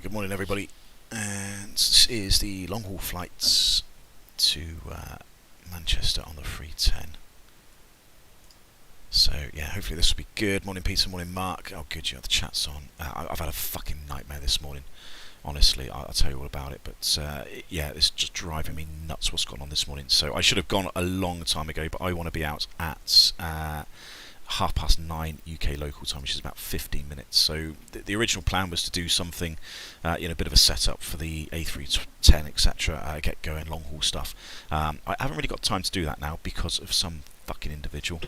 Good morning everybody, and this is the long haul flights to Manchester on the 310. So yeah, hopefully this will be good. Morning Peter, morning Mark. Oh good, the chat's on. I've had a fucking nightmare this morning. Honestly, I'll tell you all about it, but yeah, it's just driving me nuts what's gone on this morning. So I should have gone a long time ago, but I want to be out at 9:30 UK local time, which is about 15 minutes. So the original plan was to do something, a bit of a setup for the A310, etc. Get going, long haul stuff. I haven't really got time to do that now because of some fucking individual,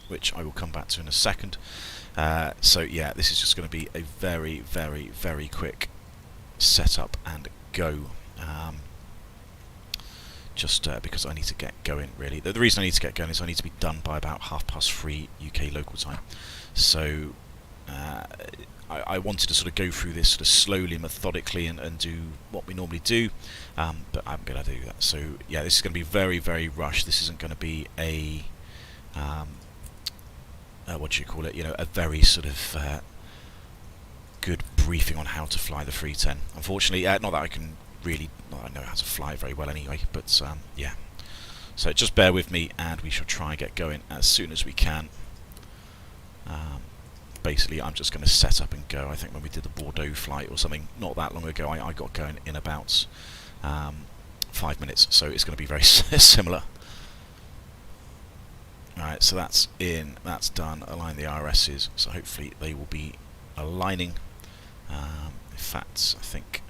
which I will come back to in a second. So yeah, this is just going to be a very, very, very quick setup and go. Just because I need to get going, really. The reason I need to get going is I need to be done by about 3:30 UK local time. So I wanted to sort of go through this sort of slowly, methodically, and do what we normally do, but I haven't been able to do that. So yeah, this is going to be very, very rushed. This isn't going to be a what do you call it? A very sort of good briefing on how to fly the 310. Unfortunately, not that I can really, I know how to fly very well anyway, but yeah, so just bear with me and we shall try and get going as soon as we can. Basically I'm just going to set up and go. I think when we did the Bordeaux flight or something not that long ago, I got going in about 5 minutes, so it's going to be very similar. Alright, so that's in, that's done. Align the RSs, so hopefully they will be aligning. In fact, I think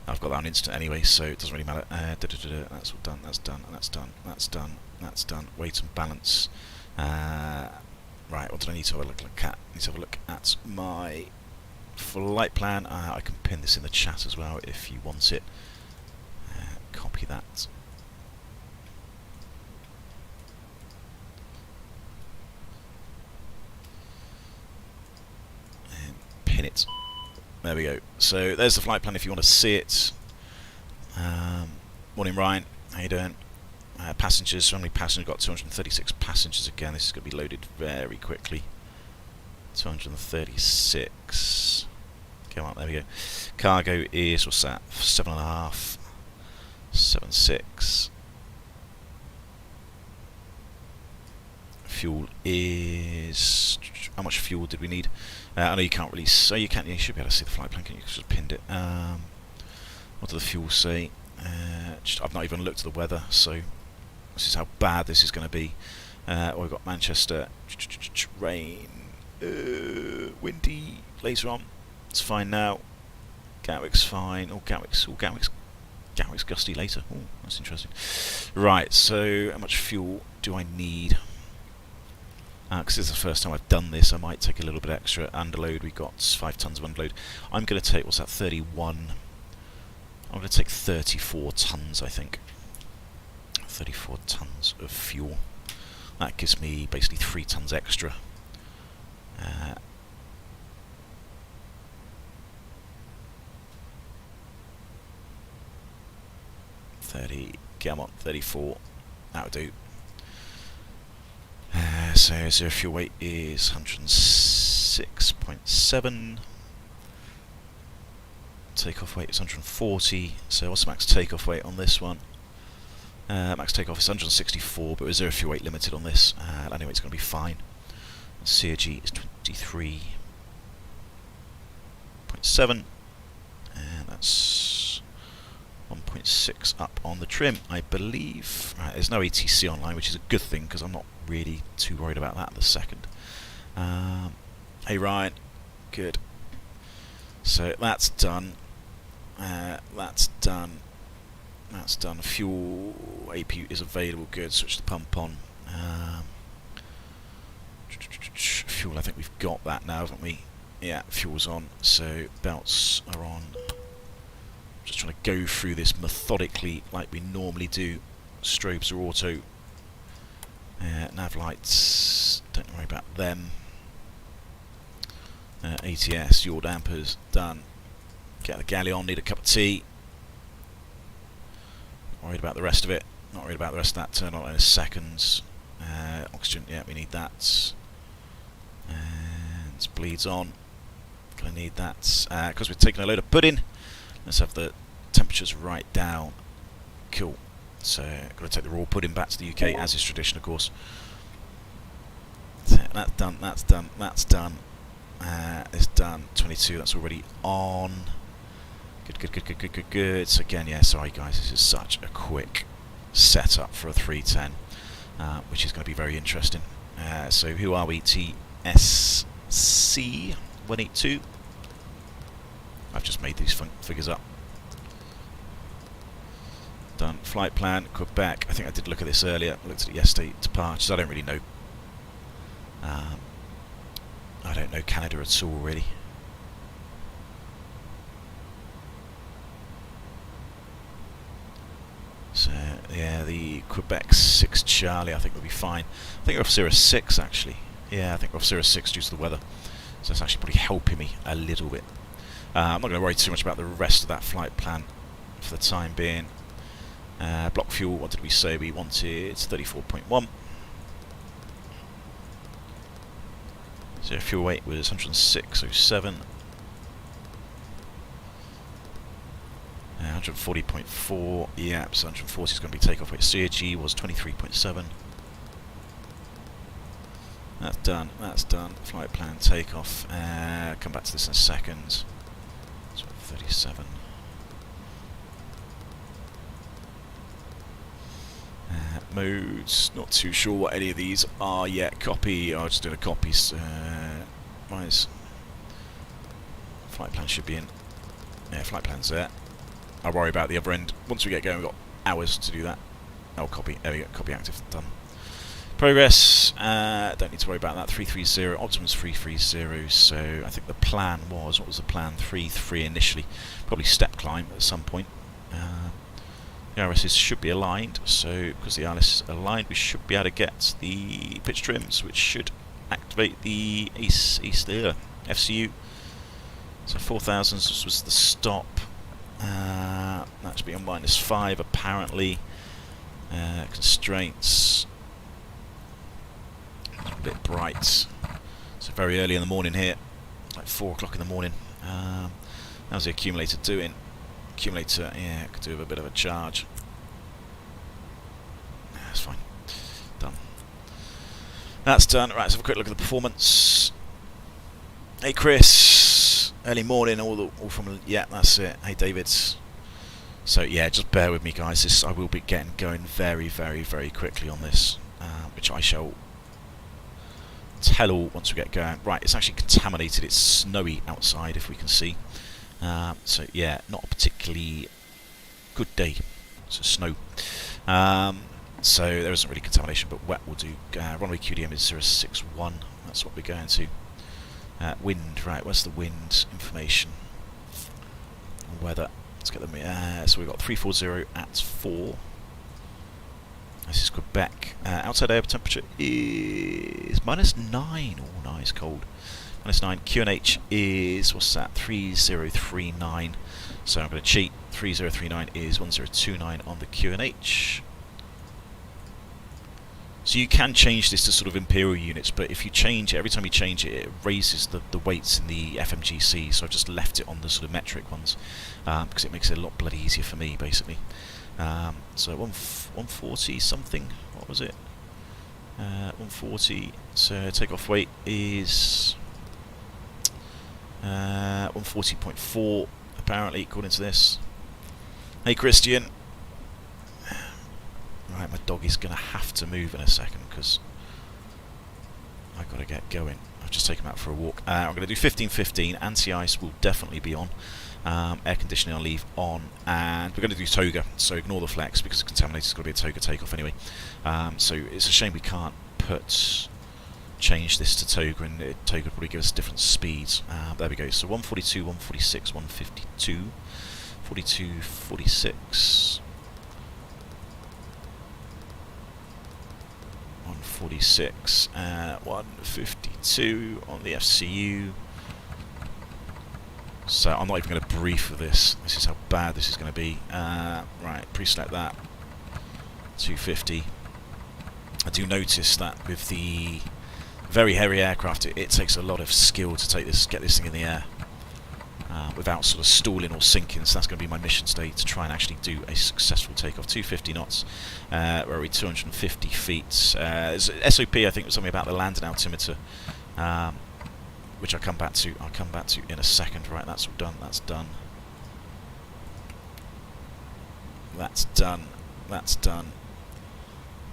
I've got that on instant anyway, so it doesn't really matter. That's all done, that's done, and that's done, that's done, that's done. Weight and balance. Right, what do I need to have a look at? I need to have a look at my flight plan. I can pin this in the chat as well if you want it. Copy that. And pin it. There we go. So there's the flight plan if you want to see it. Morning Ryan, how you doing? Passengers, how many passengers? Got 236 passengers again. This is going to be loaded very quickly. 236. Come on, there we go. Cargo is, what's that? 7.5. 7.6. Fuel is, how much fuel did we need? I know you can't really say, you should be able to see the flight plan, can you? Just pinned it. What do the fuel say? I've not even looked at the weather, so this is how bad this is going to be. We've got Manchester, rain, windy later on. It's fine now. Gatwick's fine. Gatwick's gusty later. Oh, that's interesting. Right, so how much fuel do I need? Because this is the first time I've done this, I might take a little bit extra. Underload, we got 5 tons of underload. I'm going to take, what's that, 31? I'm going to take 34 tons, I think. 34 tons of fuel. That gives me basically 3 tons extra. 30, come on, 34. That'll do. So zero fuel weight is 106.7. Takeoff weight is 140. So what's the max takeoff weight on this one? Max takeoff is 164, but with zero fuel weight limited on this. Anyway, it's going to be fine. CRG is 23.7, and that's 1.6 up on the trim, I believe. Right, there's no ATC online, which is a good thing because I'm not really too worried about that in the second. Hey Ryan, good. So that's done. That's done. That's done. Fuel AP is available. Good. Switch the pump on. Fuel. I think we've got that now, haven't we? Yeah, fuel's on. So belts are on. Just trying to go through this methodically, like we normally do. Strobes are auto. Nav lights. Don't worry about them. ATS, yaw dampers, done. Get the galley on, need a cup of tea. Not worried about the rest of it. Not worried about the rest of that. Turn on in a second. Oxygen, yeah, we need that. And bleeds on. definitely need that. Because we're taking a load of pudding, let's have the temperatures right down. Cool. So, got to take the raw pudding back to the UK, as is tradition, of course. So that's done, that's done, that's done. It's done. 22, that's already on. Good. So again, yeah, sorry guys, this is such a quick setup for a 310, which is going to be very interesting. So who are we? TSC 182. I've just made these figures up. Done. Flight plan, Quebec. I think I did look at this earlier. I looked at it yesterday. Departures. I don't really know. I don't know Canada at all, really. So yeah, the Quebec 6 Charlie I think will be fine. I think we're off 06 actually. Yeah, I think we're off 06 due to the weather. So that's actually probably helping me a little bit. I'm not going to worry too much about the rest of that flight plan for the time being. Block fuel, what did we say? We wanted 34.1. So fuel weight was 106.07. 140.4, yeah, so 140 is going to be takeoff weight. CAG was 23.7. That's done, that's done. Flight plan, takeoff. Come back to this in a second. So 37. Modes, not too sure what any of these are yet. Copy, I'll just do a copy. Flight plan should be in. Yeah, flight plan's there. I'll worry about the other end. Once we get going, we've got hours to do that. Oh, copy. There we go. Copy active. Done. Progress. Don't need to worry about that. 330. Optimus 330. So I think the plan was, what was the plan? 3-3 initially. Probably step climb at some point. The RSs should be aligned. So because the RS is aligned, we should be able to get the pitch trims, which should activate the FCU. So 4,000 was the stop. That should be on -5 apparently. Constraints. A bit bright. So very early in the morning here, like 4 o'clock in the morning. How's the accumulator doing? Accumulator, yeah, could do with a bit of a charge. That's fine. Done. That's done. Right, let's have a quick look at the performance. Hey Chris, early morning, all from, yeah, that's it. Hey David. So yeah, just bear with me guys, I will be getting going very quickly on this, which I shall tell all once we get going. Right, it's actually contaminated, it's snowy outside if we can see. So yeah, not a particularly good day. So snow. So there isn't really contamination, but wet will do. Runway QDM is 061, that's what we're going to. Wind, right, where's the wind information? Weather, let's get them. So we've got 340 at 4. This is Quebec. Outside air temperature is -9. Oh, nice, cold. -9. QNH is, what's that? 3039. So I'm going to cheat. 3039 is 1029 on the QNH. So you can change this to sort of imperial units, but if you change it, every time you change it, it raises the weights in the FMGC. So I've just left it on the sort of metric ones because it makes it a lot bloody easier for me, basically. So 140 something. What was it? 140. So takeoff weight is 140.4 apparently, according to this. Hey Christian. Right, my dog is going to have to move in a second because I've got to get going. I've just taken him out for a walk. I'm going to do 15-15. Anti-ice will definitely be on. Air conditioning I'll leave on. And we're going to do toga, so ignore the flex because it's contaminated. It's got to be a toga takeoff anyway. So it's a shame we can't change this to toga, and toga will probably give us different speeds. There we go. So 142, 146, 152, 42, 46. 146, 152 on the FCU. So I'm not even going to brief for this. This is how bad this is going to be. Right, pre-select that. 250. I do notice that with the very heavy aircraft, it takes a lot of skill to get this thing in the air. without sort of stalling or sinking. So that's going to be my mission today, to try and actually do a successful takeoff. 250 knots, where we're 250 feet. There's SOP, I think, was something about the landing altimeter, which I'll come back to. In a second. Right, that's all done. That's done. That's done. That's done.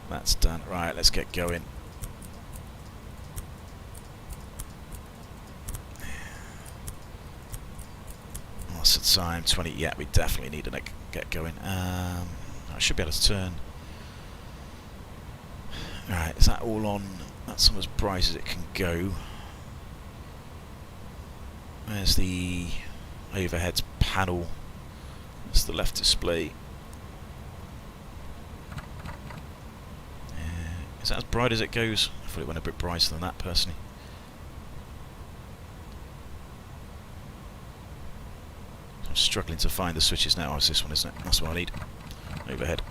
That's done. Right, let's get going. What's the time? 20. Yeah, we definitely need to get going. I should be able to turn. Right, is that all on? That's on as bright as it can go. There's the overhead panel. That's the left display. Is that as bright as it goes? I thought it went a bit brighter than that, personally. I'm struggling to find the switches now. Oh, it's this one, isn't it? That's what I need. Overhead.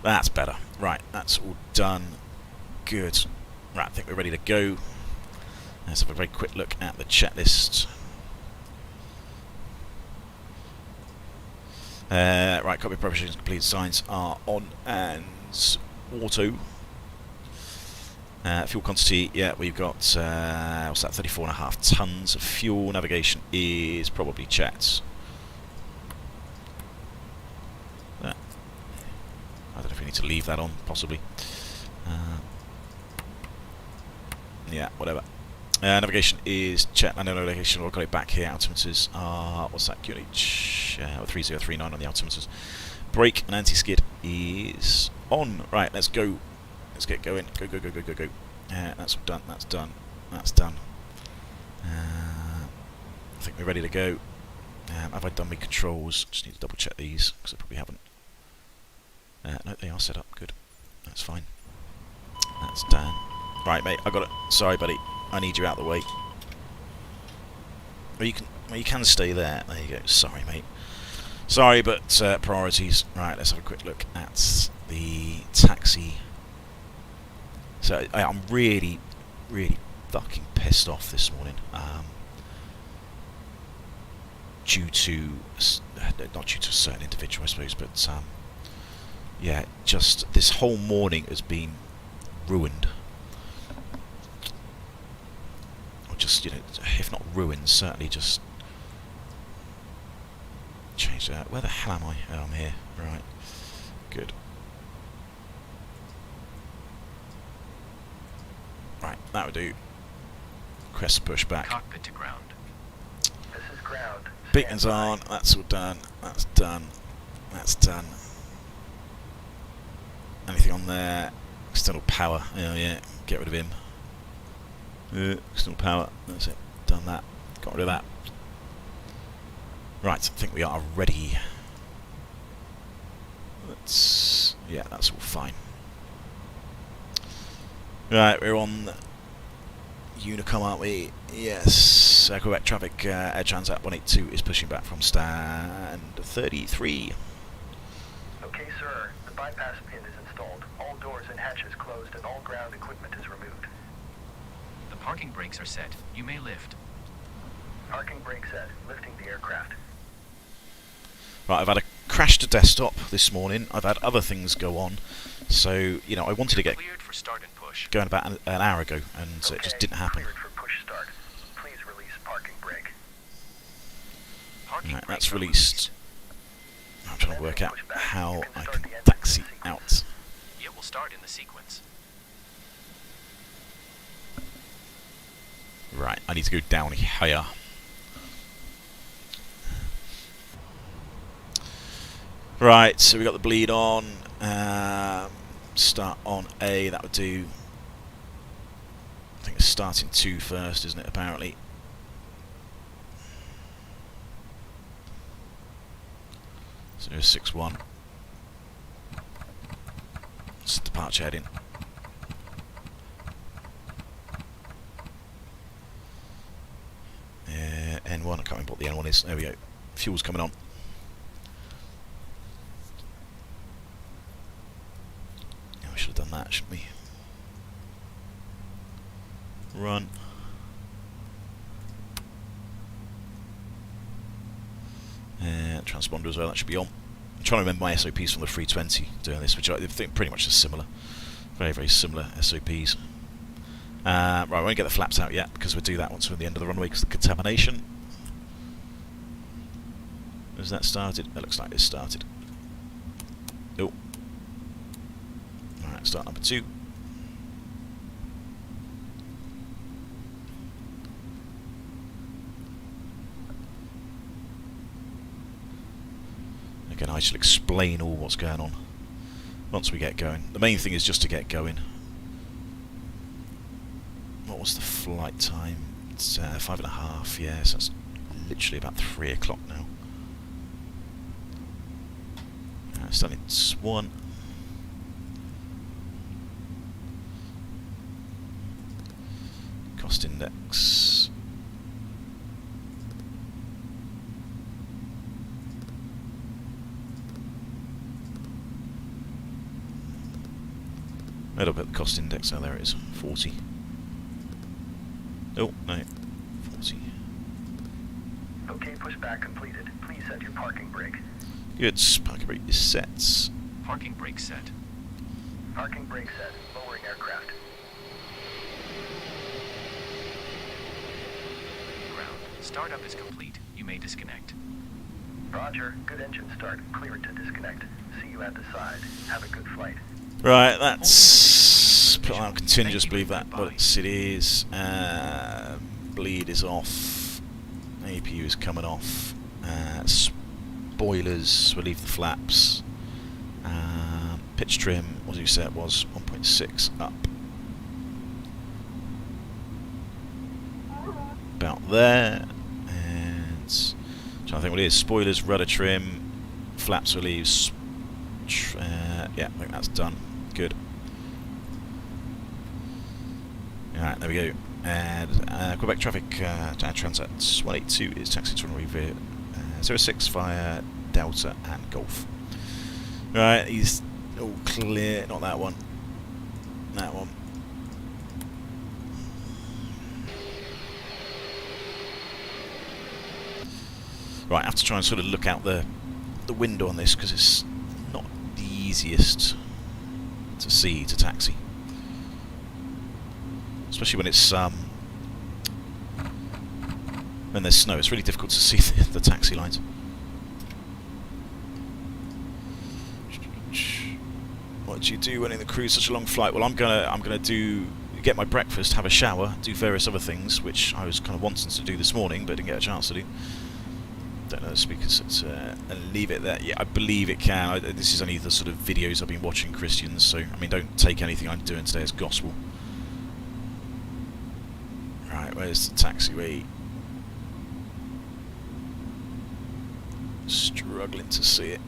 That's better. Right, that's all done. Good. Right, I think we're ready to go. Let's have a very quick look at the checklist. Right, copy preparations complete. Signs are on and auto. Fuel quantity, yeah, we've got what's that? 34.5 tons of fuel. Navigation is probably checked. I don't know if we need to leave that on, possibly. Yeah, whatever. Navigation is checked. I know navigation. I've got it back here. Altimeters are, what's that? QNH 3039 on the altimeters. Brake and anti-skid is on. Right, let's go. Let's get going. Go, go, go, go, go, go. That's done. That's done. That's done. I think we're ready to go. Have I done my controls? Just need to double check these, because I probably haven't. No, they are set up. Good. That's fine. That's done. Right, mate. I got it. Sorry, buddy. I need you out of the way. Well, you can stay there. There you go. Sorry, mate. Sorry, but priorities. Right, let's have a quick look at the taxi. So I'm really, really fucking pissed off this morning. Due to, not due to a certain individual, I suppose, but yeah, just this whole morning has been ruined. Or just, you know, if not ruined, certainly just changed. Where the hell am I? Oh, I'm here. Right. Good. Right, that would do. Crest push back. Cockpit to ground. This is ground. Beacons on. That's all done. That's done. That's done. Anything on there? External power. Oh yeah, get rid of him. External power. That's it. Done that. Got rid of that. Right, I think we are ready. Yeah, that's all fine. Right, we're on Unicom, aren't we? Yes. Quebec traffic, Air Transat 182 is pushing back from stand 33. Okay, sir. The bypass pin is installed. All doors and hatches closed and all ground equipment is removed. The parking brakes are set. You may lift. Parking brake set. Lifting the aircraft. Right, I've had a crash to desktop this morning. I've had other things go on. So, you know, I wanted to get Cleared for start and push. going about an hour ago, and it just didn't happen. Cleared for push start. Please release parking brake. Right, that's released. I'm trying to work out how I can taxi out. It will start in the sequence. Right, I need to go down higher. Right, so we got the bleed on. Start on A, that would do. I think it's starting 2 first, isn't it, apparently? So 6-1. It's departure heading. N1, I can't remember what the N1 is. There we go. Fuel's coming on. Yeah, we should have done that, shouldn't we? Run. Transponder as well, that should be on. I'm trying to remember my SOPs from the 320 doing this, which I think pretty much is similar. Very, very similar SOPs. Right, we won't get the flaps out yet because we'll do that once we're at the end of the runway because of the contamination. Has that started? It looks like it's started. Oh. Alright, start number 2. Again, I shall explain all what's going on once we get going. The main thing is just to get going. What was the flight time? It's 5:30, yeah, so that's literally about 3 o'clock now. Starting at Swan. Cost index. A little bit of the cost index, oh there it is, 40. Oh, no, 40. Okay, pushback completed. Please set your parking brake. Good, parking brake is set. Parking brake set. Parking brake set. Lowering aircraft. Ground. Startup is complete. You may disconnect. Roger. Good engine start. Clear to disconnect. See you at the side. Have a good flight. Right, that's put on continuous, believe that what it is. Bleed is off. APU is coming off. Spoilers, relieve the flaps. Pitch trim, what did you say it was? 1.6 up. About there. And trying to think what it is. Spoilers, rudder trim, flaps relieves. Yeah, I think that's done. Good. Alright, there we go. And Quebec traffic Transat 182 is taxi to runway 06 via Delta and Golf. Right, he's all clear. Not that one. That one. Right, I have to try and sort of look out the window on this because it's not the easiest to see to taxi, especially when it's when there's snow. It's really difficult to see the taxi lines. What do you do when in the cruise such a long flight? Well, I'm gonna get my breakfast, have a shower, do various other things, which I was kind of wanting to do this morning, but didn't get a chance to do. Don't know the speakers, and leave it there. Yeah, I believe it can. This is only the sort of videos I've been watching Christians, so I mean, don't take anything I'm doing today as gospel. Right, where's the taxiway? Struggling to see it.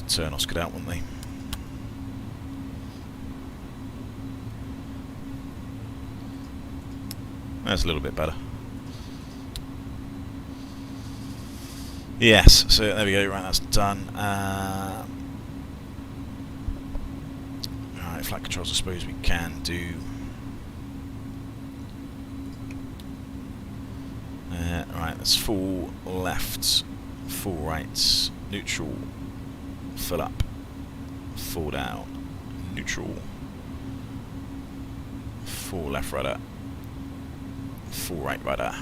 Turn Oscar out, wouldn't they? That's a little bit better. Yes, so there we go, right, that's done. Alright, flight controls I suppose we can do. Right, that's full left, full right, neutral, full up, full down, neutral, full left rudder, full right rudder,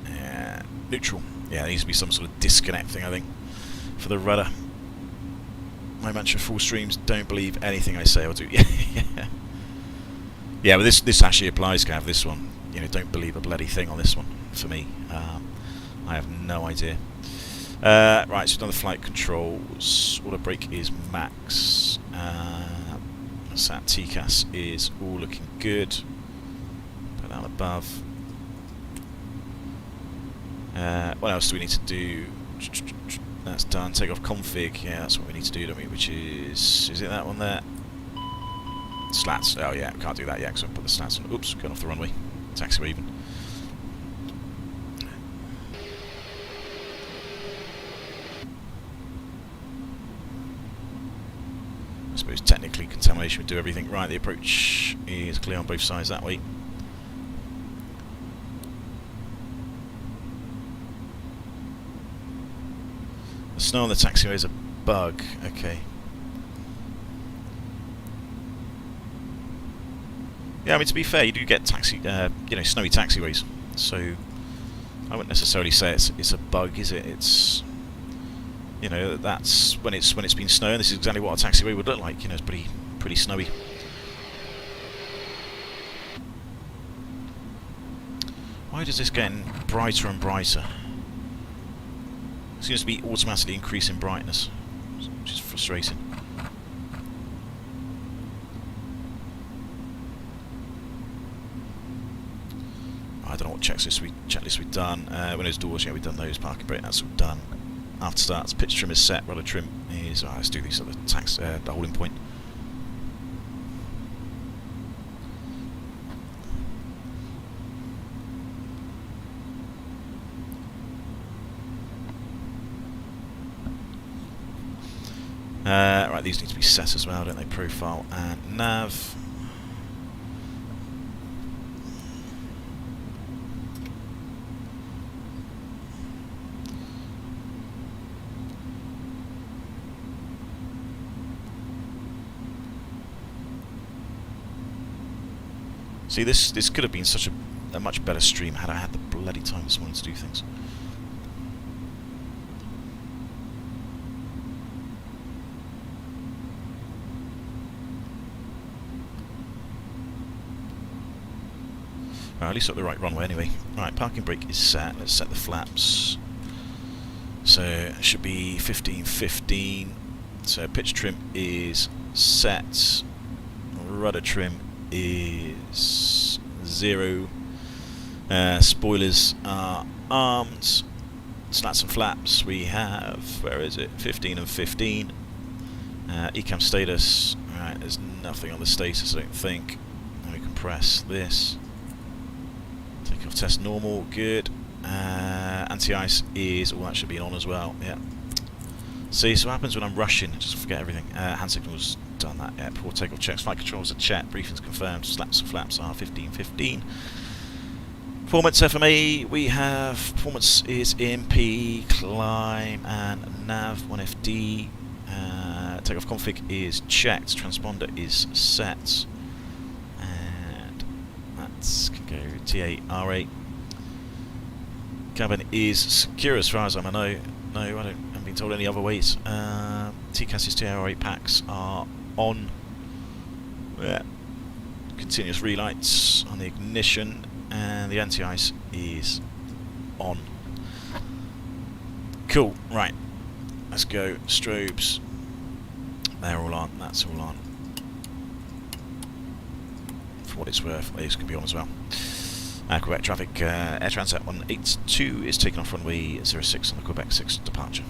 and neutral. Yeah, there needs to be some sort of disconnect thing, I think, for the rudder. My mantra: full streams, don't believe anything I say or do. Yeah, but this actually applies, Gav, this one. You know, don't believe a bloody thing on this one, for me. I have no idea. Right, so another flight controls. Auto brake is max. So that TCAS is all looking good. Put that above. What else do we need to do? That's done. Take off config. Yeah, that's what we need to do, don't we? Which is it that one there? Slats. Oh yeah, can't do that yet because I put the slats on. Oops, going off the runway. Taxiway even. I suppose technically contamination would do everything right. The approach is clear on both sides that way. The snow on the taxiway is a bug. Okay. Yeah, I mean, to be fair, you do get snowy taxiways, so I wouldn't necessarily say it's a bug, is it? It's, that's when it's been snowing. This is exactly what a taxiway would look like. It's pretty snowy. Why does this get brighter and brighter? It seems to be automatically increasing brightness, which is frustrating. I don't know what checklist we've done. Windows, doors, yeah, we've done those. Parking brake, that's all done. After starts, pitch trim is set. Rudder trim is. Let's do these at the holding point. Right, these need to be set as well, don't they? Profile and nav. See, this could have been such a much better stream had I had the bloody time this morning to do things. At least got the right runway anyway. Right, parking brake is set. Let's set the flaps. So it should be 15-15. So pitch trim is set. Rudder trim is 0. Spoilers are armed. Slats and flaps we have, where is it? 15 and 15. Ecam status. Right, there's nothing on the status, I don't think. And we can press this. Take off test normal, good. Anti-ice is, that should be on as well, yeah. See, so what happens when I'm rushing? Just forget everything. Hand signals, done that, yeah. Poor takeoff checks, flight controls are checked, briefings confirmed, slaps and flaps are 15-15. Performance FMA, we have, performance is MP, climb and nav, 1FD. Takeoff config is checked, transponder is set. And that can go TA-R8. Cabin is secure as far as I know. No, I haven't been told any other ways. TCAS's TA-R8 packs are on. Yeah. Continuous relights on the ignition, and the anti-ice is on. Cool, right. Let's go. Strobes. They're all on, that's all on. For what it's worth, these can be on as well. Quebec traffic, Air Transat 182 is taking off runway 06 on the Quebec 6 departure.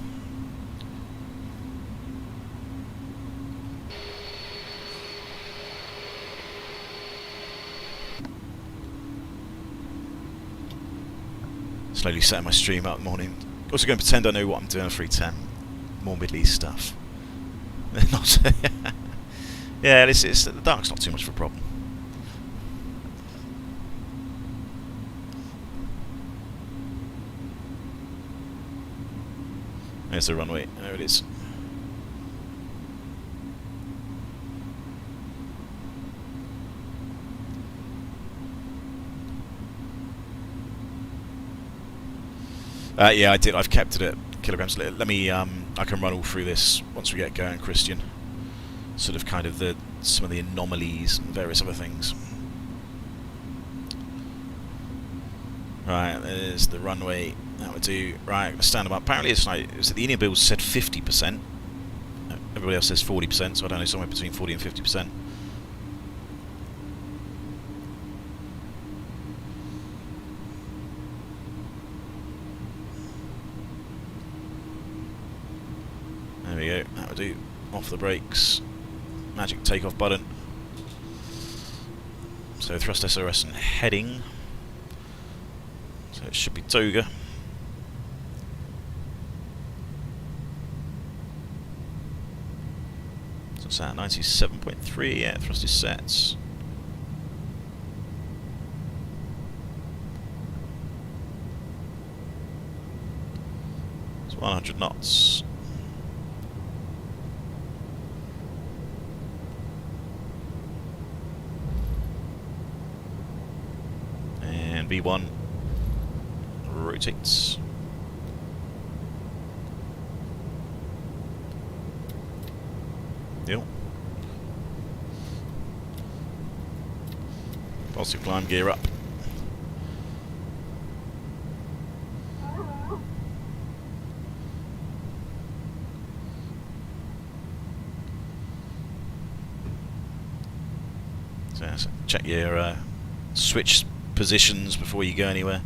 Slowly setting my stream up in the morning. Also going to pretend I know what I'm doing on 310. More Middle East stuff. Not yeah, the dark's not too much of a problem. There's the runway. There it is. Yeah, I did. I've kept it at kilograms. Let me. I can run all through this once we get going, Christian. Sort of, kind of some of the anomalies and various other things. Right, there's the runway. That would do. Right, I'm gonna stand them up. Apparently, it's like the Indian bills said 50%. Everybody else says 40%, so I don't know, somewhere between 40 and 50%. we go, that will do. Off the brakes. Magic takeoff button. So thrust SRS and heading. So it should be Toga. So it's at 97.3, yeah, thrust is set. It's 100 knots. And V1 rotates. Yep. Positive climb, gear up. So check your switch positions before you go anywhere.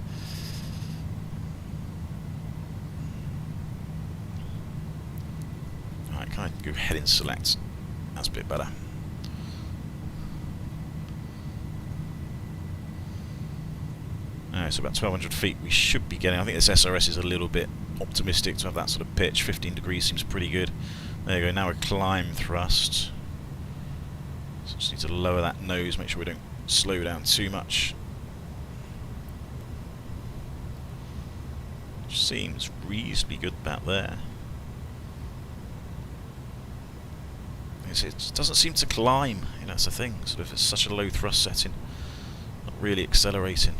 Alright, can I go head in select? That's a bit better. Alright, so about 1200 feet we should be getting. I think this SRS is a little bit optimistic to have that sort of pitch. 15 degrees seems pretty good. There you go, now a climb thrust. So just need to lower that nose, make sure we don't slow down too much. Which seems reasonably good about there. It doesn't seem to climb, you know, that's the thing. Sort of, it's such a low thrust setting, not really accelerating.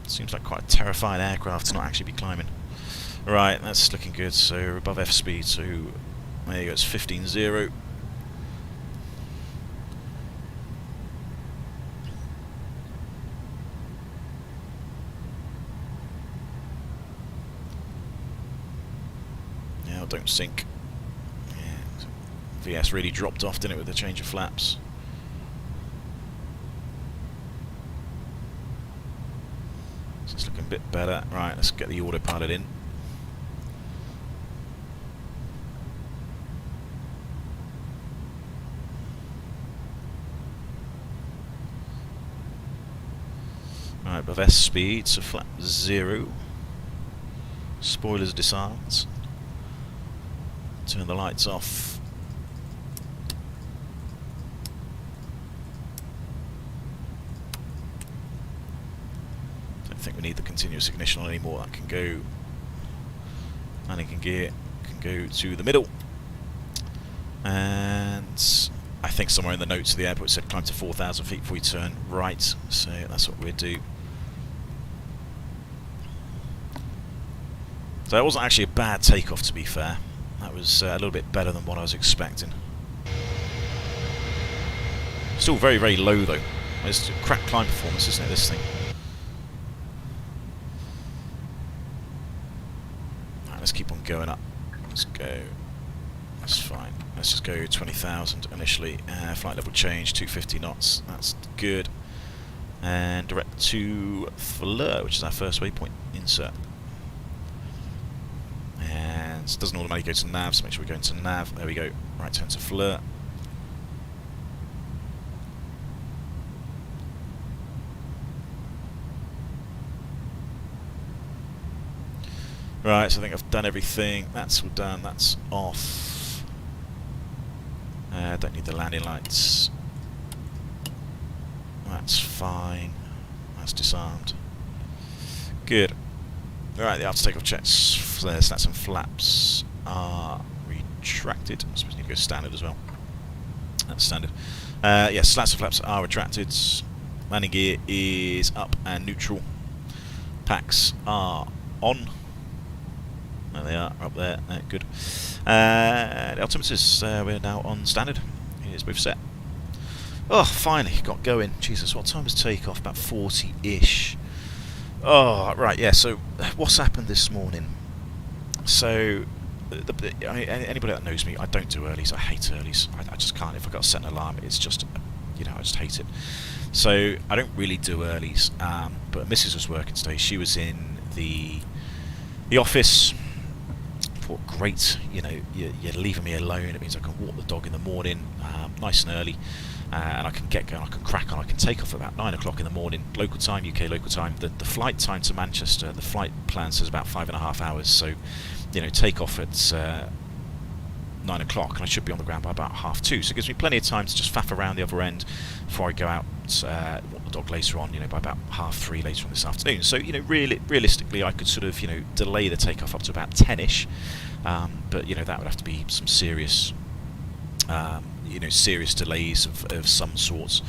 Seems like quite a terrifying aircraft to not actually be climbing. Right, that's looking good. So we're above F speed, so there you go, it's 15.0. Yeah, don't sink. Yeah, VS really dropped off, didn't it, with the change of flaps? So it's looking a bit better. Right, let's get the autopilot in. Right, above S speed, so flap 0. Spoilers disarmed. Turn the lights off. Don't think we need the continuous ignition on anymore. That can go. Landing gear can go to the middle. And I think somewhere in the notes of the airport it said climb to 4,000 feet before you turn right. So that's what we'll do. So that wasn't actually a bad takeoff, to be fair. That was a little bit better than what I was expecting. Still very, very low though. It's a crap climb performance, isn't it, this thing? Alright, let's keep on going up. Let's go. That's fine. Let's just go 20,000 initially. Flight level change, 250 knots. That's good. And direct to Fleur, which is our first waypoint. Insert. And it doesn't automatically go to nav, so make sure we go into nav. There we go. Right turn to Fleur. Right, so I think I've done everything. That's all done. That's off. Don't need the landing lights. That's fine. That's disarmed. Good. Right, the after takeoff checks, slats and flaps are retracted. I suppose we need to go standard as well. That's standard. Yes, slats and flaps are retracted. Landing gear is up and neutral. Packs are on. There they are, up there. Good. The altimeters, we're now on standard. Here's both set. Oh, finally got going. Jesus, what time was takeoff? About 40-ish. Oh, right, yeah, so what's happened this morning? So, anybody that knows me, I don't do earlies. I hate earlies. I just can't. If I've got to set an alarm, it's just I just hate it. So I don't really do earlies. But Mrs. was working today. She was in the office. Thought, great, you're leaving me alone. It means I can walk the dog in the morning, nice and early, and I can get going. I can crack on. I can take off at about 9 o'clock in the morning, local time, UK local time. The flight time to Manchester, the flight plan says about 5.5 hours. So, take off at 9 o'clock, and I should be on the ground by about 2:30. So it gives me plenty of time to just faff around the other end before I go out, walk the dog later on, by about 3:30 later on this afternoon. So, realistically, I could sort of, delay the takeoff up to about 10ish, but, that would have to be some serious, serious delays of some sorts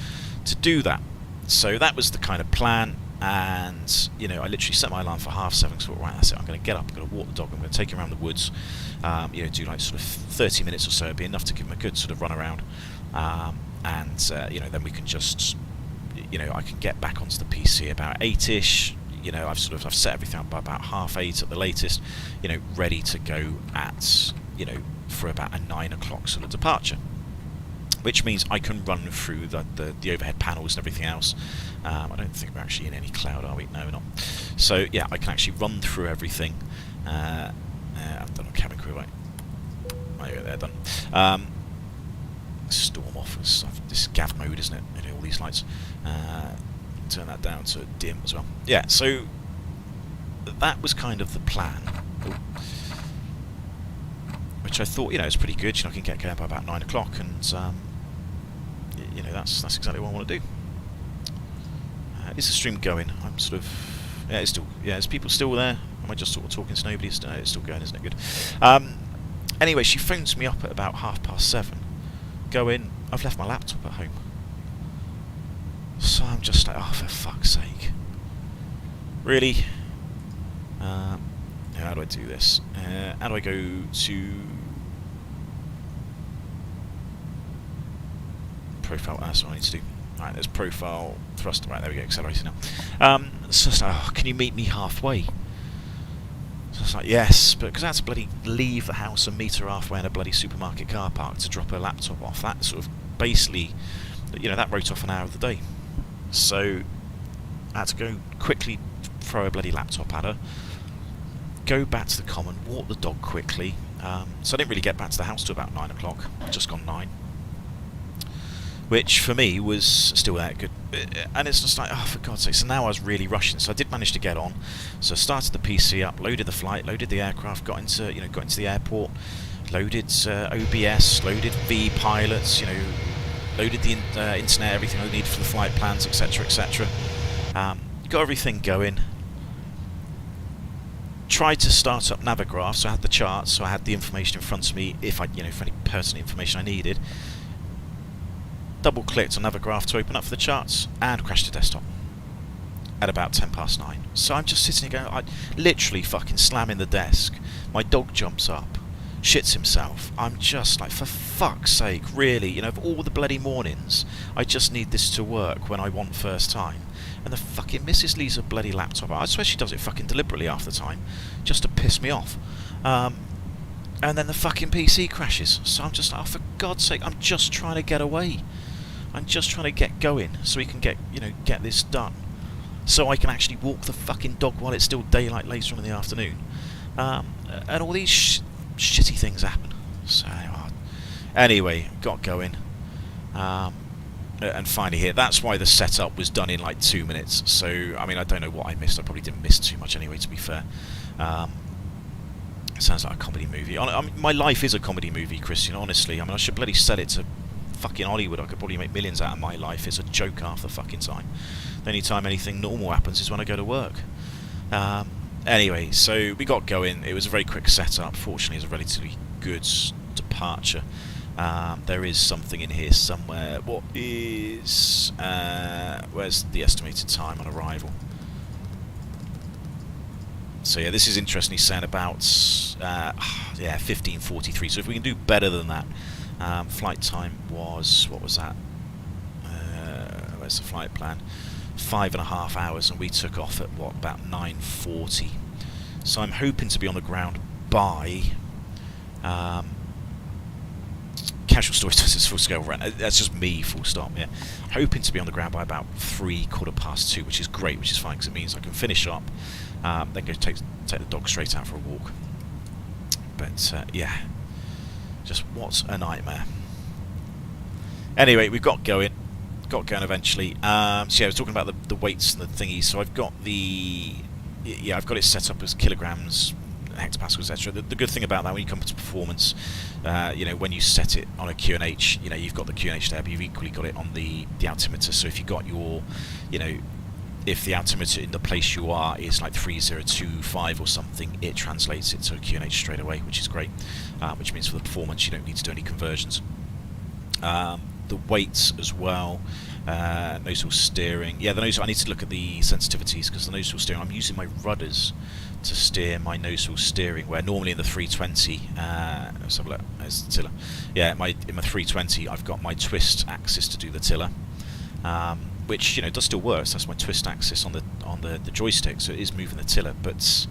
to do that. So that was the kind of plan. And I literally set my alarm for 6:30. So right, that's it. I'm going to get up. I'm going to walk the dog. I'm going to take him around the woods. Do like sort of 30 minutes or so. It'd be enough to give him a good sort of run around. And then we can just, I can get back onto the PC about 8ish. I've set everything up by about 8:30 at the latest. Ready to go at for about a 9 o'clock sort of departure. Which means I can run through the overhead panels and everything else. I don't think we're actually in any cloud, are we? No, we're not. So yeah, I can actually run through everything. I've done on cabin crew, right? There you go, they're done. Storm off. This is gav mode, isn't it? All these lights. Turn that down to dim as well. Yeah, so that was kind of the plan. Which I thought, is pretty good. I can get going by about 9 o'clock, and that's exactly what I want to do. Is the stream going? I'm sort of, it's still, is people still there? Am I just sort of talking to nobody? It's still going, isn't it? Good. Anyway, she phones me up at about 7:30. Go in. I've left my laptop at home. So I'm just like, oh, for fuck's sake. Really? How do I do this? How do I go to profile? That's what I need to do. Right, there's profile thrust. Right, there we go. Accelerator now. So it's like, can you meet me halfway? So it's like, yes, but because I had to bloody leave the house and meet her halfway in a bloody supermarket car park to drop her laptop off. That sort of basically, that wrote off an hour of the day. So I had to go quickly throw a bloody laptop at her. Go back to the common, walk the dog quickly. So I didn't really get back to the house till about 9 o'clock, just gone 9. Which for me was still that good. And it's just like, oh, for God's sake. So now I was really rushing. So I did manage to get on. So I started the PC up, loaded the flight, loaded the aircraft, got into the airport, loaded OBS, loaded V pilots, loaded the internet, everything I needed for the flight plans, etc., etc. Got everything going. Tried to start up Navigraph, so I had the charts, so I had the information in front of me if for any pertinent information I needed. Double clicked on Navigraph to open up for the charts and crashed the desktop at about 9:10. So I'm just sitting here going, I literally fucking slamming the desk. My dog jumps up, shits himself. I'm just like, for fuck's sake, really? Of all the bloody mornings, I just need this to work when I want first time. And the fucking Mrs. leaves a bloody laptop. I swear she does it fucking deliberately half the time, just to piss me off. And then the fucking PC crashes. So I'm just like, oh, for God's sake, I'm just trying to get away. I'm just trying to get going so we can get this done. So I can actually walk the fucking dog while it's still daylight later on in the afternoon. And all these shitty things happen. So, anyway, got going. And finally here, that's why the setup was done in like 2 minutes. So, I mean, I don't know what I missed. I probably didn't miss too much anyway, to be fair. Sounds like a comedy movie. I mean, my life is a comedy movie, Christian, honestly. I mean, I should bloody sell it to fucking Hollywood. I could probably make millions out of my life. It's a joke half the fucking time. The only time anything normal happens is when I go to work. Anyway, so we got going. It was a very quick setup. Fortunately, it was a relatively good departure. There is something in here somewhere. What is... where's the estimated time on arrival? So yeah, this is interesting. He's saying about 15:43. So if we can do better than that, flight time was, what was that? Where's the flight plan? 5.5 hours, and we took off at what, about 9:40. So I'm hoping to be on the ground by casual stories does its full scale run. That's just me, full stop. Yeah, hoping to be on the ground by about 2:15, which is great, which is fine because it means I can finish up, then go take the dog straight out for a walk. But yeah, just what a nightmare. Anyway, we've got going eventually. So yeah, I was talking about the weights and the thingies. So I've got I've got it set up as kilograms, hectopascals, etc. The good thing about that, when you come to performance, when you set it on a QNH, you've got the QNH there, but you've equally got it on the altimeter. So if you got your, if the altimeter in the place you are is like 3025 or something, it translates it to a QNH straight away, which is great. Which means for the performance, you don't need to do any conversions. The weights as well. Nose wheel steering. Yeah, the nose wheel, I need to look at the sensitivities because the nose wheel steering, I'm using my rudders to steer my nose wheel steering, where normally in the 320, let's have a look, there's the tiller. Yeah, in my 320, I've got my twist axis to do the tiller, which does still work. So that's my twist axis on the joystick, so it is moving the tiller, but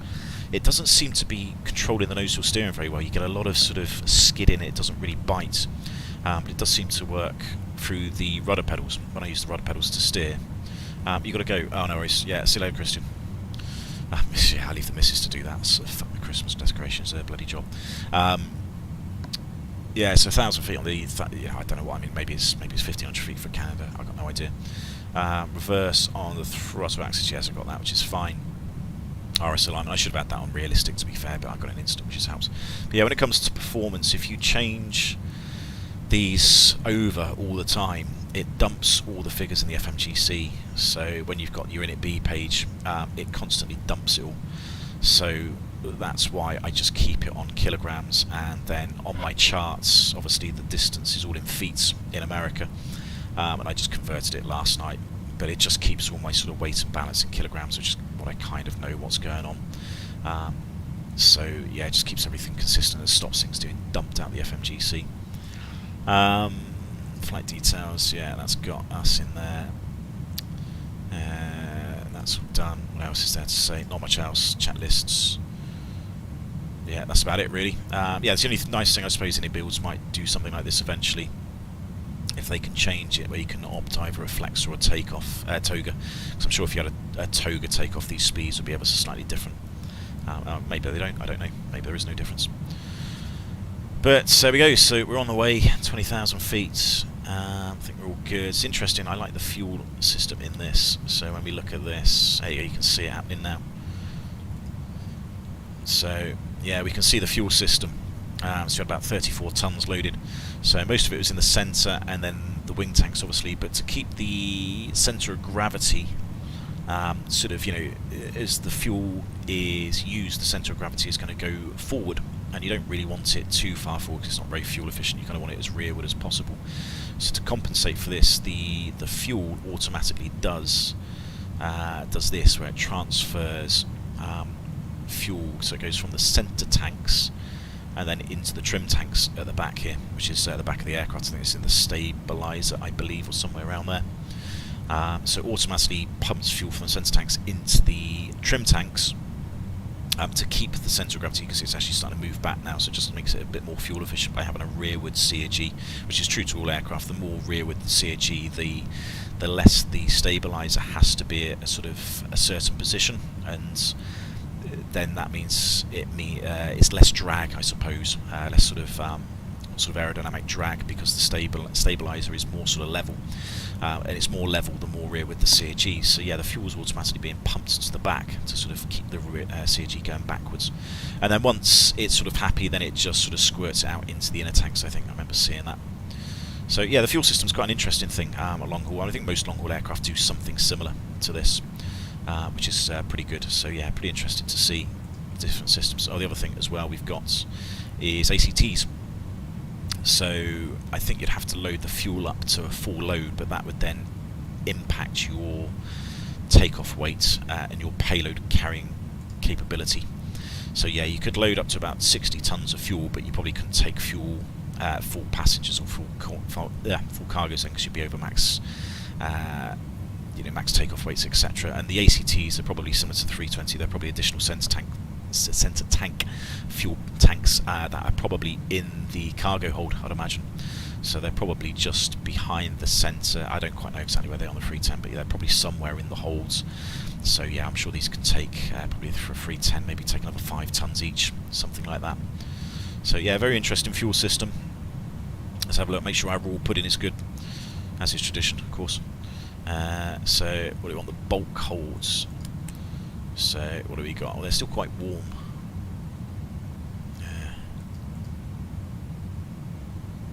it doesn't seem to be controlling the nose wheel steering very well. You get a lot of sort of skid in it. It doesn't really bite, but it does seem to work through the rudder pedals when I use the rudder pedals to steer. You got to go. Oh no worries. Yeah, see you later, Christian. Yeah, I leave the missus to do that. So fuck the Christmas decorations, their bloody job. Yeah, it's 1,000 feet on the. I don't know what I mean. Maybe it's 1,500 feet for Canada. I've got no idea. Reverse on the throttle axis. Yes, I've got that, which is fine. RS alignment. I should have had that on realistic, to be fair, but I've got an instant, which just helps. But yeah, when it comes to performance, if you change these over all the time, it dumps all the figures in the FMGC. So when you've got your init B page, it constantly dumps it all. So that's why I just keep it on kilograms, and then on my charts, obviously the distance is all in feet in America, and I just converted it last night. But it just keeps all my sort of weight and balance in kilograms, which is what I kind of know what's going on. So yeah, it just keeps everything consistent and stops things doing dumped out the FMGC. Flight details, yeah, that's got us in there. That's all done. What else is there to say? Not much else. Chat lists. Yeah, that's about it really. Yeah, it's the only nice thing I suppose any builds might do something like this eventually, if they can change it where you can opt either a flex or a takeoff toga. Because I'm sure if you had a toga takeoff, these speeds would be ever so slightly different. Maybe they don't. I don't know. Maybe there is no difference. But there we go, so we're on the way, 20,000 feet. I think we're all good. It's interesting, I like the fuel system in this. So when we look at this, there you can see it happening now. So yeah, we can see the fuel system. So about 34 tons loaded. So most of it was in the centre, and then the wing tanks obviously. But to keep the centre of gravity, sort of, as the fuel is used, the centre of gravity is going to go forward. And you don't really want it too far forward because it's not very fuel efficient. You kind of want it as rearward as possible. So to compensate for this, the fuel automatically does this, where it transfers fuel. So it goes from the centre tanks and then into the trim tanks at the back here, which is the back of the aircraft. I think it's in the stabiliser, I believe, or somewhere around there. So it automatically pumps fuel from the centre tanks into the trim tanks. To keep the centre of gravity, because it's actually starting to move back now, so it just makes it a bit more fuel efficient by having a rearward CAG, which is true to all aircraft. The more rearward the CAG, the less the stabiliser has to be at a sort of a certain position, and then that means it's less drag, I suppose, less sort of aerodynamic drag, because the stabiliser is more sort of level, and it's more level the more rearward the CAG. So yeah, the fuel's automatically being pumped to the back to sort of keep the CAG going backwards, and then once it's sort of happy, then it just sort of squirts out into the inner tanks. I think I remember seeing that. So yeah, the fuel system's quite an interesting thing on long haul. I think most long haul aircraft do something similar to this, which is pretty good. So yeah, pretty interesting to see different systems. Oh, the other thing as well we've got is ACTs. So I think you'd have to load the fuel up to a full load, but that would then impact your takeoff weight and your payload carrying capability. So yeah, you could load up to about 60 tons of fuel, but you probably couldn't take fuel full passengers or full cargoes, because you'd be over max, max takeoff weights, etc. And the ACTs are probably similar to the 320. They're probably additional centre tank fuel tanks that are probably in the cargo hold, I'd imagine. So they're probably just behind the centre. I don't quite know exactly where they are on the 310, but yeah, they're probably somewhere in the holds. So yeah, I'm sure these can take, probably for a 310, maybe take another 5 tons each, something like that. So yeah, very interesting fuel system. Let's have a look, make sure our raw pudding is good, as is tradition, of course. So what do we want? The bulk holds. So what do we got? Well, they're still quite warm.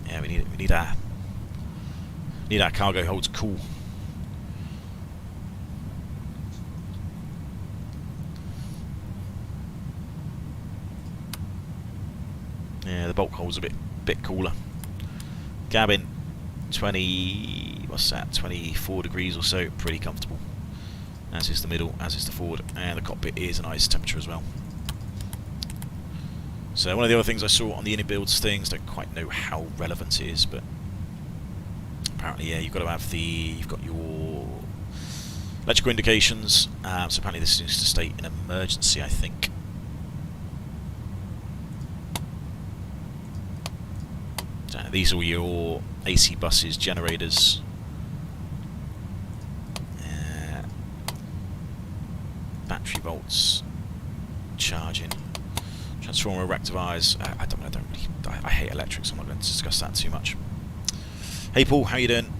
Yeah, we need our cargo holds cool. Yeah, the bulk holds a bit cooler. Cabin 20, what's that? 24 degrees or so, pretty comfortable. As is the middle, as is the forward, and the cockpit is a nice temperature as well. So one of the other things I saw on the inner builds things, don't quite know how relevant it is, but apparently, yeah, you've got to have you've got your electrical indications. So apparently this needs to state an emergency, I think. So these are your AC buses, generators. Battery volts, charging. Transformer rectifiers. I hate electrics. I'm not going to discuss that too much. Hey Paul, how you doing?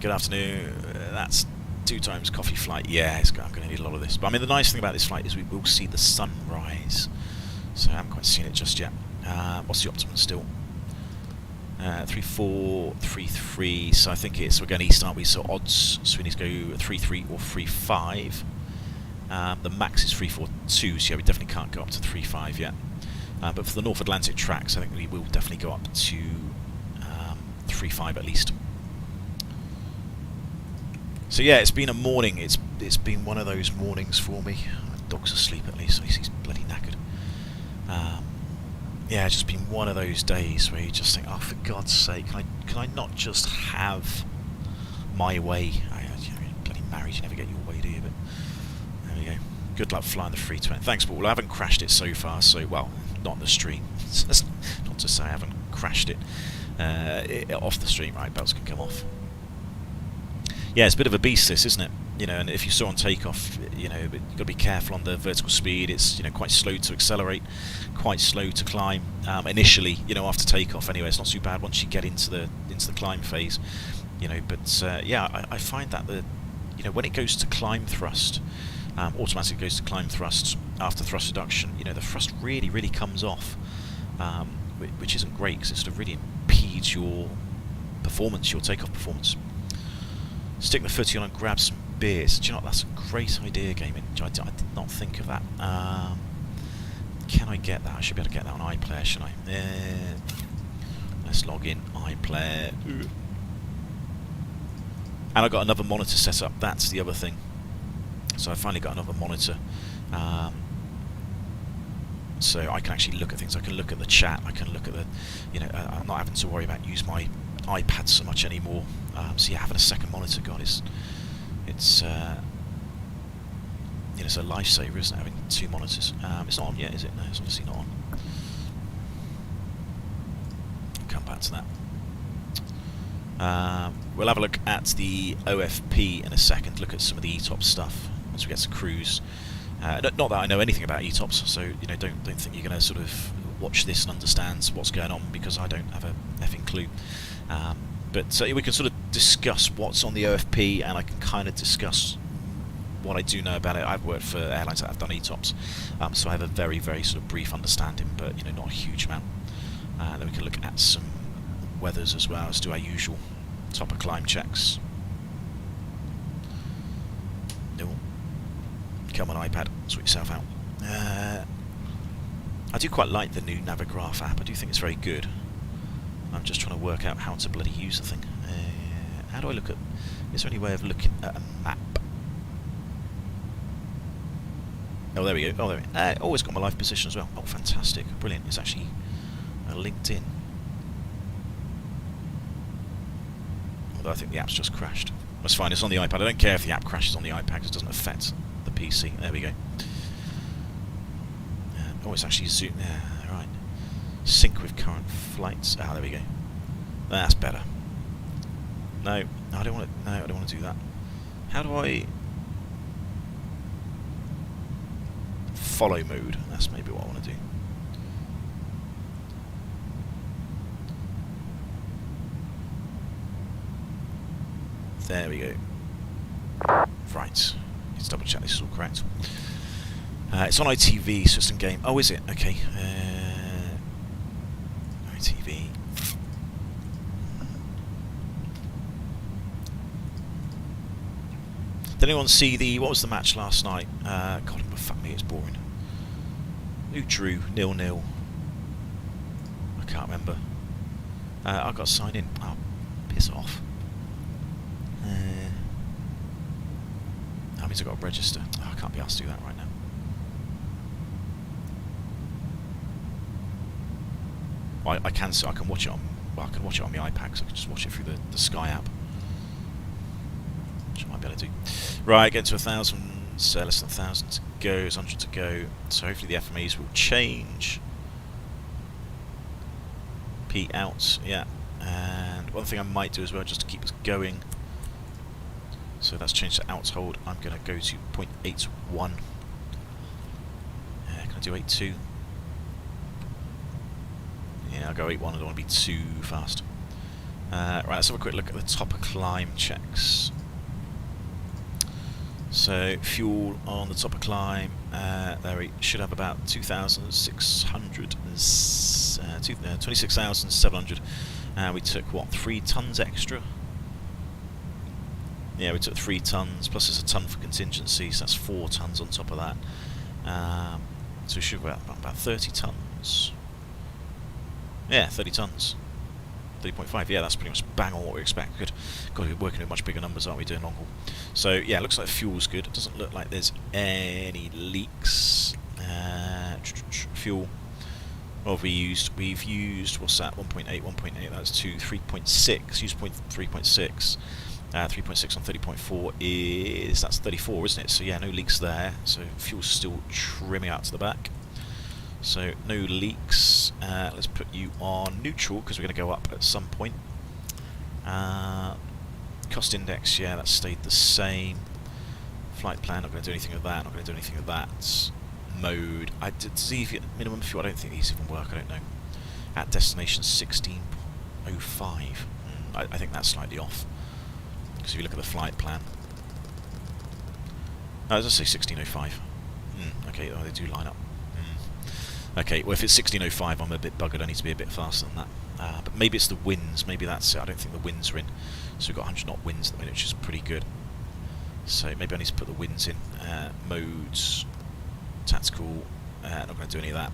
Good afternoon. That's 2 times coffee flight. Yeah, I'm going to need a lot of this. But I mean, the nice thing about this flight is we will see the sunrise. So I haven't quite seen it just yet. What's the optimum still? 3433. So I think we're going east, aren't we? So odds. So we need to go 33 or 35. The max is 342, so yeah, we definitely can't go up to 35 yet. But for the North Atlantic tracks, I think we will definitely go up to 35 at least. So yeah, it's been a morning. It's been one of those mornings for me. My dog's asleep at least, so he's bloody knackered. Yeah, it's just been one of those days where you just think, oh, for God's sake, can I not just have my way? You're bloody married, you never get your way, do you? But there we go. Good luck flying the 320. Thanks, Paul. I haven't crashed it so far, so, well, not in the stream. Not to say I haven't crashed it off the stream. Right, belts can come off. Yeah, it's a bit of a beast, this, isn't it? You know, and if you saw on takeoff, you know, you've got to be careful on the vertical speed. It's, you know, quite slow to accelerate, quite slow to climb. Initially, you know, after takeoff, anyway, it's not too bad once you get into the climb phase. You know, but yeah, I find that you know, when it goes to climb thrust, automatically goes to climb thrust after thrust reduction. You know, the thrust really comes off, which isn't great because it sort of really impedes your performance, your takeoff performance. Stick the footy on and grab some beers. Do you know what? That's a great idea, gaming. I did not think of that. Can I get that? I should be able to get that on iPlayer, shouldn't I? Let's log in. iPlayer. And I got another monitor set up. That's the other thing. So I finally got another monitor. So I can actually look at things. I can look at the chat. I can look at the, you know, I'm not having to worry about use my iPad so much anymore. So yeah, having a second monitor, God, it's you know, it's a lifesaver, isn't it, having 2 monitors? It's not on yet, is it? No, it's obviously not on. Come back to that. We'll have a look at the OFP in a second. Look at some of the ETOPS stuff once we get to cruise. Not that I know anything about ETOPS, so you know, don't think you're going to sort of watch this and understand what's going on, because I don't have a effing clue. But we can sort of discuss what's on the OFP, and I can kind of discuss what I do know about it. I've worked for airlines that have done ETOPS, so I have a very sort of brief understanding, but you know, not a huge amount. Then we can look at some weathers as well as do our usual top of climb checks. No, come on iPad, sort yourself out. I do quite like the new Navigraph app. I do think it's very good. I'm just trying to work out how to bloody use the thing. How do I look at... Is there any way of looking at a map? Oh, there we go. Oh, there we go. Always got my live position as well. Oh, fantastic. Brilliant. It's actually linked in. Although I think the app's just crashed. That's fine. It's on the iPad. I don't care if the app crashes on the iPad because it doesn't affect the PC. There we go. Oh, it's actually zoom. Yeah, right. Sync with current flights. Ah, there we go. That's better. No, I don't want to. No, I don't want to do that. How do I follow mode? That's maybe what I want to do. There we go. Right. Let's double check this is all correct. It's on ITV system game. Oh, is it? Okay. ITV. Did anyone see the... What was the match last night? God, fuck me, it's boring. Who drew 0-0? I can't remember. I've got to sign in. Oh, piss off. That means I've got to register. Oh, I can't be asked to do that right now. Well, I can watch it on... Well, I can watch it on my iPad, because I can just watch it through the Sky app. Which I might be able to do. Right, get to 1,000, less than 1,000 to go, there's 100 to go. So hopefully the FMEs will change. P out, yeah. And one thing I might do as well, just to keep us going. So that's changed to out hold. I'm going to go to 0.81. Can I do 8.2? Yeah, I'll go 8.1. I don't want to be too fast. Right, let's have a quick look at the top of climb checks. So fuel on the top of climb, there we should have about 2,600, 26,700. We took what, 3 tons extra? Yeah, we took 3 tons plus there's a ton for contingency, so that's 4 tons on top of that. So we should have about 30 tons. Yeah, 30 tons. 30.5, yeah, that's pretty much bang on what we expect. Good. God, we're working with much bigger numbers, aren't we, doing long haul? So, yeah, it looks like fuel's good. It doesn't look like there's any leaks. Fuel. What have we used? We've used, what's that, 1.8, 1.8, that's 2, 3.6, use 3.6. 3.6 on 30.4 is, that's 34, isn't it? So, yeah, no leaks there. So, fuel's still trimming out to the back. So, no leaks. Let's put you on neutral because we're going to go up at some point. Cost index, yeah, that stayed the same. Flight plan, not going to do anything with that. Not going to do anything with that. Mode, I did see minimum fuel. I don't think these even work. I don't know. At destination 16.05. I think that's slightly off. Because if you look at the flight plan, oh, does it say 16.05? Okay, oh, they do line up. Okay, well if it's 16.05 I'm a bit buggered, I need to be a bit faster than that. But maybe it's the winds, maybe that's it. I don't think the winds are in. So we've got 100 knot winds at the minute, which is pretty good. So maybe I need to put the winds in. Modes, tactical, not going to do any of that.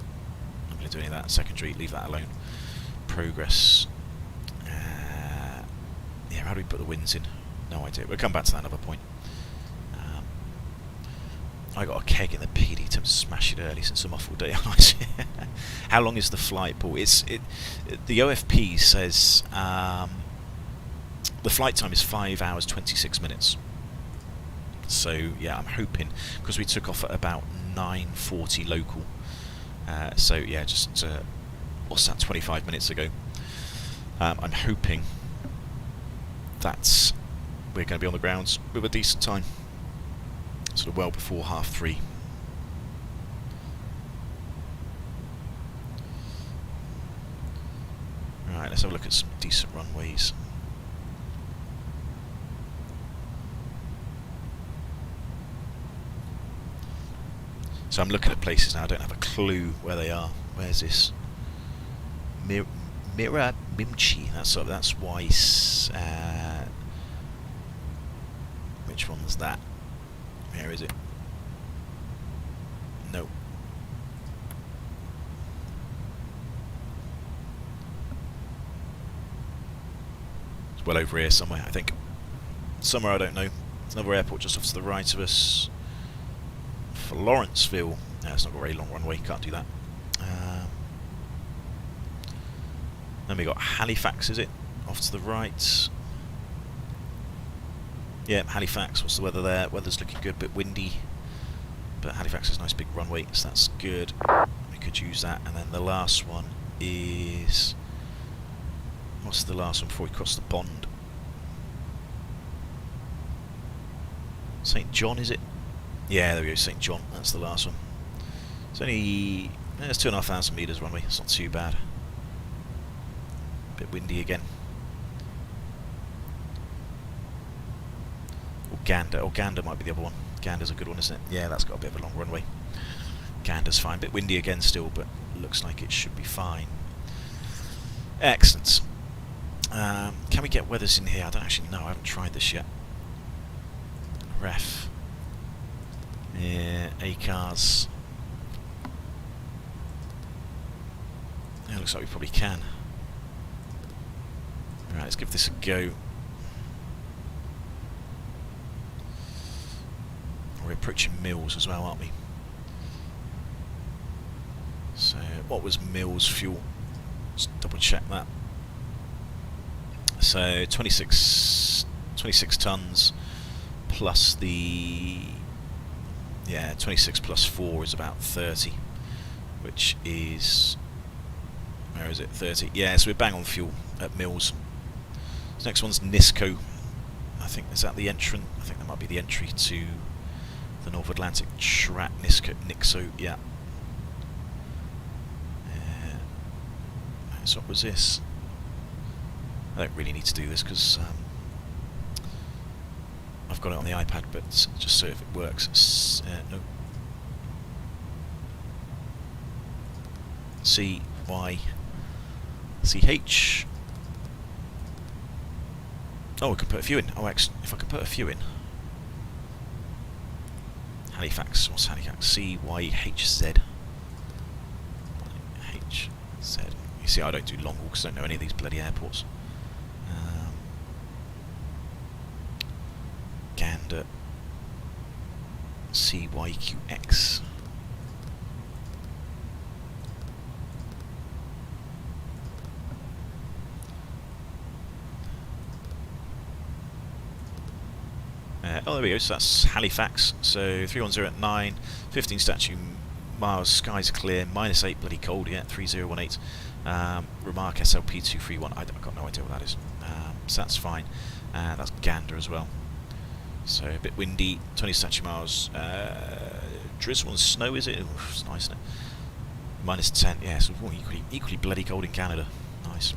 Not going to do any of that. Secondary, leave that alone. Progress. Yeah, how do we put the winds in? No idea. We'll come back to that another point. I got a keg in the PD to smash it early since I'm off all day. How long is the flight, Paul? The OFP says the flight time is 5 hours 26 minutes. So yeah, I'm hoping, because we took off at about 9:40 local. So yeah, just what's that? 25 minutes ago. I'm hoping that we're going to be on the grounds with a decent time. Sort of well before 3:30. Right, let's have a look at some decent runways. So I'm looking at places now, I don't have a clue where they are. Where's this? Mirabimchi, that's Weiss. Which one's that? Where is it? No. It's well over here somewhere, I think. Somewhere I don't know. There's another airport just off to the right of us. For Lawrenceville. No, it's not got a very long runway, can't do that. Then we got Halifax, is it? Off to the right. Yeah, Halifax, what's the weather there? Weather's looking good, a bit windy. But Halifax has a nice big runway, so that's good. We could use that. And then the last one is... What's the last one before we cross the pond? St. John, is it? Yeah, there we go, St. John. That's the last one. It's only... It's 2,500 metres runway. It's not too bad. Bit windy again. Or Gander. Oh, Gander might be the other one. Gander's a good one, isn't it? Yeah, that's got a bit of a long runway. Gander's fine. Bit windy again still, but looks like it should be fine. Excellent. Can we get weathers in here? I don't actually know. I haven't tried this yet. Ref. Yeah, A-cars. Yeah, looks like we probably can. Right, let's give this a go. We're approaching Mills as well, aren't we? So, what was Mills fuel? Let's double check that. So, 26 tons plus the... Yeah, 26 plus 4 is about 30, which is... Where is it? 30. Yeah, so we're bang on fuel at Mills. This next one's Nisco. I think, is that the entrant? I think that might be the entry to the North Atlantic track. Nixo, yeah. So what was this? I don't really need to do this because I've got it on the iPad, but just so if it works. No. CYCH. Oh, we can put a few in. Oh, actually, if I can put a few in. Halifax. What's Halifax? CYHZ. HZ. You see, I don't do long haul because I don't know any of these bloody airports. Gander. CYQX. Oh, there we go, so that's Halifax. So 310 at 9, 15 statute miles, skies are clear, -8, bloody cold, yeah, 3018. Remark SLP 231, I've got no idea what that is. So that's fine. That's Gander as well. So a bit windy, 20 statute miles. Drizzle and snow, is it? Ooh, it's nice, isn't it? -10, yeah, so equally bloody cold in Canada. Nice.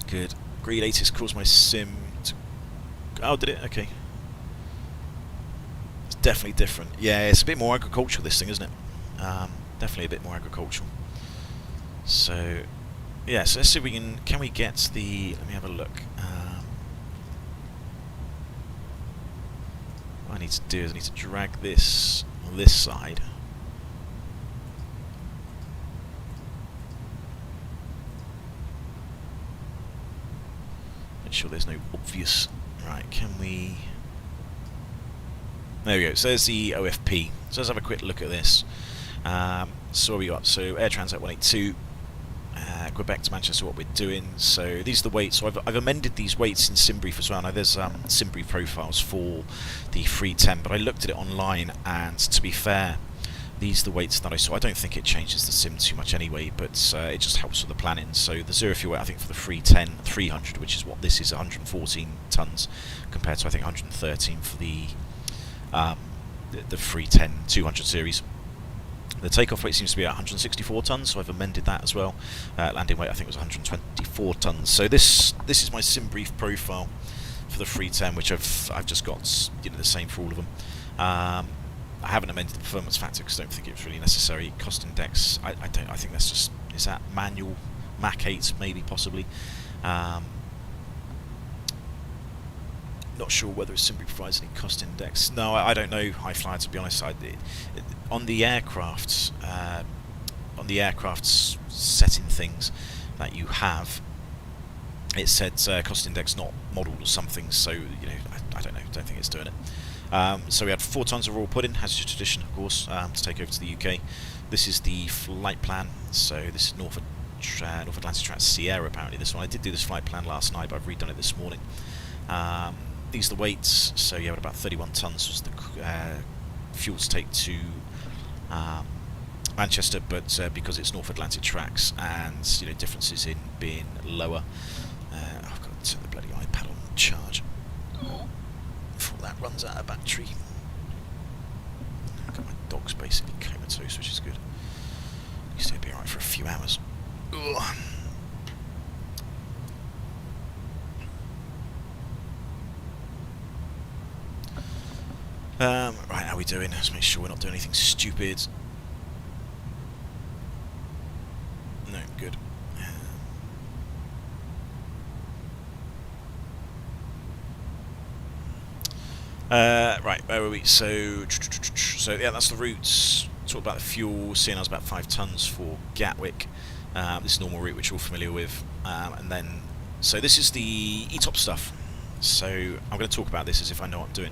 Good. Green 80 caused my sim to... Oh, did it? Okay. It's definitely different. Yeah, it's a bit more agricultural, this thing, isn't it? Definitely a bit more agricultural. So, yeah, so let's see if we can we get the... Let me have a look. What I need to do is I need to drag this on this side. Make sure there's no obvious... Right, can we... There we go, so there's the OFP. So let's have a quick look at this. So what we got? So Air Transat 182, Quebec to Manchester, what we're doing. So these are the weights. So I've amended these weights in SimBrief as well. Now there's SimBrief profiles for the 310, but I looked at it online, and to be fair, these are the weights that I saw. I don't think it changes the sim too much anyway, but it just helps with the planning. So the zero fuel weight, I think for the 310, 300, which is what this is, 114 tons, compared to I think 113 for the 310 200 series. The takeoff weight seems to be at 164 tons, so I've amended that as well. Landing weight I think was 124 tons. So this is my SimBrief profile for the 310, which I've just got, you know, the same for all of them. I haven't amended the performance factor because I don't think it's really necessary. Cost index, I think that's just, is that manual Mach 8 maybe possibly. Not sure whether SimBrief provides any cost index. No, I don't know High Flyer, to be honest. On the aircraft's setting things that you have, it said cost index not modelled or something. So you know, I don't know. Don't think it's doing it. So we had 4 tons of raw pudding, as is tradition, of course, to take over to the UK. This is the flight plan. So this is North Atlantic Track Sierra. Apparently, this one. I did do this flight plan last night, but I've redone it this morning. These are the weights. So yeah, about 31 tons was the fuel to take to Manchester, but because it's North Atlantic tracks and differences in being lower, I've got to turn the bloody iPad on charge before that runs out of battery. I've got my dog's basically comatose, which is good. At least it'll be alright for a few hours. Ugh. Right, how are we doing? Let's make sure we're not doing anything stupid. No, good. Right, where were we? So yeah, that's the routes. Talk about the fuel. Seeing us about 5 tons for Gatwick. This is normal route, which you're all familiar with. And then, so this is the ETOP stuff. So I'm going to talk about this as if I know what I'm doing.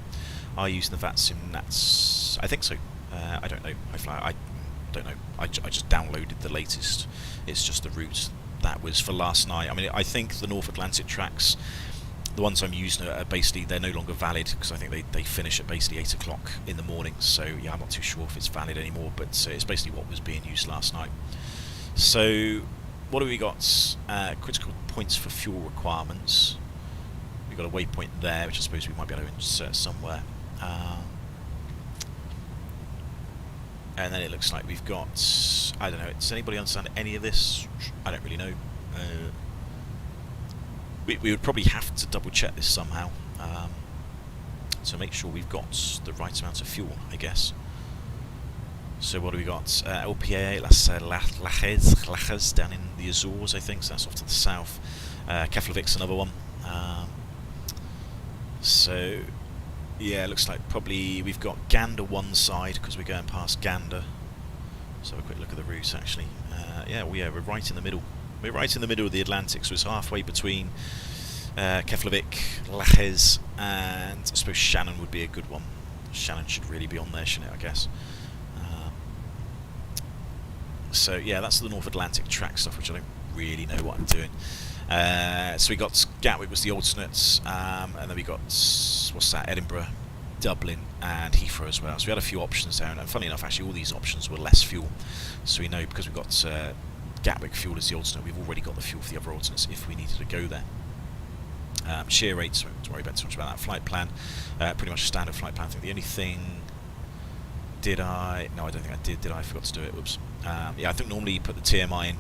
Are you using the VAT sim? That's, I think so. I don't know. I don't know. I just downloaded the latest. It's just the route that was for last night. I mean, I think the North Atlantic tracks, the ones I'm using are basically, they're no longer valid because I think they finish at basically 8 o'clock in the morning. So yeah, I'm not too sure if it's valid anymore, but it's basically what was being used last night. So what have we got? Critical points for fuel requirements. We've got a waypoint there, which I suppose we might be able to insert somewhere. And then it looks like we've got, I don't know, does anybody understand any of this? I don't really know. We would probably have to double check this somehow, to make sure we've got the right amount of fuel, I guess. So what do we got? LPA, Lajes down in the Azores, I think, so that's off to the south. Keflavik's another one. So yeah, it looks like probably we've got Gander one side because we're going past Gander. Let's have a quick look at the route actually. Yeah, we're right in the middle. We're right in the middle of the Atlantic, so it's halfway between Keflavik, Lajes, and I suppose Shannon would be a good one. Shannon should really be on there, shouldn't it, I guess. So yeah, that's the North Atlantic track stuff, which I don't really know what I'm doing. So we got Gatwick was the alternates, and then we got, what's that, Edinburgh, Dublin and Heathrow as well. So we had a few options there, and funny enough actually all these options were less fuel. So we know because we've got Gatwick fuel as the alternate, we've already got the fuel for the other alternates if we needed to go there. Shear rates, so don't worry about too much about that. Flight plan, pretty much a standard flight plan. I think the only thing, no, I don't think I did I? Forgot to do it, whoops. Yeah, I think normally you put the TMI in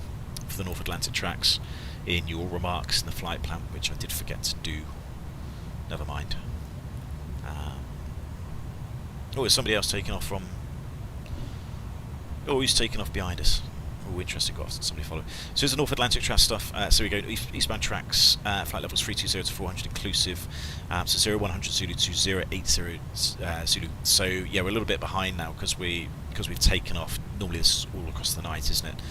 for the North Atlantic tracks in your remarks in the flight plan, which I did forget to do. Never mind. Oh, is somebody else taking off from... Oh, he's taking off behind us. Oh, interesting, got somebody follow. So here's the North Atlantic track stuff. So we go eastbound tracks, flight levels 320 to 400 inclusive. So 0100 Zulu to 080 Zulu. So yeah, we're a little bit behind now because we've taken off. Normally this is all across the night, isn't it?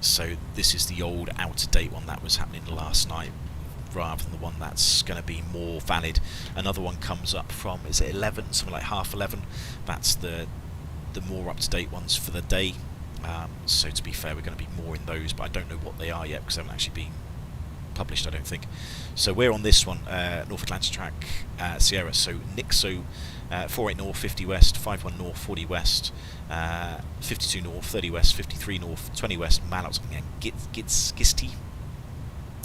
So this is the old out-of-date one that was happening last night, rather than the one that's going to be more valid. Another one comes up from, is it 11, something like half 11? That's the more up-to-date ones for the day. So to be fair, we're going to be more in those, but I don't know what they are yet because they haven't actually been published, I don't think. So we're on this one, North Atlantic track, Sierra. So Nixo, 48 north, 50 west, 51 north, 40 west, 52 north, 30 west, 53 north, 20 west, Malot and Gisty.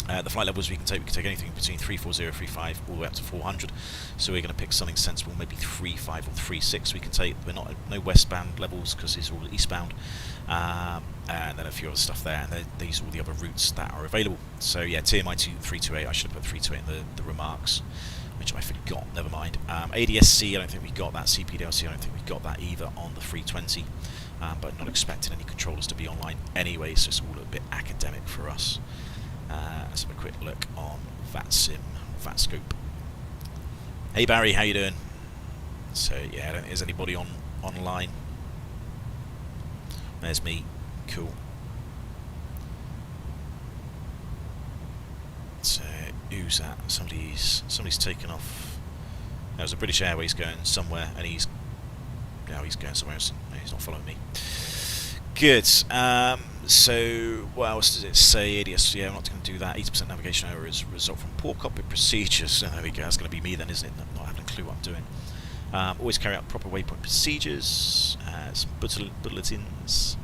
The flight levels we can take anything between 340, 35 all the way up to 400. So we're going to pick something sensible, maybe 35 or 36 we can take. We're not no westbound levels because it's all eastbound. And then a few other stuff there, and these are all the other routes that are available. So yeah, TMI 328, I should have put 328 in the remarks, which I forgot, never mind. ADSC, I don't think we got that. CPDLC, I don't think we got that either on the 320, but not expecting any controllers to be online anyway, so it's all a bit academic for us. Let's have a quick look on VATSIM, VATScope. Hey Barry, how you doing? So yeah, I don't think there's anybody online. There's me. Cool. So who's that? Somebody's taken off. There's a British Airways going somewhere, and he's going somewhere else. No, he's not following me. Good. So what else does it say? ADS, yeah, I'm not going to do that. 80% navigation error is a result from poor cockpit procedures. So there we go. That's going to be me then, isn't it? Not having a clue what I'm doing. Always carry out proper waypoint procedures, some bulletins.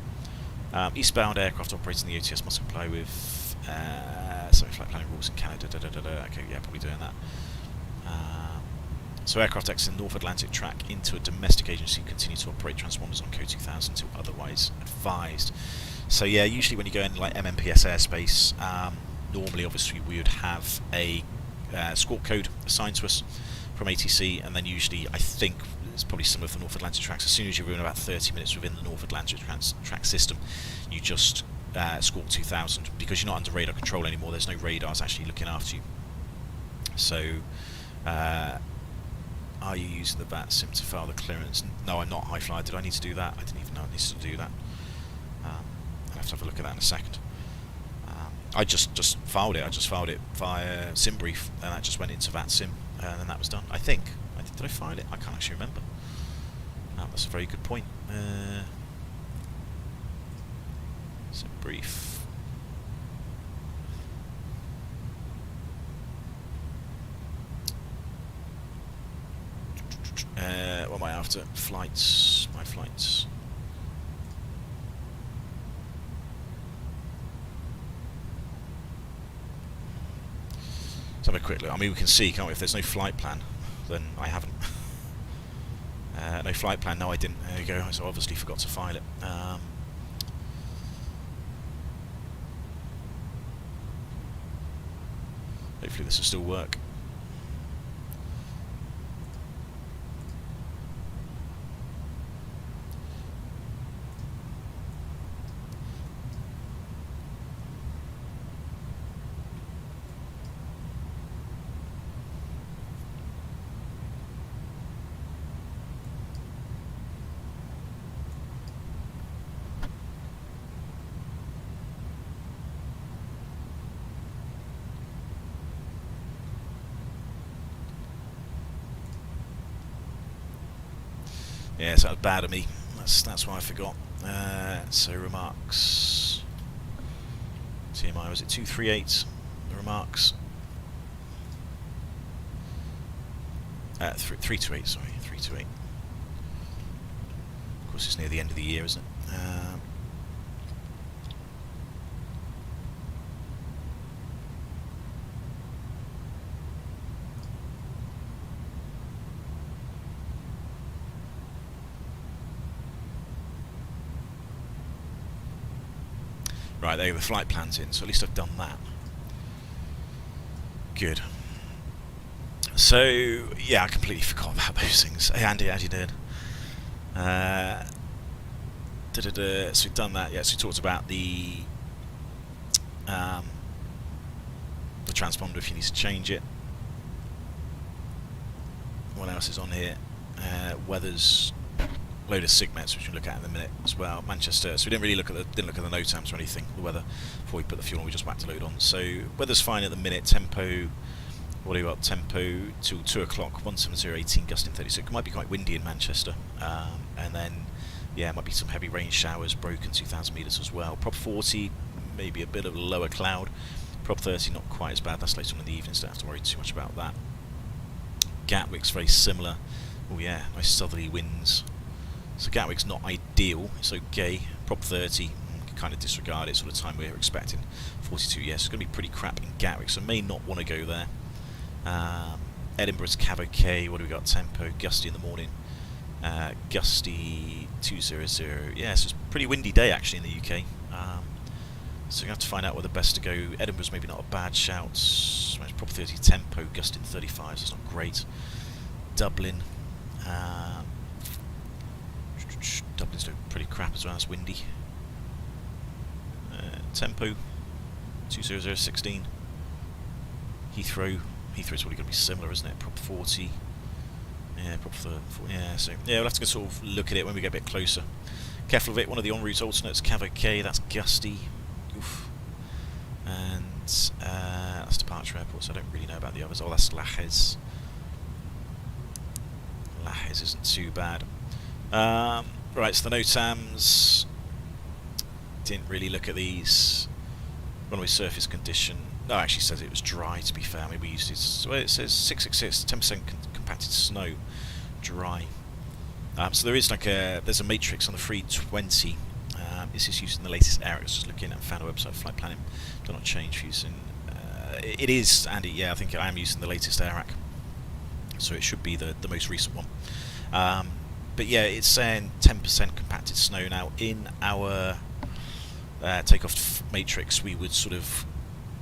Eastbound aircraft operating the OTS must comply with some flight planning rules in Canada. Okay, yeah, probably doing that. So aircraft exiting North Atlantic track into a domestic agency continue to operate transponders on code 2000 until otherwise advised. So yeah, usually when you go in like MMPS airspace, normally obviously we would have a squawk code assigned to us from ATC, and then usually I think it's probably some of the North Atlantic tracks. As soon as you're in about 30 minutes within the North Atlantic track system, you just squawk 2000 because you're not under radar control anymore. There's no radars actually looking after you. So are you using the VAT sim to file the clearance? No, I'm not, high flyer. Did I need to do that? I didn't even know I needed to do that. I'll have to have a look at that in a second. I just filed it. I just filed it via SimBrief, and that just went into VAT sim, and then that was done. I think. Did I file it? I can't actually remember. That's a very good point. SimBrief. What am I after? Flights. My flights. Let's have a quick look. I mean, we can see, can't we? If there's no flight plan, then I haven't. No flight plan. No, I didn't. There you go. So obviously forgot to file it. Hopefully this will still work. Yeah, so that was bad of me. That's why I forgot. So remarks. TMI, was it 238? The remarks. 328, sorry, 328. Of course, it's near the end of the year, isn't it? Right, there the flight plan's in, so at least I've done that. Good. So, yeah, I completely forgot about those things. Hey Andy, as you did. So we've done that, yeah, so we talked about the transponder if you need to change it. What else is on here? Weather's load of SIGMETs, which we'll look at in a minute as well. Manchester, so we didn't really look at the NOTAMs or anything, the weather, before we put the fuel on. We just whacked a load on. So weather's fine at the minute. Tempo, what do you got? Tempo till 2 o'clock, 170.18, gusting 36. It might be quite windy in Manchester, and then yeah, might be some heavy rain showers, broken 2,000 metres as well. Prop 40, maybe a bit of lower cloud. Prop 30, not quite as bad. That's later on in the evening, so don't have to worry too much about that. Gatwick's very similar. Oh yeah, nice southerly winds. So Gatwick's not ideal, it's okay. Prop 30, kind of disregard it, sort of time we're expecting. 42, yes, it's going to be pretty crap in Gatwick, so may not want to go there. Edinburgh's Cav okay, what do we got? Tempo, gusty in the morning. Gusty 200, yeah, so it's a pretty windy day actually in the UK. So you have to find out where the best to go. Edinburgh's maybe not a bad shout. Prop 30 tempo, gusting 35, so it's not great. Dublin. Dublin's doing pretty crap as well, it's windy. Tempo 20016. Heathrow's probably going to be similar, isn't it? Prop 40. Yeah, prop 40. Yeah, so yeah, we'll have to sort of look at it when we get a bit closer. Keflavik, one of the en route alternates. Cav OK, that's gusty. Oof. And that's departure airport, so I don't really know about the others. Oh, that's Lajes. Lajes isn't too bad. Right, so the NOTAMs, didn't really look at these. Runway surface condition, no, actually says it was dry, to be fair. I mean, we used it, well, it says 666, 10% compacted snow. dry. So there is there's a matrix on the 320. This is using the latest ARAC. I was just looking and found a website, flight planning. Do not change using. It is, Andy. Yeah, I think I am using the latest ARAC, so it should be the most recent one. But yeah, it's saying 10% compacted snow. Now in our takeoff matrix, we would sort of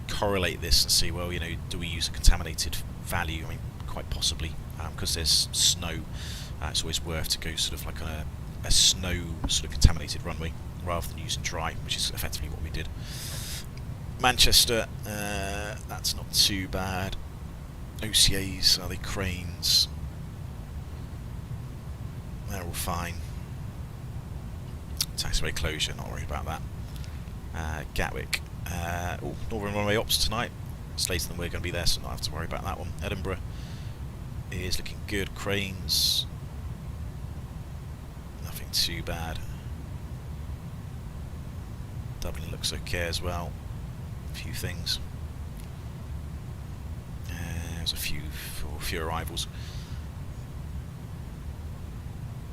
correlate this and see, well, do we use a contaminated value? I mean, quite possibly, because there's snow. It's always worth to go sort of like a snow sort of contaminated runway rather than using dry, which is effectively what we did. Manchester, that's not too bad. OCAs, are they cranes? They're all fine. Taxiway closure, not worried about that. Gatwick, Northern Runway Ops tonight. It's later than we're going to be there, so not have to worry about that one. Edinburgh is looking good. Cranes, nothing too bad. Dublin looks okay as well. A few things. There's a few arrivals.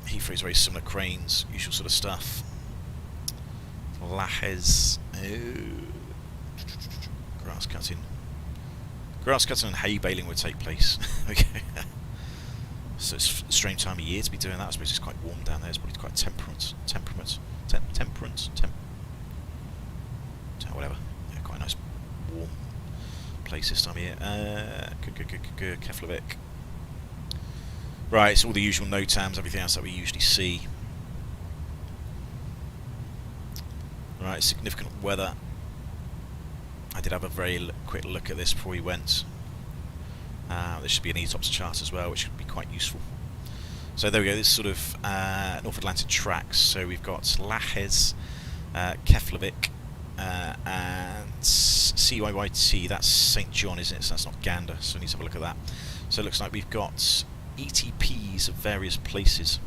Heathrow's very similar, cranes, usual sort of stuff. Lajes, grass cutting and hay baling would take place. Okay. So it's a strange time of year to be doing that. I suppose it's quite warm down there. It's probably quite temperance, whatever. Yeah, quite a nice warm place this time of year. Good. Keflavik. Right, it's all the usual NOTAMs, everything else that we usually see. Right, significant weather. I did have a very quick look at this before we went. There should be an ETOPS chart as well, which would be quite useful. So there we go, this sort of North Atlantic tracks. So we've got Lajes, Keflavik, and CYYT. That's St John, isn't it? So that's not Gander, so we need to have a look at that. So it looks like we've got ETPs of various places.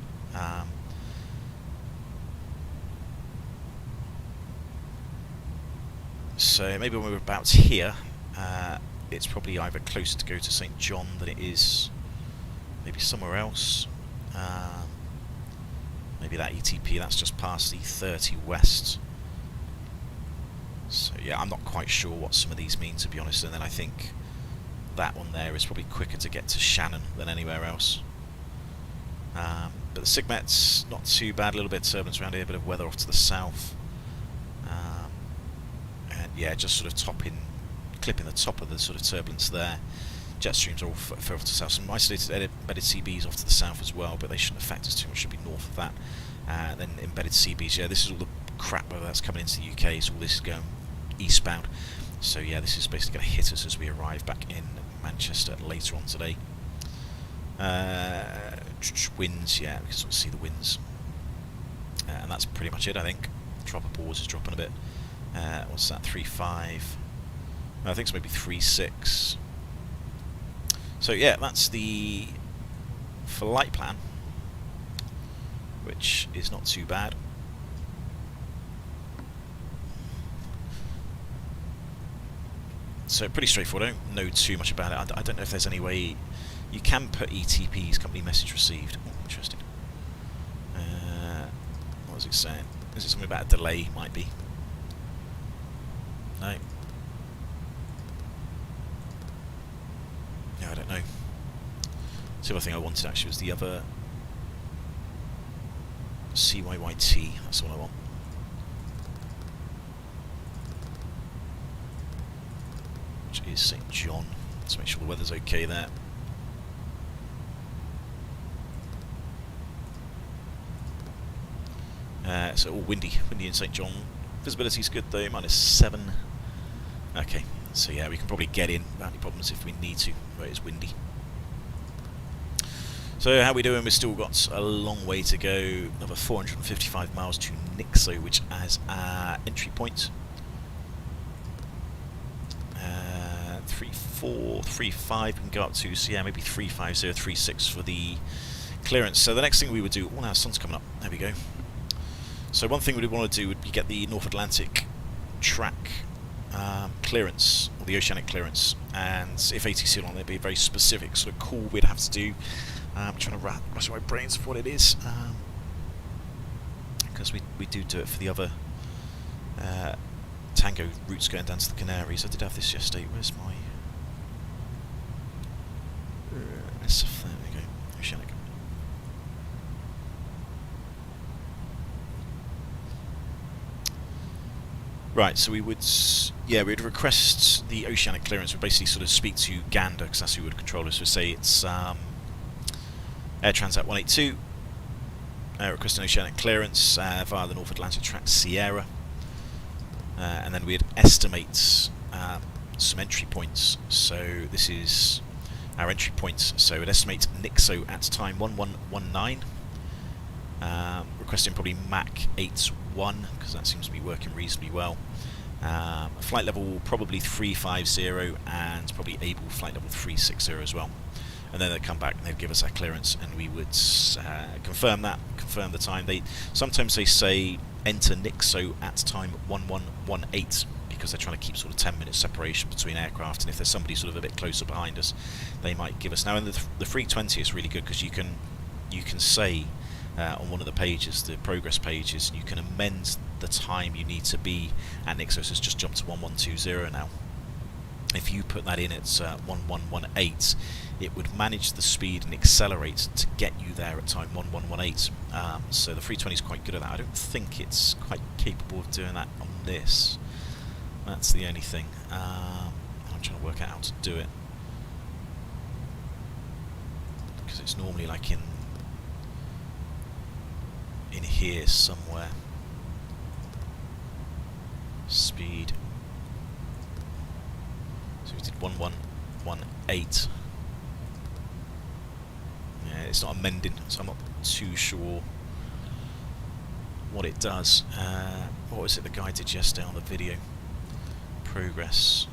So maybe when we're about here, it's probably either closer to go to St John than it is maybe somewhere else. Maybe that ETP, that's just past the 30 West. So yeah, I'm not quite sure what some of these mean, to be honest. And then I think that one there is probably quicker to get to Shannon than anywhere else. But the Sigmet's not too bad, a little bit of turbulence around here, a bit of weather off to the south. And yeah, just sort of clipping the top of the sort of turbulence there. Jet streams are all further off to the south. Some isolated embedded CBs off to the south as well, but they shouldn't affect us too much, should be north of that. Then embedded CBs, yeah, this is all the crap weather that's coming into the UK, so all this is going eastbound. So yeah, this is basically going to hit us as we arrive back in Manchester later on today. Winds, yeah, we can sort of see the winds. And that's pretty much it, I think. Dropper pause is dropping a bit. What's that, 3.5? I think it's maybe 3.6. So yeah, that's the flight plan, which is not too bad. So pretty straightforward. I don't know too much about it. I don't know if there's any way you can put ETPs, company message received. Oh, interesting. What was it saying? Is it something about a delay? Might be. No. Yeah, I don't know. The other thing I wanted actually was the other CYYT. That's what I want. Which is St John. Let's make sure the weather's okay there. So all windy in St John. Visibility's good though, -7. Okay, so yeah, we can probably get in without any problems if we need to, where it's windy. So how are we doing? We've still got a long way to go, another 455 miles to Nixo, which as our entry point. 3.4, 3.5 we can go up to, so yeah, maybe 3.50, 3.6 for the clearance. So the next thing we would do, oh now the sun's coming up, there we go. So one thing we'd want to do would be get the North Atlantic track clearance, or the oceanic clearance, and if ATC on, there'd be a very specific sort of call we'd have to do. I'm trying to rush my brains of what it is, because we do it for the other Tango routes going down to the Canaries. I did have this yesterday. Where's my... there we go. Oceanic. Right, so we'd request the oceanic clearance. We'd basically sort of speak to Gander, because that's who would control us. We'd say it's Air Transat 182, request an oceanic clearance via the North Atlantic Track Sierra, and then we'd estimate some entry points. So this is our entry points. So we'd estimate Nixo at time 1119, requesting probably Mach 81, because that seems to be working reasonably well. Flight level probably 350, and probably able flight level 360 as well. And then they'd come back and they'd give us our clearance, and we would confirm the time. Sometimes they say enter Nixo at time 1118, because they're trying to keep sort of 10 minutes separation between aircraft, and if there's somebody sort of a bit closer behind us, they might give us. Now in the 320 is really good, because you can say on one of the pages, the progress pages, you can amend the time you need to be at Nixo. So it's just jumped to 1120 now. If you put that in at 1118, it would manage the speed and accelerate to get you there at time 1118. So the 320 is quite good at that. I don't think it's quite capable of doing that on this. That's the only thing. I'm trying to work out how to do it, because it's normally like in here somewhere. Speed. So we did 1118. Yeah, it's not amending, so I'm not too sure what it does. What was it the guy did yesterday on the video? Progress.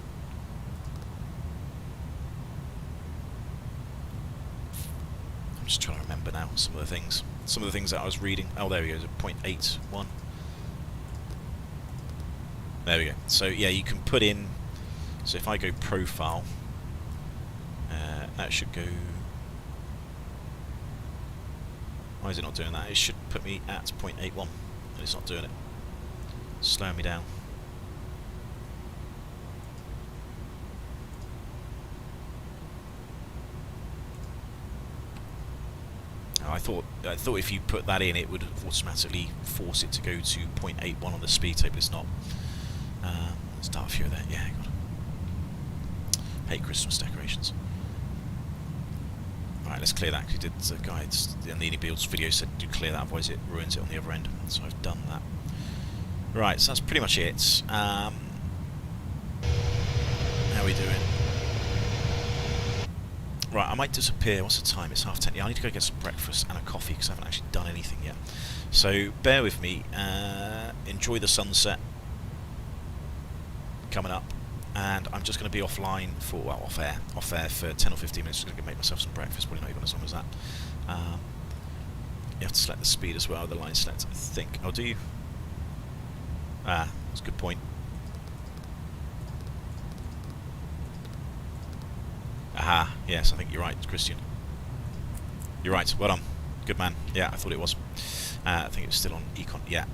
I'm just trying to remember now some of the things. Some of the things that I was reading. Oh, there we go. 0.81. There we go. So yeah, you can put in. So if I go profile, that should go. Why is it not doing that? It should put me at 0.81, and it's not doing it. Slowing me down. I thought if you put that in, it would automatically force it to go to 0.81 on the speed tape. It's not. Let's start a few of that. Yeah, God. Hate Christmas decorations. Alright, let's clear that, because did the guides and the Builds video said do clear that, otherwise it ruins it on the other end. So I've done that. Right, so that's pretty much it. How are we doing? Right, I might disappear. What's the time? It's 10:30. Yeah, I need to go get some breakfast and a coffee, because I haven't actually done anything yet. So bear with me. Enjoy the sunset coming up, and I'm just going to be offline for, well, off air for 10 or 15 minutes. Just going to make myself some breakfast. Probably not even as long as that. You have to select the speed as well. The line select, I think. Oh, do you? That's a good point. Aha, yes, I think you're right, Christian. You're right, well done. Good man. Yeah, I thought it was. I think it was still on Econ. Yeah.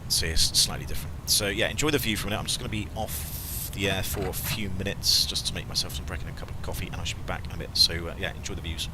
So it's slightly different. So yeah, enjoy the view for a minute. I'm just going to be off the air for a few minutes just to make myself some break and a cup of coffee, and I should be back in a bit. So yeah, enjoy the views.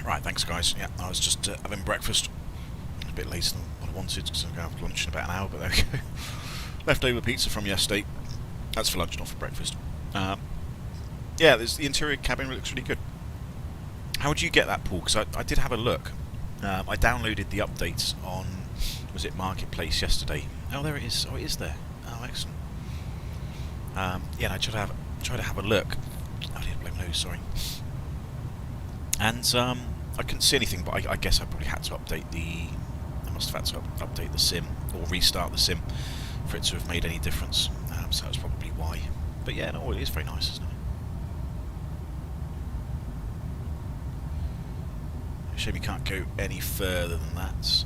Right, thanks guys. Yeah, I was just having breakfast. A bit later than what I wanted because I'm going to have lunch in about an hour, but there we go. Leftover pizza from yesterday. That's for lunch, not for breakfast. Yeah, the interior cabin looks really good. How would you get that, Paul? Because I did have a look. I downloaded the updates on, was it Marketplace yesterday? Oh, there it is. Oh, it is there. Oh, excellent. Yeah, and I tried to have a look. Oh, dear, blow my nose, sorry. And I couldn't see anything, but I guess I probably had to update the... I must have had to update the sim, or restart the sim, for it to have made any difference. So that's probably why. But yeah, no, it is very nice, isn't it? Shame you can't go any further than that.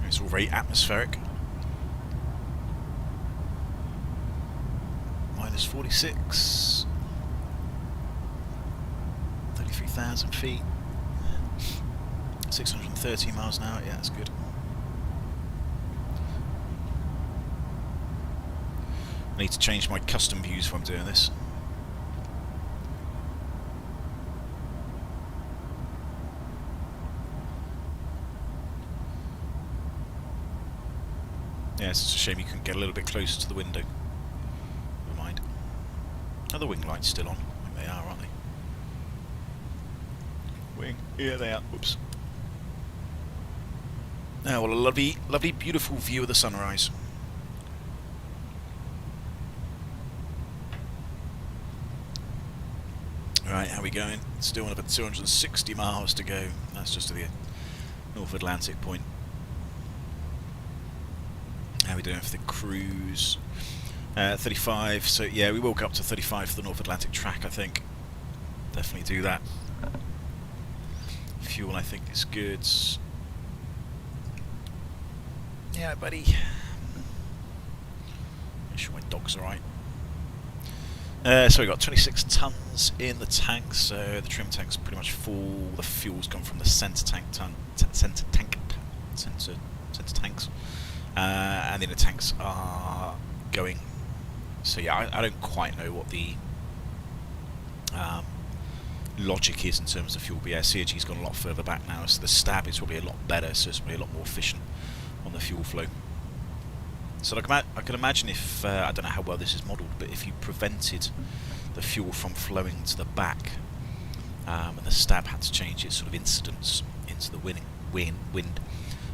It's all very atmospheric. Minus 46. 33,000 feet. 630 miles an hour, yeah, that's good. I need to change my custom views if I'm doing this. Yeah, it's a shame you couldn't get a little bit closer to the window. Never mind. Are the wing lights still on? I think they are, aren't they? Wing, yeah they are, whoops. Now, well, a lovely, lovely, beautiful view of the sunrise. Right, how are we going? Still another 260 miles to go. That's just to the North Atlantic point. How are we doing for the cruise? 35, so yeah, we will go up to 35 for the North Atlantic track, I think. Definitely do that. Fuel, I think, is good. Yeah, buddy. Make sure my dog's alright. So we've got 26 tons in the tank, so the trim tank's pretty much full. The fuel's gone from the centre tanks, and the inner tanks are going. So yeah, I don't quite know what the logic is in terms of fuel, but yeah, CRG's gone a lot further back now, so the stab is probably a lot better, so it's probably a lot more efficient on the fuel flow. So I can imagine if, I don't know how well this is modelled, but if you prevented the fuel from flowing to the back, and the stab had to change its sort of incidence into the wind,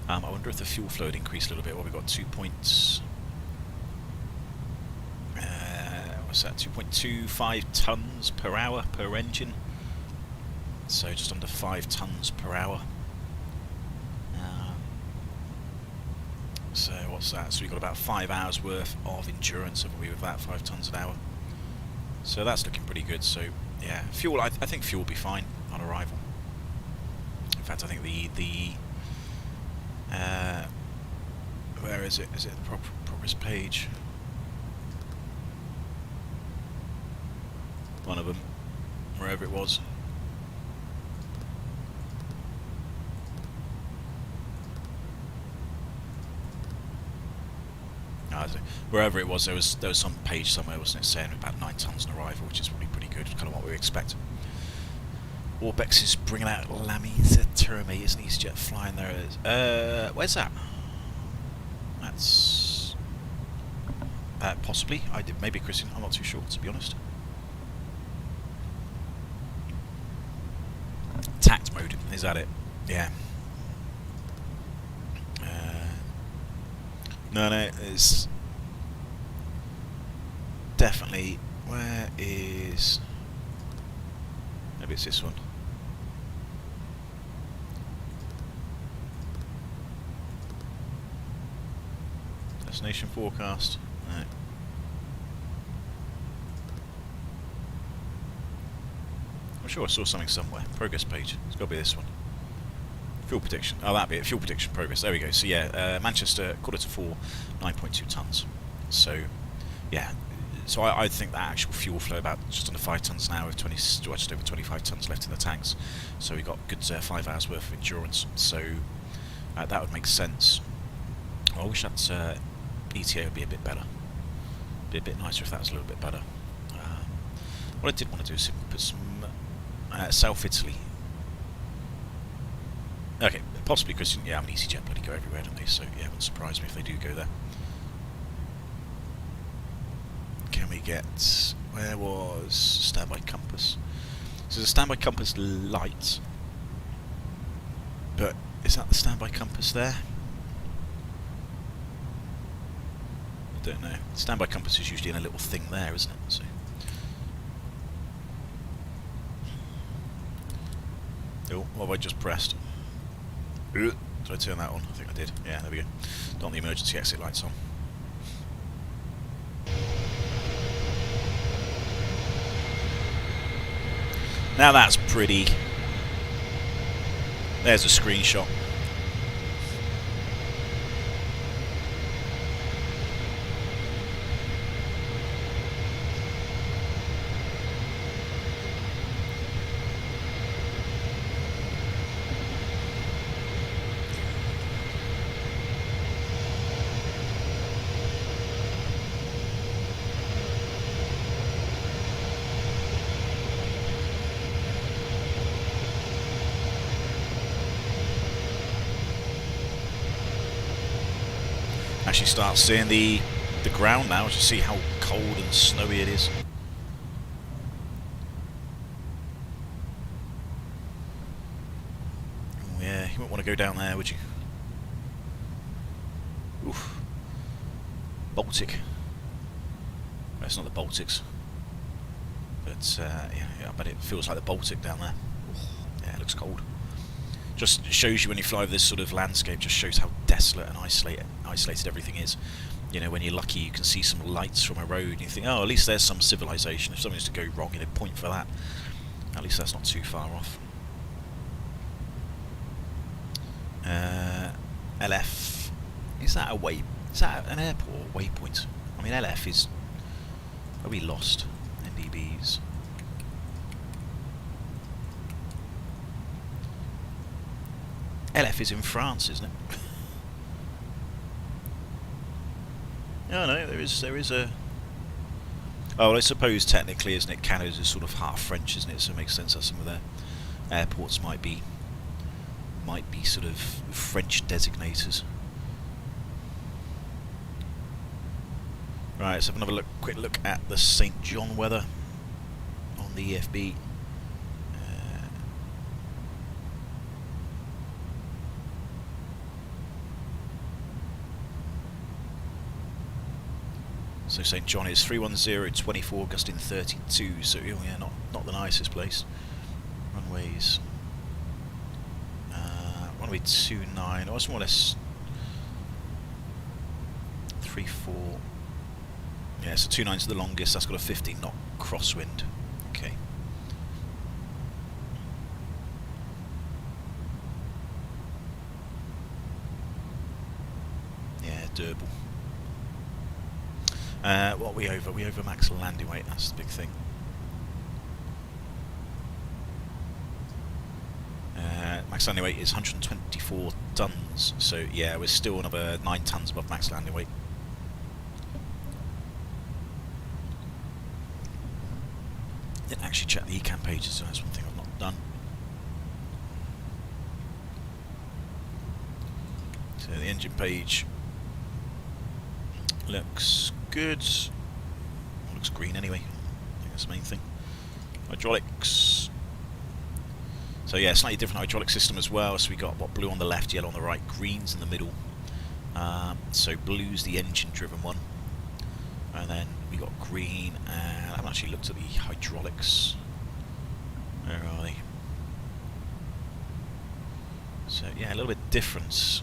I wonder if the fuel flow would increase a little bit. Well, we've got 2.25 tons per hour per engine, so just under 5 tons per hour. So what's that? So we've got about 5 hours worth of endurance, haven't we, with that 5 tons an hour. So that's looking pretty good. So yeah, fuel. I think fuel will be fine on arrival. In fact, I think the where is it? Is it the progress page? One of them, wherever it was. Wherever it was, there was some page somewhere, wasn't it, saying about 9 tons on arrival, which is probably pretty good, kind of what we expect. Orbex is bringing out Lami's Terame, isn't EasyJet flying there? Where's that? That's possibly. Maybe Christian. I'm not too sure, to be honest. Tact mode, is that it? Yeah. No, it's definitely. Where is? Maybe it's this one. Destination forecast. No. I'm sure I saw something somewhere. Progress page. It's got to be this one. Fuel prediction. Oh, that'd be it. Fuel prediction progress. There we go. So yeah, Manchester, 3/4 to 4, 9.2 tons. So yeah, So I think that actual fuel flow about just under 5 tonnes an hour with just over 25 tonnes left in the tanks. So we got good 5 hours worth of endurance. So that would make sense. I wish that ETA would be a bit better. Be a bit nicer if that was a little bit better. What I did want to do is put some South Italy. Okay, possibly Christian. Yeah, I'm an EasyJet, bloody go everywhere, don't they? So yeah, it wouldn't surprise me if they do go there. Can we get... where was standby compass? So there's a standby compass light, but is that the standby compass there? I don't know. Standby compass is usually in a little thing there, isn't it? So. Oh, what have I just pressed? Did I turn that on? I think I did. Yeah, there we go. Don't the emergency exit lights on. Now that's pretty. There's a screenshot. Actually start seeing the ground now to see how cold and snowy it is. Oh yeah, you wouldn't want to go down there, would you? Oof. Baltic. Well, it's not the Baltics, but yeah, I bet it feels like the Baltic down there. Yeah, it looks cold. Just shows you when you fly over this sort of landscape, just shows how desolate and isolated everything is. You know, when you're lucky you can see some lights from a road and you think, oh, at least there's some civilization. If something's to go wrong, you know, point for that. At least that's not too far off. LF, is that an airport waypoint? I mean, LF is, are we lost? NDBs. LF is in France, isn't it? Oh no, there is a... Oh, well, I suppose technically, isn't it? Canada's is sort of half French, isn't it? So it makes sense that some of their airports might be sort of French designators. Right, let's have another quick look at the St. John weather on the EFB. So St. John is 310-24, gusting 32, so yeah, not the nicest place. Runways. Runway 29, oh, it's more or less 34. Yeah, so 29's the longest, that's got a 15 knot crosswind. Okay. Yeah, durable. What are we over? We over max landing weight, that's the big thing. Max landing weight is 124 tons, so yeah, we're still another 9 tons above max landing weight. Didn't actually check the ecam pages, so that's one thing I've not done. So the engine page looks good. Well, looks green anyway. I think that's the main thing. Hydraulics. So yeah, slightly different hydraulic system as well. So we got what, blue on the left, yellow on the right, greens in the middle. So blue's the engine-driven one, and then we got green. And I haven't actually looked at the hydraulics. Where are they? So yeah, a little bit different. So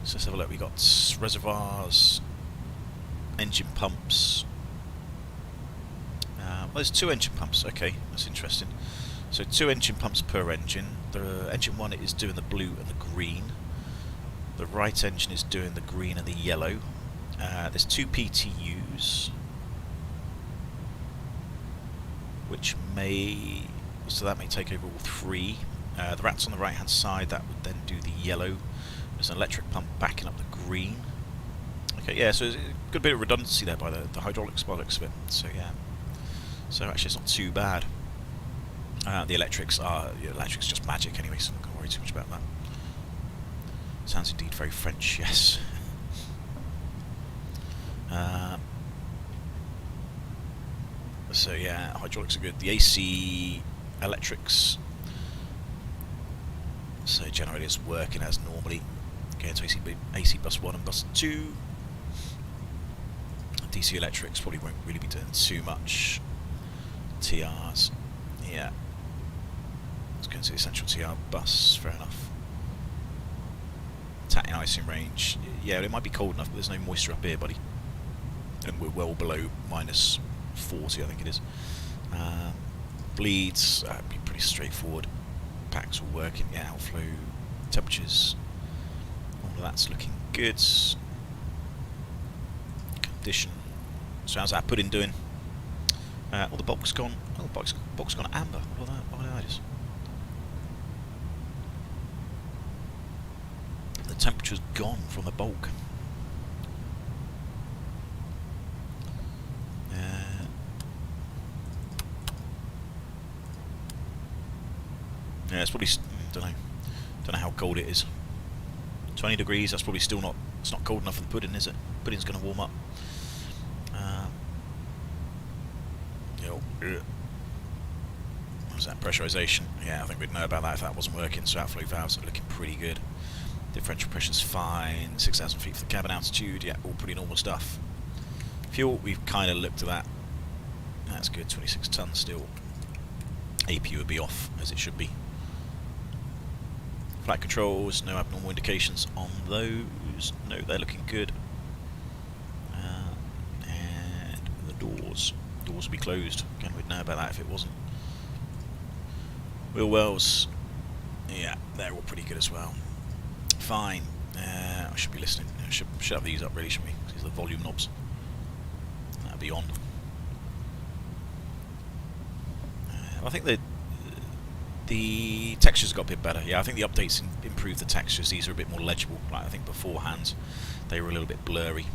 let's have a look. We got reservoirs, engine pumps. Well, there's 2 engine pumps. Okay, that's interesting. So 2 engine pumps per engine. The engine 1 is doing the blue and the green. The right engine is doing the green and the yellow. There's 2 PTUs, which may, so that may take over all 3. The rats on the right hand side, that would then do the yellow. There's an electric pump backing up the green. Okay, yeah, so there's a good bit of redundancy there by the hydraulics by the looks of it. So yeah, so actually it's not too bad. The electric's just magic anyway, so I'm not going to worry too much about that. Sounds indeed very French, yes. So yeah, hydraulics are good. The AC electrics, so generators working as normally. Going to AC bus 1 and bus 2. DC electrics probably won't really be doing too much. TRs, yeah. Let's go into the essential TR bus, fair enough. Tatting icing range, yeah, it might be cold enough, but there's no moisture up here, buddy. And we're well below minus 40, I think it is. Bleeds, be pretty straightforward. Packs all working, yeah, outflow, temperatures, all of that's looking good. Condition. So how's that pudding doing? All the bulk's gone. Oh, the bulk's gone amber. What did I just? The temperature's gone from the bulk. Yeah, it's probably, don't know how cold it is. 20 degrees. That's probably still not. It's not cold enough for the pudding, is it? Pudding's going to warm up. What was that? Pressurization. Yeah, I think we'd know about that if that wasn't working. So outflow valves are looking pretty good. Differential pressure's fine. 6,000 feet for the cabin altitude. Yeah, all pretty normal stuff. Fuel, we've kind of looked at that. That's good. 26 tons still. APU would be off as it should be. Flight controls, no abnormal indications on those. No, they're looking good. And the doors will be closed. Again, we'd know about that if it wasn't. Wheel wells, yeah, they're all pretty good as well. Fine. I should be listening. I should have these up really, shouldn't we? These are the volume knobs. That'll be on. I think the textures got a bit better. Yeah, I think the updates improved the textures. These are a bit more legible. Like I think beforehand they were a little bit blurry.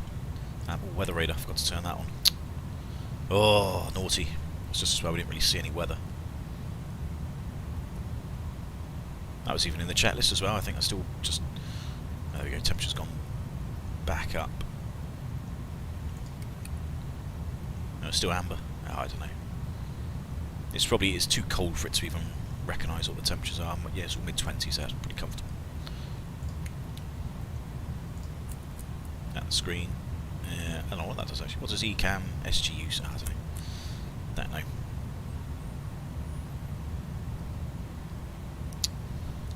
Weather radar, I forgot to turn that on. Oh, naughty. It's just as well we didn't really see any weather. That was even in the chat list as well. I think I still just... There we go, temperature's gone back up. No, it's still amber. Oh, I don't know. It's too cold for it to even recognise what the temperatures are. But yeah, it's all mid-20s there, it's pretty comfortable. At the screen. I don't know what that does actually. What does ECAM SGU say? I don't know. Don't know.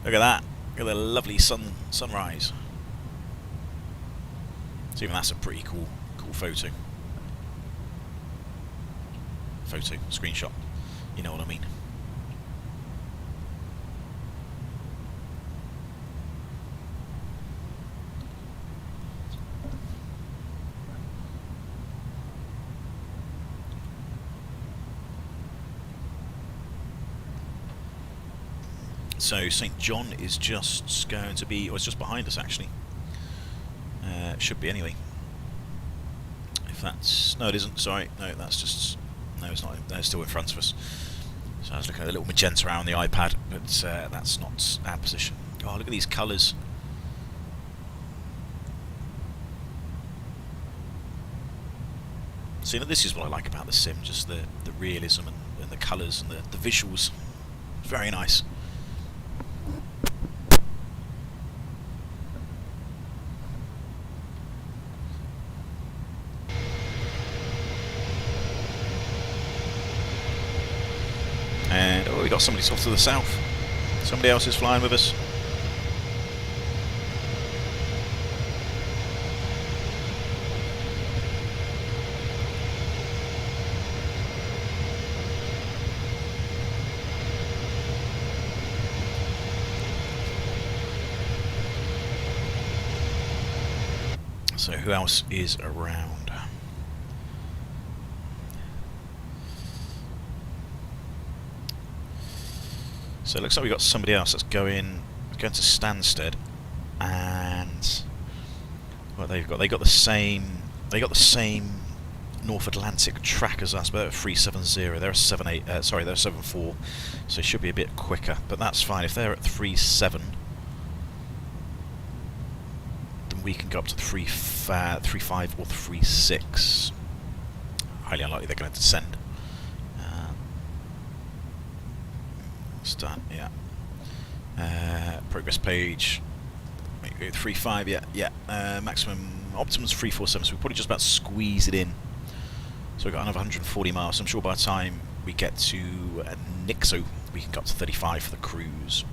Look at that. Look at the lovely sunrise. So even that's a pretty cool photo. Screenshot. You know what I mean. So St. John is just going to be, or it's just behind us actually. Should be anyway. If that's, no it isn't, sorry, no that's just, no it's not, they're still in front of us. So I was looking at the little magenta around the iPad, but that's not our position. Oh, look at these colours. So this is what I like about the sim, just the realism and the colours and the visuals. Very nice. And oh, we got somebody off to the south. Somebody else is flying with us. So who else is around? So it looks like we've got somebody else that's going to Stansted, and what they've got the same North Atlantic track as us, but they're at 370. They're a 78. Sorry, they're a 74. So it should be a bit quicker, but that's fine. If they're at 37, then we can go up to 35 or 36. Highly unlikely they're going to descend. Start, yeah. Progress page. 35, yeah. Maximum, optimum's 347, so we'll probably just about squeeze it in. So we've got another 140 miles. I'm sure by the time we get to Nixo, we can go up to 35 for the cruise.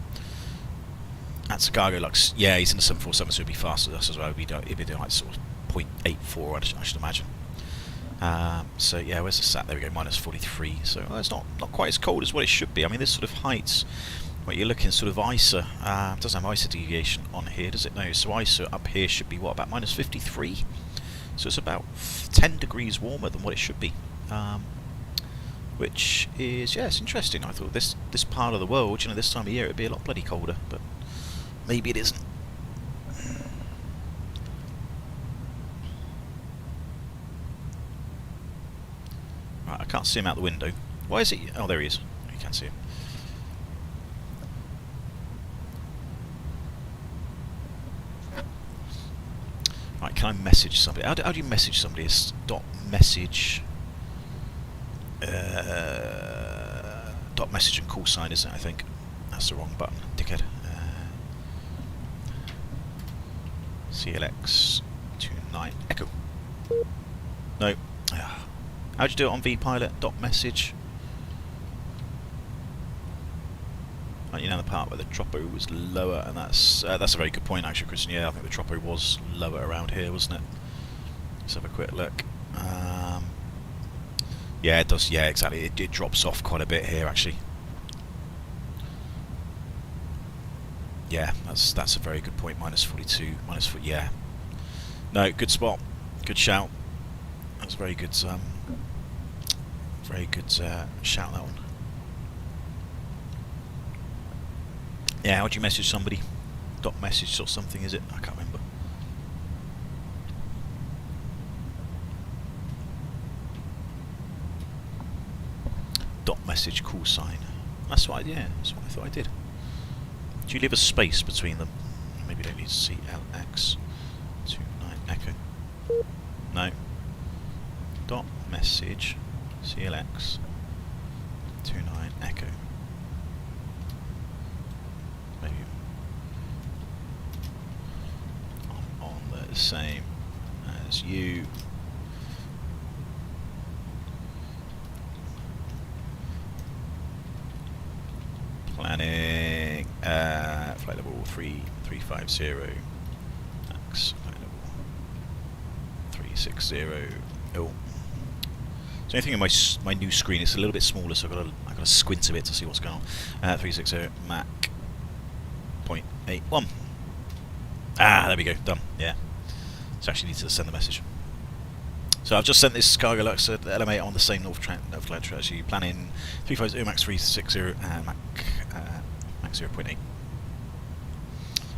At Chicago, looks, yeah, he's in the 747, so he'll be faster than us as well. He'll be doing like sort of 0.84, I should imagine. So yeah, where's the sat? There we go, minus 43. So it's not quite as cold as what it should be. I mean, this sort of heights, what you're looking sort of ISA, doesn't have ISA deviation on here, does it? No. So ISA up here should be what, about minus 53? So it's about 10 degrees warmer than what it should be. Which is, yeah, it's interesting. I thought this part of the world, you know, this time of year it'd be a lot bloody colder, but maybe it isn't. Right, I can't see him out the window. Why is it? Oh, there he is. You can see him. Right, can I message somebody? How do you message somebody? It's .message. .message and call sign, isn't it? I think that's the wrong button, dickhead. CLX 29 Echo. No. How'd you do it on vPilot? .message. Right, you know the part where the tropo was lower, and that's a very good point actually, Christian. Yeah, I think the tropo was lower around here, wasn't it? Let's have a quick look. Yeah, it does. Yeah, exactly. It drops off quite a bit here actually. Yeah, that's a very good point. Minus 42, minus 4. Yeah. No, good spot. Good shout. That's very good. Very good shout, that one. Yeah, how do you message somebody? .message or something, is it? I can't remember. .message call sign. That's what I thought I did. Do you leave a space between them? Maybe you don't need CLX 29 Echo. No. .message CLX 29 Echo. Maybe I'm on the same as you. Planning. Flight level 3350. Max. Flight level 360. Oh. So anything in my new screen, it's a little bit smaller, so I've got to squint a bit to see what's going on. 360 Mach 0.81. Ah, there we go, done. Yeah. So actually need to send the message. So I've just sent this cargo lux at LM8 on the same North Atlantic. Actually planning 350 Max 360 Mach 0.8.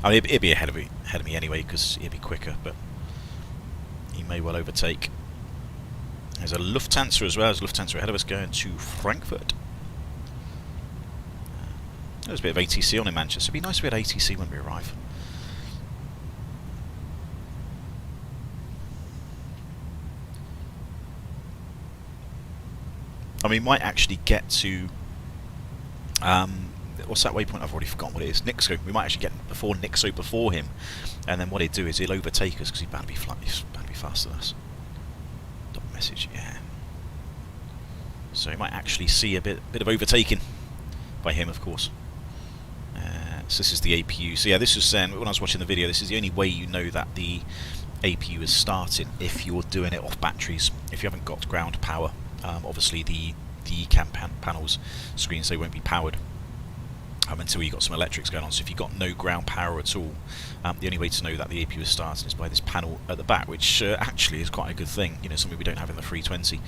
I mean, it'd be ahead of me anyway because it'd be quicker, but he may well overtake. There's a Lufthansa as well. There's a Lufthansa ahead of us going to Frankfurt. There's a bit of ATC on in Manchester. It'd be nice if we had ATC when we arrive. I mean, we might actually get to what's that waypoint? I've already forgotten what it is. Nixo. We might actually get before Nixo before him, and then what he'll do is he'll overtake us because he's bound to be faster than us. Message, yeah. So you might actually see a bit of overtaking by him, of course. So this is the APU. So yeah, this was when I was watching the video. This is the only way you know that the APU is starting if you're doing it off batteries. If you haven't got ground power, obviously the cam panels screens, they won't be powered. until you've got some electrics going on. So if you've got no ground power at all, the only way to know that the APU is starting is by this panel at the back, which actually is quite a good thing, you know, something we don't have in the 320.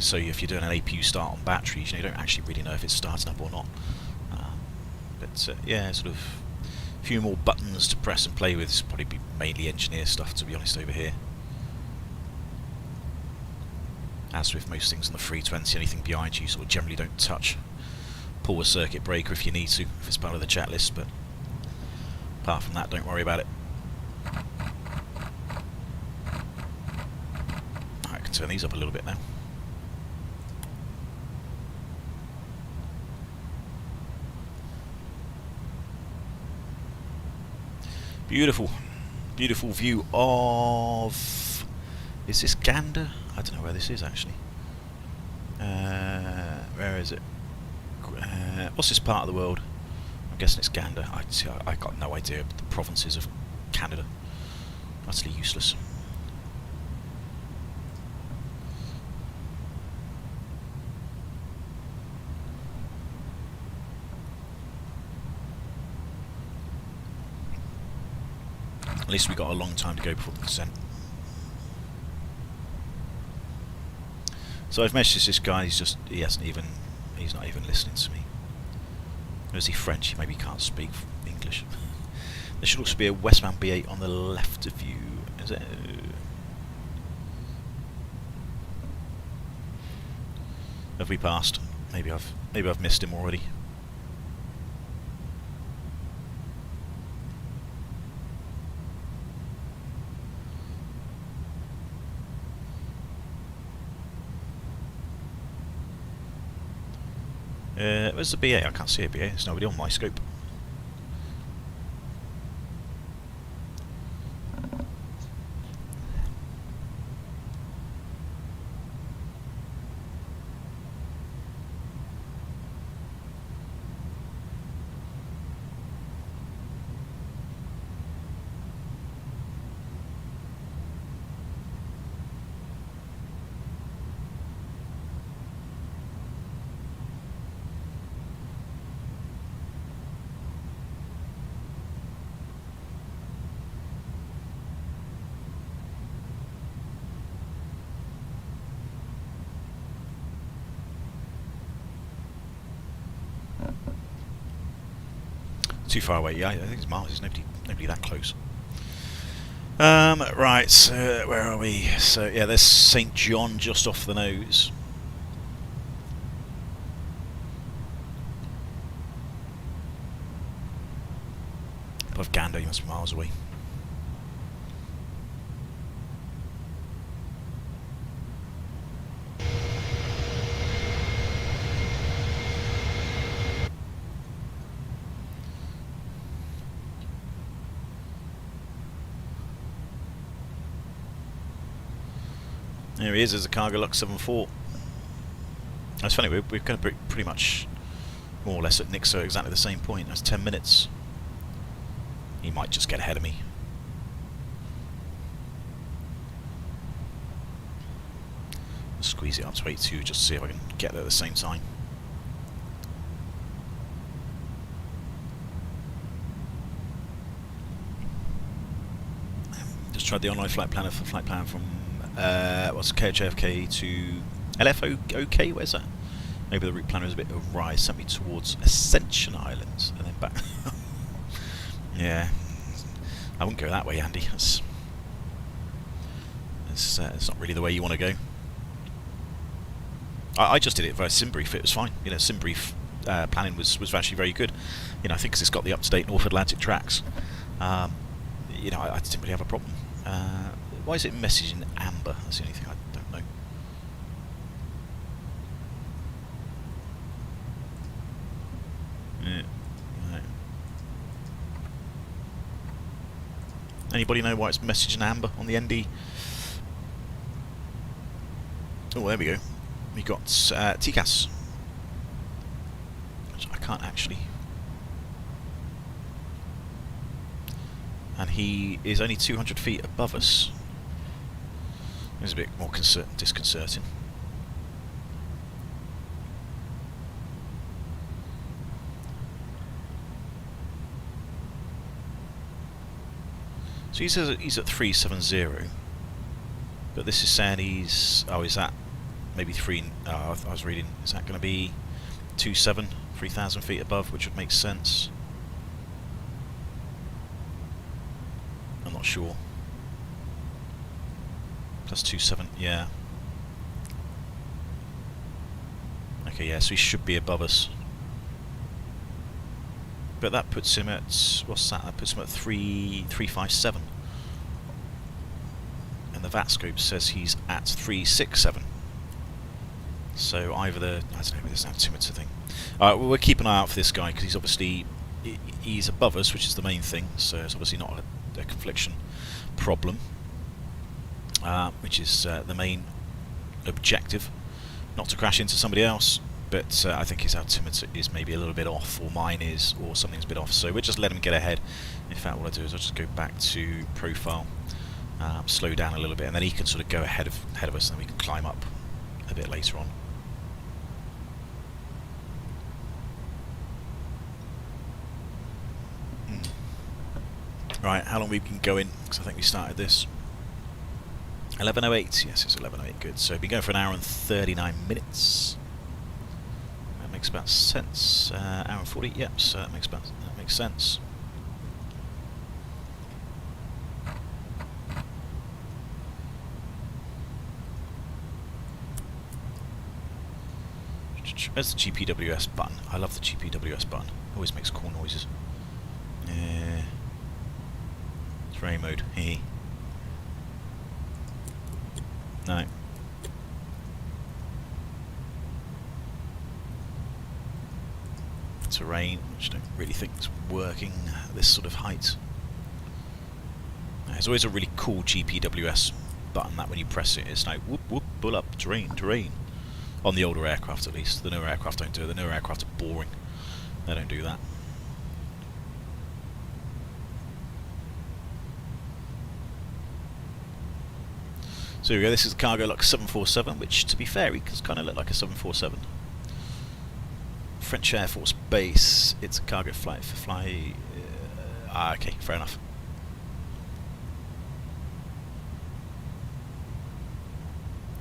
So if you're doing an APU start on batteries, you know, you don't actually really know if it's starting up or not. But yeah, sort of a few more buttons to press and play with. This will probably be mainly engineer stuff, to be honest, over here. As with most things on the 320, anything behind you sort of generally don't touch. Pull a circuit breaker if you need to, if it's part of the chat list, but apart from that, don't worry about it. I can turn these up a little bit now. Beautiful, beautiful view of... Is this Gander? I don't know where this is actually. Where is it? What's this part of the world? I'm guessing it's Gander. I got no idea. The provinces of Canada. Utterly useless. At least we got a long time to go before the descent. So I've messaged this guy. He's not even listening to me. Or is he French? Maybe he can't speak English. There should also be a westbound B8 on the left of you. Is it? Have we passed? Maybe I've missed him already. Where's the BA? I can't see a BA. There's nobody on my scope. Too far away, yeah, I think it's Mars. There's nobody that close. Right, so where are we? So yeah, there's St. John just off the nose. Above Gander, you must be miles away. There he is, there's a Cargo Lux 74. That's funny, we're going to be pretty much more or less at Nixo exactly the same point. That's 10 minutes. He might just get ahead of me. I'll squeeze it up to 82 just to see if I can get there at the same time. Just tried the online flight planner for flight plan from what's KHFK to LFOK, where's that? Maybe the route planner is a bit awry, sent me towards Ascension Islands and then back. Yeah, I wouldn't go that way, Andy. It's not really the way you want to go. I just did it via SimBrief, it was fine. You know, SimBrief planning was actually very good. You know, I think because it's got the up-to-date North Atlantic tracks. You know, I didn't really have a problem. Why is it messaging amber? That's the only thing I don't know. Yeah. Right. Anybody know why it's messaging amber on the ND? Oh, there we go. We got TCAS. Which I can't actually. And he is only 200 feet above us. It's a bit more disconcerting. So he says he's at 370, but this is saying he's, oh, is that maybe I was reading, is that going to be 27, 3,000 feet above, which would make sense. I'm not sure. Plus 27, yeah. Okay, yeah, so he should be above us. But that puts him at, what's that? That puts him at 357. And the VAT scope says he's at 367. So either the, I don't know, there's an altimeter thing. Alright, well, we'll keep an eye out for this guy, because he's obviously, he's above us, which is the main thing, so it's obviously not a confliction problem, which is the main objective, not to crash into somebody else. But I think his altimeter is maybe a little bit off, or mine is, or something's a bit off, so we'll just let him get ahead. In fact, what I do is I'll just go back to profile, slow down a little bit, and then he can sort of go ahead of us, and then we can climb up a bit later on. Right, how long we've been going? Because I think we started this 11:08. Yes, it's 11:08. Good. So we've been going for an hour and 39 minutes. That makes about sense. Hour and 40. Yep. So that makes sense. Where's the GPWS button? I love the GPWS button. Always makes cool noises. Terrain mode. Hee. No. Terrain, which I don't really think is working at this sort of height. There's always a really cool GPWS button that when you press it, it's like whoop whoop, pull up, terrain. On the older aircraft, at least. The newer aircraft don't do it. The newer aircraft are boring. They don't do that. So here we go. This is the cargo lock 747, which, to be fair, it does kind of look like a 747. French Air Force Base. It's a cargo flight for okay, fair enough.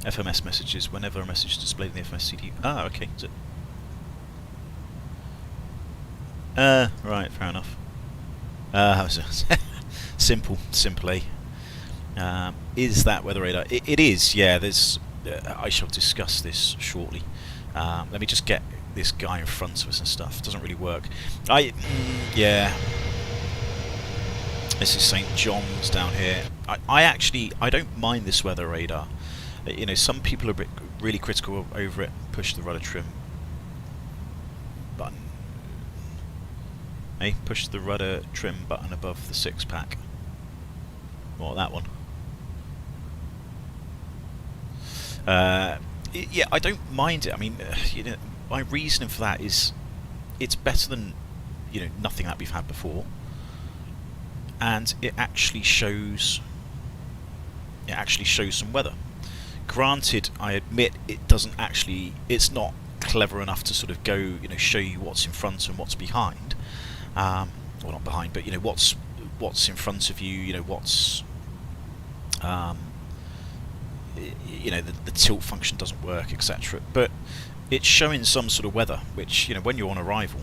FMS messages. Whenever a message is displayed in the FMS CD. Ah, okay. Is it? Right, fair enough. Simple, is that weather radar? It is, yeah. There's. I shall discuss this shortly. Let me just get this guy in front of us and stuff. It doesn't really work. Yeah. This is St. John's down here. I don't mind this weather radar. You know, some people are really critical over it. Push the rudder trim button. Hey, push the rudder trim button above the 6-pack. What, that one? Yeah, I don't mind it. I mean, you know, my reasoning for that is it's better than, you know, nothing that we've had before, and it actually shows some weather. Granted, I admit it doesn't actually, it's not clever enough to sort of go, you know, show you what's in front and what's behind. Well, not behind, but you know what's in front of you. You know what's, you know, the tilt function doesn't work, etc. But it's showing some sort of weather, which, you know, when you're on arrival,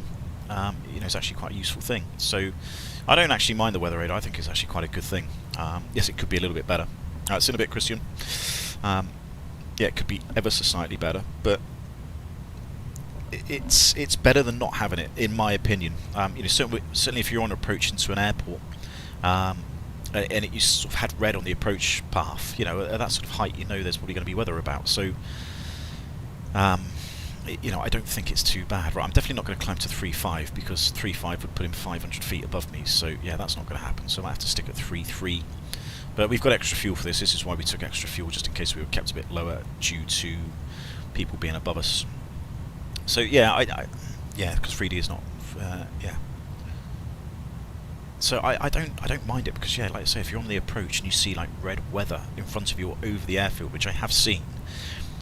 you know, it's actually quite a useful thing. So I don't actually mind the weather radar. I think it's actually quite a good thing. Yes, it could be a little bit better. See you in a bit, Christian. Yeah, it could be ever so slightly better, but it's better than not having it, in my opinion. You know, certainly if you're on approach into an airport, and you sort of had red on the approach path, you know, at that sort of height, you know, there's probably going to be weather about. So, you know, I don't think it's too bad. Right, I'm definitely not going to climb to 3.5 because 3.5 would put him 500 feet above me. So yeah, that's not going to happen. So I have to stick at 3.3. But we've got extra fuel for this. This is why we took extra fuel, just in case we were kept a bit lower due to people being above us. So yeah, yeah, because 3D is not, yeah. So I don't mind it because, yeah, like I say, if you're on the approach and you see like red weather in front of you or over the airfield, which I have seen,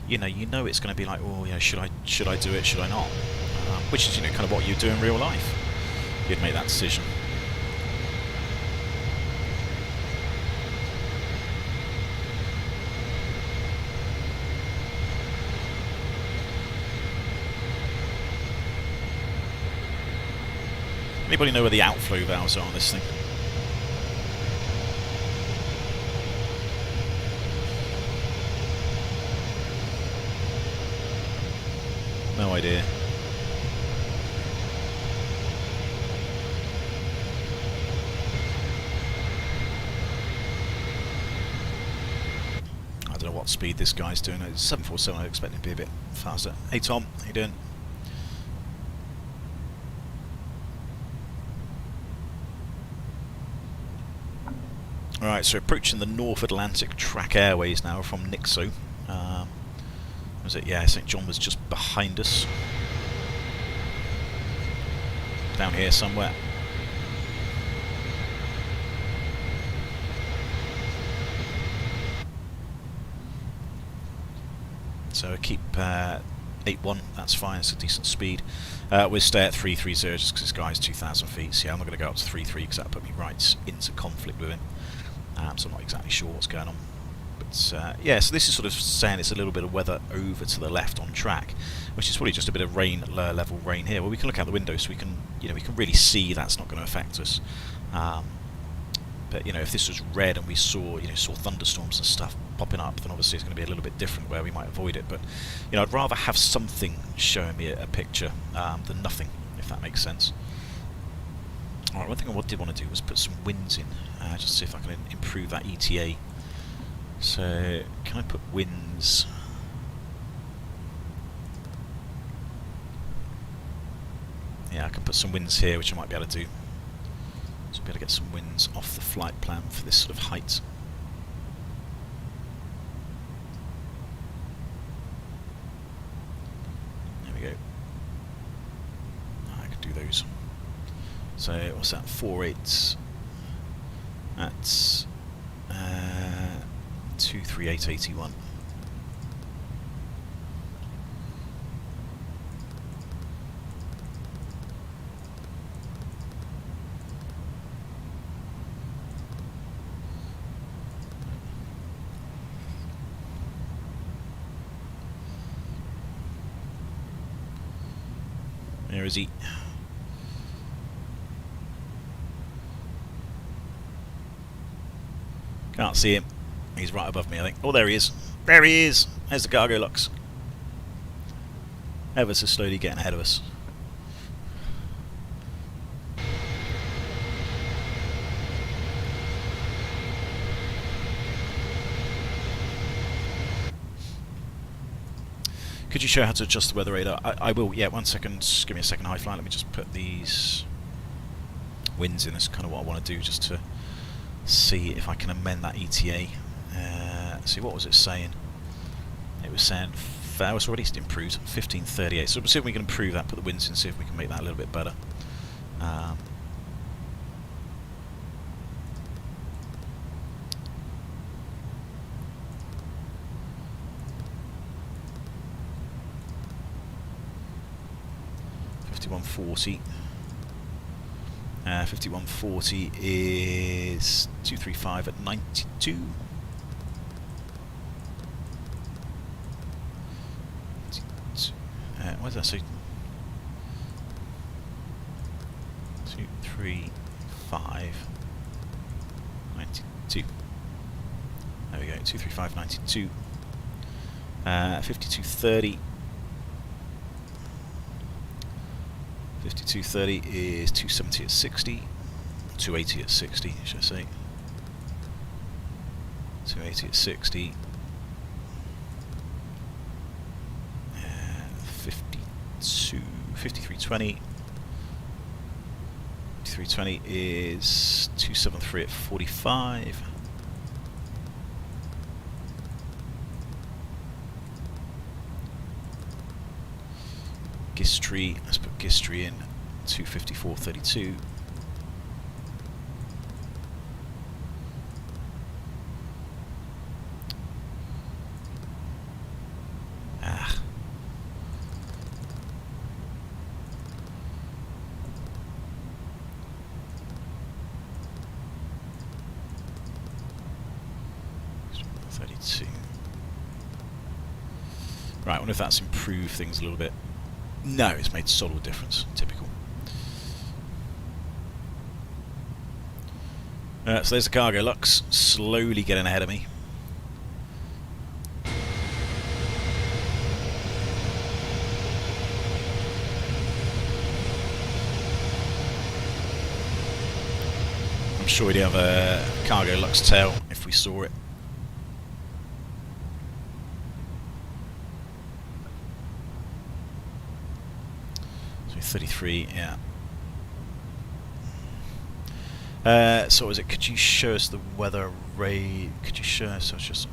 you know it's going to be like, oh, you know, should I do it? Should I not? Which is, you know, kind of what you do in real life. You'd make that decision. Anybody know where the outflow valves are on this thing? No idea. I don't know what speed this guy's doing. It's 747. I expect him to be a bit faster. Hey Tom, how you doing? Alright, so approaching the North Atlantic Track Airways now from Nixo. Was it? Yeah, St John was just behind us. Down here somewhere. So keep 8-1, that's fine, it's a decent speed. We'll stay at 330 just because this guy's 2,000 feet. So yeah, I'm not going to go up to 3.3 because that put me right into conflict with him. So I'm not exactly sure what's going on. But yeah, so this is sort of saying it's a little bit of weather over to the left on track, which is probably just a bit of rain, lower level rain here. Well, we can look out the window so we can, we can really see that's not going to affect us. But if this was red and we saw, saw thunderstorms and stuff popping up, then obviously it's going to be a little bit different where we might avoid it. But I'd rather have something showing me a picture than nothing, if that makes sense. All right, one thing I did want to do was put some winds in, just to see if I can improve that ETA. So, can I put winds? Yeah, I can put some winds here, which I might be able to do. So I'll be able to get some winds off the flight plan for this sort of height. There we go. I can do those. So what's that? 4.8. That's 23881. Where is he? Can't see him. He's right above me, I think. Oh, there he is. There he is! There's the cargo locks. Ever so slowly getting ahead of us. Could you show how to adjust the weather radar? I will, yeah, 1 second. Just give me a second, high flight. Let me just put these winds in. That's kind of what I want to do, just to see if I can amend that ETA. See, what was it saying? It was saying, that was already improved, 1538. So we'll see if we can improve that, put the winds in, see if we can make that a little bit better. 5140. 5140 is 235 at 92. What does that say? 235 92. There we go. 235 92. 5230. 5230 is 270 at 60. 280 at 60, should I say? 280 at 60. 5320. 5320 is 273 at 45. Gistry, let's put Gistry in, 254.32. Ah. Right, I wonder if that's improved things a little bit. No, it's made solid difference. Typical. So there's the cargo lux, slowly getting ahead of me. I'm sure we'd have a cargo lux tail if we saw it. So 33, yeah. So what was it? Could you show us the weather array? Could you show us? So it's just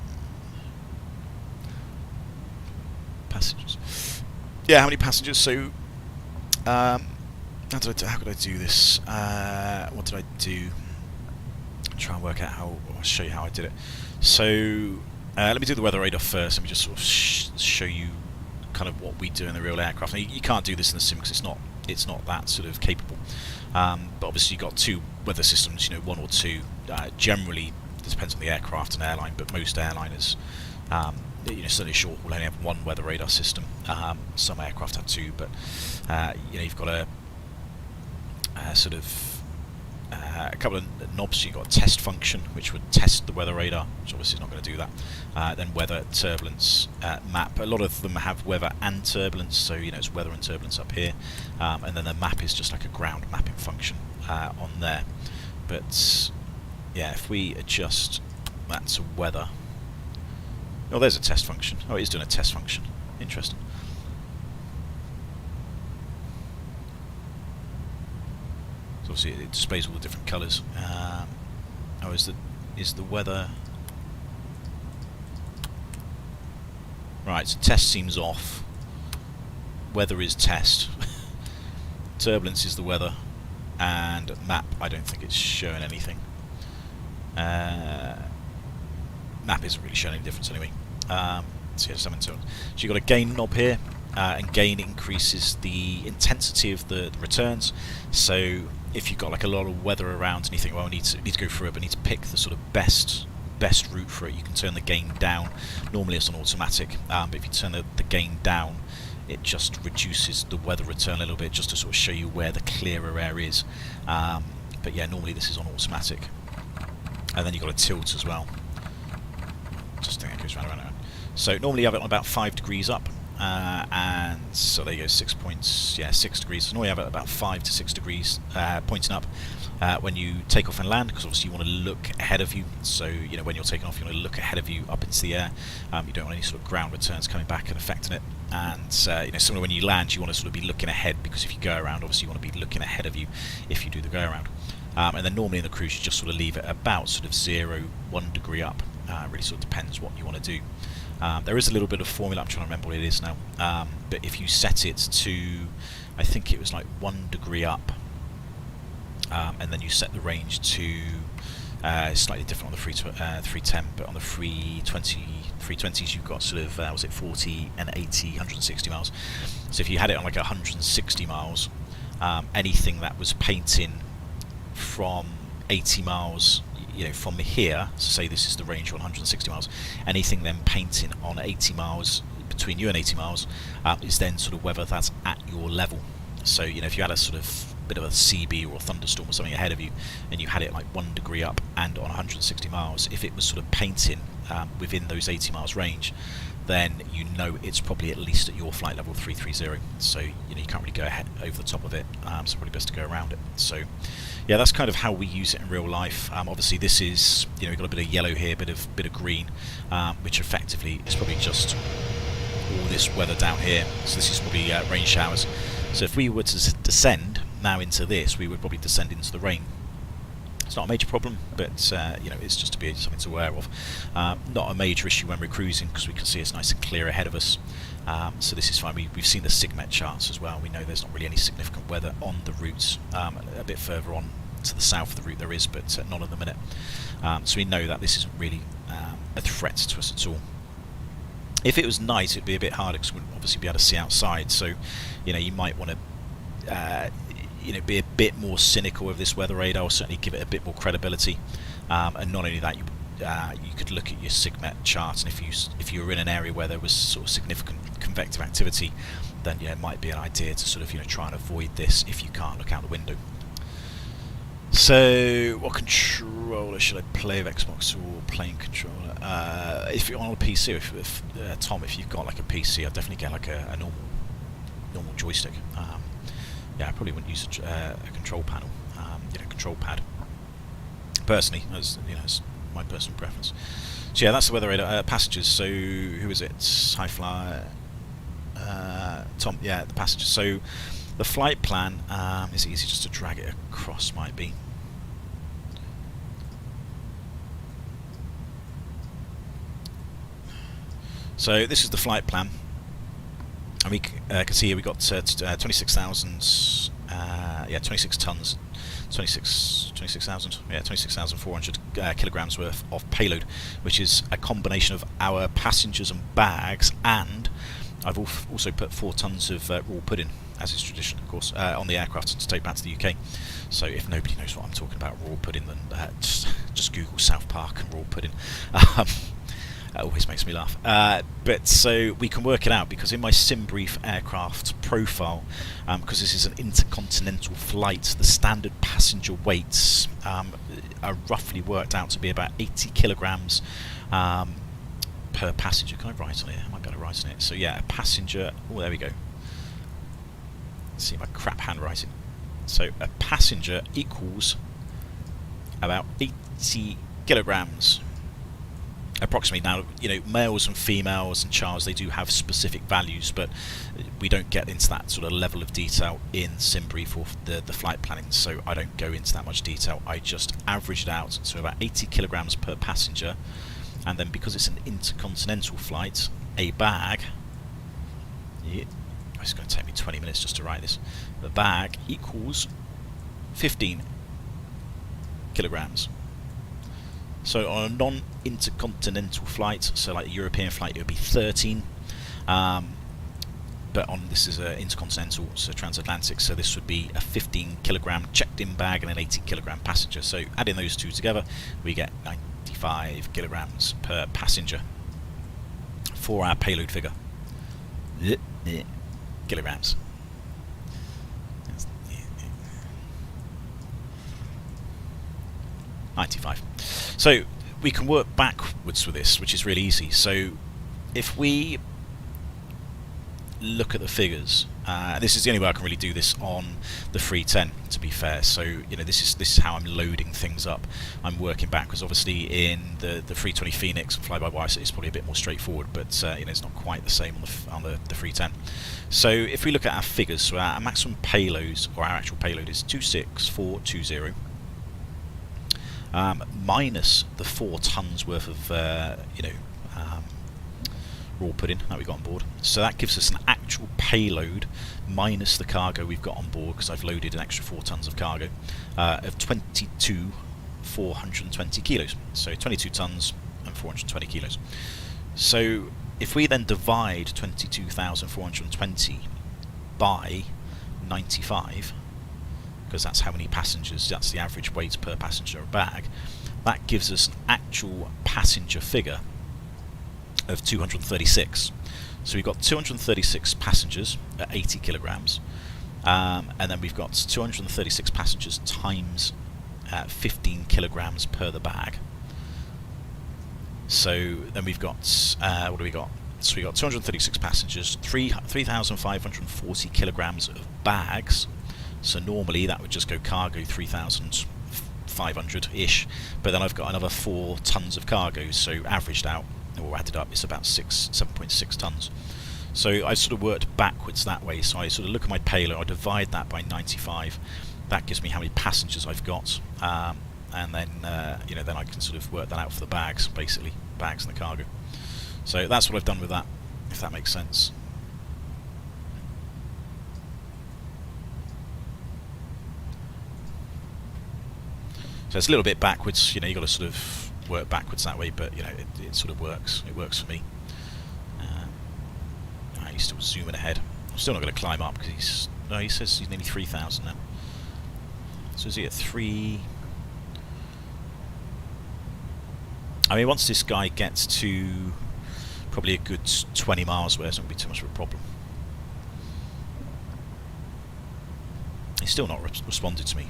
passengers. Yeah, how many passengers? So how could I do this? What did I do? Try and work out how. I'll show you how I did it. So let me do the weather radar first. Let me just sort of show you kind of what we do in the real aircraft. Now, you can't do this in the sim because it's not that sort of capable. But obviously you've got two weather systems, you know, one or two. Generally, it depends on the aircraft and airline, but most airliners, you know, certainly short will only have one weather radar system. Some aircraft have two, but you know, you've got a sort of a couple of knobs. You've got a test function, which would test the weather radar, which obviously is not going to do that. Then weather, turbulence, map. A lot of them have weather and turbulence, so you know it's weather and turbulence up here, and then the map is just like a ground mapping function on there. But yeah, if we adjust that to weather, oh, there's a test function. Oh, it is doing a test function. Interesting. So obviously it displays all the different colours. Oh, is the weather right? So test seems off. Weather is test. Turbulence is the weather, and map. I don't think it's showing anything. Map isn't really showing any difference anyway. So yeah, 7 turns. So you've got a gain knob here, and gain increases the intensity of the returns. So if you've got like a lot of weather around and you think, well, I need to go through it, but need to pick the sort of best route for it, you can turn the gain down. Normally it's on automatic, but if you turn the gain down, it just reduces the weather return a little bit, just to sort of show you where the clearer air is. But yeah, normally this is on automatic. And then you've got a tilt as well. Just think it goes round and round. So normally you have it on about 5 degrees up, and so there you go, 6 points, yeah, 6 degrees. So normally you have it about 5 to 6 degrees pointing up when you take off and land, because obviously you want to look ahead of you. So you know, when you're taking off, you want to look ahead of you up into the air. You don't want any sort of ground returns coming back and affecting it. And you know, similar when you land, you want to sort of be looking ahead, because if you go around, obviously you want to be looking ahead of you if you do the go around. And then normally in the cruise, you just sort of leave it about sort of 0, 1 degree up. Really sort of depends what you want to do. There is a little bit of formula, I'm trying to remember what it is now, but if you set it to, I think it was like 1 degree up, and then you set the range to slightly different on the 310, but on the 320s you've got sort of, was it 40 and 80, 160 miles. So if you had it on like 160 miles, anything that was painting from 80 miles, you know, from here, so say this is the range 160 miles, anything then painting on 80 miles, between you and 80 miles, is then sort of weather that's at your level. So, you know, if you had a sort of bit of a CB or a thunderstorm or something ahead of you, and you had it like 1 degree up and on 160 miles, if it was sort of painting within those 80 miles range, then you know it's probably at least at your flight level 330. So you know, you can't really go ahead over the top of it, so probably best to go around it. So yeah, that's kind of how we use it in real life. Obviously this is, you know, we've got a bit of yellow here, bit of green, which effectively is probably just all this weather down here. So this is probably rain showers. So if we were to descend now into this, we would probably descend into the rain. It's not a major problem, but you know, it's just to be something to aware of. Not a major issue when we're cruising, because we can see it's nice and clear ahead of us. So this is fine. We've seen the SIGMET charts as well. We know there's not really any significant weather on the routes. A bit further on to the south of the route there is, but not at the minute. So we know that this isn't really a threat to us at all. If it was night, it'd be a bit harder, because we wouldn't obviously be able to see outside. So you know, you might want to you know, be a bit more cynical with this weather radar, or certainly give it a bit more credibility. And not only that, you could look at your SIGMET chart, and if you were in an area where there was sort of significant convective activity, then yeah, it might be an idea to sort of, you know, try and avoid this if you can't look out the window. So, what controller should I play of Xbox or plane controller? If you're on a PC, if Tom, if you've got like a PC, I'd definitely get like a normal joystick. Yeah, I probably wouldn't use a control panel, control pad. Personally, as my personal preference. So yeah, that's the weather radar. Passengers. So who is it? High flyer. Tom. Yeah, the passengers. So the flight plan is easy just to drag it across. Might be. So this is the flight plan, and we can see here we got 26,000, 26 tons, 26,400 kilograms worth of payload, which is a combination of our passengers and bags, and I've also put 4 tons of raw pudding, as is tradition, of course, on the aircraft to take back to the UK. So if nobody knows what I'm talking about, raw pudding, then just Google South Park and raw pudding. That always makes me laugh. But so we can work it out, because in my SimBrief aircraft profile, because this is an intercontinental flight, the standard passenger weights are roughly worked out to be about 80 kilograms per passenger. Can I write on it? I might be able to write on it. So yeah, a passenger. Oh, there we go. Let's see my crap handwriting. So a passenger equals about 80 kilograms. Approximately. Now, males and females and childs, they do have specific values, but we don't get into that sort of level of detail in SimBrief or the flight planning, so I don't go into that much detail. I just average it out, so about 80 kilograms per passenger, and then because it's an intercontinental flight, a bag, it's going to take me 20 minutes just to write this, the bag equals 15 kilograms. So on a non-intercontinental flight, so like a European flight, it would be 13. But this is an intercontinental, so transatlantic, so this would be a 15 kilogram checked-in bag and an 80 kilogram passenger. So adding those two together, we get 95 kilograms per passenger for our payload figure. Kilograms. 95. So we can work backwards with this, which is really easy. So if we look at the figures, this is the only way I can really do this on the 310, to be fair. So this is how I'm loading things up. I'm working backwards. Obviously in the 320 Phoenix and fly-by-wire, so it's probably a bit more straightforward, but it's not quite the same on the 310. So if we look at our figures, so our maximum payloads, or our actual payload, is 26420. Minus the 4 tons worth of raw pudding that we got on board. So that gives us an actual payload minus the cargo we've got on board, because I've loaded an extra 4 tons of cargo, of 22,420 kilos. So 22 tons and 420 kilos. So if we then divide 22,420 by 95, because that's how many passengers, that's the average weight per passenger or bag, that gives us an actual passenger figure of 236. So we've got 236 passengers at 80 kilograms, and then we've got 236 passengers times 15 kilograms per the bag. So then we've got, what do we got? So we got 236 passengers, 3,540 kilograms of bags. So normally that would just go cargo 3,500-ish, but then I've got another 4 tons of cargo, so averaged out, or added up, it's about 7.6 tons. So I sort of worked backwards that way. So I sort of look at my payload, I divide that by 95, that gives me how many passengers I've got, and then then I can sort of work that out for the bags, basically, bags and the cargo. So that's what I've done with that, if that makes sense. So it's a little bit backwards, you've got to sort of work backwards that way, but it sort of works. It works for me. He's still zooming ahead. I'm still not going to climb up, because he says he's nearly 3,000 now. So is he at 3? I mean, once this guy gets to probably a good 20 miles away, it's not going to be too much of a problem. He's still not responded to me.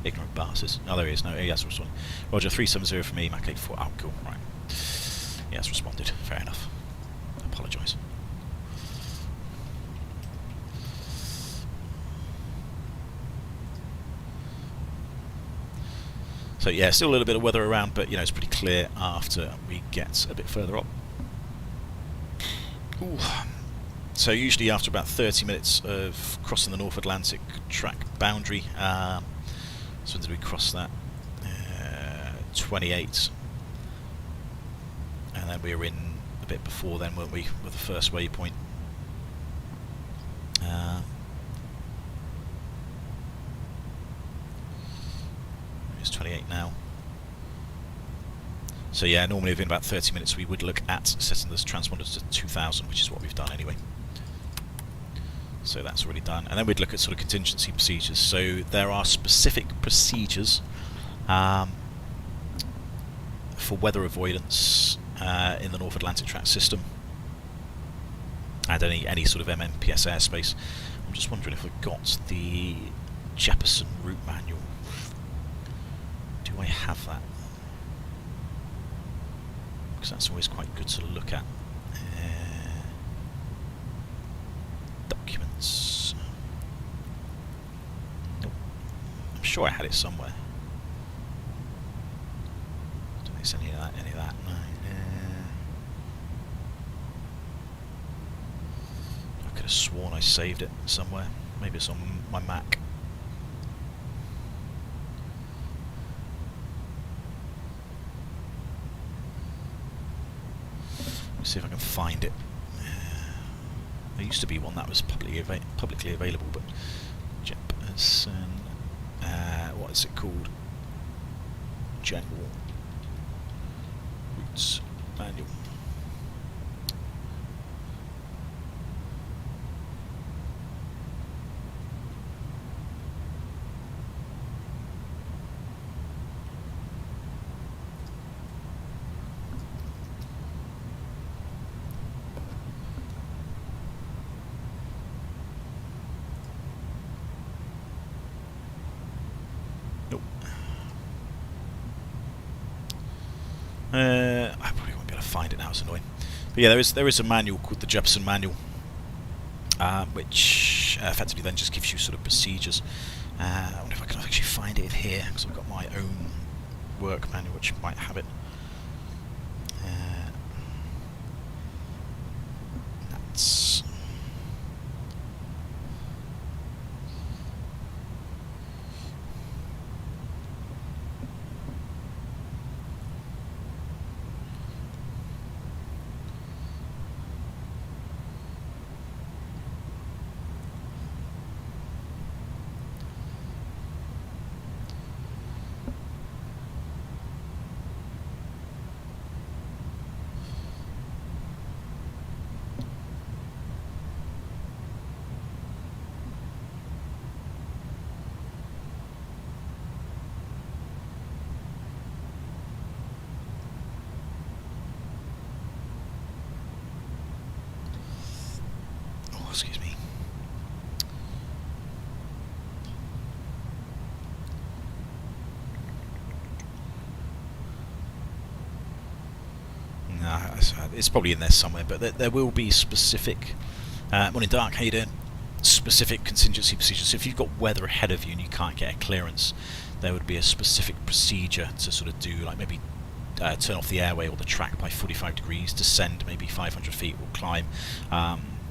Ignorant bastards. Oh, there he is. No, he has responded. Roger, 370 from me, Mac 84. Oh, cool. Right. He has responded. Fair enough. Apologise. So yeah, still a little bit of weather around, but you know it's pretty clear after we get a bit further up. Ooh. So usually after about 30 minutes of crossing the North Atlantic track boundary, so when did we cross that? 28, and then we were in a bit before then, weren't we, with the first waypoint. It's 28 now. So yeah, normally within about 30 minutes we would look at setting this transponder to 2000, which is what we've done anyway. So that's already done. And then we'd look at sort of contingency procedures. So there are specific procedures for weather avoidance in the North Atlantic track system and any sort of MMPS airspace. I'm just wondering if I've got the Jeppesen route manual. Do I have that? Because that's always quite good to look at. Documents. Nope. I'm sure I had it somewhere. Don't think it's any of that. No. I could have sworn I saved it somewhere. Maybe it's on my Mac. See if I can find it. There used to be one that was publicly available, but Jeppesen, what is it called? General Routes Manual. I probably won't be able to find it now, it's annoying. But yeah, there is a manual called the Jeppesen manual, which effectively then just gives you sort of procedures. I wonder if I can actually find it in here, because I've got my own work manual which might have it. That's... excuse me. No, it's probably in there somewhere, but there will be specific... morning Dark, how you doing? Specific contingency procedures. So if you've got weather ahead of you and you can't get a clearance, there would be a specific procedure to sort of do, like maybe turn off the airway or the track by 45 degrees, descend maybe 500 feet or climb,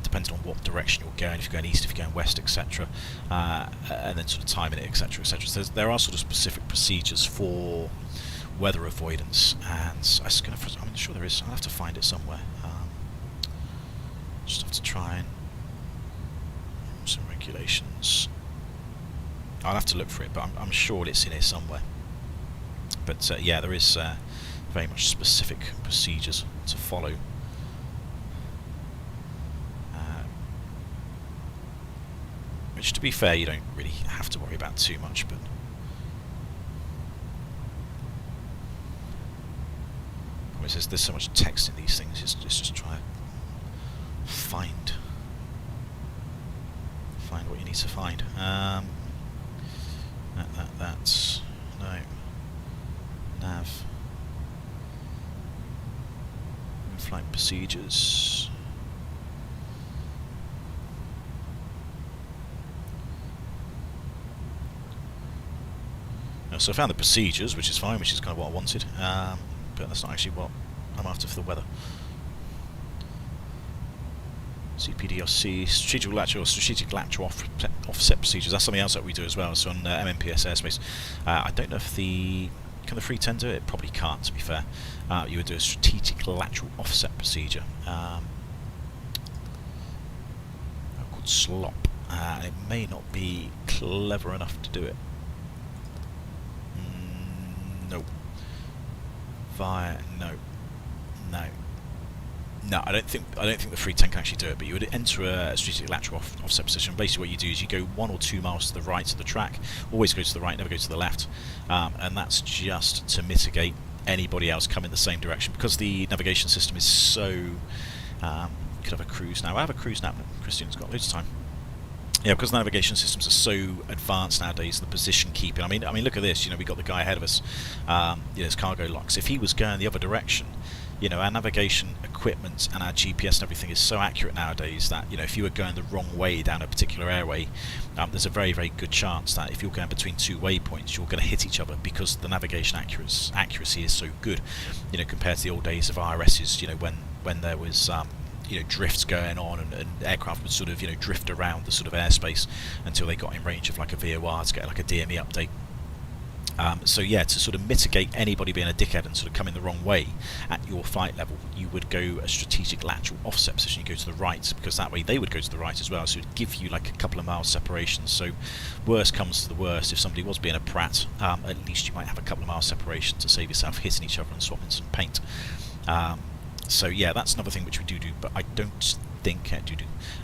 depending on what direction you're going, if you're going east, if you're going west, etc., and then sort of timing it, etc., etc. So there are sort of specific procedures for weather avoidance, and I'm sure there is. I'll have to find it somewhere. Just have to try and some regulations. I'll have to look for it, but I'm sure it's in here somewhere. But yeah, there is very much specific procedures to follow. Which, to be fair, you don't really have to worry about too much, but there's so much text in these things. Just try to find what you need to find. That's... No. Nav. In-flight procedures. So I found the procedures, which is fine, which is kind of what I wanted, but that's not actually what I'm after for the weather. CPDRC, strategic lateral offset procedures. That's something else that we do as well. So on MMPS airspace, I don't know if can the 310 do it? It probably can't, to be fair. You would do a strategic lateral offset procedure called SLOP. It may not be clever enough to do it. No. No, I don't think the 310 can actually do it. But you would enter a strategic lateral offset position. Basically, what you do is you go 1 or 2 miles to the right of the track. Always go to the right, never go to the left. And that's just to mitigate anybody else coming the same direction, because the navigation system is so. You could have a cruise now. I have a cruise now. Christian's got loads of time. Yeah, because the navigation systems are so advanced nowadays, the position keeping. I mean, look at this. You know, we got the guy ahead of us. There's cargo locks. If he was going the other direction, you know, our navigation equipment and our GPS and everything is so accurate nowadays that, you know, if you were going the wrong way down a particular airway, there's a very, very good chance that if you're going between 2 waypoints, you're going to hit each other, because the navigation accuracy is so good. You know, compared to the old days of RSs. You know, when there was you know, drifts going on, and aircraft would sort of, you know, drift around the sort of airspace until they got in range of like a VOR to get like a DME update. So yeah, to sort of mitigate anybody being a dickhead and sort of coming the wrong way at your flight level, you would go a strategic lateral offset position. You go to the right, because that way they would go to the right as well, so it would give you like a couple of miles separation. So worst comes to the worst, if somebody was being a prat, at least you might have a couple of miles separation to save yourself hitting each other and swapping some paint. So yeah, that's another thing which we do, but I don't think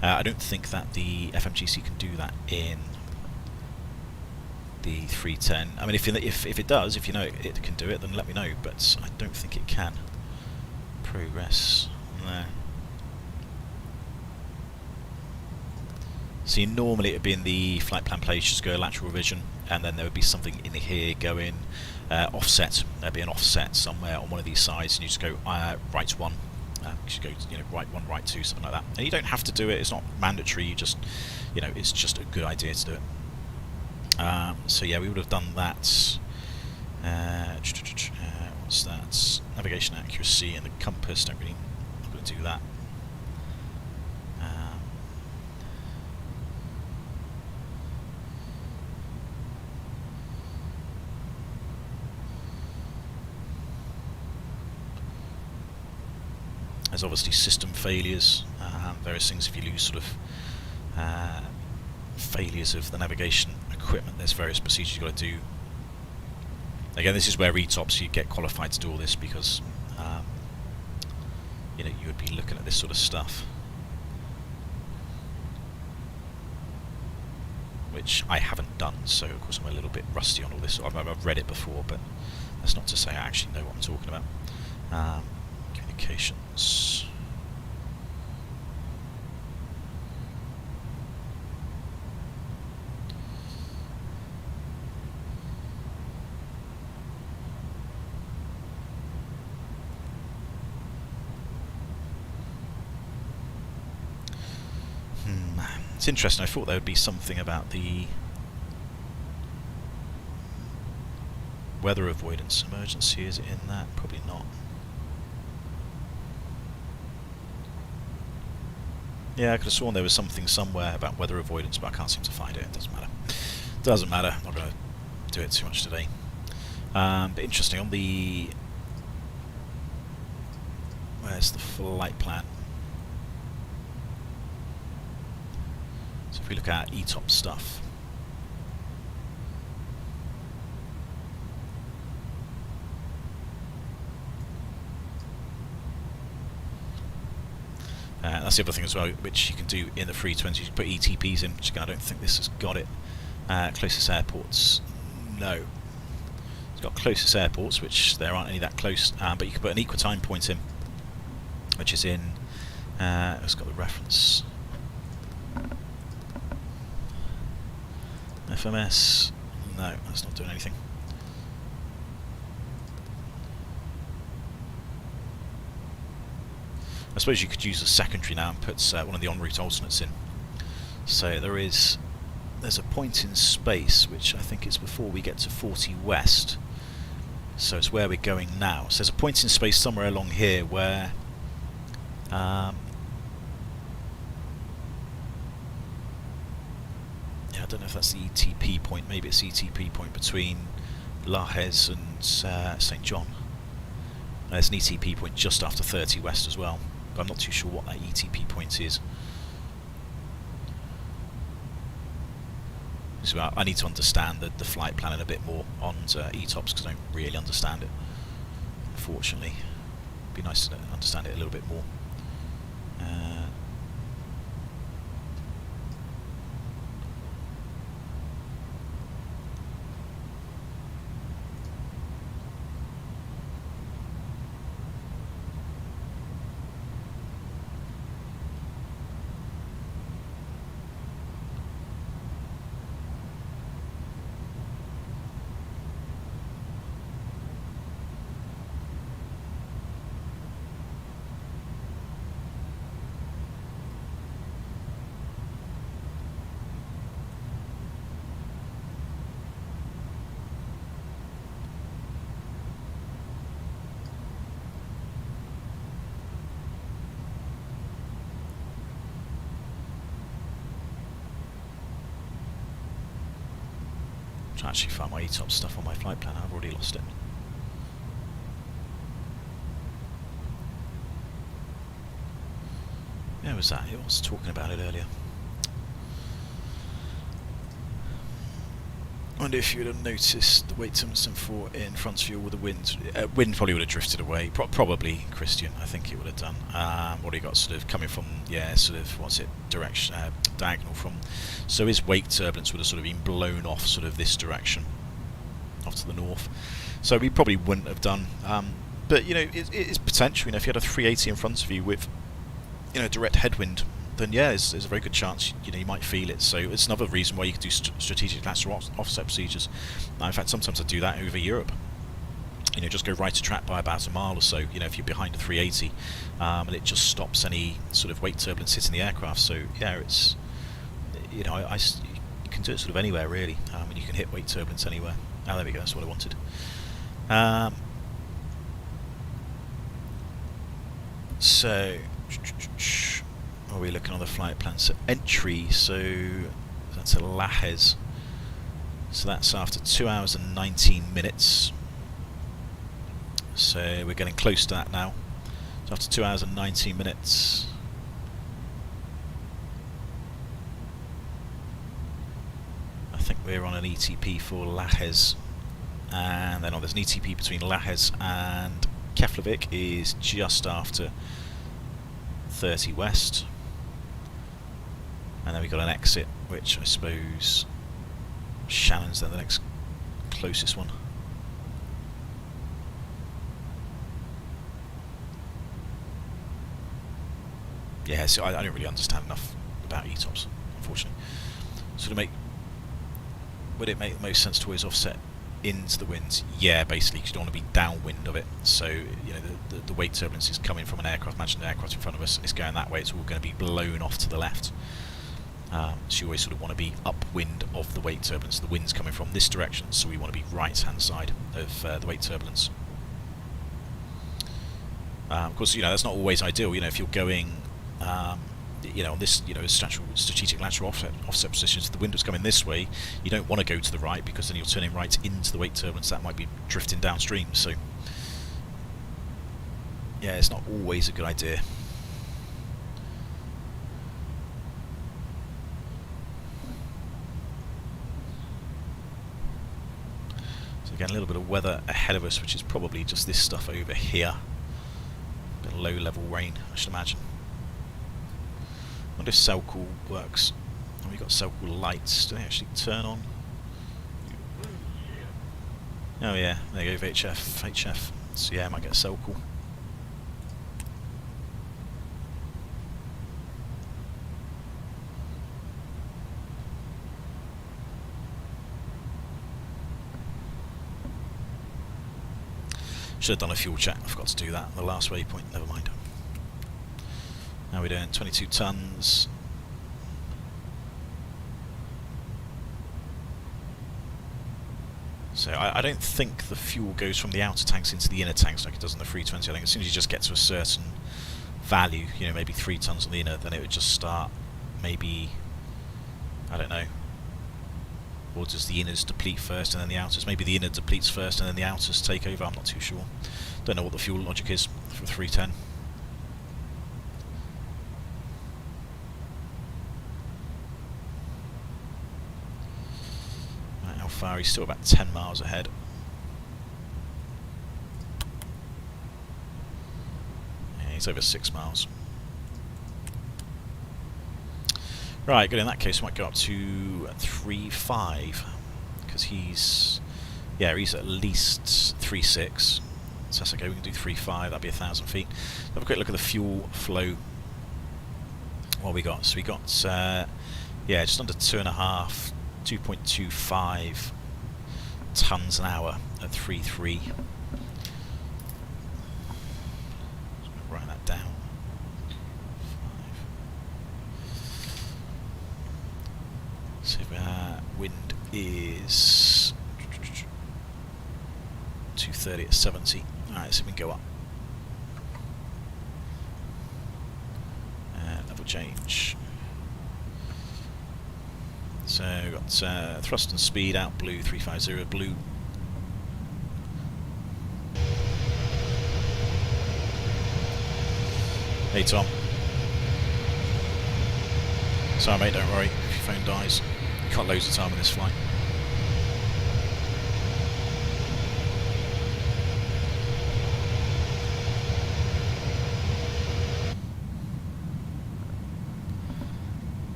I don't think that the FMGC can do that in the 310. I mean, if it does, if you know it can do it, then let me know. But I don't think it can. Progress. No. See, normally it would be in the flight plan place, just go lateral revision, and then there would be something in here going offset. There'd be an offset somewhere on one of these sides, and you just go right 1. You go, you know, right 1, right 2, something like that. And you don't have to do it. It's not mandatory. You just, you know, it's just a good idea to do it. So yeah, we would have done that. What's that? Navigation accuracy and the compass. Not going to do that. There's obviously system failures, various things. If you lose sort of failures of the navigation equipment, there's various procedures you've got to do. Again, this is where ETOPS, you get qualified to do all this, because you know, you would be looking at this sort of stuff, which I haven't done, so of course I'm a little bit rusty on all this. I've read it before, but that's not to say I actually know what I'm talking about. Communications. It's interesting. I thought there would be something about the weather avoidance emergency. Is it in that? Probably not. Yeah, I could have sworn there was something somewhere about weather avoidance, but I can't seem to find it. It doesn't matter. Doesn't matter. I'm not going to do it too much today. But interesting, on the... Where's the flight plan? So if we look at ETOP stuff... that's the other thing as well, which you can do in the 320. You can put ETPs in, which again, I don't think this has got it. Closest airports, no. It's got closest airports, which there aren't any that close, but you can put an equitime point in, which is in, it's got the reference. FMS, No, that's not doing anything. I suppose you could use a secondary now and put one of the en route alternates in. So there's a point in space which I think is before we get to 40 west. So it's where we're going now. So there's a point in space somewhere along here where yeah, I don't know if that's the ETP point. Maybe it's the ETP point between Lajes and St. John. There's an ETP point just after 30 west as well, but I'm not too sure what that ETP point is. So I need to understand the flight plan a bit more on ETOPS because I don't really understand it, unfortunately. It'd be nice to understand it a little bit more. I actually found my ETOPS stuff on my flight plan. I've already lost it. Where was that? I was talking about it earlier. I wonder if you would have noticed the weight turbulence in front of you with the wind. Wind probably would have drifted away. Probably, Christian. I think it would have done. What he got sort of coming from, yeah, sort of, what's it, direction, diagonal from. So his wake turbulence would have sort of been blown off sort of this direction, off to the north. So he probably wouldn't have done. But, you know, it's potential. You know, if you had a 380 in front of you with, you know, direct headwind, then yeah, there's a very good chance, you know, you might feel it. So it's another reason why you could do strategic lateral offset procedures. In fact, sometimes I do that over Europe. You know, just go right to track by about a mile or so, you know, if you're behind a 380, and it just stops any sort of weight turbulence hitting the aircraft. So yeah, it's, you know, you can do it sort of anywhere really, and you can hit weight turbulence anywhere. Oh, there we go, that's what I wanted. So are we looking on the flight plan? So entry, so that's a Lajes. So that's after 2 hours and 19 minutes. So we're getting close to that now. So after 2 hours and 19 minutes. I think we're on an ETP for Lajes. And then there's an ETP between Lajes and Keflavik is just after 30 west. And then we've got an exit, which I suppose Shannon's then the next closest one. Yeah, so I don't really understand enough about ETOPS, unfortunately. So would it make the most sense to always offset into the winds? Yeah, basically, because you don't want to be downwind of it. So, you know, the weight turbulence is coming from an aircraft. Imagine the aircraft in front of us, and it's going that way. It's all going to be blown off to the left. So you always sort of want to be upwind of the weight turbulence. The wind's coming from this direction, so we want to be right-hand side of the weight turbulence. Of course, you know, that's not always ideal. You know, if you're going, you know, on this, you know, strategic lateral offset positions, if the wind was coming this way, you don't want to go to the right because then you're turning right into the weight turbulence. That might be drifting downstream. So, yeah, it's not always a good idea. Again, a little bit of weather ahead of us, which is probably just this stuff over here. A bit of low-level rain, I should imagine. I wonder if cell call works. Oh, we've got cell call lights. Do they actually turn on? Oh yeah, there you go, HF. So yeah, I might get a cell call. Should have done a fuel check. I forgot to do that on the last waypoint. Never mind. Now we're doing 22 tons. So I don't think the fuel goes from the outer tanks into the inner tanks like it does on the 320. I think as soon as you just get to a certain value, you know, maybe 3 tons on the inner, then it would just start maybe, I don't know, or does the inners deplete first and then the outers? Maybe the inner depletes first and then the outers take over. I'm not too sure. Don't know what the fuel logic is for 310. Right, how far? He's still about 10 miles ahead. Yeah, he's over 6 miles. Right, good. In that case, we might go up to 3.5 because he's at least 3.6. So that's okay. We can do 3.5. That'd be 1,000 feet. Have a quick look at the fuel flow. What we got? So we got just under 2.5, 2.25 tons an hour at 3.3. Write that down. So wind is 230 at 70. Alright, so we can go up. Level change. So we've got thrust and speed out blue, 350 blue. Hey Tom. Sorry mate, don't worry if your phone dies. You got loads of time on this flight.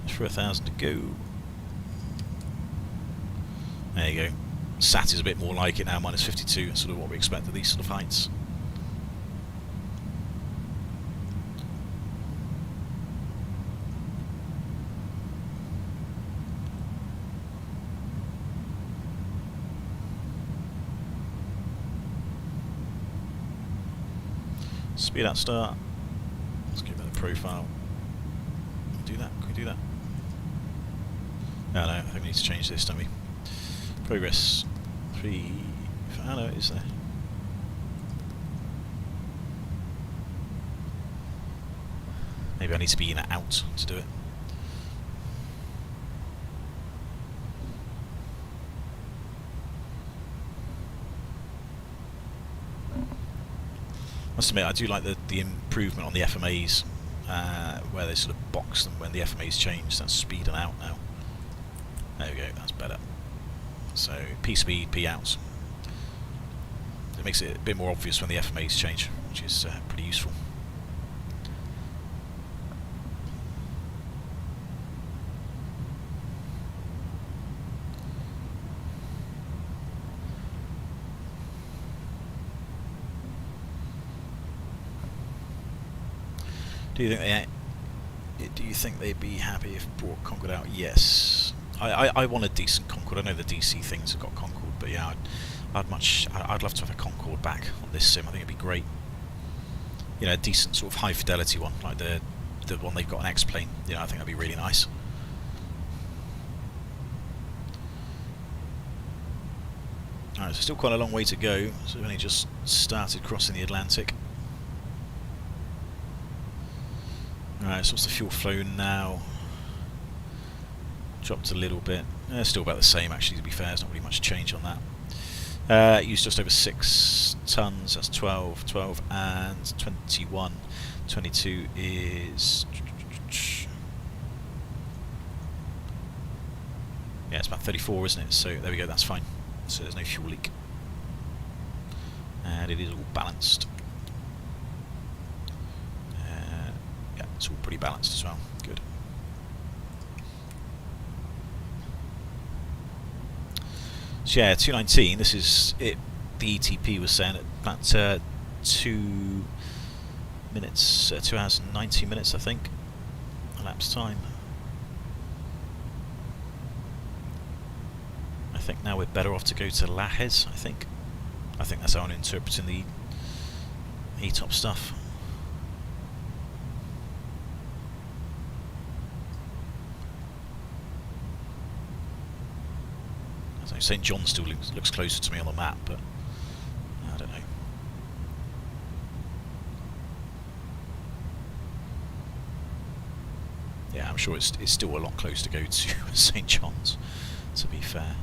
For 1,000 to go. There you go. SAT is a bit more like it now, minus 52, sort of what we expect at these sort of heights. Speed out start. Let's give that a profile. Do that. Can we do that? No, I think we need to change this, don't we? Progress 3. Oh no, it is there. Maybe I need to be in and out to do it. Must admit, I do like the improvement on the FMAs, where they sort of box them when the FMAs change. That's speed and out now. There we go, that's better. So P speed, P out. It makes it a bit more obvious when the FMAs change, which is pretty useful. Do you think they'd be happy if brought Concorde out? Yes. I want a decent Concorde. I know the DC things have got Concorde, but yeah, I'd love to have a Concorde back on this sim. I think it'd be great. You know, a decent sort of high fidelity one, like the one they've got on X-Plane. You know, I think that'd be really nice. Alright, so still quite a long way to go. So we've only just started crossing the Atlantic. Alright, so what's the fuel flow now? Dropped a little bit. Still about the same actually, to be fair. There's not really much change on that. Used just over 6 tons. That's 12 and 21. 22 is... yeah, it's about 34, isn't it? So there we go, that's fine. So there's no fuel leak. And it is all balanced. Yeah, it's all pretty balanced as well. Good. So yeah, 219. This is it. The ETP was saying at about 2 minutes, 2 hours and 90 minutes, I think, elapsed time. I think now we're better off to go to Lajes. I think that's how I'm interpreting the ETOP stuff. St. John still looks closer to me on the map, but I don't know. Yeah, I'm sure it's still a lot closer to go to St. John's, to be fair.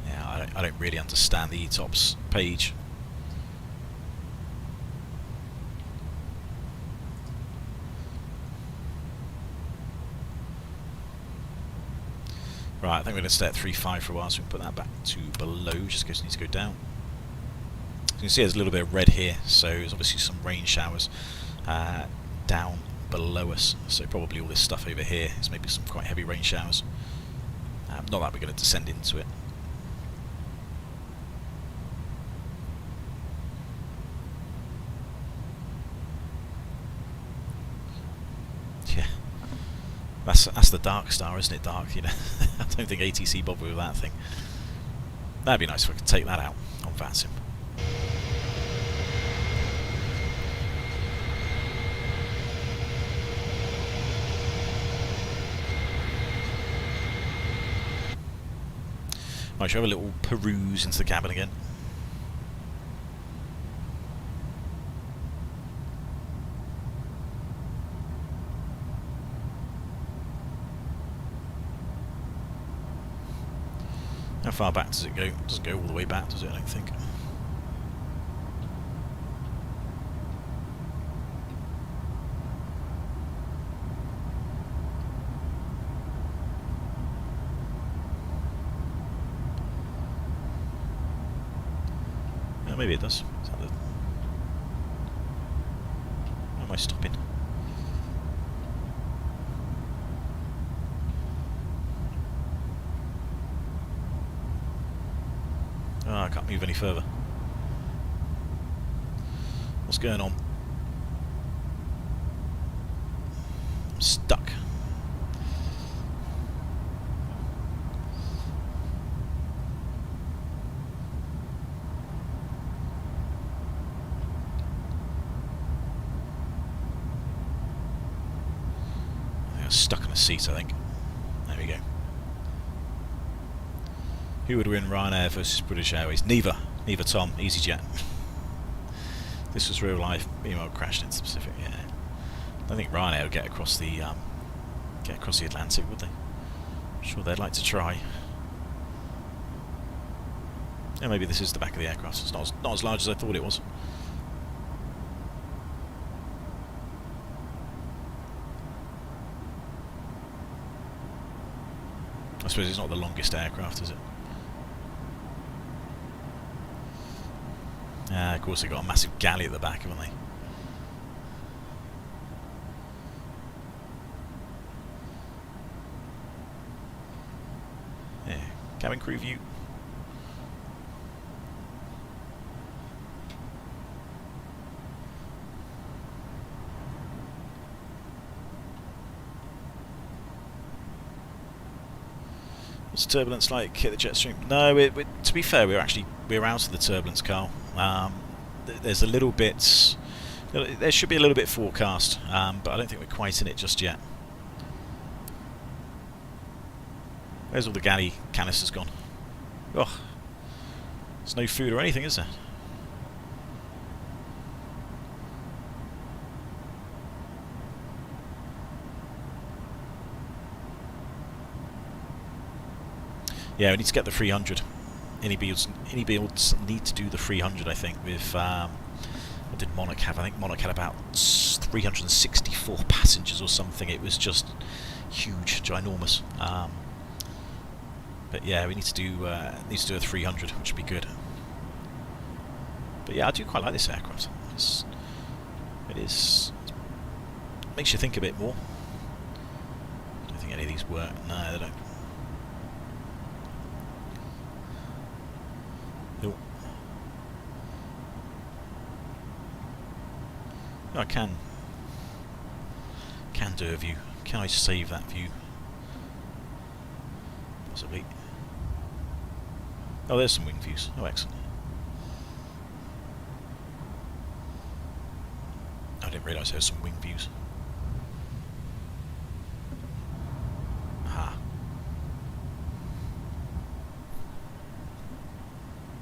Yeah, I don't really understand the ETOPS page. Right, I think we're going to stay at 3.5 for a while, so we can put that back to below, just in case it needs to go down. As you can see, there's a little bit of red here, so there's obviously some rain showers down below us. So probably all this stuff over here is maybe some quite heavy rain showers. Not that we're going to descend into it. That's the Dark Star, isn't it? Dark, you know. I don't think ATC bother with that thing. That'd be nice if I could take that out on VATSIM. Right, shall we have a little peruse into the cabin again? How far back does it go? It doesn't go all the way back, does it? I don't think. Yeah, maybe it does. Is that the... Why am I stopping? Oh, I can't move any further. What's going on? I'm stuck. I was stuck in a seat, I think. There we go. Who would win, Ryanair versus British Airways? Neither. Neither, Tom. EasyJet. This was real life. Meanwhile, crashed into the Pacific. Yeah. I don't think Ryanair would get across the Atlantic, would they? I'm sure they'd like to try. Yeah, maybe this is the back of the aircraft. It's not as large as I thought it was. I suppose it's not the longest aircraft, is it? Of course they've got a massive galley at the back, haven't they? Yeah, cabin crew view. What's the turbulence like? Hit the jet stream? No, to be fair, we're out of the turbulence, Carl. There's a little bit. There should be a little bit forecast, but I don't think we're quite in it just yet. Where's all the galley canisters gone? Oh, there's no food or anything, is there? Yeah, we need to get the 300. Any builds need to do the 300, I think, with... what did Monarch have? I think Monarch had about 364 passengers or something. It was just huge, ginormous. But yeah, we need to do a 300, which would be good. But yeah, I do quite like this aircraft. It makes you think a bit more. I don't think any of these work. No, they don't. I can do a view. Can I save that view? Possibly. Oh, there's some wing views. Oh, excellent. I didn't realise there was some wing views. Aha.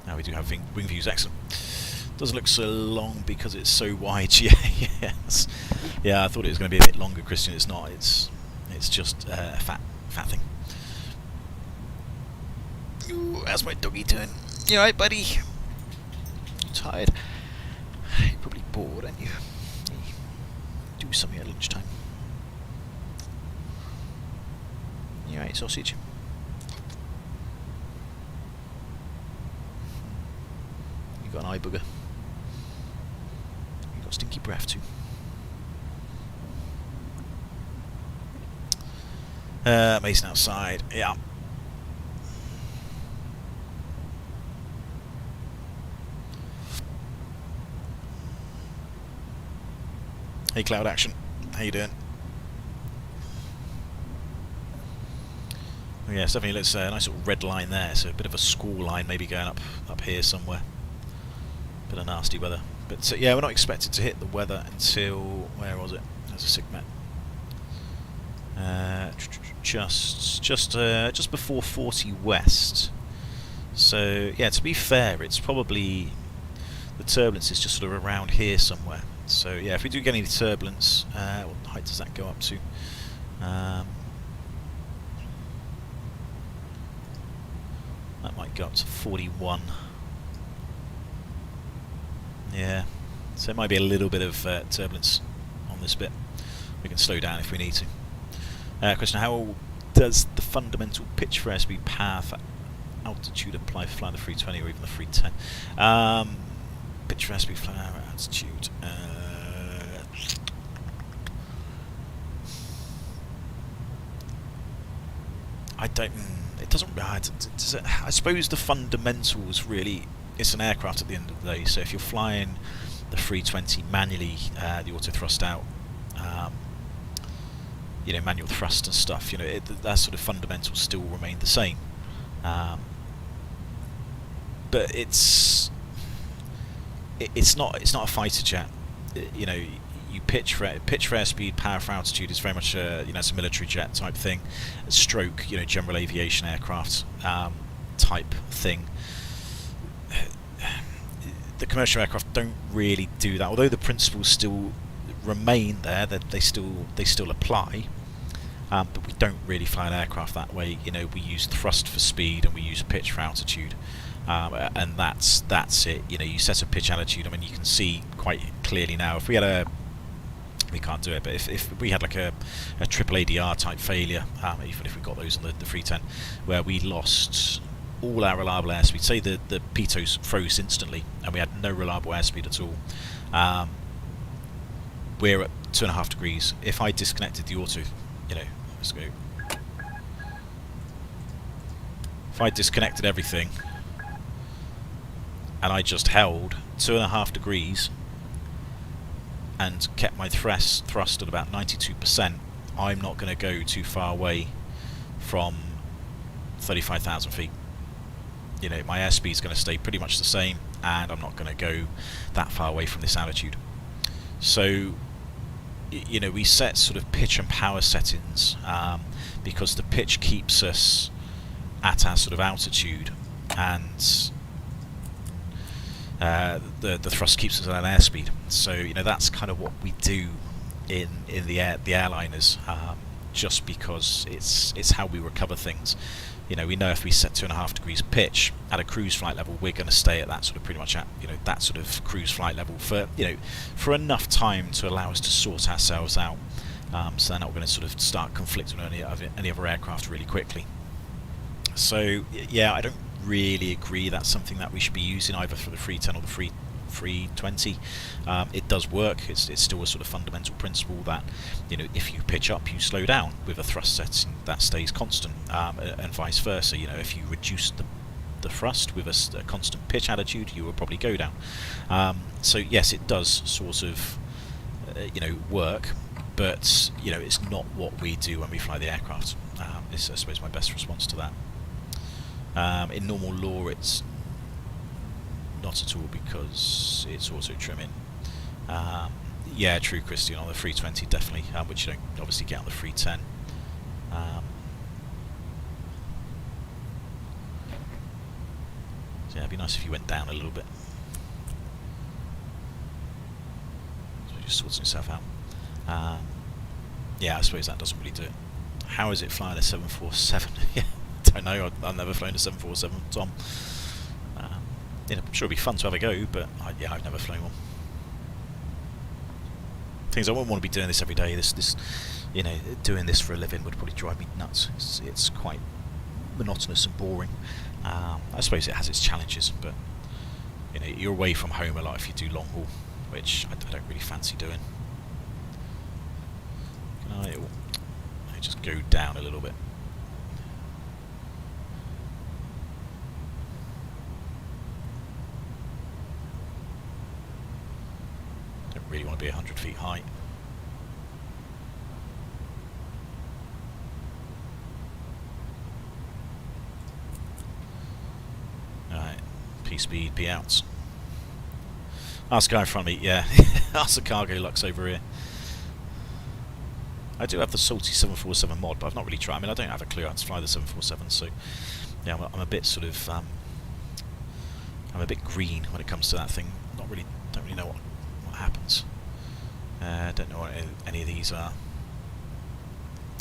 Now we do have wing views. Excellent. Doesn't look so long because it's so wide. Yeah, yes. Yeah, I thought it was going to be a bit longer, Christian. It's not. It's just a fat thing. Ooh, how's my doggy doing? You alright, buddy? You tired? You're probably bored, aren't you? Do something at lunchtime. You alright, sausage? You got an eye booger. You got stinky breath too. Mason outside, yeah. Hey Cloud Action, how you doing? Oh, yeah, it's definitely looks a nice little red line there, so a bit of a squall line maybe going up here somewhere. Bit of nasty weather, but yeah, we're not expected to hit the weather until, where was it? There's a SIGMET. Just before 40 west. So yeah, to be fair, it's probably the turbulence is just sort of around here somewhere. So yeah, if we do get any turbulence, what height does that go up to? That might go up to 41. Yeah, so it might be a little bit of turbulence on this bit. We can slow down if we need to. Question: how does the fundamental pitch for airspeed, power for altitude apply for flying the 320 or even the 310? Pitch for airspeed, power, altitude. I don't. It doesn't. I suppose the fundamentals really. It's an aircraft at the end of the day. So if you're flying the 320 manually, the auto thrust out. You know, manual thrust and stuff. You know, that sort of fundamentals still remain the same. But it's not a fighter jet. You know, you pitch for airspeed, power for altitude is very much you know, it's a military jet type thing. Stroke, you know, general aviation aircraft type thing. The commercial aircraft don't really do that, although the principles still remain there, that they still apply. But we don't really fly an aircraft that way. You know, we use thrust for speed and we use pitch for altitude, and that's it. You know, you set a pitch altitude. I mean, you can see quite clearly now. If we had we can't do it, but if we had like a triple ADR type failure, even if we got those on the 310, where we lost all our reliable airspeed, say the pitos froze instantly and we had no reliable airspeed at all, we're at 2.5 degrees. If I disconnected the auto, you know, let's go. If I disconnected everything and I just held 2.5 degrees and kept my thrust at about 92%, I'm not going to go too far away from 35,000 feet. You know, my airspeed is going to stay pretty much the same, and I'm not going to go that far away from this altitude. So, you know, we set sort of pitch and power settings because the pitch keeps us at our sort of altitude, and the thrust keeps us at an airspeed. So, you know, that's kind of what we do in the airliners, just because it's how we recover things. You know, we know if we set 2.5 degrees pitch at a cruise flight level, we're going to stay at that sort of pretty much at, you know, that sort of cruise flight level for, you know, for enough time to allow us to sort ourselves out. So they're not going to sort of start conflicting with any other aircraft really quickly. So yeah, I don't really agree that's something that we should be using either for the 310 or the 320. It does work. It's still a sort of fundamental principle that, you know, if you pitch up, you slow down with a thrust setting that stays constant, and vice versa. You know, if you reduce the thrust with a constant pitch attitude, you will probably go down. So yes, it does sort of you know, work, but you know, it's not what we do when we fly the aircraft. Is I suppose my best response to that. In normal law, it's not at all because it's auto trimming. Yeah, true, Christian. On the 320, definitely, which you don't obviously get on the 310. So yeah, it'd be nice if you went down a little bit. So it just sorts itself out. Yeah, I suppose that doesn't really do it. How is it flying a 747? Yeah, don't know. I've never flown a 747, Tom. You know, I'm sure it'd be fun to have a go, but yeah, I've never flown one. Things I wouldn't want to be doing this every day. This, you know, doing this for a living would probably drive me nuts. It's quite monotonous and boring. I suppose it has its challenges, but you know, you're away from home a lot if you do long haul, which I don't really fancy doing. Can I just go down a little bit? Don't really want to be 100 feet high. Alright, P speed, P outs. Ask the guy in front of me, yeah. Ask the cargo lux over here. I do have the salty 747 mod, but I've not really tried. I mean, I don't have a clue how to fly the 747, so yeah, I'm a bit sort of I'm a bit green when it comes to that thing. Don't really know what happens. Don't know what any of these are.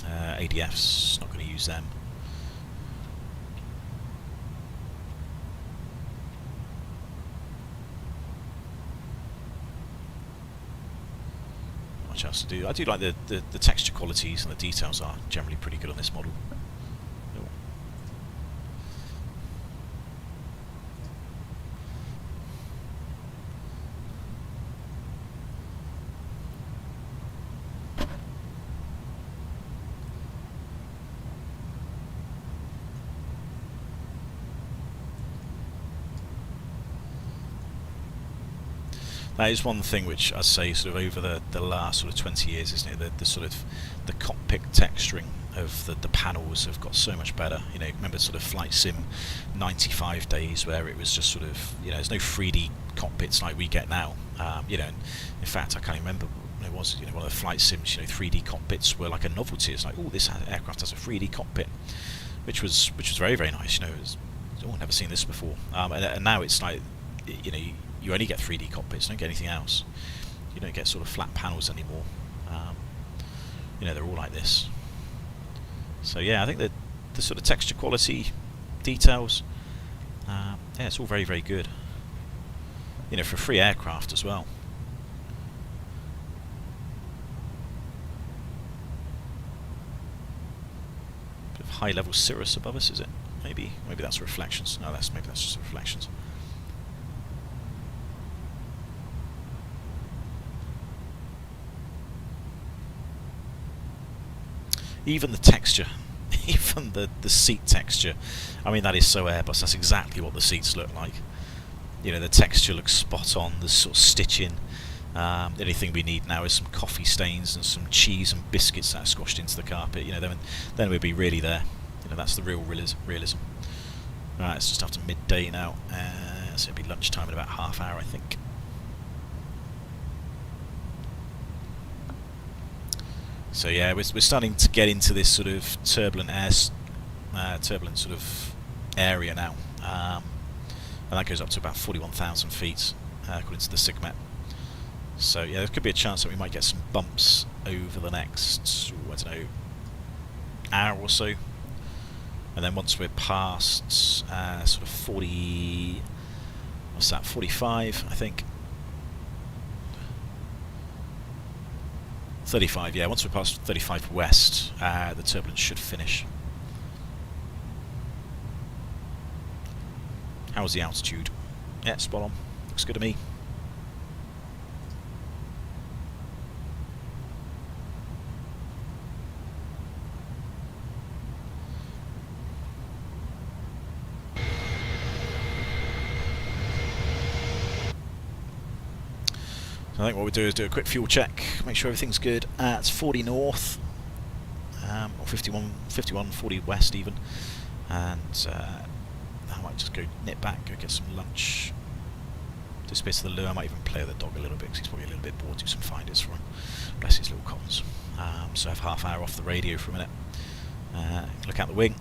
ADFs, not going to use them. Much else to do. I do like the texture qualities and the details are generally pretty good on this model. That is one thing which I say sort of over the last sort of 20 years, isn't it? The sort of the cockpit texturing of the panels have got so much better. You know, remember sort of Flight Sim 95 days where it was just sort of, you know, there's no 3D cockpits like we get now. You know, in fact, I can't remember when it was. You know, one of the Flight Sims, you know, 3D cockpits were like a novelty. It's like, oh, this aircraft has a 3D cockpit, which was very, very nice. You know, it was, oh, I've never seen this before. And now it's like, you know, you only get 3D cockpits, you don't get anything else. You don't get sort of flat panels anymore. You know, they're all like this. So yeah, I think that the sort of texture quality, details, yeah, it's all very, very good. You know, for a free aircraft as well. Bit of high-level cirrus above us, is it? Maybe that's reflections. No, maybe that's just reflections. Even the texture, even the seat texture, I mean, that is so Airbus. That's exactly what the seats look like. You know, the texture looks spot on. There's sort of stitching. The only thing we need now is some coffee stains and some cheese and biscuits that are squashed into the carpet. You know, then we'd be really there. You know, that's the real realism. Right, it's just after midday now, so it'll be lunchtime in about half hour, I think. So yeah, we're starting to get into this sort of turbulent sort of area now, and that goes up to about 41,000 feet, according to the SIGMET. So yeah, there could be a chance that we might get some bumps over the next, I don't know, hour or so, and then once we're past sort of 40, what's that, 45, I think. 35, yeah, once we're past 35 west, the turbulence should finish. How's the altitude? Yeah, spot on. Looks good to me. So I think what we'll do is do a quick fuel check, make sure everything's good at 40 north, or 51, 40 west even, and I might just go nip back, go get some lunch, disappear to the loo. I might even play with the dog a little bit because he's probably a little bit bored, do some finders for him, bless his little cottons. So I have half hour off the radio for a minute, look out the wing.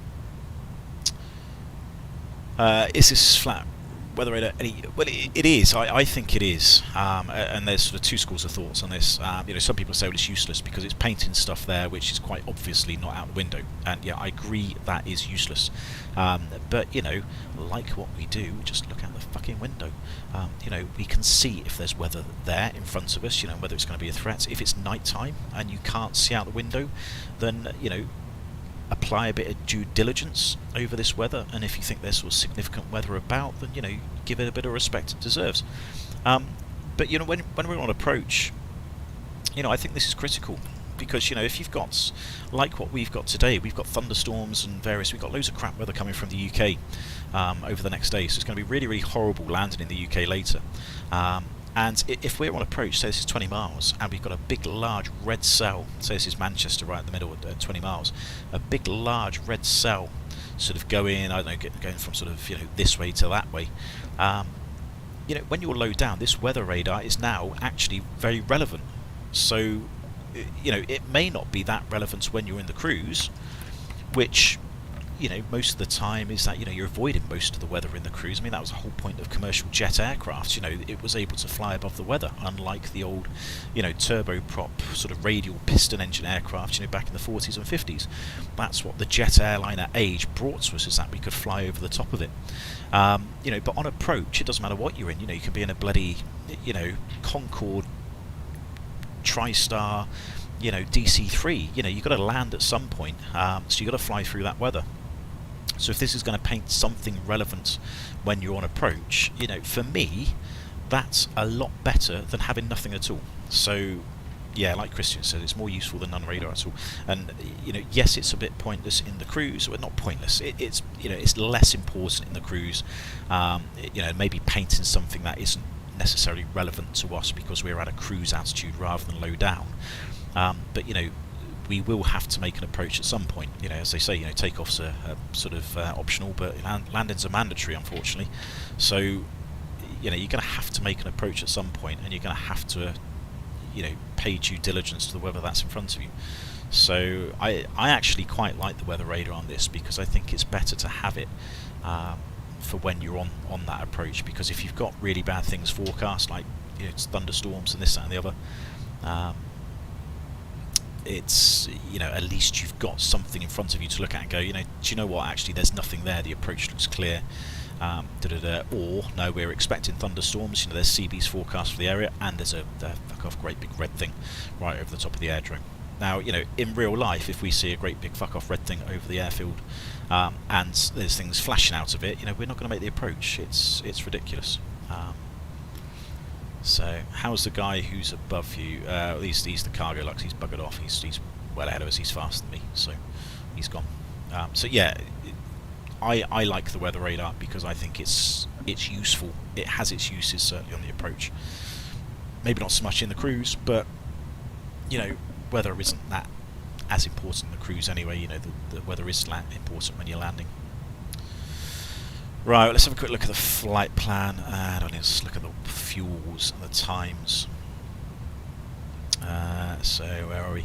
Is this flat weather radar well, it is. I think it is, and there's sort of two schools of thoughts on this. Some people say, well, it's useless because it's painting stuff there which is quite obviously not out the window, and yeah, I agree that is useless. But like what we do, just look out the fucking window. We can see if there's weather there in front of us, whether it's going to be a threat. If it's night time and you can't see out the window, then apply a bit of due diligence over this weather, and if you think there's sort of significant weather about, then give it a bit of respect it deserves. But when we're on approach, I think this is critical, because if you've got, like what we've got today, we've got thunderstorms and we've got loads of crap weather coming from the UK over the next day, so it's going to be really, really horrible landing in the UK later. And if we're on approach, say this is 20 miles, and we've got a big large red cell, say this is Manchester right in the middle at 20 miles, a big large red cell sort of going from sort of this way to that way, when you're low down, this weather radar is now actually very relevant. So it may not be that relevant when you're in the cruise, which most of the time is that you're avoiding most of the weather in the cruise. I mean, that was the whole point of commercial jet aircraft. It was able to fly above the weather, unlike the old turboprop sort of radial piston engine aircraft back in the 40s and 50s. That's what the jet airliner age brought to us, is that we could fly over the top of it. But on approach, it doesn't matter what you're in. You can be in a bloody Concorde TriStar DC-3. You've got to land at some point, so you've got to fly through that weather. So if this is going to paint something relevant when you're on approach, for me, that's a lot better than having nothing at all. So yeah, like Christian said, it's more useful than none radar at all. And yes, it's a bit pointless in the cruise. Well, not pointless. It's it's less important in the cruise. Maybe painting something that isn't necessarily relevant to us because we're at a cruise altitude rather than low down. But we will have to make an approach at some point. As they say, takeoffs are sort of optional, but landings are mandatory, unfortunately. So you're going to have to make an approach at some point, and you're going to have to pay due diligence to the weather that's in front of you. So I actually quite like the weather radar on this, because I think it's better to have it for when you're on that approach, because if you've got really bad things forecast, like it's thunderstorms and this, that and the other, it's at least you've got something in front of you to look at and go, do you know what, actually there's nothing there, the approach looks clear, or no, we're expecting thunderstorms, there's CB's forecast for the area, and there's a fuck off great big red thing right over the top of the airdrome. Now, in real life, if we see a great big fuck off red thing over the airfield, and there's things flashing out of it, we're not going to make the approach. It's ridiculous. So how's the guy who's above you? He's the cargo lux. He's buggered off. He's well ahead of us. He's faster than me, so he's gone. So yeah, I like the weather radar because I think it's useful. It has its uses, certainly on the approach. Maybe not so much in the cruise, but weather isn't that as important in the cruise anyway. The weather is important when you're landing. Right, let's have a quick look at the flight plan, and let's look at the fuels and the times. So where are we?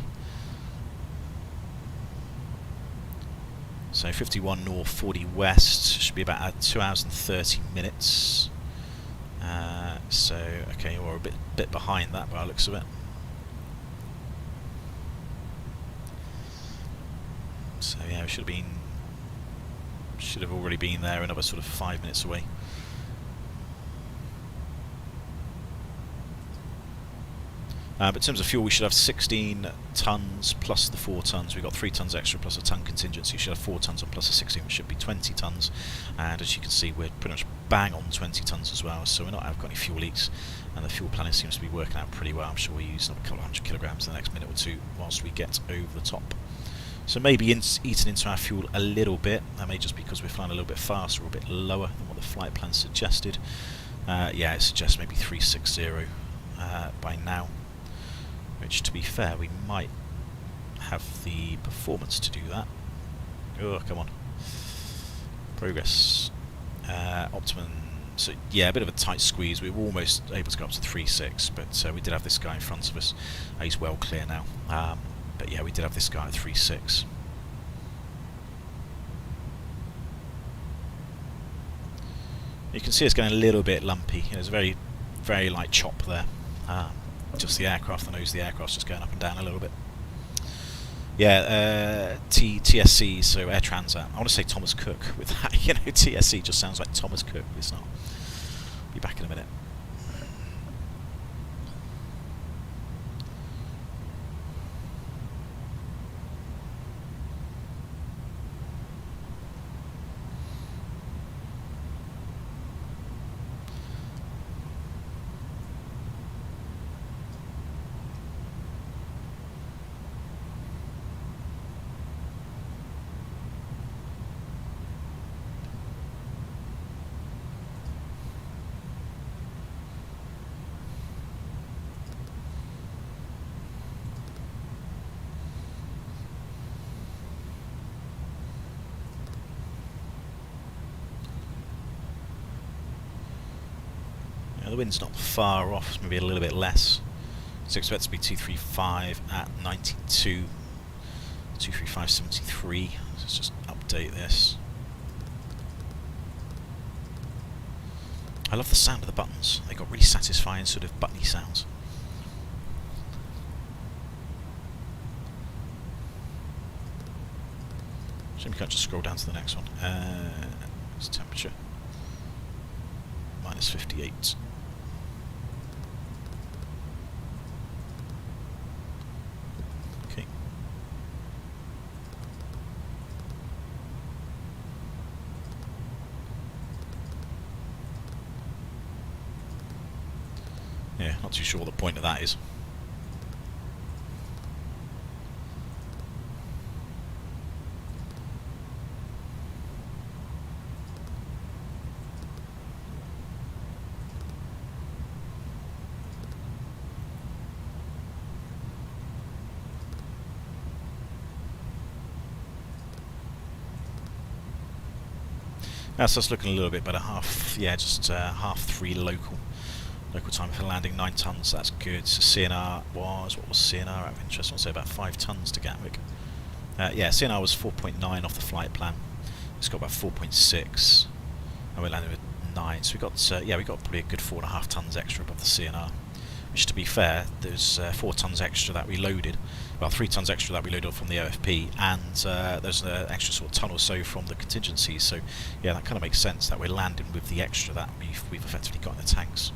So 51 north, 40 west, should be about 2 hours and 30 minutes. So okay, we're a bit behind that by the looks of it. So yeah, we should have already been there, another sort of 5 minutes away. But in terms of fuel, we should have 16 tonnes plus the 4 tonnes. We've got 3 tonnes extra plus a tonne contingency. We should have 4 tonnes on plus a 16, which should be 20 tonnes. And as you can see, we're pretty much bang on 20 tonnes as well. So we're not got any fuel leaks, and the fuel planning seems to be working out pretty well. I'm sure we'll use another couple of 100 kilograms in the next minute or two whilst we get over the top. So maybe eating into our fuel a little bit. That may just be because we're flying a little bit faster or a bit lower than what the flight plan suggested. Yeah, it suggests maybe 360. by now, which, to be fair, we might have the performance to do that. Oh, come on. Progress. Optimum. So, yeah, a bit of a tight squeeze. We were almost able to go up to 3.6, but we did have this guy in front of us. He's well clear now. But yeah, we did have this guy at 3.6. You can see it's getting a little bit lumpy. There's a very, very light chop there. Just the aircraft, the nose of the aircraft's just going up and down a little bit. Yeah, TSC, so Air Transat. I want to say Thomas Cook with that. You know, TSC just sounds like Thomas Cook, but it's not. Be back in a minute. The wind's not far off, it's maybe a little bit less. So expect to be 235 at 92, 235.73. Let's just update this. I love the sound of the buttons. They got really satisfying sort of buttony sounds. So we can't just scroll down to the next one. It's temperature. Minus 58. Okay. Yeah, not too sure what the point of that is. That's just looking a little bit better. Half 3 local time for landing, 9 tons. That's good. So CNR was, what was CNR out of interest? I want to say about 5 tons to Gatwick. Yeah, CNR was 4.9 off the flight plan. It's got about 4.6, and we landed with 9. So we got probably a good 4.5 tons extra above the CNR. Which, to be fair, there's 4 tons extra that we loaded. Well, 3 tons extra that we loaded from the OFP, and there's an extra sort of ton or so from the contingencies. So, yeah, that kind of makes sense that we're landing with the extra that we've effectively got in the tanks.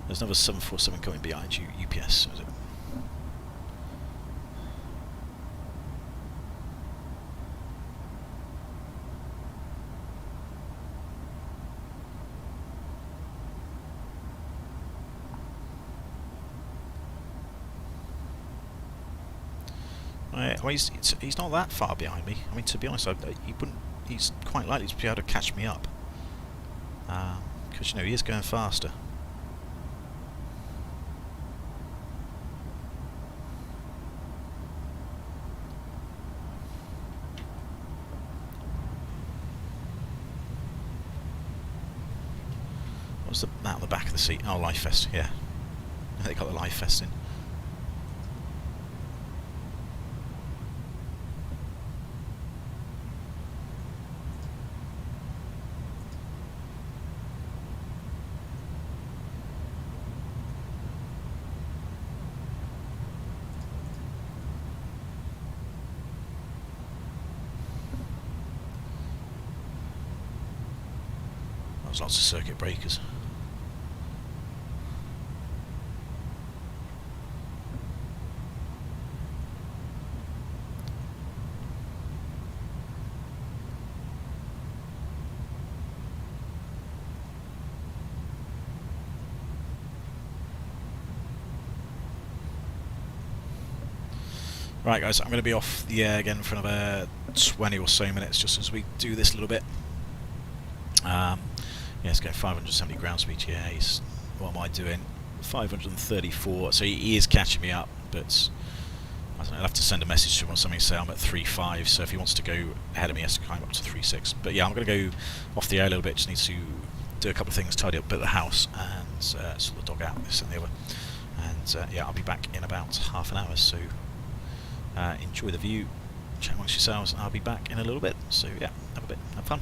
There's another 747 coming behind you, UPS, is it? Well, he's not that far behind me. I mean, to be honest, he's quite likely to be able to catch me up. Because, you know, he is going faster. What's that on the back of the seat? Oh, life vest, yeah. They got the life vest in. There's lots of circuit breakers. Right guys, I'm going to be off the air again for another 20 or so minutes just as we do this a little bit. Yeah, let's go 570 ground speed. Yeah, what am I doing? 534, so he is catching me up, but I don't know, I'll have to send a message to him or something, say I'm at 3.5, so if he wants to go ahead of me, he has to climb up to 3.6. But yeah, I'm going to go off the air a little bit, just need to do a couple of things, tidy up a bit of the house, and sort the dog out, this and the other. And yeah, I'll be back in about half an hour, so enjoy the view, chat amongst yourselves, I'll be back in a little bit, so yeah, have fun.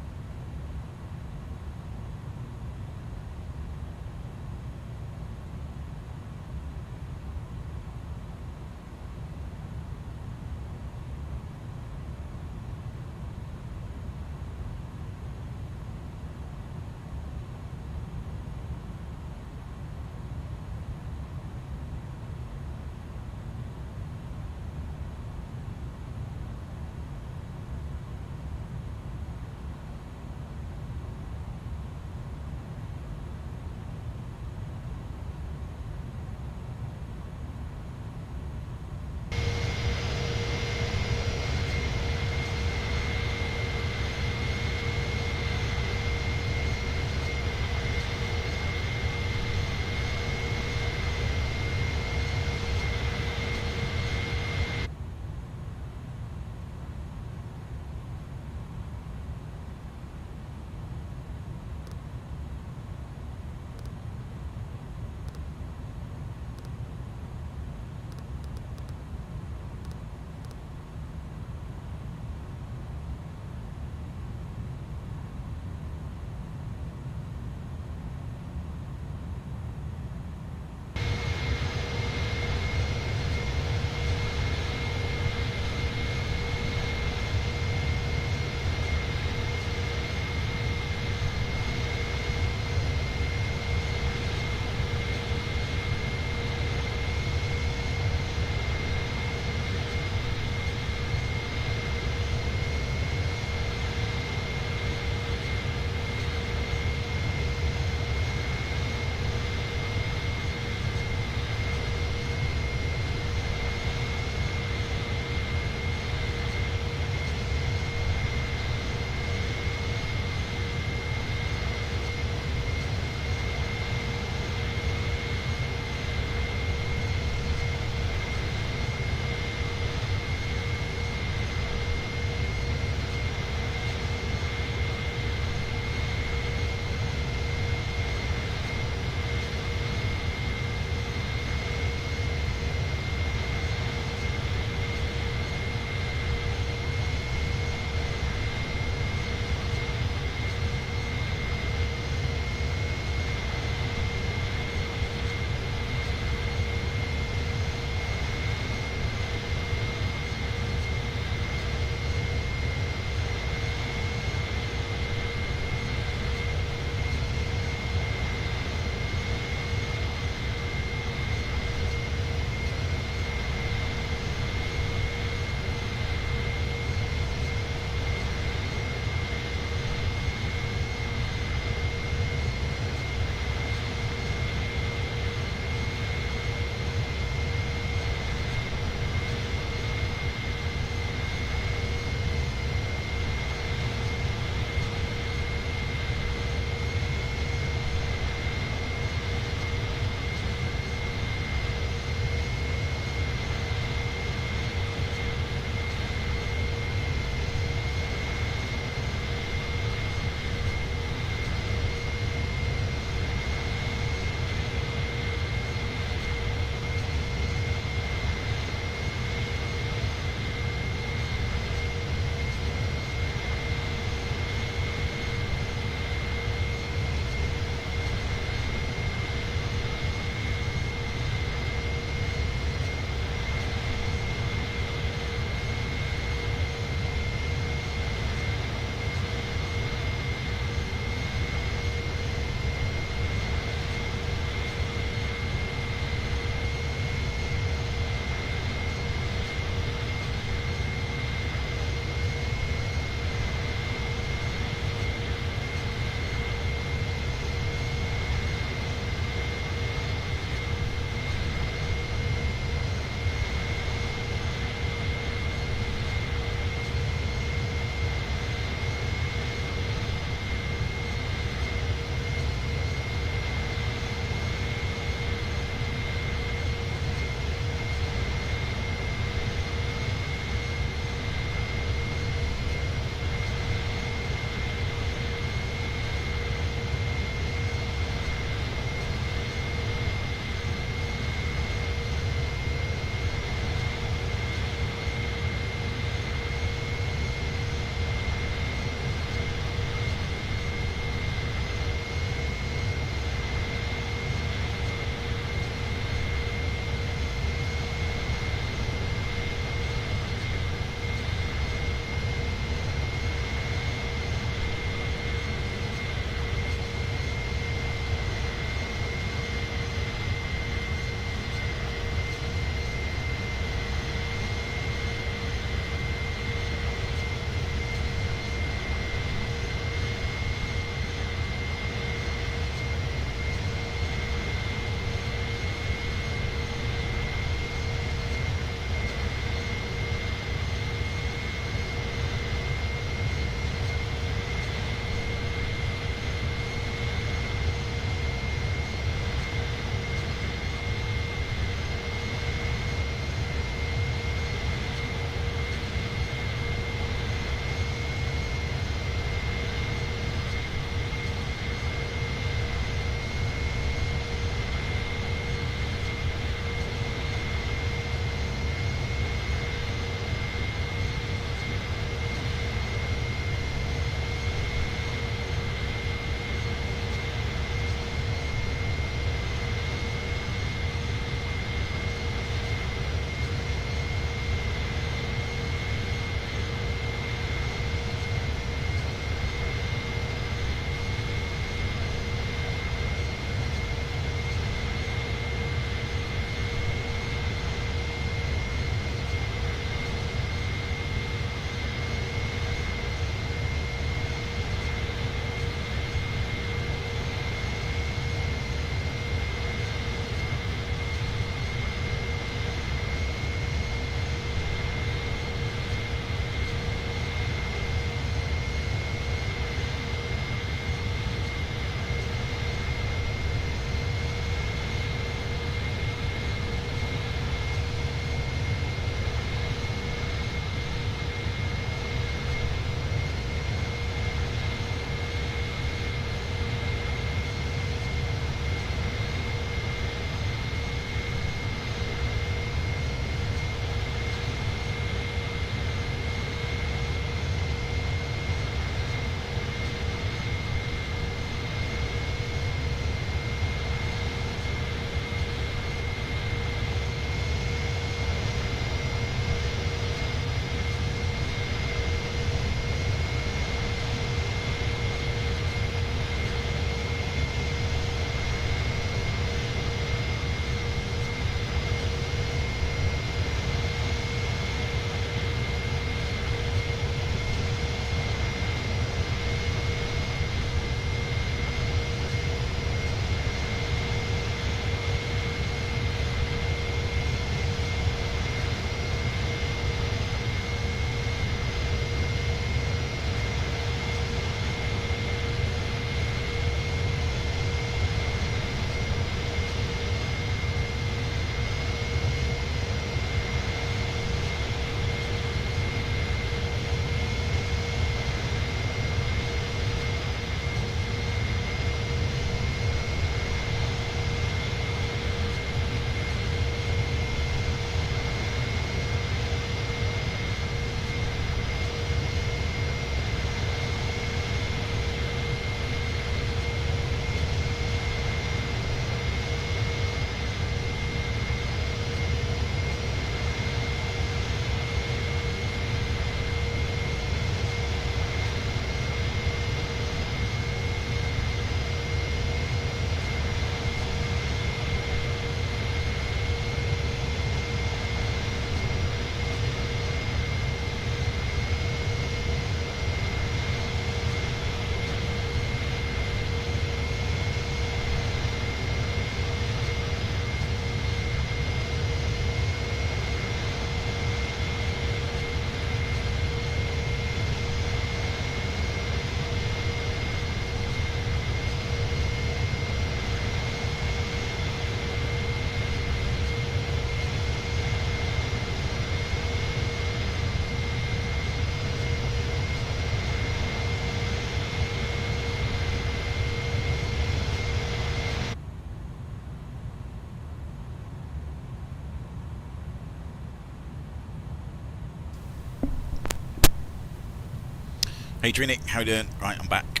Adrian, how you doing? Right, I'm back.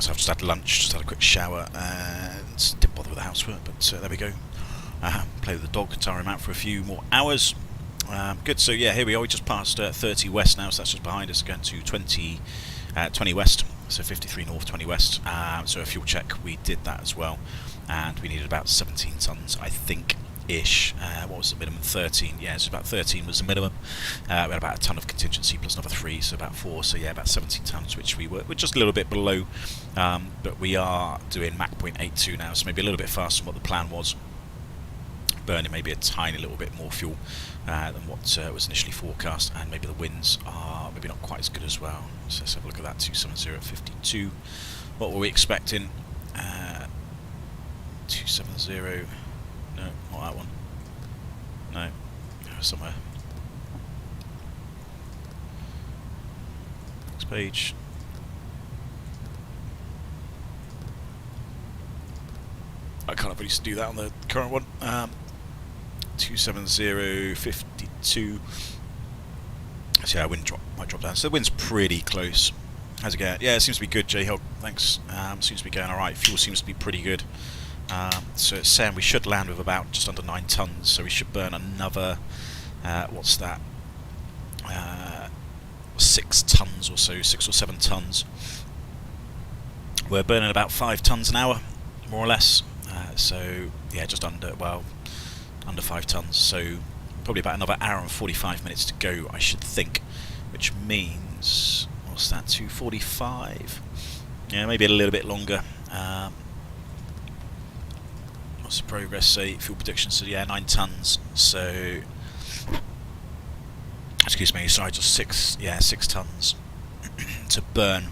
So I've just had lunch, just had a quick shower, and didn't bother with the housework, but there we go. Play with the dog, tire him out for a few more hours. Good, so yeah, here we are. We just passed 30 west now, so that's just behind us, going to 20 west, so 53 north, 20 west. So a fuel check, we did that as well, and we needed about 17 tonnes, I think. Ish. What was the minimum? 13. Yeah, so about 13 was the minimum. We had about a ton of contingency plus another 3, so about 4. So yeah, about 17 tonnes, which we're just a little bit below. But we are doing Mach 0.82 now, so maybe a little bit faster than what the plan was. Burning maybe a tiny little bit more fuel than what was initially forecast, and maybe the winds are maybe not quite as good as well. So let's have a look at that. 270 at 52. What were we expecting? 270. No, not that one. No, somewhere. Next page. I can't really do that on the current one. 270, 52. So yeah, wind might drop down. So the wind's pretty close. How's it going? Yeah, it seems to be good, J-Hog. Thanks. Seems to be going alright. Fuel seems to be pretty good. So it's saying we should land with about just under 9 tonnes, so we should burn another, what's that, 6 tonnes or so, 6 or 7 tonnes. We're burning about 5 tonnes an hour, more or less, so yeah, just under 5 tonnes, so probably about another hour and 45 minutes to go, I should think, which means, what's that, 2:45? Yeah, maybe a little bit longer. What's the progress say? Fuel prediction, so yeah, 9 tonnes. So, excuse me, sorry, just 6 tonnes to burn.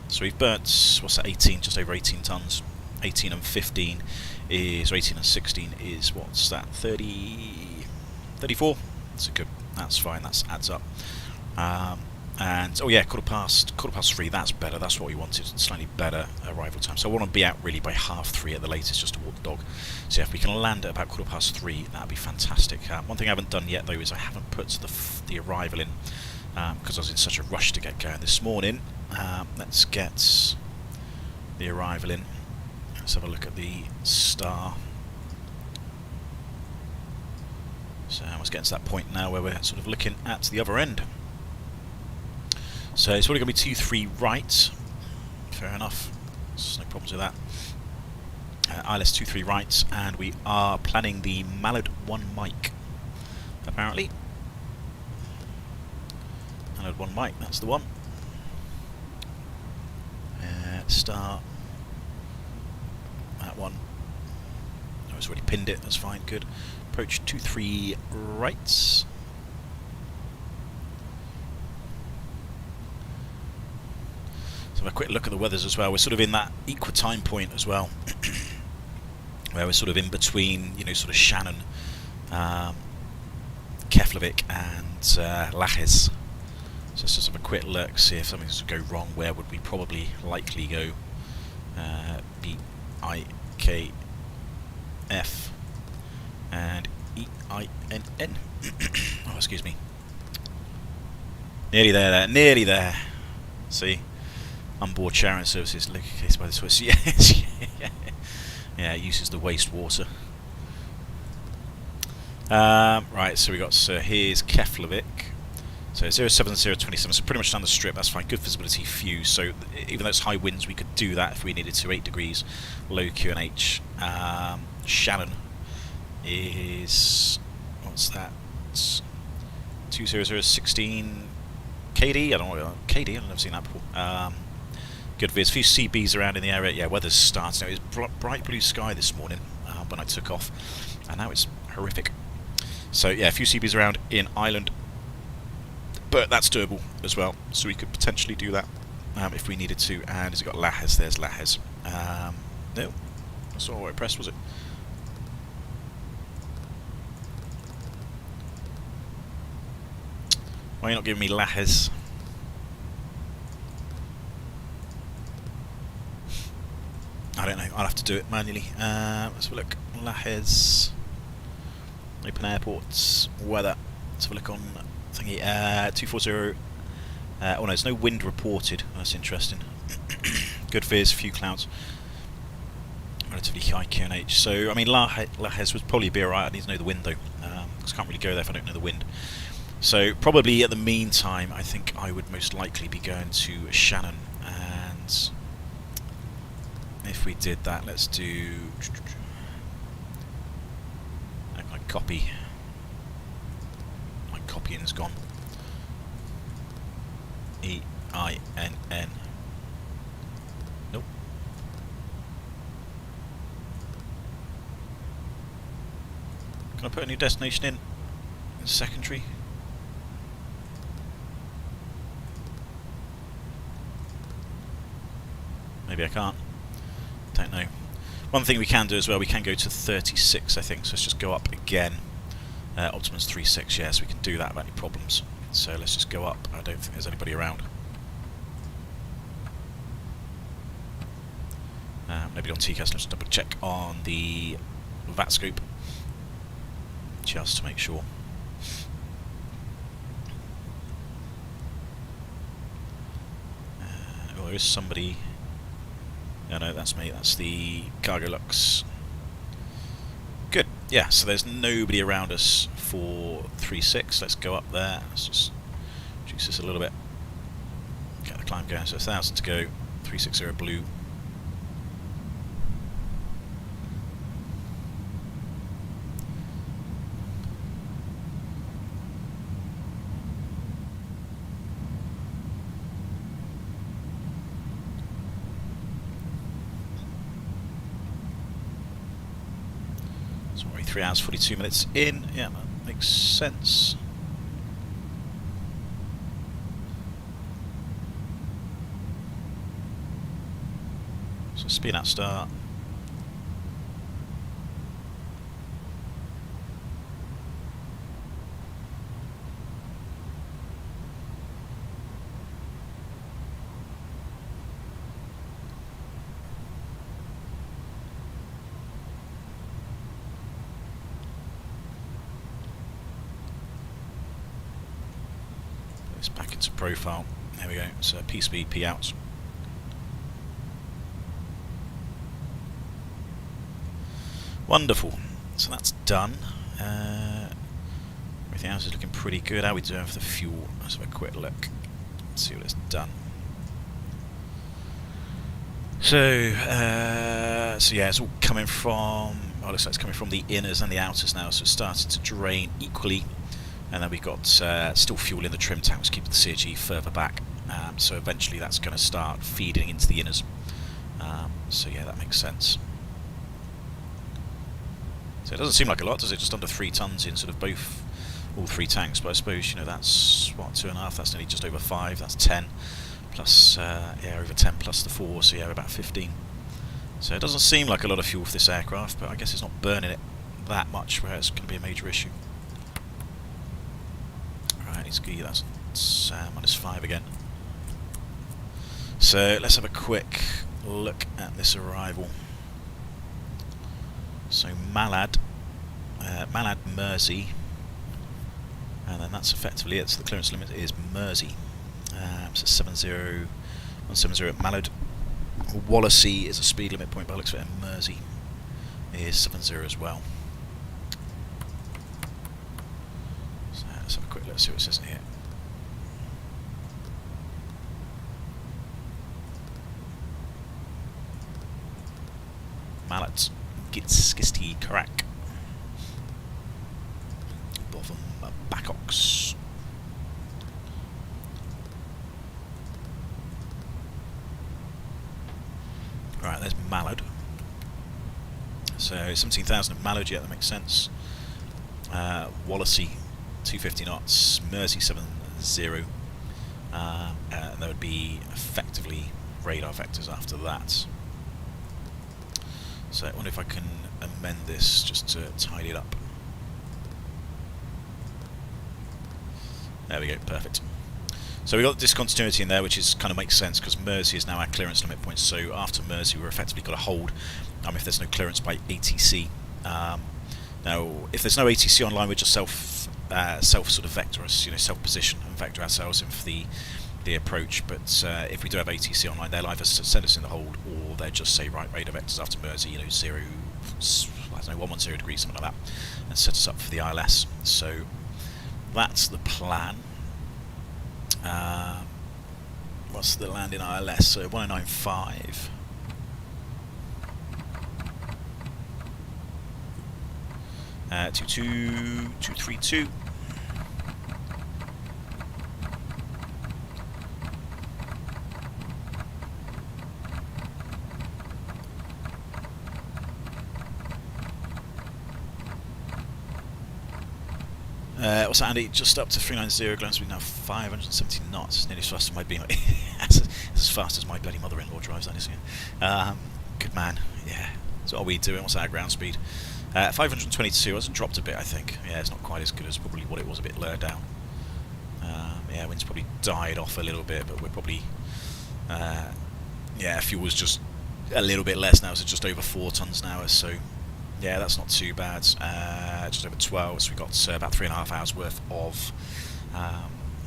So we've burnt, what's that, 18, just over 18 tonnes. 18 and 15 is, or 18 and 16 is, what's that, 34? That's a good, that's fine, that adds up. And oh yeah, quarter past 3. That's better. That's what we wanted. Slightly better arrival time. So I want to be out really by 2:30 at the latest, just to walk the dog. So yeah, if we can land at about 3:15, that'd be fantastic. One thing I haven't done yet though is I haven't put the arrival in because I was in such a rush to get going this morning. Let's get the arrival in. Let's have a look at the star. So I was getting to that point now where we're sort of looking at the other end. So it's probably going to be 2-3 right. Fair enough. There's no problems with that. ILS 2-3 right, and we are planning the Mallard 1 mic. Apparently. Mallard 1 mic, that's the one. Start. That one. I was already pinned it, that's fine, good. Approach 2-3 right. Have a quick look at the weathers as well. We're sort of in that equitime point as well, where we're sort of in between, you know, sort of Shannon, Keflavik and Lajes. So let's just have a quick look, see if something was to go wrong. Where would we probably likely go? B-I-K-F and E-I-N-N. Oh, excuse me. Nearly there, nearly there. See? Onboard showering services located by the Swiss. Yes, yeah, it uses the wastewater. Right, so we got here's Keflavik. So 07027, so pretty much down the strip. That's fine. Good visibility, few. So even though it's high winds, we could do that if we needed to. 8 degrees, low QNH. Shannon is, what's that? 20016 KD. I don't know what KD. I've never seen that before. Good viz. A few CBs around in the area. Yeah, weather's starting. It was bright blue sky this morning when I took off, and now it's horrific. So yeah, a few CBs around in Ireland, but that's doable as well. So we could potentially do that if we needed to. And has it got Lajes? There's Lajes. No, that's not what I pressed, was it? Why are you not giving me Lajes? I don't know, I'll have to do it manually. Let's have a look. Lajes. Open airports. Weather. Let's have a look on thingy. 240 Oh no, there's no wind reported. That's interesting. Good veers, few clouds. Relatively high QNH. So, I mean, Lajes would probably be alright. I need to know the wind though, because I can't really go there if I don't know the wind. So, probably at the meantime, I think I would most likely be going to Shannon. And if we did that, let's do. My copy. My copying's gone. EINN. Nope. Can I put a new destination in secondary? Maybe I can't. Don't know. One thing we can do as well, we can go to 36, I think. So let's just go up again. Optimus 36, yes, we can do that without any problems. So let's just go up. I don't think there's anybody around. Maybe on TCAS, let's double check on the VAT scope. Just to make sure. Oh, there is somebody. No, that's me. That's the Cargo Lux. Good. Yeah, so there's nobody around us for 3.6. Let's go up there. Let's just reduce this a little bit. Get the climb going. So 1,000 to go. 360 blue. So we're 3 hours 42 minutes in. Yeah, that makes sense. So spin out start. It's back into profile. There we go. So P speed, P out. Wonderful. So that's done. Everything else is looking pretty good. How are we doing for the fuel? Let's have a quick look. Let's see what it's done. So yeah, it's all coming from. Oh, looks like it's coming from the inners and the outers now. So it's started to drain equally. And then we've got still fuel in the trim tank, which keeps the CG further back. So eventually that's going to start feeding into the inners. So yeah, that makes sense. So it doesn't seem like a lot, does it? Just under 3 tons in sort of all 3 tanks. But I suppose, you know, that's what, 2.5. That's nearly just over 5. That's 10 plus yeah, over 10 plus the 4. So yeah, about 15. So it doesn't seem like a lot of fuel for this aircraft, but I guess it's not burning it that much where it's going to be a major issue. That's -5 again. So let's have a quick look at this arrival. So Malad, Mersey, and then that's effectively it. So the clearance limit is Mersey. So 170 at Malad. Wallasey is a speed limit point by the looks of it, and Mersey is 70 as well. Let's have a quick look, see what it says in here. Mallet, Gitskisti, Karak. Botham, Backox. Right, there's Mallard. So 17,000 at Mallard, yeah, that makes sense. Wallasey, 250 knots, Mersey 70, and there would be effectively radar vectors after that. So I wonder if I can amend this just to tidy it up. There we go, perfect. So we got discontinuity in there, which is kind of makes sense because Mersey is now our clearance limit point. So after Mersey, we're effectively got to hold if there's no clearance by ATC. Now, if there's no ATC online, we just self sort of vector us, self position and vector ourselves in for the the approach. But if we do have ATC online, they'll either send us in the hold, or they'll just say, right, radar vectors after Mersey, you know, 110 degrees, something like that, and set us up for the ILS. So that's the plan. What's the landing ILS? So 1095. Uh, 232. What's that, Andy? Just up to 390, ground speed now 570 knots. Nearly as fast as my being. as fast as my bloody mother-in-law drives, that is. Good man. Yeah. So what are we doing? What's our ground speed? 522. Hasn't dropped a bit, I think. Yeah, it's not quite as good as probably what it was a bit lower down. Yeah, wind's probably died off a little bit, but we're probably. Yeah, fuel was just a little bit less now, so just over 4 tons an hour. So. Yeah, that's not too bad. Just over 12, so we got about 3.5 hours worth of,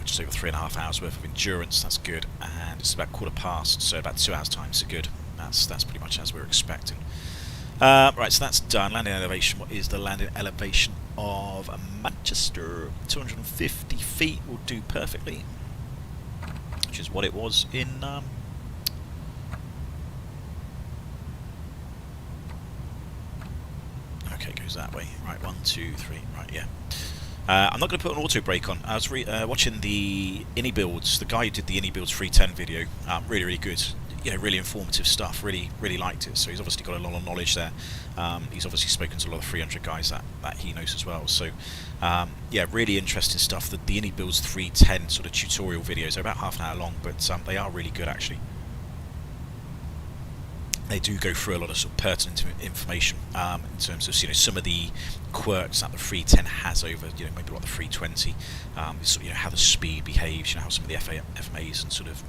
just over 3.5 hours worth of endurance. That's good, and it's about 1/4 so about 2 hours time. So good. That's pretty much as we were expecting. Right, so that's done. Landing elevation. What is the landing elevation of Manchester? 250 feet will do perfectly, which is what it was in. Okay, it goes that way. Right, 1, 2, 3. Right, yeah. I'm not going to put an auto brake on. I was watching the Innie Builds. The guy who did the Innie Builds 310 video. Really, really good. You know, really informative stuff. Really, really liked it. So he's obviously got a lot of knowledge there. He's obviously spoken to a lot of 300 guys that he knows as well. So yeah, really interesting stuff. The Innie Builds 310 sort of tutorial videos are about half an hour long, but they are really good actually. They do go through a lot of sort of pertinent information in terms of, you know, some of the quirks that the 310 has over, you know, maybe like the 320. Sort of, you know, how the speed behaves, you know, how some of the FMAs and sort of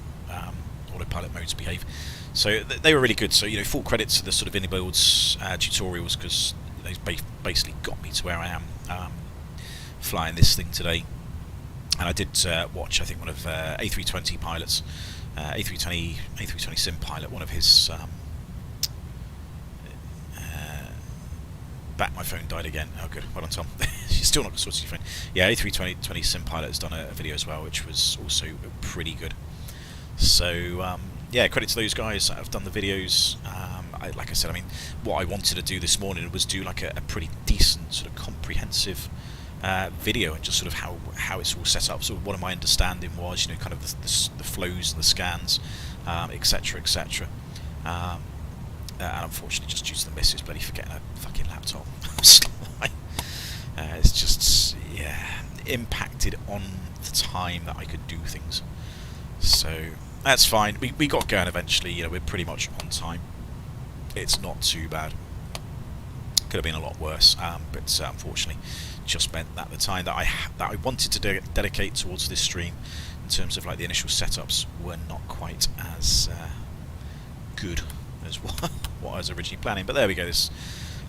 autopilot modes behave. So they were really good. So, you know, full credit to the sort of Innie Builds tutorials, because they basically got me to where I am flying this thing today. And I did watch, I think, one of A320 pilots, A320 sim pilot, one of his. Back, my phone died again. Oh, good. Well done, Tom. She's still not sorted your phone. Yeah, A320 sim pilot has done a video as well, which was also pretty good. So, yeah, credit to those guys that have done the videos. Like I said, I mean, what I wanted to do this morning was do like a pretty decent, sort of comprehensive video, and just sort of how it's all set up. So what my understanding was, you know, kind of the flows and the scans, etc., etc. And unfortunately, just due to the missus bloody forgetting her fucking laptop, it's just, yeah, impacted on the time that I could do things. So that's fine. We got going eventually. You know, we're pretty much on time. It's not too bad. Could have been a lot worse, but unfortunately, just meant that the time that I wanted to dedicate towards this stream, in terms of like the initial setups, were not quite as good as what I was originally planning. But there we go.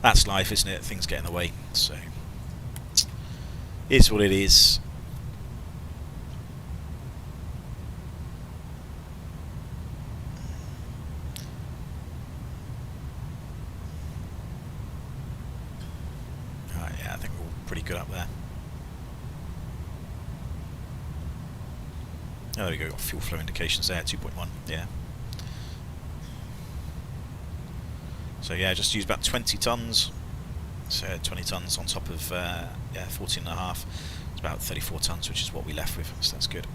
That's life, isn't it? Things get in the way. So it's what it is. Alright, yeah, I think we're all pretty good up there. Oh, there we go. Got fuel flow indications there. 2.1. Yeah. So yeah, just used about 20 tons. So 20 tons on top of yeah, 14.5. It's about 34 tons, which is what we left with. So that's good.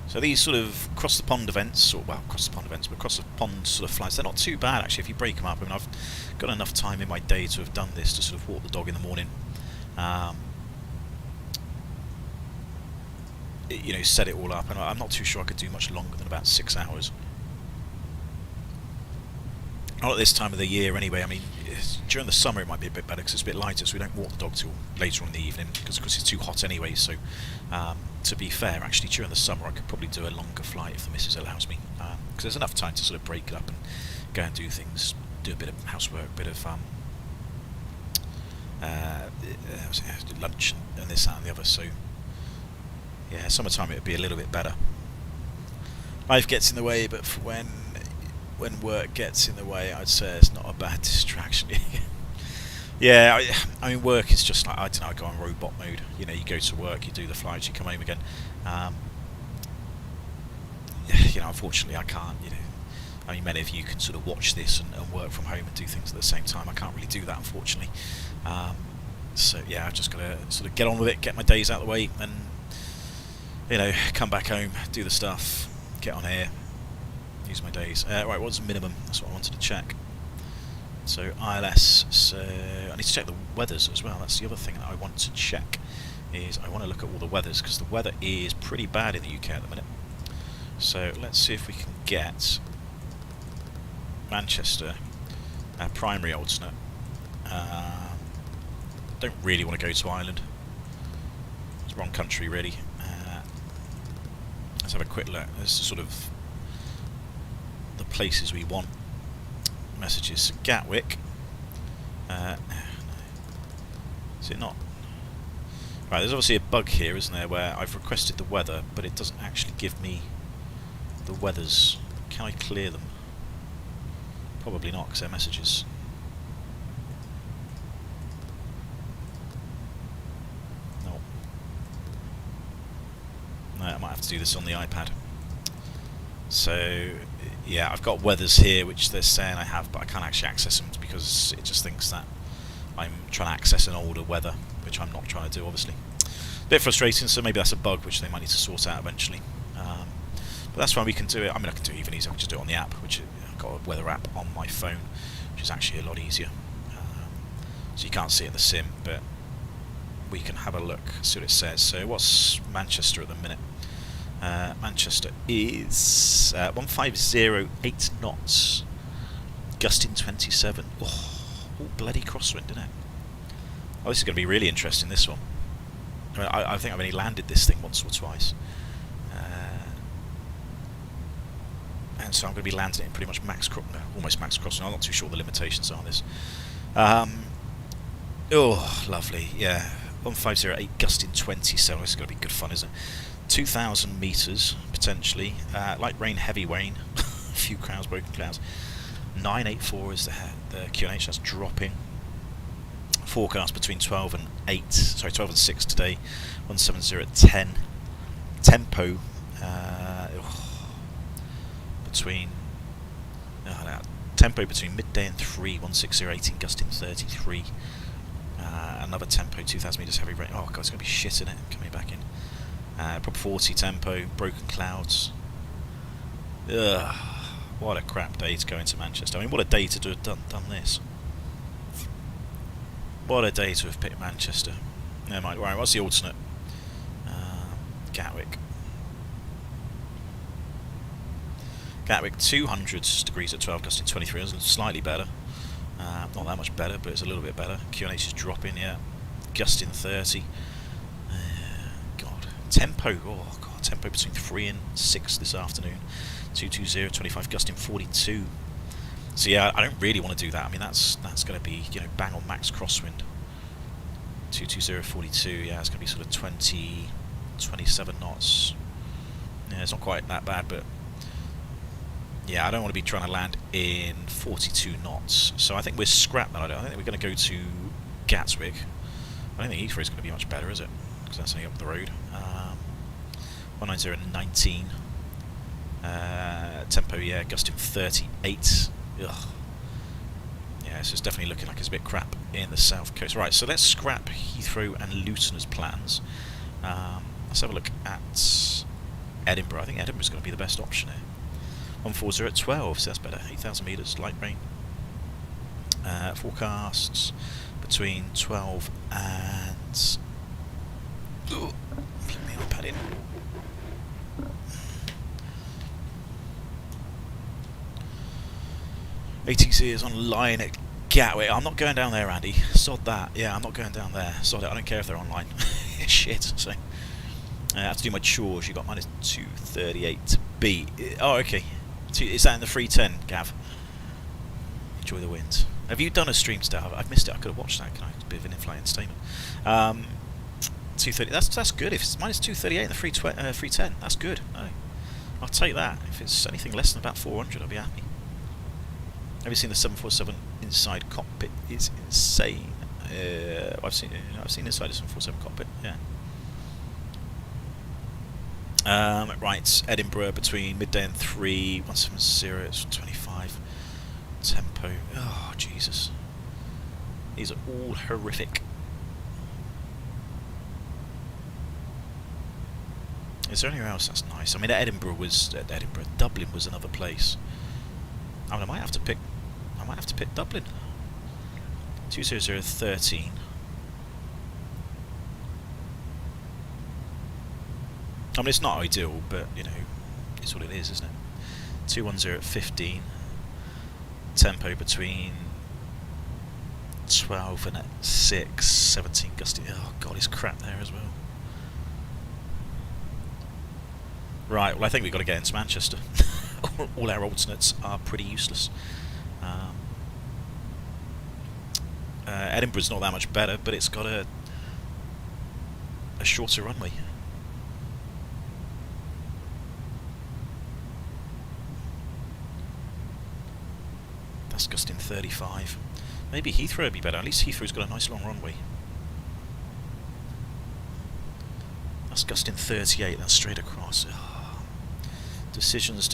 So these sort of cross the pond events, or well, cross the pond events, but cross the pond sort of flights, they're not too bad actually if you break them up. I mean, I've got enough time in my day to have done this, to sort of walk the dog in the morning. You know, set it all up, and I'm not too sure I could do much longer than about 6 hours. Not at this time of the year anyway. I mean, during the summer it might be a bit better because it's a bit lighter, so we don't walk the dog till later on in the evening, because of course it's too hot anyway. So to be fair, actually during the summer I could probably do a longer flight if the missus allows me, because there's enough time to sort of break it up and go and do things, do a bit of housework, bit of lunch and this, that and the other, so yeah, summertime it would be a little bit better. Life gets in the way, but for when work gets in the way, I'd say it's not a bad distraction. Yeah, I mean, work is just like, I don't know, I go on robot mode. You know, you go to work, you do the flights, you come home again. You know, unfortunately I can't, you know. I mean, many of you can sort of watch this and work from home and do things at the same time. I can't really do that, unfortunately. So yeah, I've just got to sort of get on with it, get my days out of the way, and, you know, come back home, do the stuff, get on here, use my days. Right, what's the minimum? That's what I wanted to check. So ILS, so I need to check the weathers as well. That's the other thing that I want to check, is I want to look at all the weathers, because the weather is pretty bad in the UK at the minute. So let's see if we can get Manchester, primary alternate. Don't really want to go to Ireland. It's the wrong country, really. Let's have a quick look. This is sort of the places we want. Messages. Gatwick. No. Is it not? Right, there's obviously a bug here, isn't there, where I've requested the weather, but it doesn't actually give me the weathers. Can I clear them? Probably not, because they're messages. No. No, I might have to do this on the iPad. So, yeah, I've got weathers here, which they're saying I have, but I can't actually access them because it just thinks that I'm trying to access an older weather, which I'm not trying to do, obviously. A bit frustrating, so maybe that's a bug which they might need to sort out eventually. But that's why we can do it. I mean, I can do it even easier. I can just do it on the app, which I've got a weather app on my phone, which is actually a lot easier. So you can't see it in the sim, but we can have a look, see what it says. So what's Manchester at the minute? Manchester is 150.8 knots, gusting 27. Oh, bloody crosswind, isn't it? Oh, this is going to be really interesting, this one. I mean, I think I've only landed this thing once or twice. And so I'm going to be landing it in pretty much almost max crosswind. I'm not too sure the limitations are on this. Oh, lovely, yeah. 150.8, gusting 27. This is going to be good fun, isn't it? 2,000 metres, potentially. Light rain, heavy rain. A few clouds, broken clouds. 984 is the QNH, that's dropping. Forecast between 12 and 6 today. 170 at 10. Tempo between midday and 3. 160 18, gusting 33. Another tempo, 2,000 metres, heavy rain. Oh god, it's going to be shit in it, coming back in. Prop 40 tempo, broken clouds. Ugh, what a crap day to go into Manchester. I mean, what a day to have done this. What a day to have picked Manchester. Never mind. Right, what's the alternate? Gatwick. Gatwick, 200 degrees at 12, gusting 23. That's slightly better. Not that much better, but it's a little bit better. QNH is dropping, yeah. Gusting 30. God. Tempo, oh god, tempo between 3 and 6 this afternoon. 220, 25, gusting 42. So yeah, I don't really want to do that. I mean, that's going to be, you know, bang on max crosswind. 220, 42, yeah, it's going to be sort of 20, 27 knots. Yeah, it's not quite that bad, but yeah, I don't want to be trying to land in 42 knots. So I think we're scrap that. I think we're going to go to Gatwick. I don't think Heathrow is going to be much better, is it? Because that's only up the road. 190 and 19. Tempo, yeah, gusting 38. Ugh. Yeah, so it's definitely looking like it's a bit crap in the south coast. Right, so let's scrap Heathrow and Luton as plans. Let's have a look at Edinburgh. I think Edinburgh's going to be the best option here. 140 at 12, so that's better. 8,000 metres, light rain. Forecasts between 12 and... Ooh, plug the iPad in. ATC is online at Gatwick. I'm not going down there, Andy. Sod that. Yeah, I'm not going down there. Sod it. I don't care if they're online. Shit. So, I have to do my chores. You got minus 238B. Oh, okay. Is that in the 310, Gav? Enjoy the winds. Have you done a stream today? I've missed it. I could have watched that. Can I? It's a bit of an in-flight entertainment. 230. That's good. If it's minus 238 in the 310, that's good. No, I'll take that. If it's anything less than about 400, I'll be happy. Have you seen the 747 inside cockpit? It's insane. I've seen inside the 747 cockpit. Yeah. Right, Edinburgh between midday and 3, 170, it's 25. Tempo. Oh, Jesus. These are all horrific. Is there anywhere else that's nice? I mean, Dublin was another place. I mean, I might have to pick Dublin. 20013. I mean, it's not ideal, but, you know, it's what it is, isn't it? 21015. Tempo between 12 and 6. 17 gusty. Oh, God, it's crap there as well. Right, well, I think we've got to get into Manchester. All our alternates are pretty useless. Edinburgh's not that much better, but it's got a shorter runway. That's gusting 35. Maybe Heathrow would be better. At least Heathrow's got a nice long runway. That's gusting 38. That's straight across. Oh. Decisions.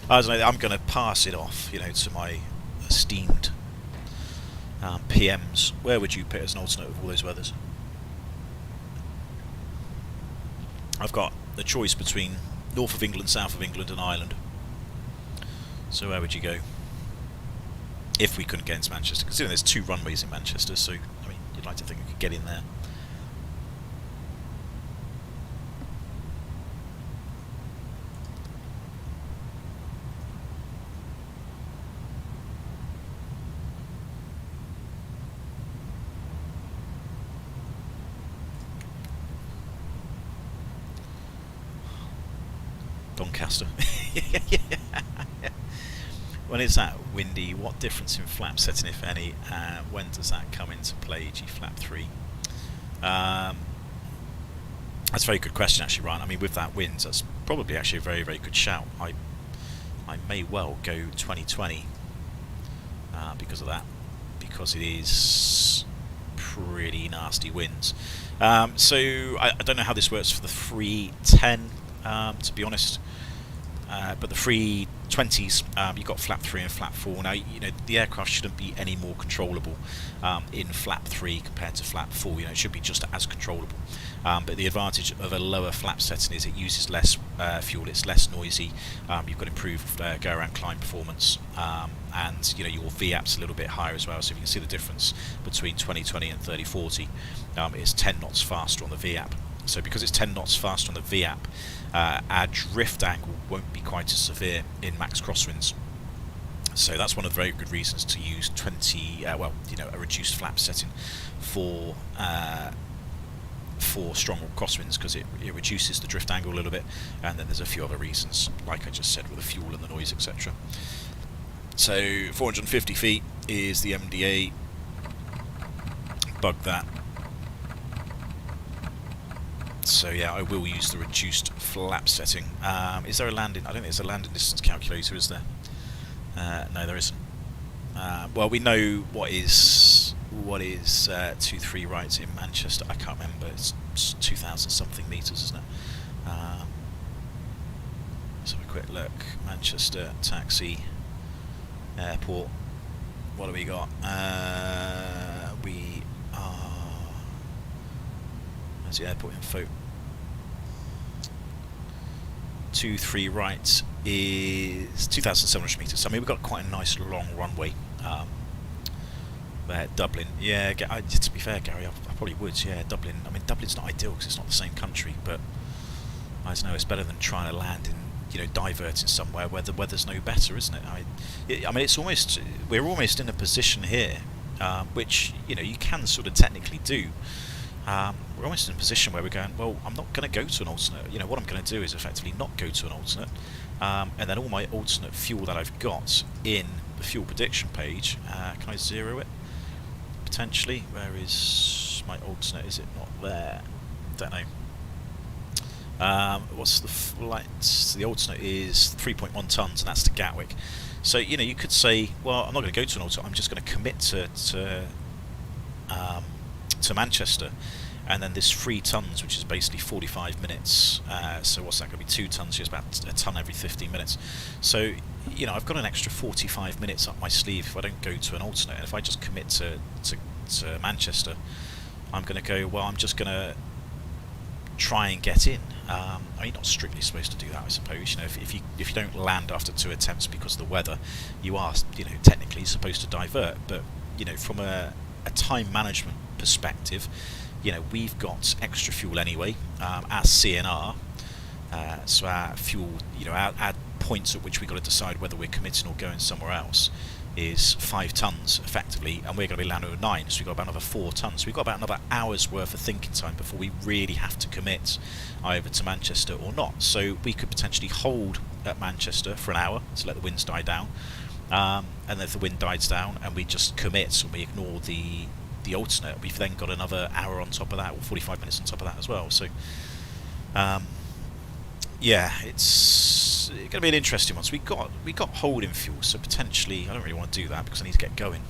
I don't know, I'm going to pass it off, you know, to my esteemed PMs. Where would you put as an alternate of all those weathers? I've got the choice between north of England, south of England and Ireland. So where would you go? If we couldn't get into Manchester. Considering there's 2 runways in Manchester, so, I mean, you'd like to think we could get in there. Doncaster. When it's that windy, what difference in flap setting, if any? When does that come into play? G flap 3. That's a very good question, actually, Ryan. I mean, with that wind, that's probably actually a very, very good shout. I may well go 2020 because of that, because it is pretty nasty winds. So I don't know how this works for the 310. To be honest, but the 320s, you've got flap 3 and flap 4. Now, you know, the aircraft shouldn't be any more controllable in flap 3 compared to flap 4. You know, it should be just as controllable. But the advantage of a lower flap setting is it uses less fuel, it's less noisy. You've got improved go around climb performance, and you know, your VAP's a little bit higher as well. So if you can see the difference between 2020 and 3040, it's 10 knots faster on the VAP. So because it's 10 knots faster on the VAP, our drift angle won't be quite as severe in max crosswinds. So that's one of the very good reasons to use a reduced flap setting for strong crosswinds, because it reduces the drift angle a little bit, and then there's a few other reasons, like I just said, with the fuel and the noise, etc. So 450 feet is the MDA. Bug that. So yeah, I will use the reduced flap setting. Is there a landing? I don't think there's a landing distance calculator, is there? No, there isn't. Well, we know what is 2-3 right in Manchester. I can't remember. It's 2,000 something meters, isn't it? Let's have a quick look. Manchester taxi airport. What do we got? We are. There's the airport info. 2-3 right is 2,700 meters. So, I mean, we've got quite a nice long runway. Dublin, yeah. To be fair, Gary, I probably would. Yeah, Dublin. I mean, Dublin's not ideal because it's not the same country, but I don't know. It's better than trying to land in, you know, diverting somewhere where the weather's no better, isn't it? I mean, it's almost, we're almost in a position here, which, you know, you can sort of technically do. we're almost in a position where we're going, well, I'm not going to go to an alternate. You know, what I'm going to do is effectively not go to an alternate, and then all my alternate fuel that I've got in the fuel prediction page, can I zero it? Potentially. Where is my alternate? Is it not there? Don't know. What's the flight? The alternate is 3.1 tons, and that's to Gatwick. So you know, you could say, well, I'm not going to go to an alternate. I'm just going to commit to Manchester, and then this 3 tons, which is basically 45 minutes. So what's that going to be? 2 tons. So it's about a ton every 15 minutes. So you know, I've got an extra 45 minutes up my sleeve if I don't go to an alternate. And if I just commit to Manchester, I'm going to go, well, I'm just going to try and get in. I mean, you're not strictly supposed to do that, I suppose. You know, if you don't land after 2 attempts because of the weather, you are, you know, technically supposed to divert. But you know, from a time management perspective, you know, we've got extra fuel anyway. Our CNR, so our fuel, you know, our points at which we've got to decide whether we're committing or going somewhere else, is 5 tons effectively, and we're going to be landing with 9, so we've got about another 4 tons. So we've got about another hour's worth of thinking time before we really have to commit either to Manchester or not. So we could potentially hold at Manchester for an hour to let the winds die down, and then if the wind dies down and we just commit and we ignore the alternate, we've then got another hour on top of that, or 45 minutes on top of that as well. So yeah, it's going to be an interesting one. So we got holding fuel, so potentially I don't really want to do that because I need to get going.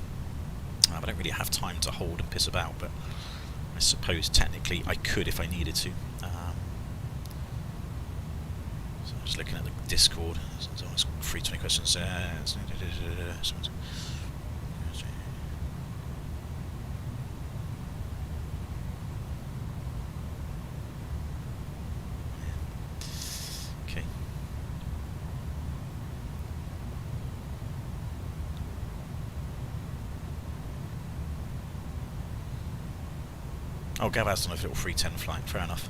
I don't really have time to hold and piss about, but I suppose technically I could if I needed to. So I'm just looking at the Discord. There's almost 320 questions. Oh, Gav has done a little 310 flight, fair enough.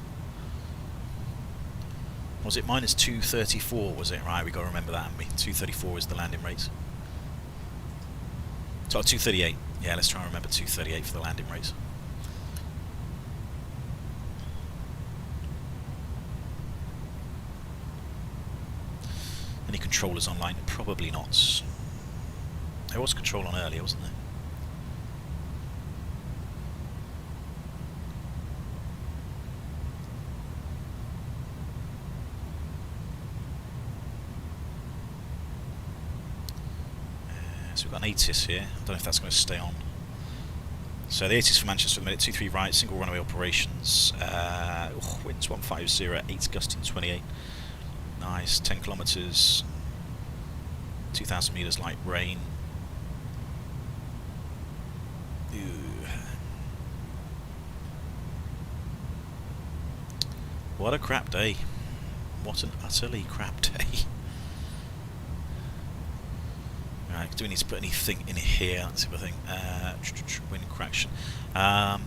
Was it minus 234, was it? Right, we got to remember that, haven't we? 234 is the landing rate. So 238, yeah, let's try and remember 238 for the landing rates. Any controllers online? Probably not. There was control on earlier, wasn't there? So we've got an ATIS here. I don't know if that's going to stay on. So the ATIS for Manchester at the minute, 23 right, single runway operations. Winds 150, 8 gusting 28. Nice, 10 kilometres, 2,000 metres light rain. Ew. What a crap day. What an utterly crap day. Right, do we need to put anything in here? Let's see if I think. Wind correction. I'm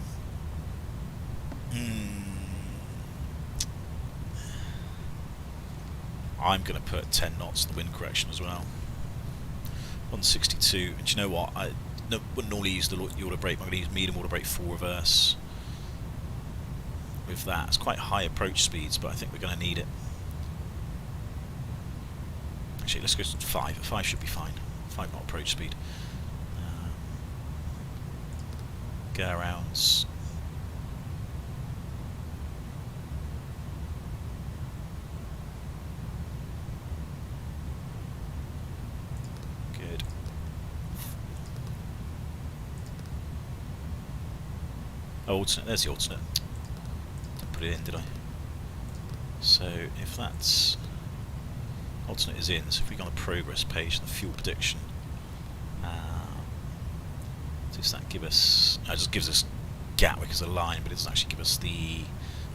going to put 10 knots in the wind correction as well. 162. And do you know what? I wouldn't normally use the auto brake. I'm going to use medium auto brake full reverse with that. It's quite high approach speeds, but I think we're going to need it. Actually, let's go to 5. 5 should be fine. 5 knot approach speed. Go arounds. Good. Oh, alternate. There's the alternate. Didn't put it in, did I? So if that's alternate is in, so if we go on the progress page, the fuel prediction, does that give us, it just gives us Gatwick as a line, but it doesn't actually give us the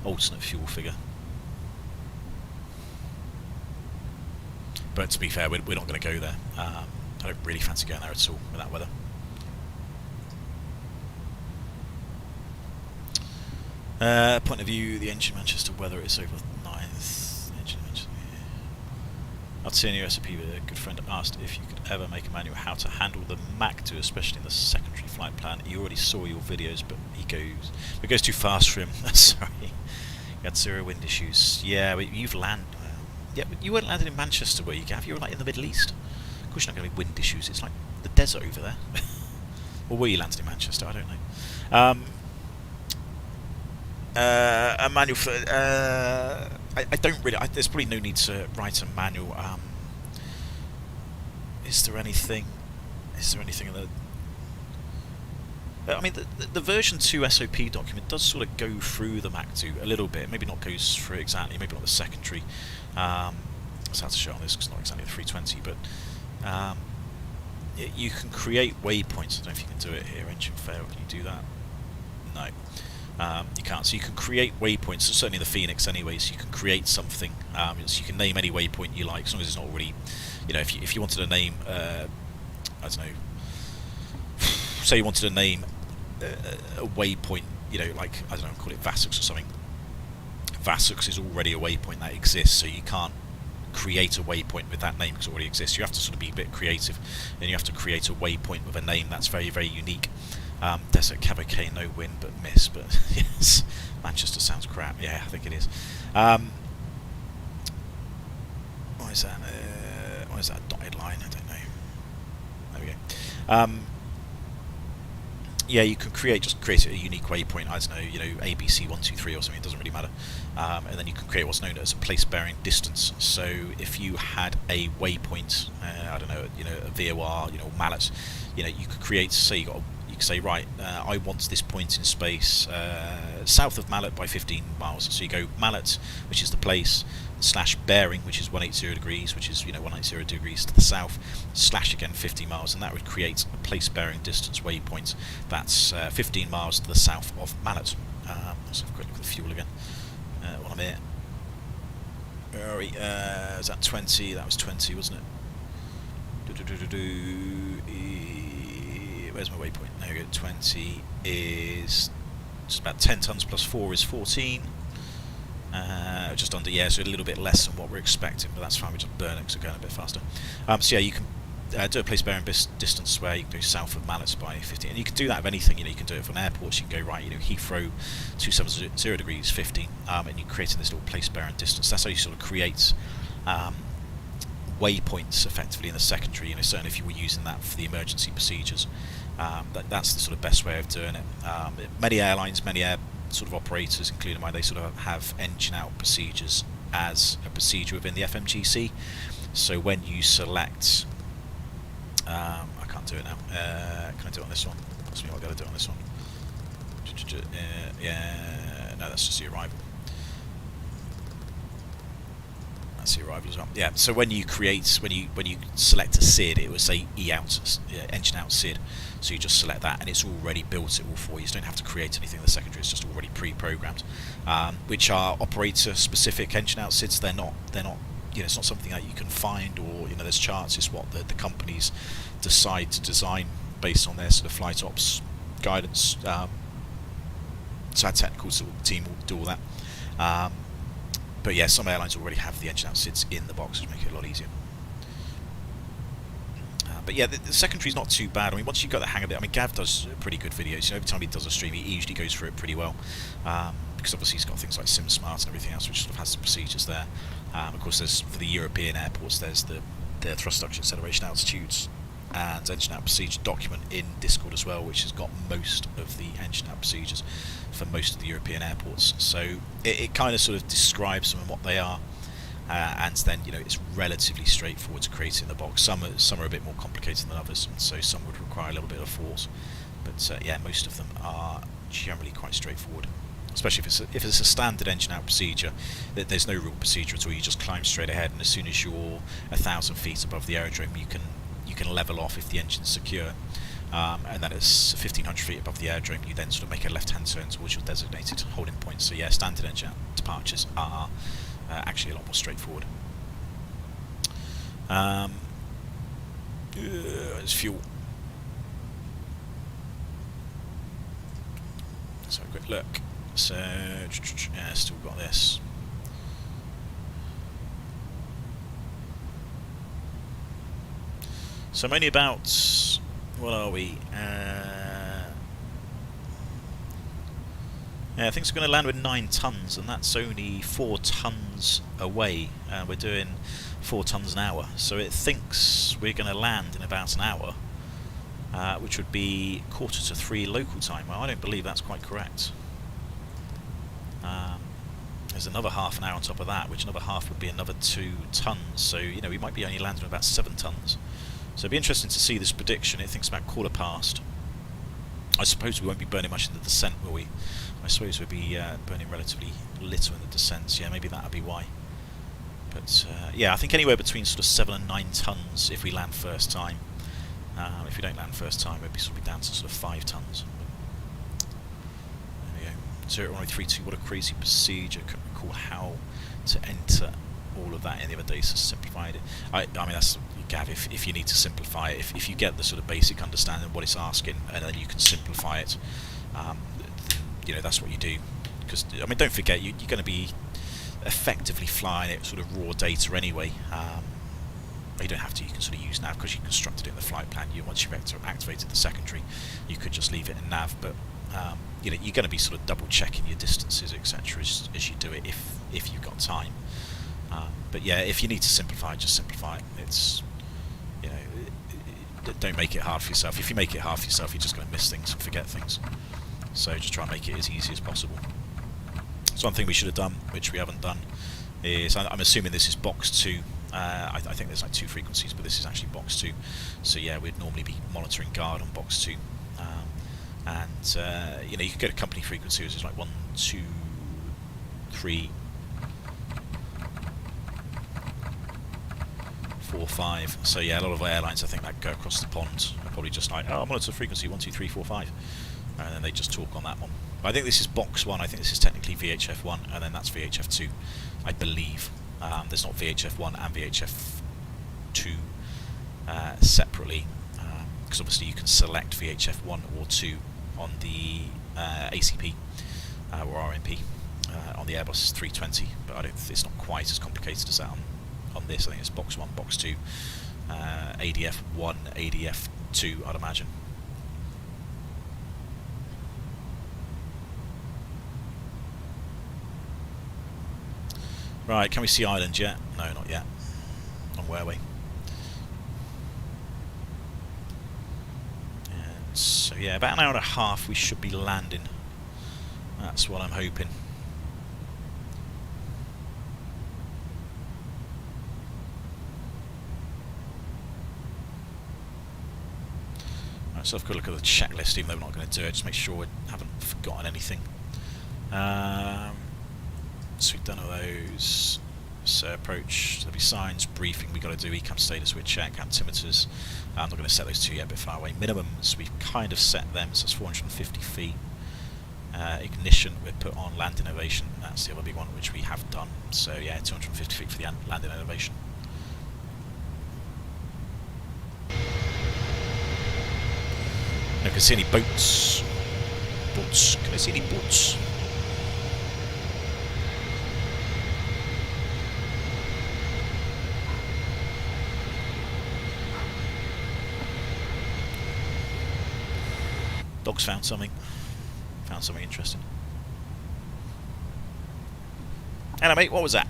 alternate fuel figure. But to be fair, we're not going to go there. I don't really fancy going there at all with that weather. Point of view, the engine Manchester weather is over 9th. Engine Manchester. Our senior SOP, a good friend, asked if you could ever make a manual how to handle the MAC-2, especially in the secondary flight plan. He already saw your videos, but it goes too fast for him. Sorry. You had 0 wind issues. Yeah, but you've landed. Yeah, but you weren't landing in Manchester, were you, Gav? You were like in the Middle East. Of course, you're not going to be wind issues. It's like the desert over there. Or were you landed in Manchester? I don't know. A manual for. I don't really. There's probably no need to write a manual. Is there anything? In the? I mean, the version 2 SOP document does sort of go through the MAC-2 a little bit. Maybe not goes through exactly. Maybe not the secondary. It's hard to show on this because it's not exactly the 320, but you can create waypoints. I don't know if you can do it here. Engine fail. Can you do that? No. You can't. So you can create waypoints, so certainly in the Phoenix anyway, so you can create something, so you can name any waypoint you like, as long as it's not already, if you wanted to name, I don't know, say you wanted to name a waypoint, like, I don't know, call it Vasux or something. Vasux is already a waypoint that exists, so you can't create a waypoint with that name because it already exists. You have to sort of be a bit creative, and you have to create a waypoint with a name that's very, very unique. Desert Cavalcade, no win but miss, but yes, Manchester sounds crap. Yeah, I think it is. Why is that? Why is that a dotted line? I don't know. There we go. Yeah, you can just create a unique waypoint. I don't know, ABC 123 or something. It doesn't really matter. And then you can create what's known as a place bearing distance. So if you had a waypoint, I don't know, a VOR, mallet, you could create. Say you could say, right, I want this point in space south of Mallet by 15 miles. So you go Mallet, which is the place, / bearing, which is 180 degrees, which is 180 degrees to the south, / again 50 miles, and that would create a place bearing distance waypoint that's 15 miles to the south of Mallet. Let's have a quick look at the fuel again while I'm here. Where are we? Is that 20? That was 20, wasn't it? Where's my waypoint? There we go. 20 is just about 10 tons plus 4 is 14. Just under, yeah, so a little bit less than what we're expecting, but that's fine. We're just burning, so going a bit faster. So yeah, you can do a place bearing distance where you can go south of Mallet by 15, and you can do that with anything. You can do it from airports. You can go right, Heathrow 270 degrees 15, and you're creating this little place bearing distance. That's how you sort of create waypoints effectively in the secondary. Certainly if you were using that for the emergency procedures. That's the sort of best way of doing it. Many airlines, many air sort of operators, including mine, they sort of have engine out procedures as a procedure within the FMGC. So when you select, I can't do it now. Can I do it on this one? That's me. I've got to do it on this one. Yeah, no, that's just the arrival. That's the arrival as well. Yeah. So when you select a SID, it will say out, engine out SID. So you just select that, and it's already built it all for you. So you don't have to create anything in the secondary. It's just already pre-programmed, which are operator-specific engine out SIDs. They're not. It's not something that you can find, or there's charts. It's what the companies decide to design based on their sort of flight ops guidance. So our technical sort of team will do all that. But yeah, some airlines already have the engine out SIDs in the box, which make it a lot easier. But yeah, the secondary is not too bad. I mean, once you've got the hang of it, I mean, Gav does pretty good videos. Every time he does a stream, he usually goes through it pretty well. Because obviously he's got things like SimSmart and everything else, which sort of has the procedures there. Of course, there's for the European airports, there's the thrust reduction acceleration altitudes and engine out procedure document in Discord as well, which has got most of the engine out procedures for most of the European airports. So it kind of sort of describes them and what they are. And then it's relatively straightforward to create in the box. Some are a bit more complicated than others, and so some would require a little bit of thought. But yeah, most of them are generally quite straightforward. Especially if it's a standard engine out procedure, there's no real procedure at all. You just climb straight ahead, and as soon as you're 1,000 feet above the aerodrome, you can level off if the engine's secure. And then it's 1,500 feet above the aerodrome, you then sort of make a left-hand turn towards your designated holding point. So yeah, standard engine out departures are actually a lot more straightforward. There's fuel. Let's have a quick look. So, yeah, still got this. So I'm only about, what are we? Yeah, I think it's going to land with 9 tons, and that's only 4 tons away. We're doing 4 tons an hour, so it thinks we're going to land in about an hour, which would be 2:45 local time. Well, I don't believe that's quite correct. There's another half an hour on top of that, which another half would be another 2 tons. So, you know, we might be only landing about 7 tons. So it'd be interesting to see this prediction. It thinks about quarter past. I suppose we won't be burning much in the descent, will we? I suppose we'll be burning relatively little in the descents. Yeah, maybe that'll be why. But yeah, I think anywhere between sort of 7 and 9 tons if we land first time. If we don't land first time, we'll be sort of down to sort of 5 tons. There we go. 01832. What a crazy procedure. Couldn't recall how to enter all of that in the other day, so simplified it. I mean, that's Gav. If you need to simplify it, if you get the sort of basic understanding of what it's asking, and then you can simplify it. You know, that's what you do, because I mean, don't forget you're going to be effectively flying it sort of raw data anyway. You don't have to. You can sort of use nav because you constructed it in the flight plan. Once you've activated the secondary, you could just leave it in nav. But you know, you're going to be sort of double checking your distances, etc. as you do it if you've got time. But yeah, if you need to simplify, just simplify it. It's, you know, don't make it hard for yourself. If you make it hard for yourself, you're just going to miss things and forget things. So just try and make it as easy as possible. So one thing we should have done, which we haven't done, is I'm assuming this is box 2. I think there's like 2 frequencies, but this is actually box 2. So yeah, we'd normally be monitoring guard on box 2. And you know, you could go to company frequency, which is like 1, 2, 3, 4, 5. So yeah, a lot of airlines, I think, that go across the pond are probably just like, oh, monitor frequency 1, 2, 3, 4, 5. And then they just talk on that one. But I think this is box 1. I think this is technically VHF 1, and then that's VHF 2, I believe. There's not VHF 1 and VHF 2 separately, because obviously you can select VHF 1 or 2 on the ACP or RMP on the Airbus 320, but it's not quite as complicated as that on this. I think it's box 1, box 2, ADF 1, ADF 2, I'd imagine. Right, can we see Ireland yet? No, not yet. On where are we? And so yeah, about an hour and a half we should be landing. That's what I'm hoping. Right, so I've got to look at the checklist, even though we're not going to do it, just make sure we haven't forgotten anything. So we've done all those. So approach, there'll be signs, briefing, we've got to do ECAM status, we'll check, altimeters. I'm not going to set those 2 yet, a bit far away. Minimums, we've kind of set them, so it's 450 feet. Ignition, we put on land innovation, that's the other big one, which we have done. So yeah, 250 feet for the land innovation. No, can I see any boats? Boats, can I see any boats? Dog's found something. Found something interesting. Hello, mate. What was that?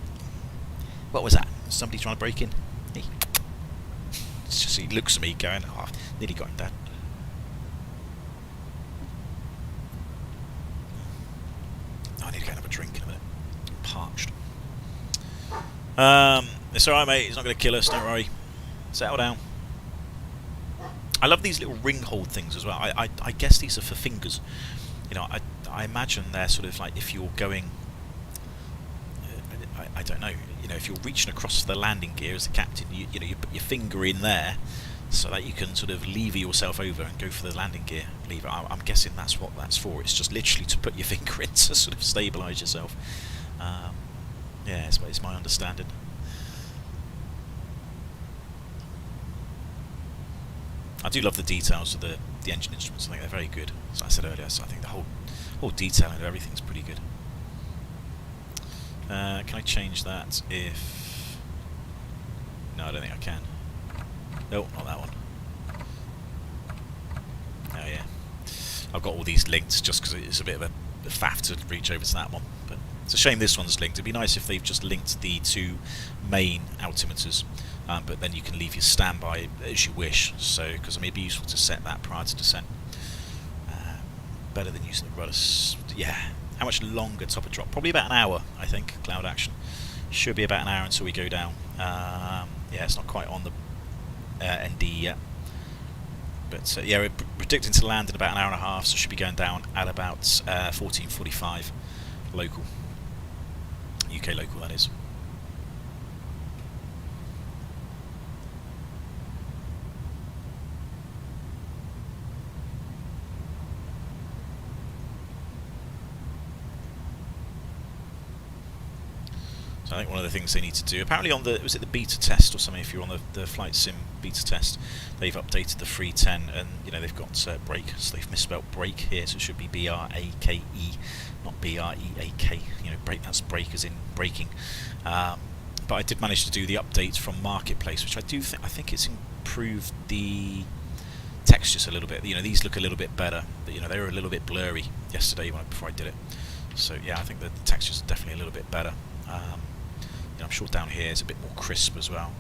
What was that? Somebody trying to break in? Hey. It's just, he looks at me going, oh, nearly got him, Dad. Oh, I need to get another drink in a minute. I'm parched. It's alright, mate. It's not going to kill us. Don't worry. Settle down. I love these little ring hold things as well. I guess these are for fingers. You know, I imagine they're sort of like if you're going, I don't know, you know, if you're reaching across the landing gear as the captain, you know, you put your finger in there so that you can sort of lever yourself over and go for the landing gear lever. I'm guessing that's what that's for. It's just literally to put your finger in to sort of stabilise yourself. Yeah, it's my understanding. I do love the details of the engine instruments. I think they're very good. As I said earlier, so I think the whole detailing of everything's pretty good. Can I change that if... No, I don't think I can. No, not that one. I've got all these linked just because it's a bit of a faff to reach over to that one. But it's a shame this one's linked. It'd be nice if they've just linked the two main altimeters, but then you can leave your standby as you wish. So, because I mean, it'd be useful to set that prior to descent. Better than using the rudder. Yeah. How much longer top of drop? Probably about an hour, I think. Cloud action should be about an hour until we go down. Yeah, it's not quite on the ND yet. But yeah, we're predicting to land in about an hour and a half, so should be going down at about 14:45 local, UK local, that is. So I think one of the things they need to do, apparently on the, was it the beta test or something, if you're on the flight sim beta test, they've updated the 310 and, you know, they've got brake, so they've misspelled brake here, so it should be B-R-A-K-E, not B-R-E-A-K, you know, brake, that's brake as in braking. But I did manage to do the updates from Marketplace, which I think it's improved the textures a little bit. You know, these look a little bit better, but, you know, they were a little bit blurry yesterday before I did it. So yeah, I think the textures are definitely a little bit better. You know, I'm sure down here is a bit more crisp as well.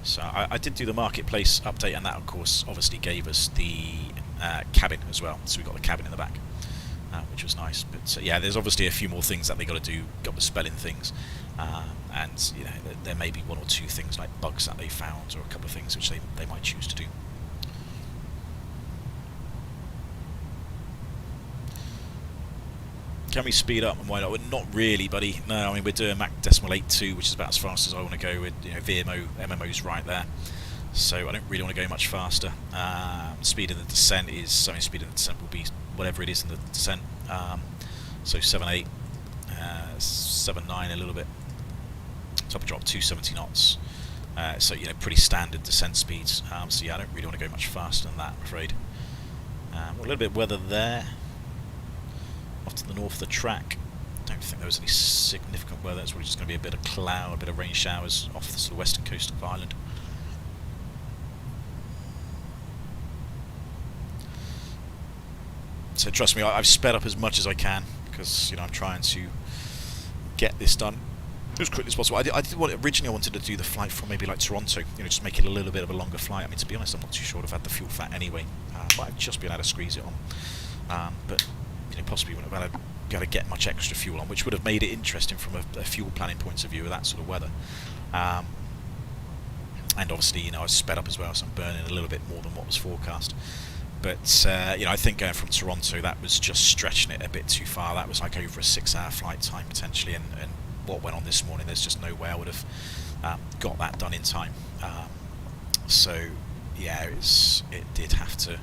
So I did do the Marketplace update, and that of course obviously gave us the cabin as well. So we got the cabin in the back, which was nice. But yeah, there's obviously a few more things that they got to do, got the spelling things, and you know, there may be one or two things like bugs that they found, or a couple of things which they might choose to do. Can we speed up and why not? Well, not really, buddy. No, I mean, we're doing Mach decimal 8.2, which is about as fast as I want to go. With, you know, VMO, MMO's right there, so I don't really want to go much faster. Speed in the descent is, I mean, speed in the descent will be whatever it is in the descent. So 7.8, 7.9 a little bit. Top of drop 270 knots. So you know, pretty standard descent speeds. So yeah, I don't really want to go much faster than that, I'm afraid. A little bit of weather there. Off to the north of the track, don't think there was any significant weather. It's probably just going to be a bit of cloud, a bit of rain showers off the sort of western coast of Ireland. So trust me, I've sped up as much as I can because, you know, I'm trying to get this done as quickly as possible. Originally I wanted to do the flight from maybe like Toronto, you know, just make it a little bit of a longer flight. I mean, to be honest, I'm not too sure I've had the fuel fat anyway, but I've just been able to squeeze it on. But you know, possibly wouldn't have been able to get much extra fuel on, which would have made it interesting from a fuel planning point of view with that sort of weather. And obviously, you know, I've sped up as well, so I'm burning a little bit more than what was forecast. But you know, I think going from Toronto, that was just stretching it a bit too far. That was like over a 6-hour flight time potentially, and what went on this morning, there's just no way I would have got that done in time. So yeah, it did have to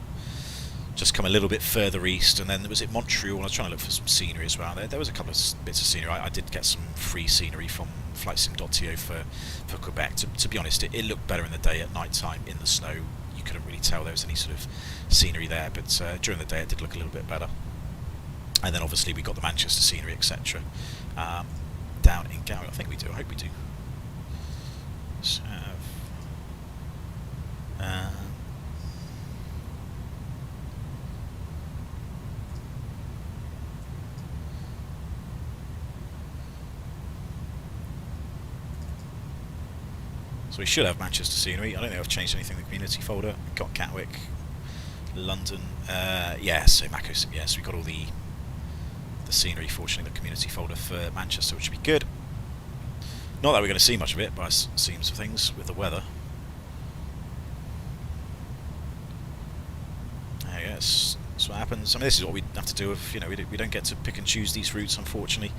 just come a little bit further east, and then was it Montreal? I was trying to look for some scenery as well. There was a couple of bits of scenery. I did get some free scenery from flightsim.to for Quebec. To be honest, it looked better in the day. At night time in the snow, you couldn't really tell there was any sort of scenery there, but during the day it did look a little bit better. And then obviously we got the Manchester scenery, etc. Down in Galway. I think we do. I hope we do. So, so we should have Manchester scenery. I don't think I've changed anything in the community folder. We've got Gatwick, London. Yeah, so Macos. Yeah, so we got all the scenery. Fortunately, the community folder for Manchester, which would be good. Not that we're going to see much of it, by seems of things with the weather. Yes, that's what happens. I mean, this is what we have to do. If you know, we don't get to pick and choose these routes, unfortunately.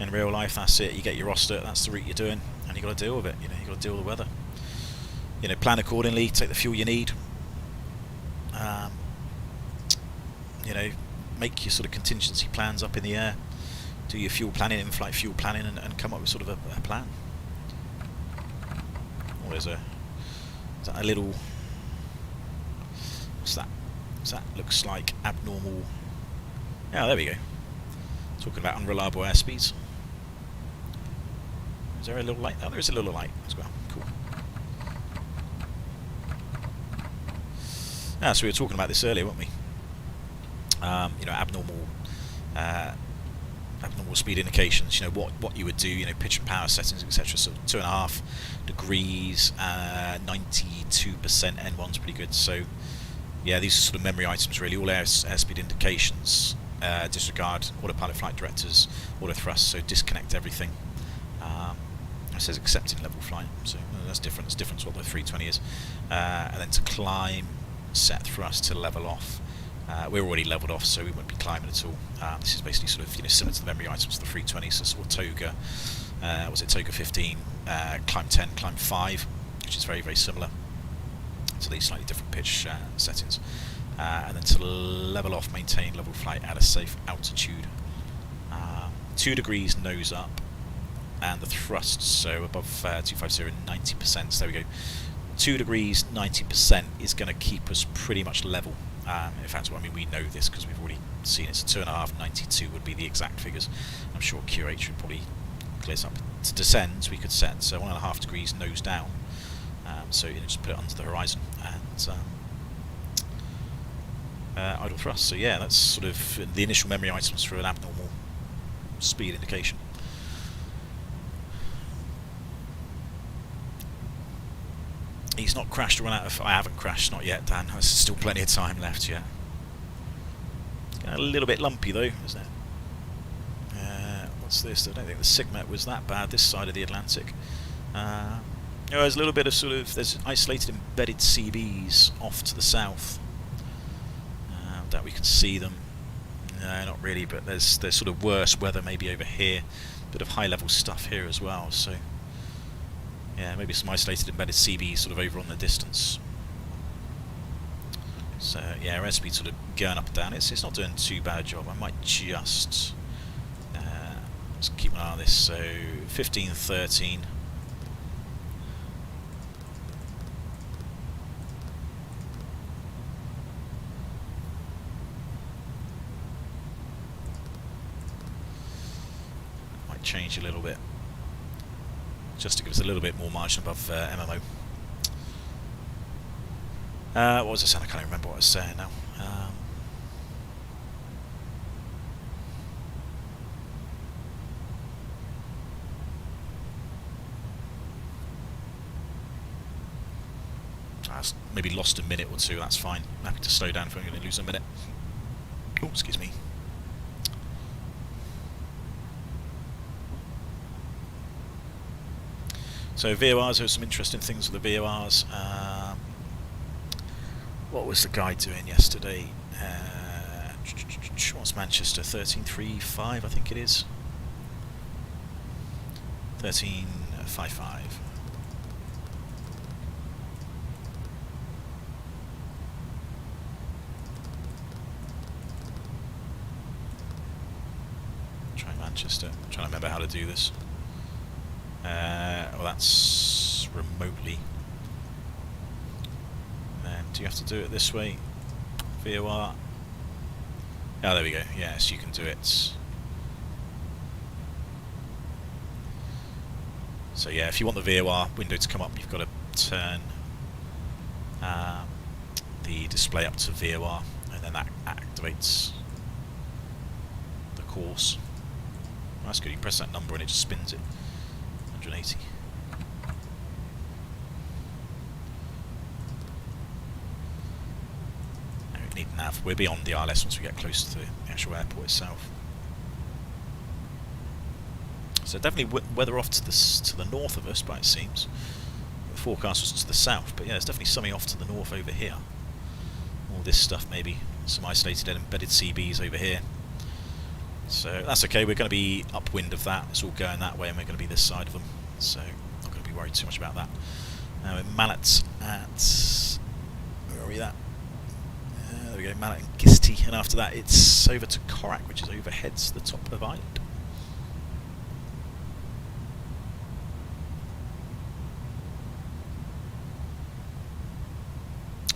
In real life, that's it. You get your roster. That's the route you're doing, and you got to deal with it. You know, you got to deal with the weather. You know, plan accordingly. Take the fuel you need. You know, make your sort of contingency plans up in the air. Do your fuel planning, in-flight fuel planning, and come up with sort of a plan. Oh, is that a little? What's that? That looks like abnormal. Yeah, there we go. Talking about unreliable airspeeds. Is there a little light? Oh, there is a little light as well. Cool. So we were talking about this earlier, weren't we? You know, abnormal speed indications. You know what you would do. You know, pitch and power settings, etc. So 2.5 degrees, 92% N1's pretty good. So yeah, these are sort of memory items really. All airspeed indications. Disregard autopilot flight directors, auto thrust. So disconnect everything. It says accepting level flight. So that's different. It's different to what the 320 is. And then to climb, set thrust to level off. We're already leveled off, so we won't be climbing at all. This is basically sort of, you know, similar to the memory items of the 320. So sort of toga, was it toga 15, climb 10, climb 5, which is very, very similar to these slightly different pitch settings. And then to level off, maintain level flight at a safe altitude. 2 degrees nose up, and the thrust, so above 250, 90%. So there we go. 2 degrees, 90% is going to keep us pretty much level. In fact, I mean, we know this because we've already seen it. So 2.5, 92 would be the exact figures. I'm sure QH would probably clear this up. To descend, we could set 1.5 degrees nose down. So you know, just put it under the horizon and idle thrust. So yeah, that's sort of the initial memory items for an abnormal speed indication. He's not crashed or run out of... I haven't crashed, not yet, Dan. There's still plenty of time left yet. It's a little bit lumpy though, isn't it? What's this? I don't think the Sigmet was that bad this side of the Atlantic. There's a little bit of sort of... There's isolated embedded CBs off to the south. That we can see them. No, not really, but there's sort of worse weather maybe over here. Bit of high level stuff here as well, so... Yeah, maybe some isolated embedded CB sort of over on the distance. So yeah, airspeed sort of going up and down. It's not doing too bad a job. I might just keep an eye on this. So 15, 13. Might change a little bit, just to give us a little bit more margin above MMO. What was I saying? I can't even remember what I was saying now. I maybe lost a minute or two, that's fine. I'm happy to slow down if I'm going to lose a minute. Oh, excuse me. So VORs, there were some interesting things with the VORs. What was the guy doing yesterday? What's Manchester? 13.35, I think it is. 13.55. Try Manchester. I'm trying to remember how to do this. Well, that's remotely. And do you have to do it this way? VOR. Oh, there we go. Yes, you can do it. So yeah, if you want the VOR window to come up, you've got to turn the display up to VOR, and then that activates the course. That's good. You press that number and it just spins it. 180. No, we need nav. We're beyond the RLS once we get close to the actual airport itself. So definitely weather off to the north of us, but it seems the forecast was to the south. But yeah, there's definitely something off to the north over here. All this stuff, maybe some isolated and embedded CBs over here. So that's okay, we're going to be upwind of that, it's all going that way and we're going to be this side of them, so not going to be worried too much about that. Now in Mallet at... where are we at? There we go, Mallet and Gisty, and after that it's over to Korak, which is overheads the top of Ireland.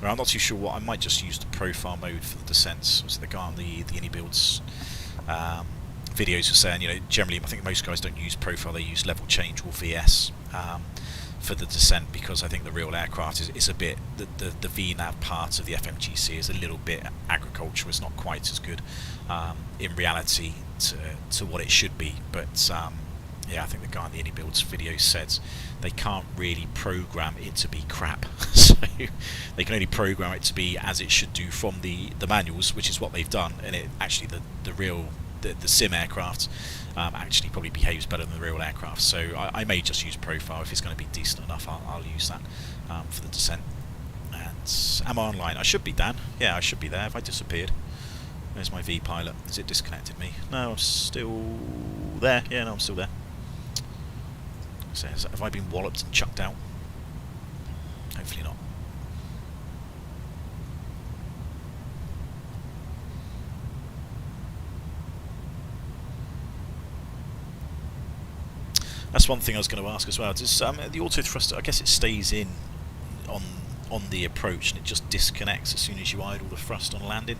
Well, I'm not too sure what, I might just use the profile mode for the descents. So the guy on the Anybuilds videos were saying, you know, generally I think most guys don't use profile, they use level change or VS for the descent, because I think the real aircraft is a bit, the VNAV part of the FMGC is a little bit agricultural. It's not quite as good in reality to what it should be, but yeah, I think the guy in the Indie Builds video said they can't really program it to be crap, so they can only program it to be as it should do from the manuals, which is what they've done, and it actually the sim aircraft actually probably behaves better than the real aircraft. So I may just use profile. If it's going to be decent enough, I'll use that for the descent. And am I online? I should be, Dan. Yeah, I should be there. Have I disappeared? There's my V pilot. Has it disconnected me? No, I'm still there. Yeah, no, I'm still there. So have I been walloped and chucked out? Hopefully not. That's one thing I was going to ask as well. Does the auto thruster, I guess it stays in on the approach and it just disconnects as soon as you idle the thrust on landing?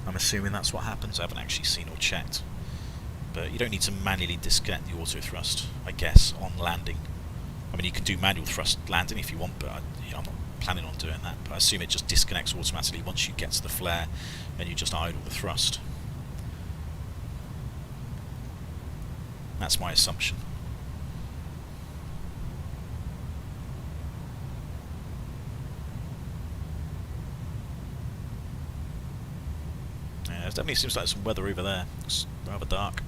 I'm assuming that's what happens. I haven't actually seen or checked. But you don't need to manually disconnect the auto thrust, I guess, on landing. I mean, you can do manual thrust landing if you want, but I'm not planning on doing that. But I assume it just disconnects automatically once you get to the flare and you just idle the thrust. That's my assumption. Yeah, it definitely seems like some weather over there. It's rather dark.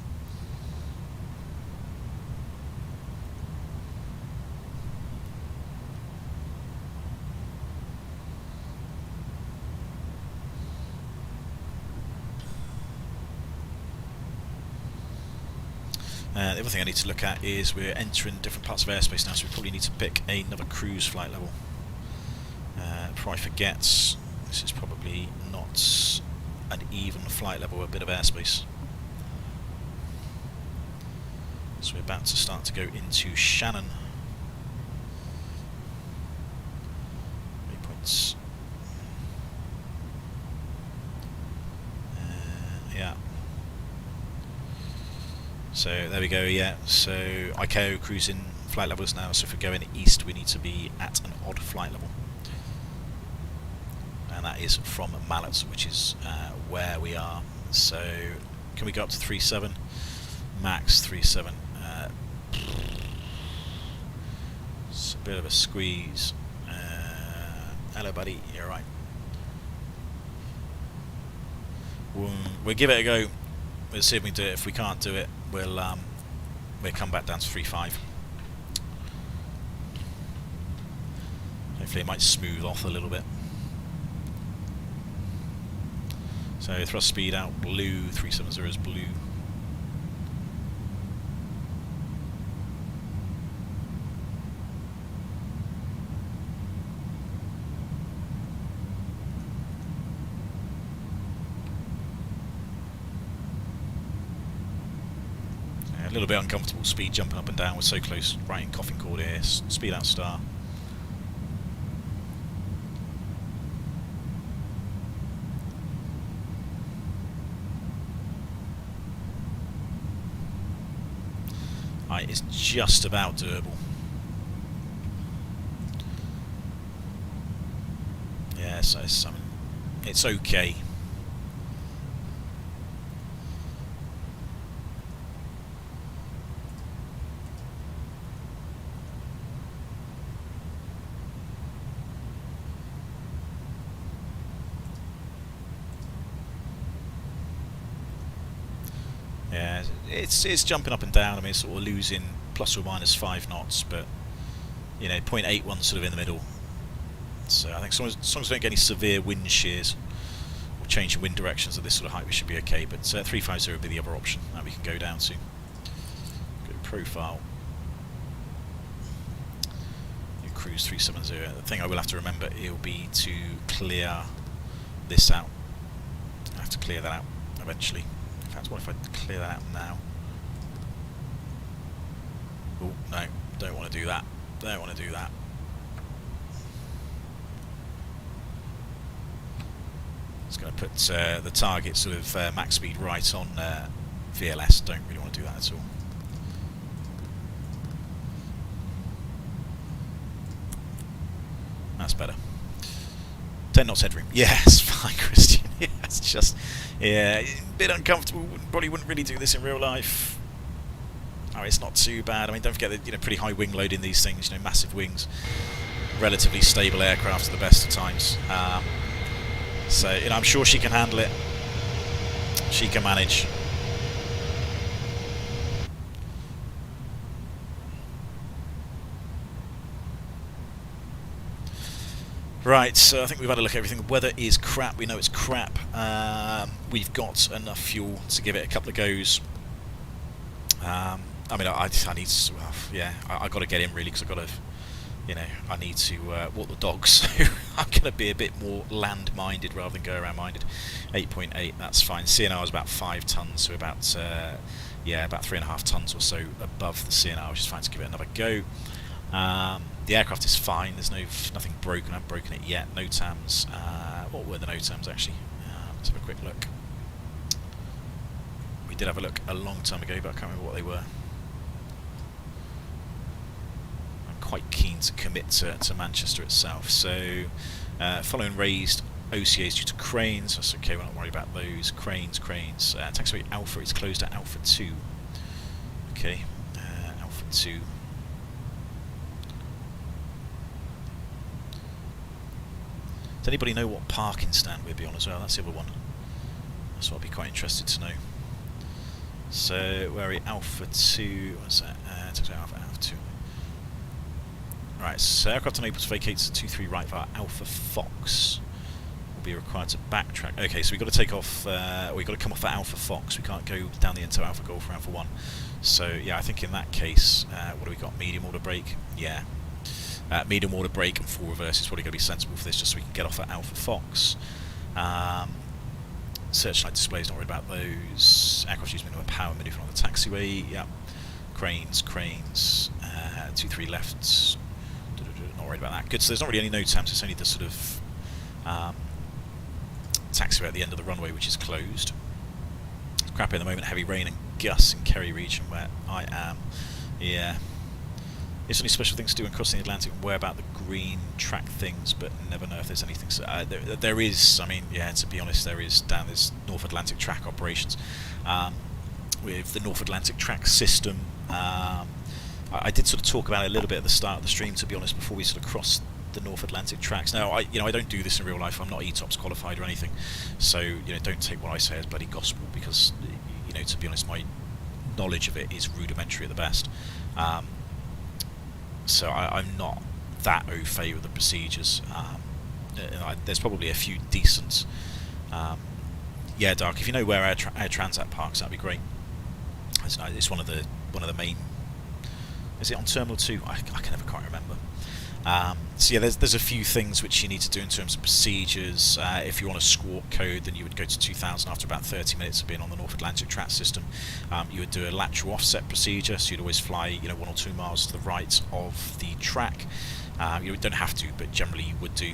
The other thing I need to look at is we're entering different parts of airspace now, so we probably need to pick another cruise flight level. Before I forget, this is probably not an even flight level, a bit of airspace. So we're about to start to go into Shannon. Waypoints. Yeah. So there we go, yeah. So ICAO cruising flight levels now, so if we're going east we need to be at an odd flight level. And that is from Mallet, which is where we are. So can we go up to 37? Max 37. It's a bit of a squeeze. Hello buddy, you're right. We'll give it a go. We'll see if we can do it. If we can't do it, we'll come back down to 3.5. Hopefully it might smooth off a little bit. So thrust speed out blue, 370 is blue. A little bit uncomfortable speed jumping up and down. We're so close, right in coughing chord here. Speed out star. Right, it's just about doable. Yeah, so it's okay. Yeah, it's jumping up and down. I mean, it's sort of losing plus or minus 5 knots, but you know, 0.81 sort of in the middle. So I think as long as we don't get any severe wind shears or change in wind directions at this sort of height, we should be okay. But 350 would be the other option that we can go down to. Go profile. New cruise 370. The thing I will have to remember will be to clear this out. I have to clear that out eventually. In fact, what if I clear that out now? Oh, no, don't want to do that. Don't want to do that. It's going to put the target sort of max speed right on VLS. Don't really want to do that at all. that's better. 10 knots headroom. Yes, fine, Christian. Yeah, it's just, yeah, a bit uncomfortable. Probably wouldn't really do this in real life. Oh, it's not too bad. I mean, don't forget that, you know, pretty high wing load in these things. You know, massive wings, relatively stable aircraft at the best of times. So, you know, I'm sure she can handle it. She can manage. Right, so I think we've had a look at everything. The weather is crap. We know it's crap. We've got enough fuel to give it a couple of goes. I mean, I need to, well, yeah, I got to get in really, because I've got to, you know, I need to walk the dogs. So I'm going to be a bit more land-minded rather than go around-minded. 8.8, that's fine. CNR is about 5 tons, so about, yeah, about 3.5 tons or so above the CNR, which is fine to give it another go. The aircraft is fine. There's nothing broken. I haven't broken it yet. NOTAMs. What were the NOTAMs actually? Let's have a quick look. We did have a look a long time ago, but I can't remember what they were. I'm quite keen to commit to Manchester itself. So, following raised OCAs due to cranes. That's okay. We're not worried about those cranes. Taxiway Alpha is closed at Alpha 2. Okay, Alpha 2. Does anybody know what parking stand we'll be on as well? That's the other one. That's what I'd be quite interested to know. So, where are we? Alpha 2. What's that? Alpha 2. Right, so aircraft unable to vacate to 23 right via Alpha Fox. Will be required to backtrack. Okay, so we've got to take off, we've got to come off at Alpha Fox. We can't go down the into Alpha Golf or Alpha 1. So, yeah, I think in that case, what do we got? Medium order brake? Yeah. Medium order brake and full reverse is probably going to be sensible for this, just so we can get off at Alpha Fox. Searchlight displays, not worried about those. Aircraft use minimum power manoeuvring on the taxiway. Yep. Cranes. 2-3 left. Not worried about that. Good. So there's not really any NOTAMs. It's only the sort of taxiway at the end of the runway, which is closed. It's crappy at the moment. Heavy rain and gusts in Kerry region, where I am. Yeah. There's only special things to do when crossing the Atlantic and where about the green track things, but never know if there's anything. So, there is, I mean, yeah, to be honest, there's North Atlantic track operations. With the North Atlantic track system, I did sort of talk about it a little bit at the start of the stream, to be honest, before we sort of crossed the North Atlantic tracks. Now, I don't do this in real life. I'm not ETOPS qualified or anything, so don't take what I say as bloody gospel, because to be honest, my knowledge of it is rudimentary at the best. So I'm not that au fait with the procedures. There's probably a few decent. Yeah, Dark. If you know where Air Transat parks, that'd be great. It's one of the main. Is it on Terminal 2? I can never quite remember. So yeah, there's a few things which you need to do in terms of procedures. If you want a squawk code, then you would go to 2000 after about 30 minutes of being on the North Atlantic track system. You would do a lateral offset procedure, so you'd always fly 1 or 2 miles to the right of the track. You don't have to, but generally you would do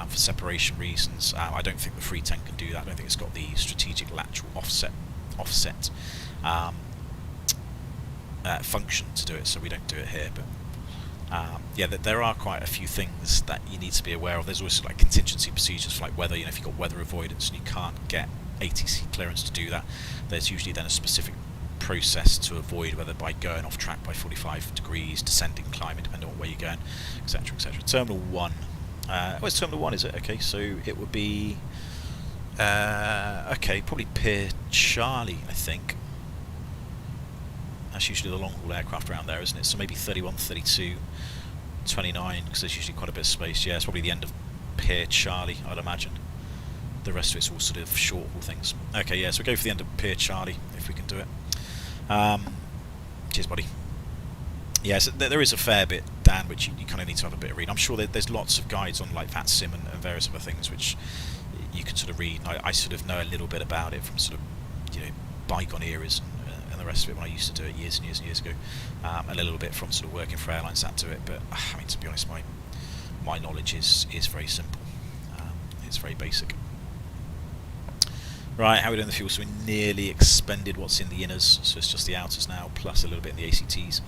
for separation reasons. I don't think the 310 can do that. I don't think it's got the strategic lateral offset function to do it, so we don't do it here. But yeah, there are quite a few things that you need to be aware of. There's also like contingency procedures for like weather. If you've got weather avoidance and you can't get ATC clearance to do that, there's usually then a specific process to avoid weather by going off track by 45 degrees, descending, climbing, depending on where you're going, etc., etc. Terminal 1. It's Terminal 1, is it? Okay, so it would be okay, probably Pier Charlie, I think. That's usually the long-haul aircraft around there, isn't it? So maybe 31, 32, 29, because there's usually quite a bit of space. Yeah, it's probably the end of Pier Charlie, I'd imagine. The rest of it's all sort of short-haul things. Okay, yeah, so we'll go for the end of Pier Charlie, if we can do it. Cheers, buddy. Yeah, so there is a fair bit, Dan, which you kind of need to have a bit of read. I'm sure there's lots of guides on like VATSIM and various other things which you can sort of read. I sort of know a little bit about it from sort of, bygone eras and the rest of it when I used to do it years and years and years ago. A little bit from sort of working for airlines that do it, but I mean, to be honest, my knowledge is very simple. It's very basic. Right, how are we doing the fuel? So we nearly expended what's in the inners, so it's just the outers now, plus a little bit in the ACTs.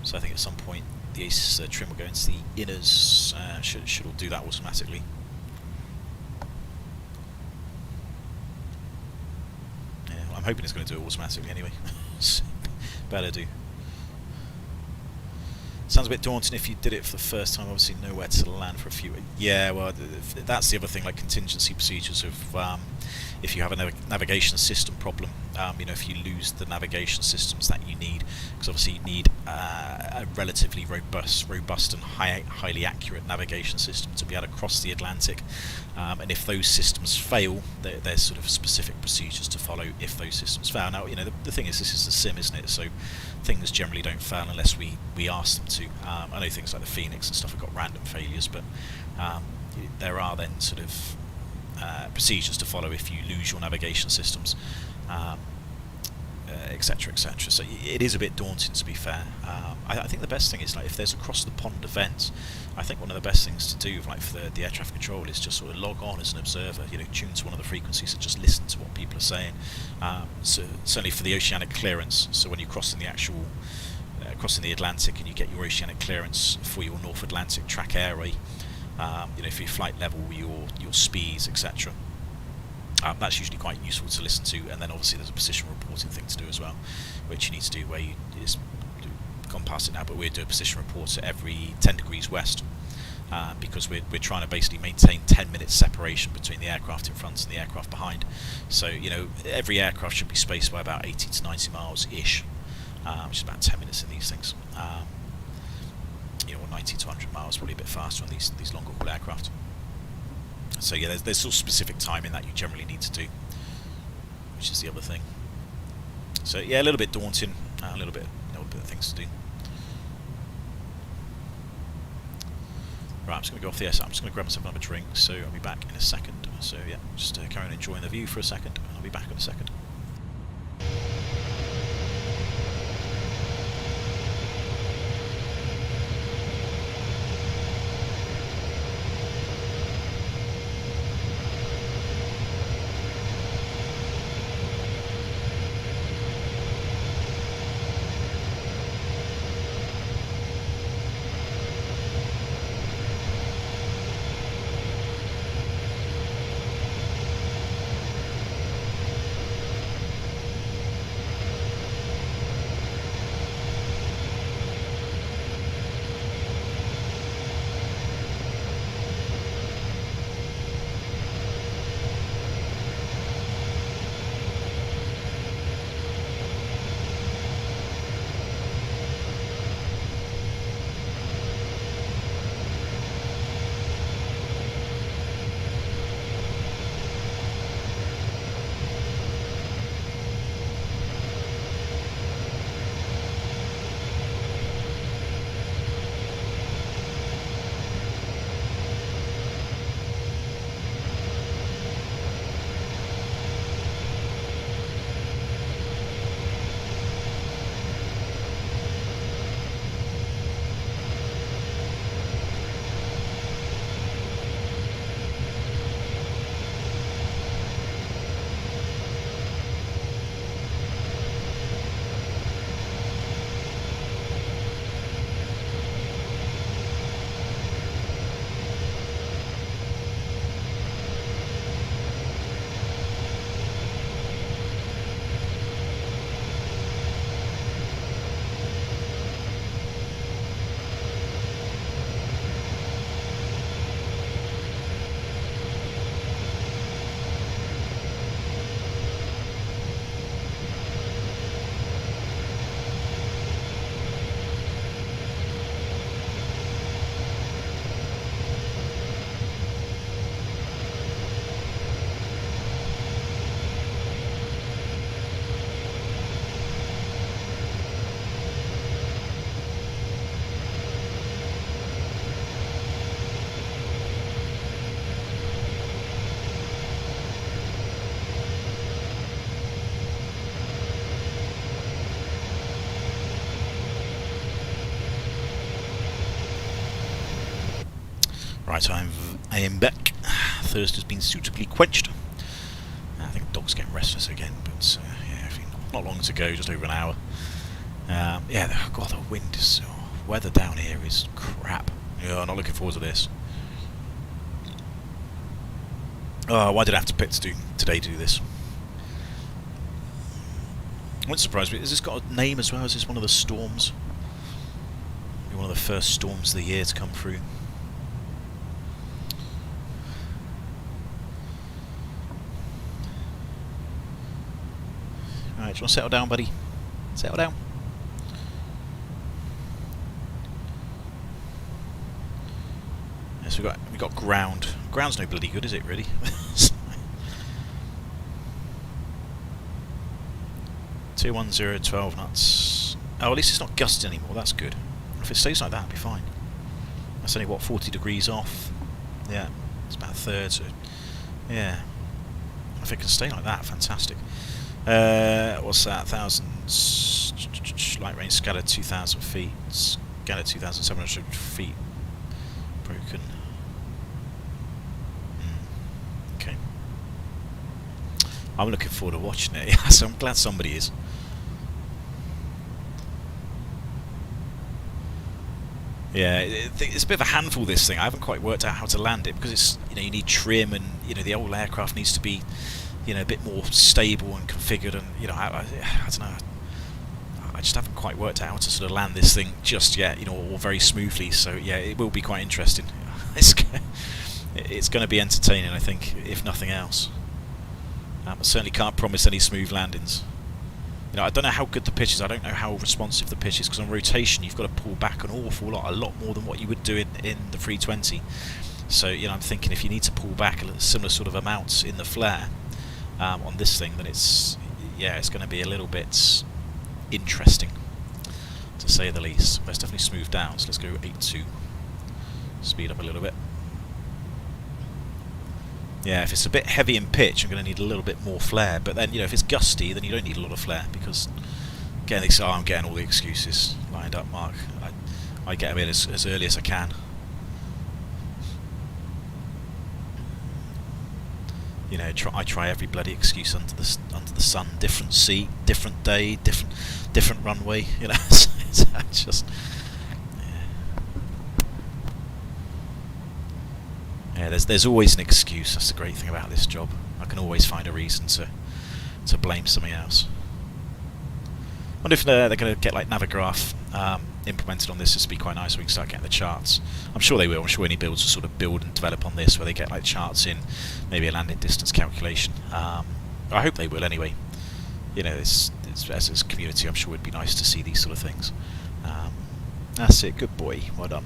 So I think at some point the ace trim will go into the inners. Should all do that automatically. Yeah, well, I'm hoping it's going to do it automatically anyway. Better do. Sounds a bit daunting if you did it for the first time. Obviously, nowhere to land for a few. Yeah, well, that's the other thing. Like contingency procedures of if you have a navigation system problem. You know, if you lose the navigation systems that you need, because obviously you need a relatively robust and highly accurate navigation system to be able to cross the Atlantic. And if those systems fail, there's sort of specific procedures to follow if those systems fail. Now, you know, the thing is, this is a sim, isn't it? So things generally don't fail unless we ask them to. I know things like the Phoenix and stuff have got random failures, but there are then sort of procedures to follow if you lose your navigation systems, etc., etc. So it is a bit daunting, to be fair. I think the best thing is, like, if there's across the pond events, I think one of the best things to do, like for the air traffic control, is just sort of log on as an observer. You know, tune to one of the frequencies and just listen to what people are saying. So certainly for the oceanic clearance. So when you're crossing the actual crossing the Atlantic and you get your oceanic clearance for your North Atlantic track airway, you know, for your flight level, your speeds, etc. That's usually quite useful to listen to. And then obviously there's a position reporting thing to do as well, which you need to do where it's gone past it now, but we do a position report at every 10 degrees west, because we're trying to basically maintain 10 minutes separation between the aircraft in front and the aircraft behind. So, you know, every aircraft should be spaced by about 80 to 90 miles ish, which is about 10 minutes in these things. You know, 90 to 100 miles, probably a bit faster on these longer haul aircraft. So yeah, there's sort of specific timing that you generally need to do, which is the other thing. So yeah, a little bit daunting, a little bit of things to do. Right, I'm just going to go off the air. I'm just going to grab myself another drink, so I'll be back in a second. So yeah, just carry on enjoying the view for a second, and I'll be back in a second. Right, I am back. Thirst has been suitably quenched. I think the dog's getting restless again, but yeah, not long to go, just over an hour. Yeah, God, the wind is so weather down here is crap. Yeah, I'm not looking forward to this. Oh, why did I have to pit today to do this? Wouldn't surprise me. Has this got a name as well? Is this one of the storms? Maybe one of the first storms of the year to come through. Alright, do you want to settle down, buddy? Settle down. Yes, we got ground. Ground's no bloody good, is it, really? 210, 12 knots. Oh, at least it's not gusting anymore, that's good. If it stays like that, it'll be fine. That's only, what, 40 degrees off? Yeah, it's about a third, so... yeah. If it can stay like that, fantastic. What's that? 1,000... light rain scattered 2,000 feet. Scattered 2,700 feet. Broken. Okay. I'm looking forward to watching it. So I'm glad somebody is. Yeah, it's a bit of a handful, this thing. I haven't quite worked out how to land it because it's, you know, you need trim and, you know, the old aircraft needs to be, you know, a bit more stable and configured, and, you know, I don't know. I just haven't quite worked out how to sort of land this thing just yet, you know, or very smoothly. So yeah, it will be quite interesting. It's going to be entertaining, I think, if nothing else. I certainly can't promise any smooth landings. You know, I don't know how good the pitch is. I don't know how responsive the pitch is, because on rotation you've got to pull back an awful lot, a lot more than what you would do in the 320. So, you know, I'm thinking if you need to pull back a similar sort of amounts in the flare on this thing, then it's going to be a little bit interesting, to say the least. But it's definitely smoothed down, so let's go 8.2. Speed up a little bit. Yeah, if it's a bit heavy in pitch, I'm going to need a little bit more flare. But then, you know, if it's gusty, then you don't need a lot of flare, because, again, I'm getting all the excuses lined up, Mark. I get them in as early as I can. You know, I try every bloody excuse under the sun. Different seat, different day, different runway. You know, it's just. Yeah, there's always an excuse. That's the great thing about this job. I can always find a reason to blame something else. I wonder if they're going to get like Navigraph implemented on this. This would be quite nice. We can start getting the charts. I'm sure they will. I'm sure any builds will sort of build and develop on this, where they get like charts in, maybe a landing distance calculation. I hope they will anyway. You know, it's as a community, I'm sure it'd be nice to see these sort of things. That's it. Good boy. Well done.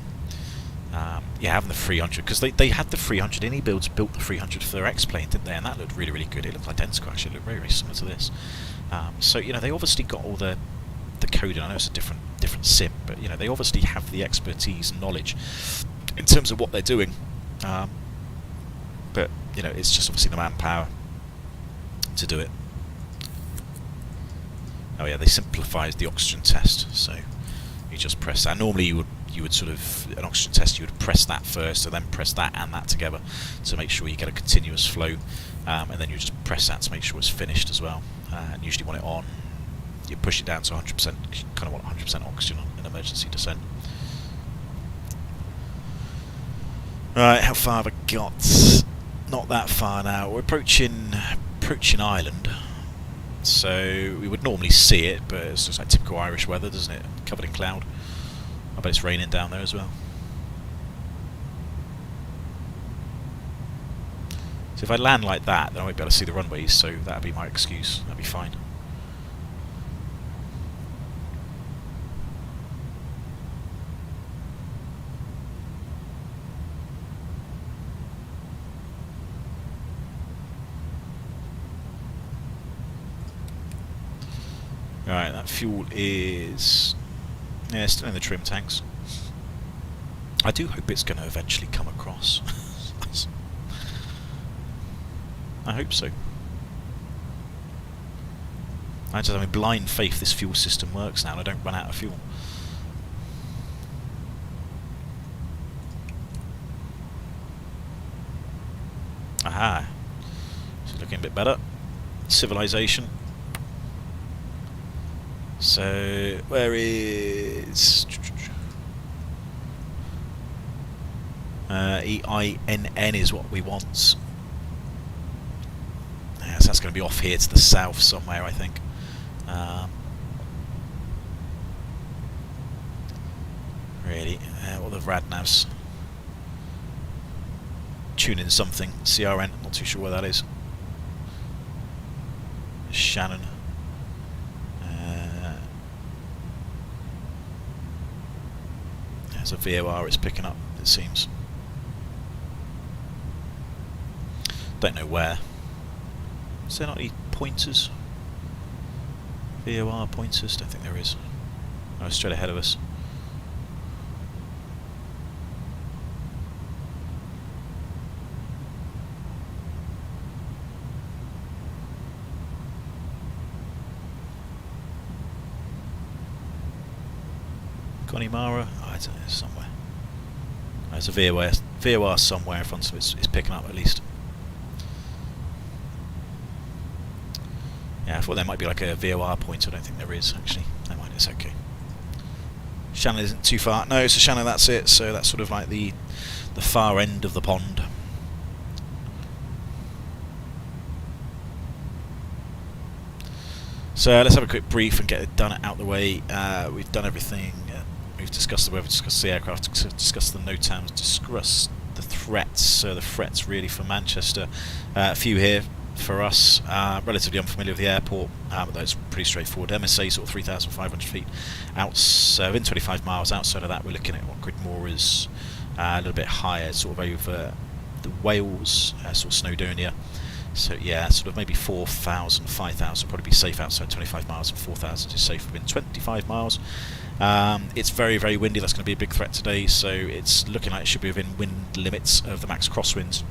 Yeah, having the 300, because they had the 300. Any builds built the 300 for their X-plane, didn't they? And that looked really, really good. It looked identical, actually. It looked very, very similar to this. So, you know, they obviously got all the coding. I know it's a different sim, but, you know, they obviously have the expertise and knowledge in terms of what they're doing. But, you know, it's just obviously the manpower to do it. Oh yeah, they simplified the oxygen test, so you just press that. Normally you would sort of, an oxygen test, you would press that first and then press that and that together to make sure you get a continuous flow, and then you just press that to make sure it's finished as well. And usually want it on, you push it down to 100%, you kind of want 100% oxygen on an emergency descent. Right, how far have I got? Not that far now. We're approaching Ireland, so we would normally see it, but it's just like typical Irish weather, doesn't it? Covered in cloud. I bet it's raining down there as well. So if I land like that, then I won't be able to see the runways, so that'll be my excuse. That'll be fine. Right, that fuel is... yeah, still in the trim tanks. I do hope it's going to eventually come across. I hope so. I just have a blind faith this fuel system works now and I don't run out of fuel. Aha. It's looking a bit better. Civilization. So, where is... EINN is what we want. Yeah, so that's going to be off here to the south somewhere, I think. Really, what are the radnavs? Tune in something. CRN, not too sure where that is. Shannon. There's a VOR it's picking up, it seems. Don't know where. Is there not any pointers? VOR pointers? Don't think there is. Oh, straight ahead of us. Connemara? Oh, I don't know, somewhere. There's a VOR somewhere in front of it. It's picking up at least. Yeah, I thought there might be like a VOR point. I don't think there is actually. Never mind, it's okay. Shannon isn't too far. No, so Shannon, that's it. So that's sort of like the far end of the pond. So let's have a quick brief and get it done out the way. We've done everything. We've discussed the weather, discussed the aircraft, discussed the NOTAMs, discussed the threats. So the threats really for Manchester. A few here for us. Relatively unfamiliar with the airport, but that's pretty straightforward. MSA sort of 3,500 feet out, within 25 miles. Outside of that, we're looking at what Gridmore is a little bit higher, sort of over the Wales, sort of Snowdonia. So yeah, sort of maybe 4,000, 5,000, probably be safe outside 25 miles, and 4,000 is safe within 25 miles. It's very, very windy. That's going to be a big threat today, so it's looking like it should be within wind limits of the max crosswinds.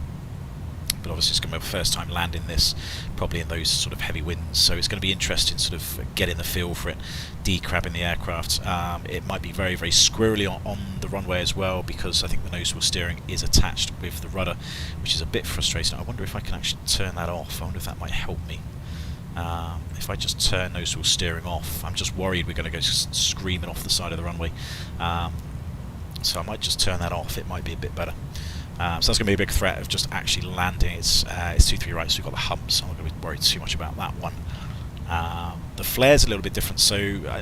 But obviously it's going to be the first time landing this, probably in those sort of heavy winds, so it's going to be interesting sort of getting the feel for it, decrabbing the aircraft. It might be very, very squirrely on the runway as well, because I think the nose wheel steering is attached with the rudder, which is a bit frustrating. I wonder if I can actually turn that off. I wonder if that might help me. If I just turn nose wheel steering off, I'm just worried we're going to go screaming off the side of the runway. So I might just turn that off. It might be a bit better. So that's going to be a big threat of just actually landing. It's 2-3 right, so we've got the humps. So I'm not going to be worried too much about that one. The flare's a little bit different, so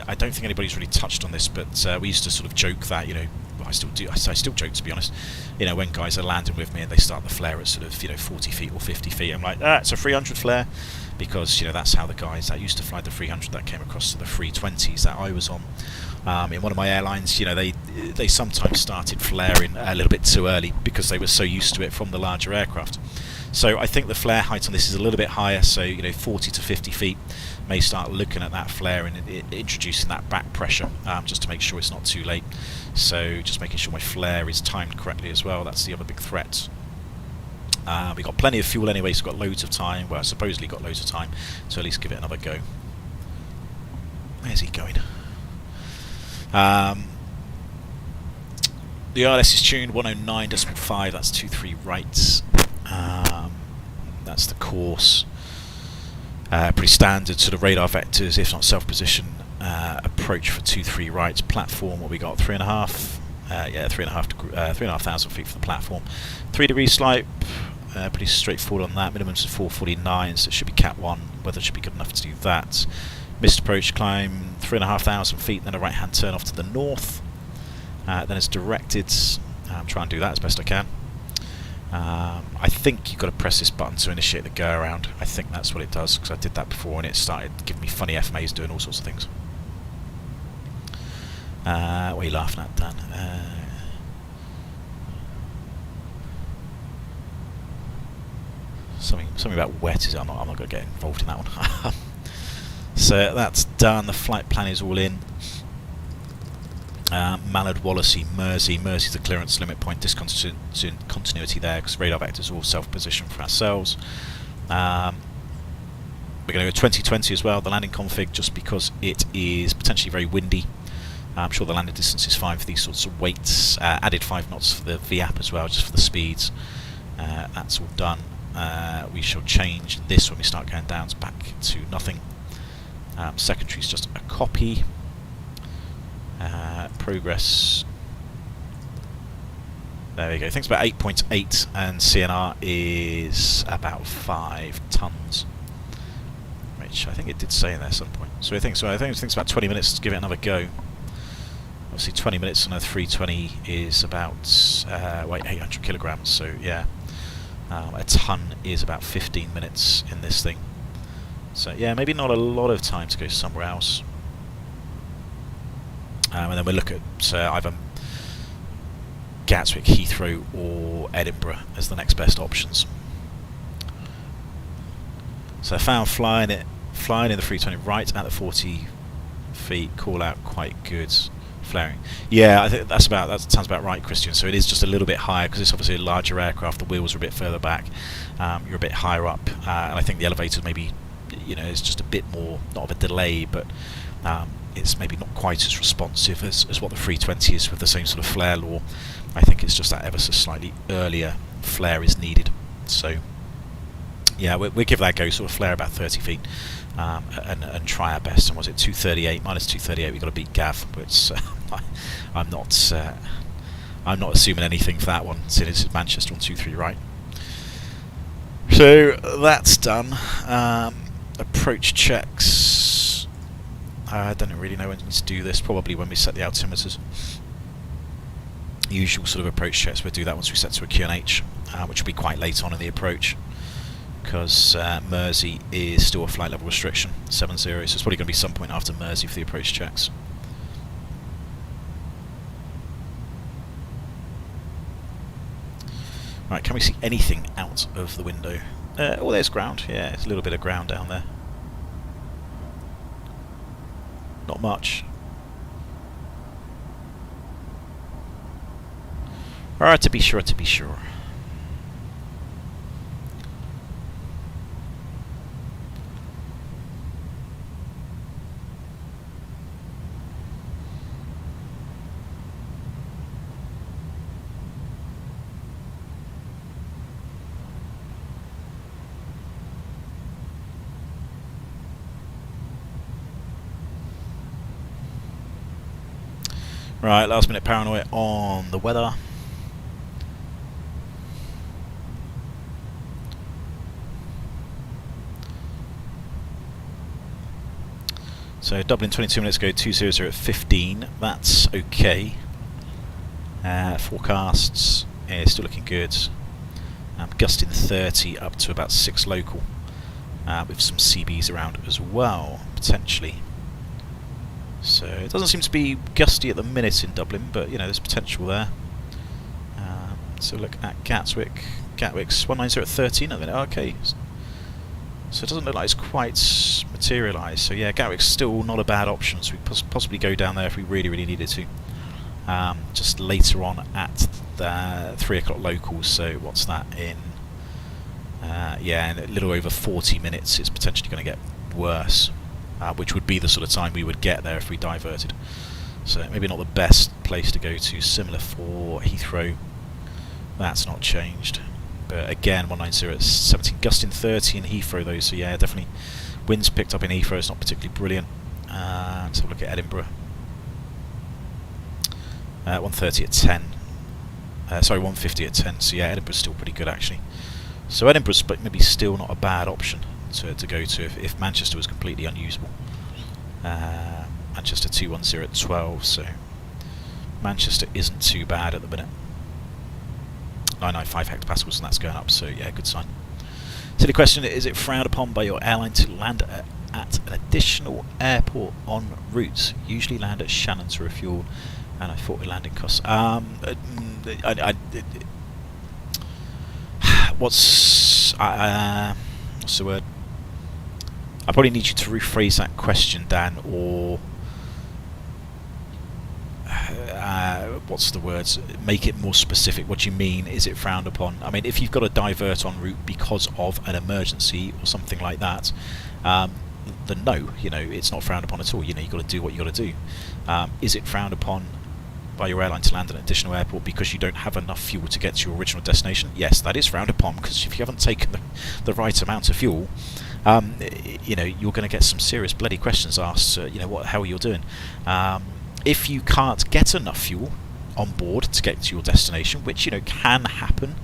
I don't think anybody's really touched on this, but we used to sort of joke that, you know, I still do. I still joke, to be honest. You know, when guys are landing with me and they start the flare at sort of, you know, 40 feet or 50 feet, I'm like, it's a 300 flare, because, you know, that's how the guys that used to fly the 300 that came across to the 320s that I was on. In one of my airlines, you know, they sometimes started flaring a little bit too early because they were so used to it from the larger aircraft. So I think the flare height on this is a little bit higher, so, you know, 40 to 50 feet may start looking at that flare and introducing that back pressure, just to make sure it's not too late. So just making sure my flare is timed correctly as well. That's the other big threat. We've got plenty of fuel anyway, so we've got loads of time. Well, supposedly got loads of time, so at least give it another go. Where's he going? The RLS is tuned 109.5, that's 23 right. That's the course. Pretty standard sort of radar vectors, if not self-position, approach for 23 right. Platform, what we got, 3.5? Yeah, 3,500 feet from the platform. 3 degree slope, pretty straightforward on that. Minimums of 449, so it should be Cat 1. Weather should be good enough to do that. Missed approach climb, 3,500 feet, then a right-hand turn off to the north. Then it's directed. Try and do that as best I can. I think you've got to press this button to initiate the go around. I think that's what it does, because I did that before and it started giving me funny FMAs doing all sorts of things. What are you laughing at, Dan? Something about wet, is it? I'm not going to get involved in that one. So that's done. The flight plan is all in. Mallard, Wallasey, Mersey. Mersey's the clearance limit point. Discontinuity there because radar vectors are all self-position for ourselves. We're going to go 2020 as well, the landing config, just because it is potentially very windy. I'm sure the landing distance is fine for these sorts of weights. Added 5 knots for the VAP as well, just for the speeds. That's all done. We shall change this when we start going down back to nothing. Secondary is just a copy. There we go. Things about 8.8 and CNR is about 5 tons. Which I think it did say in there at some point. So I think it's about 20 minutes to give it another go. Obviously 20 minutes on a 320 is about 800 kilograms, so yeah. A ton is about 15 minutes in this thing. So yeah, maybe not a lot of time to go somewhere else. And then we'll look at either Gatwick, Heathrow or Edinburgh as the next best options. So I found flying in the 320 right at the 40 feet, call out quite good. Flaring. Yeah, I think that sounds about right, Christian. So it is just a little bit higher because it's obviously a larger aircraft. The wheels are a bit further back. You're a bit higher up, and I think the elevators maybe, it's just a bit more, not of a delay, but it's maybe not quite as responsive as what the 320 is with the same sort of flare law. I think it's just that ever so slightly earlier flare is needed. So yeah, we'll give that a go. Sort of flare about 30 feet. And try our best. And was it 238 minus 238? We've got to beat Gav, but I'm not assuming anything for that one. Since it's Manchester on 23 right. So that's done. Approach checks. I don't really know when to do this. Probably when we set the altimeters. Usual sort of approach checks. We'll do that once we set to a QNH, which will be quite late on in the approach. Because Mersey is still a flight level restriction, 70, so it's probably going to be some point after Mersey for the approach checks. Right, can we see anything out of the window? Oh, there's ground. Yeah, there's a little bit of ground down there. Not much. Alright, to be sure. Right, last minute paranoia on the weather. So Dublin 22 minutes ago, 200 at 15. That's okay. Forecasts is still looking good. Gusting 30 up to about 6 local, with some CBs around as well, potentially. So it doesn't seem to be gusty at the minute in Dublin, but there's potential there. So look at Gatwick. Gatwick's 190 at 13 at the minute. Okay. So it doesn't look like it's quite materialised. So yeah, Gatwick's still not a bad option. So we possibly go down there if we really needed to. Just later on at the 3 o'clock locals. So what's that in? Yeah, in a little over 40 minutes, it's potentially going to get worse. Which would be the sort of time we would get there if we diverted. So maybe not the best place to go to. Similar for Heathrow. That's not changed. But again, 190 at 17. Gusting 30 in Heathrow though, so yeah, definitely winds picked up in Heathrow. It's not particularly brilliant. Let's have a look at Edinburgh. 130 at 10. Sorry, 150 at 10. So yeah, Edinburgh's still pretty good actually. So Edinburgh's maybe still not a bad option to go to if Manchester was completely unusable. Manchester 210 at 12, so Manchester isn't too bad at the minute. 995 hectopascals, and that's going up, so yeah, good sign. So the question is it frowned upon by your airline to land at an additional airport en route? Usually land at Shannon to refuel, and I thought the landing costs. What's the word? I probably need you to rephrase that question, Dan, or what's the words? Make it more specific. What do you mean? Is it frowned upon? I mean, if you've got to divert en route because of an emergency or something like that, then no, it's not frowned upon at all. You've got to do what you got to do. Is it frowned upon by your airline to land at an additional airport because you don't have enough fuel to get to your original destination? Yes, that is frowned upon, because if you haven't taken the right amount of fuel, you're going to get some serious bloody questions asked. How are you doing? If you can't get enough fuel, on board to get to your destination, which can happen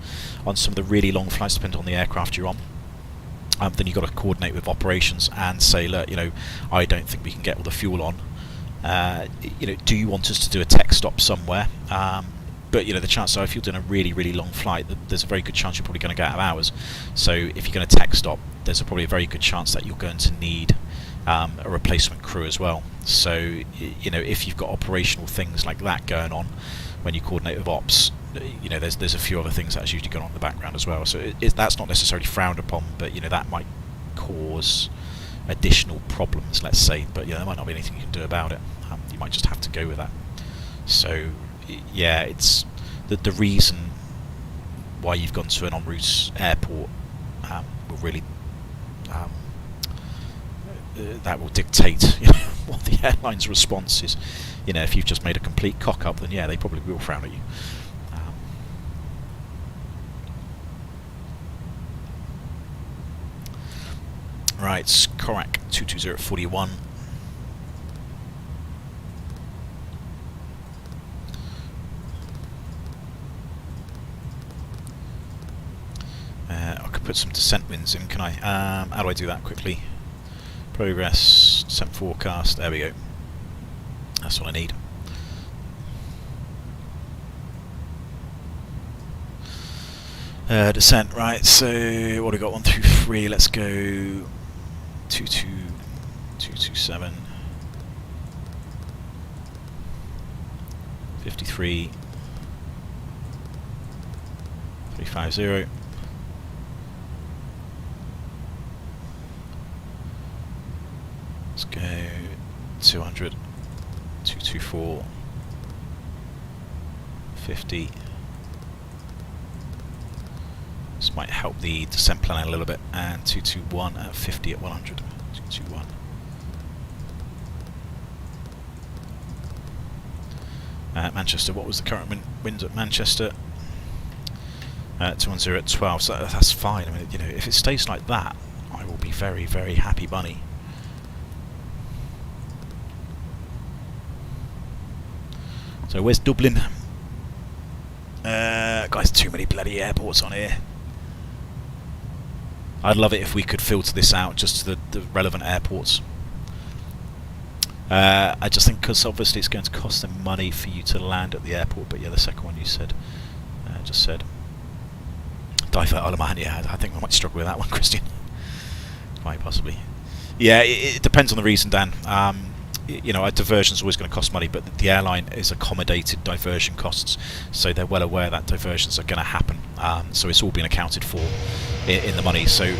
on some of the really long flights, depending on the aircraft you're on. Then you've got to coordinate with operations and say, look, I don't think we can get all the fuel on. Do you want us to do a tech stop somewhere? But the chances are, if you're doing a really, really long flight, there's a very good chance you're probably going to go out of hours. So if you're going to tech stop, there's probably a very good chance that you're going to need a replacement crew as well. So if you've got operational things like that going on when you coordinate with ops, there's a few other things that's usually going on in the background as well. So that's not necessarily frowned upon, but that might cause additional problems, let's say. But there might not be anything you can do about it. You might just have to go with that. So yeah, it's the reason why you've gone to an en route airport will really that will dictate what the airline's response is. If you've just made a complete cock up, then yeah, they probably will frown at you. Right, Korak 22041. I could put some descent winds in, can I? How do I do that quickly? Progress, descent forecast, there we go. That's what I need. Descent, right, so what have we got? 1 through 3, let's go 227, 53, 350. Let's go 200, 224, 50. This might help the descent planning a little bit. And 221 at 50 at 100. 221. Manchester, what was the current wind at Manchester? 210 at 12, so that's fine. I mean, if it stays like that, I will be very, very happy bunny. So where's Dublin? Guys, too many bloody airports on here. I'd love it if we could filter this out just to the relevant airports. I just think because obviously it's going to cost them money for you to land at the airport, but yeah, the second one you said, just said. Divert Alaman, yeah, I think I might struggle with that one, Christian. Quite possibly. Yeah, it depends on the reason, Dan. A diversion is always going to cost money, but the airline is accommodated diversion costs, so they're well aware that diversions are going to happen. So it's all been accounted for in the money. So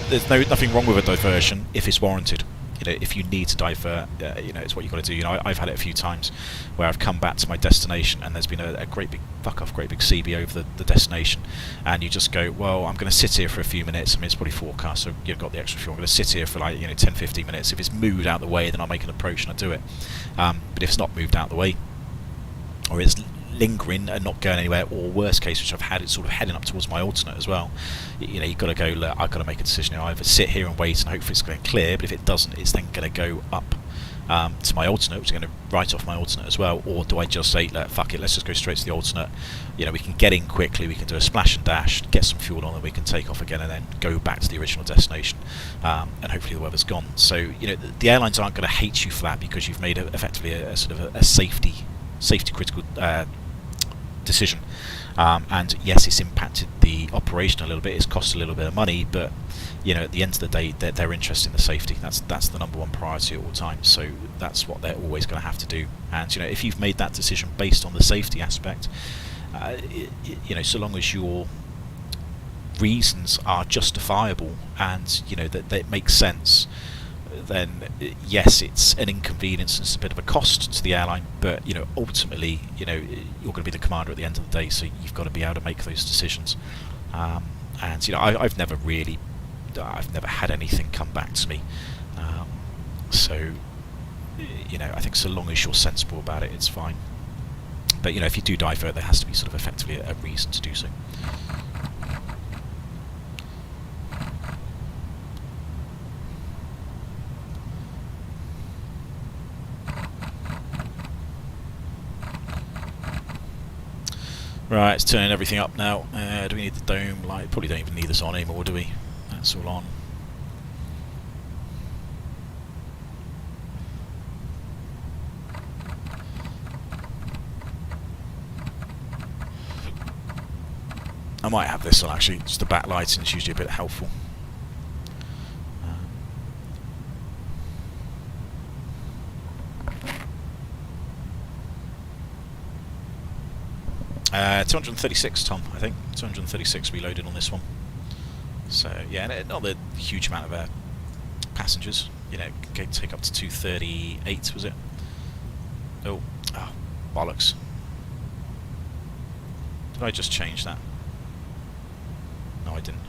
there's nothing wrong with a diversion if it's warranted. If you need to divert, it's what you've got to do. I've had it a few times where I've come back to my destination and there's been a great big great big CB over the destination, and you just go, well, I'm going to sit here for a few minutes. I mean, it's probably forecast, so you've got the extra fuel. I'm going to sit here for 10-15 minutes. If it's moved out the way, then I'll make an approach and I do it. But if it's not moved out the way, or it's lingering and not going anywhere, or worst case, which I've had, it's sort of heading up towards my alternate as well. You've got to go, look, I've got to make a decision. I either sit here and wait and hopefully it's going to clear, but if it doesn't, it's then going to go up to my alternate, which is going to write off my alternate as well. Or do I just say, look, fuck it, let's just go straight to the alternate. We can get in quickly, we can do a splash and dash, get some fuel on, and we can take off again and then go back to the original destination, and hopefully the weather's gone. So the airlines aren't going to hate you for that, because you've made effectively a sort of a safety critical decision. And yes, it's impacted the operation a little bit, it's cost a little bit of money, but at the end of the day, they're interested in the safety. That's the number one priority at all times. So that's what they're always going to have to do. And if you've made that decision based on the safety aspect, so long as your reasons are justifiable and that it makes sense, then yes, it's an inconvenience and it's a bit of a cost to the airline, but ultimately you're going to be the commander at the end of the day, so you've got to be able to make those decisions. And I've never had anything come back to me, so I think so long as you're sensible about it, it's fine. But if you do divert, there has to be sort of effectively a reason to do so. Right, it's turning everything up now. Do we need the dome light? Probably don't even need this on anymore, do we? That's all on. I might have this on actually, just the backlighting is usually a bit helpful. 236 ton, I think. 236 reloaded on this one. So yeah, not a huge amount of passengers. You know, can take up to 238, was it? Oh, bollocks. Did I just change that? No, I didn't.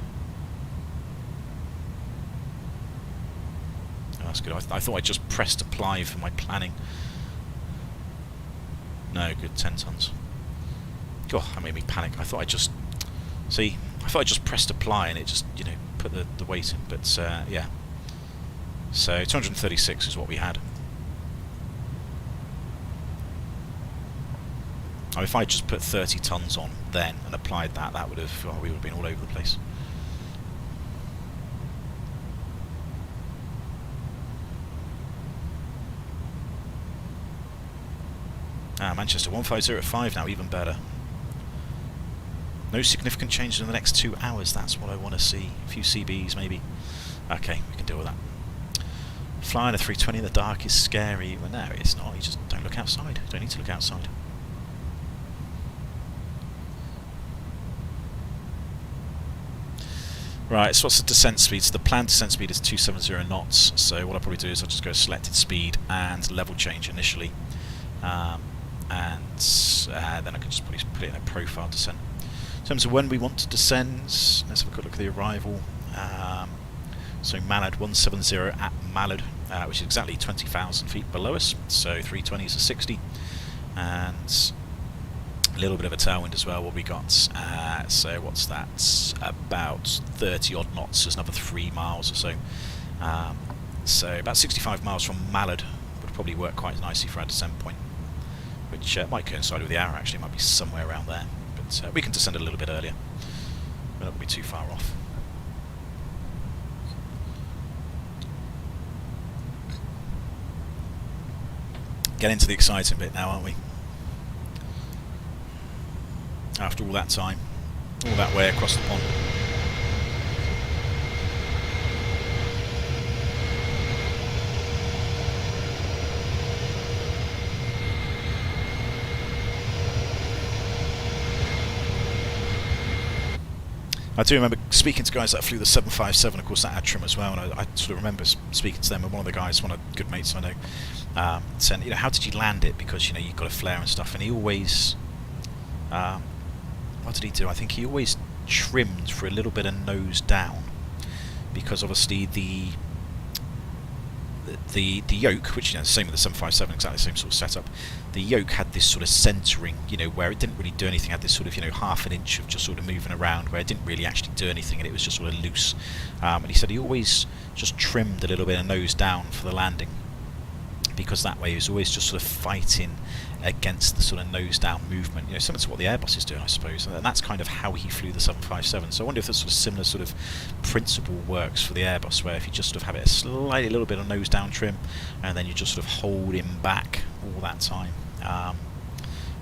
Oh, that's good. I thought I just pressed apply for my planning. No, good, 10 tons. God, that made me panic. I thought I just pressed apply and it just, you know, put the weight in. But yeah. So 236 is what we had. Now, if I just put 30 tons on then and applied that, that would have, we would have been all over the place. Manchester 1505 now, even better. No significant changes in the next 2 hours, that's what I want to see. A few CBs maybe. Okay, we can deal with that. Flying a 320 in the dark is scary. Well, no, it's not. You just don't look outside. You don't need to look outside. Right, so what's the descent speed? So the planned descent speed is 270 knots. So what I'll probably do is I'll just go selected speed and level change initially. And then I can just probably put it in a profile descent. In terms of when we want to descend, let's have a quick look at the arrival. So Mallard 170 at Mallard, which is exactly 20,000 feet below us. So 320s are 60, and a little bit of a tailwind as well. What we got? So what's that? About 30 odd knots. There's another 3 miles or so. So about 65 miles from Mallard would probably work quite nicely for our descent point, which might coincide with the hour. Actually, it might be somewhere around there. But we can descend a little bit earlier. We're not going to be too far off. Get into the exciting bit now, aren't we? After all that time, all that way across the pond. I do remember speaking to guys that flew the 757, of course that had trim as well, and I sort of remember speaking to them, and one of the guys, one of the good mates I know, saying, you know, how did you land it, because, you know, you've got a flare and stuff, and he always, what did he do? I think he always trimmed for a little bit of nose down, because obviously the yoke, which, you know, the same with the 757, exactly the same sort of setup, the yoke had this sort of centering, you know, where it didn't really do anything, had this sort of, you know, half an inch of just sort of moving around, where it didn't really actually do anything, and it was just sort of loose. And he said he always just trimmed a little bit of nose down for the landing, because that way he was always just sort of fighting against the sort of nose down movement, you know, similar to what the Airbus is doing, I suppose, and that's kind of how he flew the 757. So I wonder if this sort of similar sort of principle works for the Airbus, where if you just sort of have it a little bit of nose down trim, and then you just sort of hold him back all that time,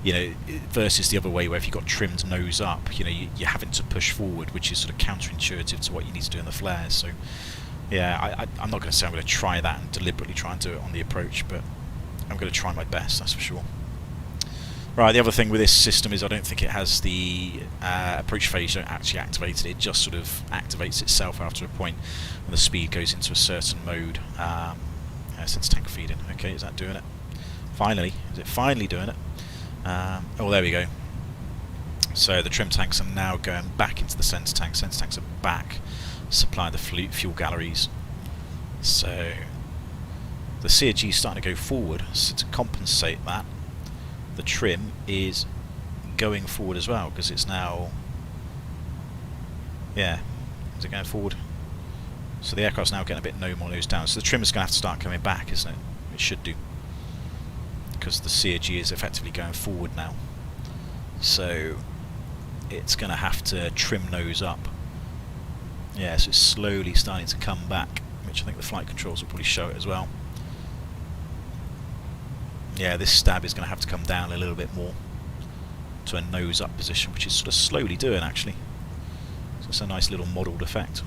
you know, versus the other way where if you've got trimmed nose up, you know, you're having to push forward, which is sort of counterintuitive to what you need to do in the flares. So yeah, I'm not going to say I'm going to try that and deliberately try and do it on the approach, but I'm going to try my best, that's for sure. Right, the other thing with this system is I don't think it has the approach phase actually activated. It just sort of activates itself after a point when the speed goes into a certain mode. Sense tank feeding. Okay, is that doing it? Finally. Is it finally doing it? Oh, there we go. So the trim tanks are now going back into the sense tanks. Sense tanks are back, supplying the fuel galleries. So the CRG is starting to go forward, so to compensate that, the trim is going forward as well, because it's now, yeah, is it going forward? So the aircraft's now getting a bit no more nose down, so the trim is going to have to start coming back, isn't it? It should do, because the CRG is effectively going forward now. So it's going to have to trim nose up. Yeah, so it's slowly starting to come back, which I think the flight controls will probably show it as well. Yeah, this stab is going to have to come down a little bit more to a nose up position, which is sort of slowly doing actually. So it's a nice little modelled effect.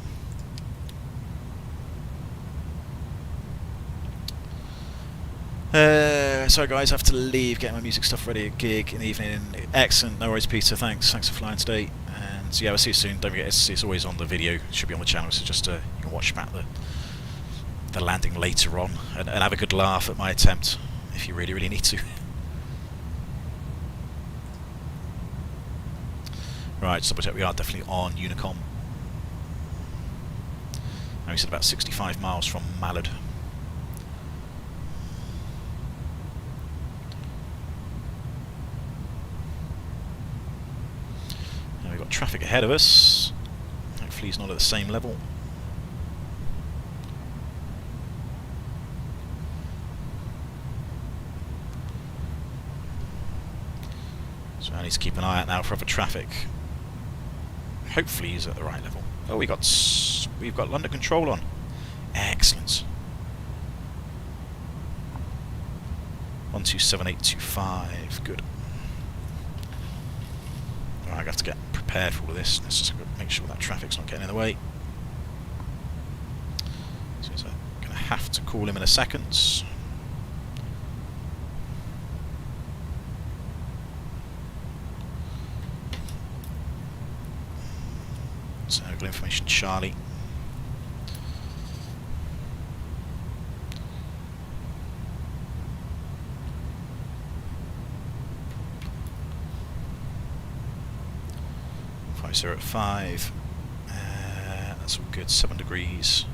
Sorry guys, I have to leave, getting my music stuff ready, a gig in the evening. Excellent, no worries Peter, thanks for flying today. And yeah, we'll see you soon. Don't forget, it's always on the video, it should be on the channel, so just you can watch back the landing later on and have a good laugh at my attempt if you really need to. Right, just double check, we are definitely on Unicom. Now we said about 65 miles from Mallard. Now we've got traffic ahead of us. Hopefully he's not at the same level. So I need to keep an eye out now for other traffic. Hopefully he's at the right level. Oh, we've got London control on. Excellent. 127825. Good. Right, I have to get prepared for all of this. Let's just make sure that traffic's not getting in the way. So I'm going to have to call him in a second. So I've got information Charlie. At 5. That's all good. 7 degrees.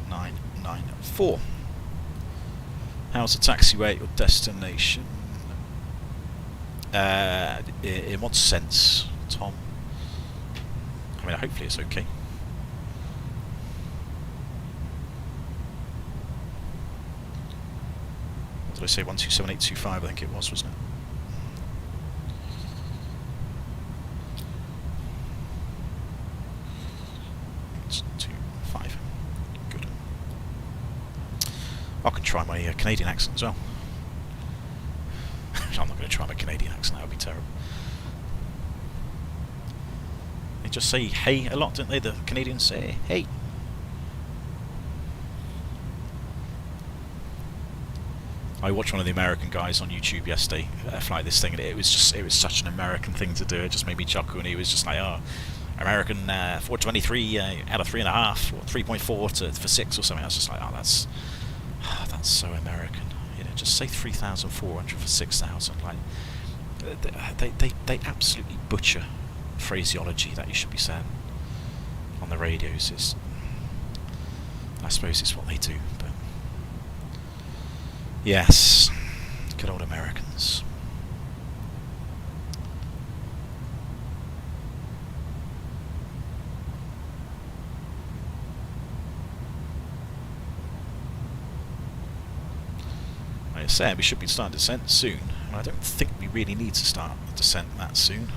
994. How's the taxiway at your destination? In what sense, Tom? I mean, hopefully it's okay. What did I say? 127825, I think it was, wasn't it? I can try my Canadian accent as well. I'm not going to try my Canadian accent, that would be terrible. They just say hey a lot, don't they? The Canadians say hey. I watched one of the American guys on YouTube yesterday fly this thing, and it was such an American thing to do. It just made me chuckle, and he was just like, oh, American 423 out of 3.5 or 3.4 for 6 or something. I was just like, oh, that's so American. You know, just say 3,400 for 6,000. Like, they absolutely butcher phraseology that you should be saying on the radios. I suppose it's what they do, but yes, good old Americans. Like I said, we should be starting descent soon. Well, I don't think we really need to start descent that soon.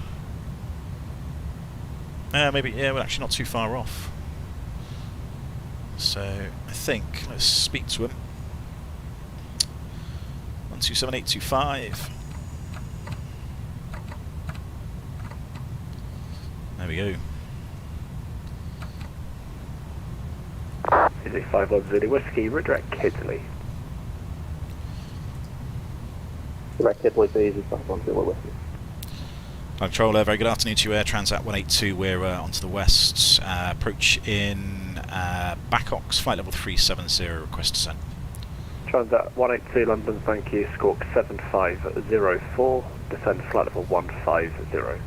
Maybe, yeah, we're actually not too far off. So, I think, let's speak to him. 127825. There we go. Is it 510 Whiskey, redirect Kidley. Direct Kidley, please, is 510 Whiskey. Controller, very good afternoon to you, Air Transat 182. We're onto the west. Approach in Backox, flight level 370, request descent. Transat 182 London, thank you. Squawk 7504, descend flight level 150.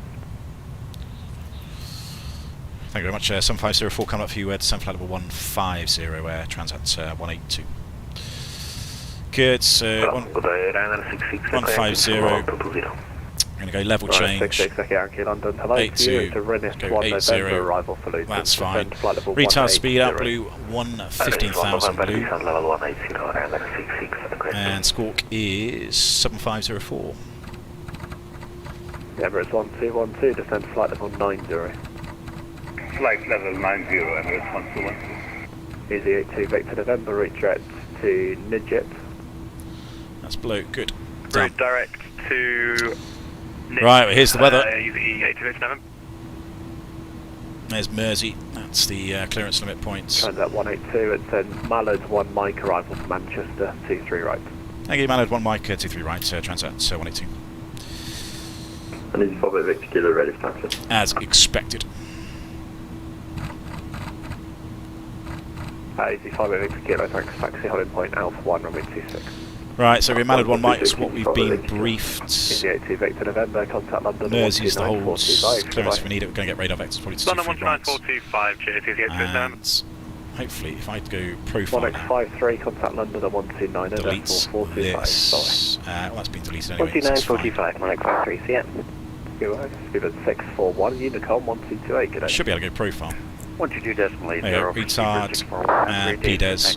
Thank you very much. 7504 coming up for you, descent flight level 150, Air Transat 182. Good, so 150. I'm going to go level change. 66 Yankee London, hello. 82, to Rennes, go 1 80, November, arrival for Luton. that's fine. Flight level Retail speed out 180. blue, 115,000 blue. And squawk is 7504. Emirates 1212, descend flight level 90. Flight level 90, Emirates 1212. Easy 82 Victor November, redirect to Nidjet. That's blue. Good. Done. Route direct to... Right, well, here's the weather. Easy 82 Victor November. There's Mersey. That's the clearance limit points. Transat 182 and then Mallard 1 Mike arrival from Manchester, 23 right. Thank you, Mallard 1 Mike, 23 right, Transat 182. And Easy 5 Victor Kilo ready for taxi. As expected. Easy 5 Victor Kilo, thanks, taxi holding point Alpha 1, runway 26. Right, so we're Mallard 1 Mike, that's what we've been briefed. Easy 82 Victor November, contact London. Mersey's the whole clearance clearance we need. We're going to get radar vectors probably to London 23 right. 19425, cheers, Easy 82 Victor November. And hopefully, if I go profile now, 1x53, contact London at 129, deletes 4425. this. Well, that's been deleted anyway. 12945, 1x53, CM. Give it 641, Unicom 1228, good day. Should be able to go profile. 122 decimal 80. There you go, retard, and PDES.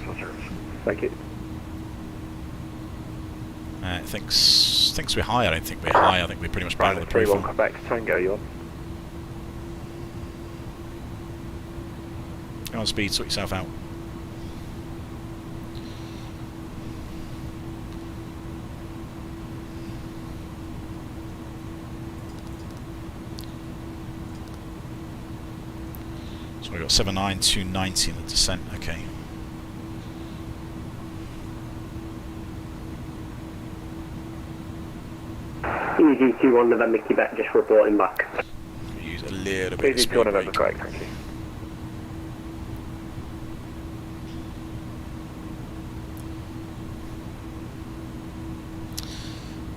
Thank you. Thinks we're high. I don't think we're high. I think we're pretty much bang on the 31 profile. Quebec, Tango, you on? Go on speed, sort yourself out. So we've got 79290 in the descent, okay. Easy 21 November Quebec, just reporting back. Use a little bit of Easy speed 2 November, brake. correct, thank you.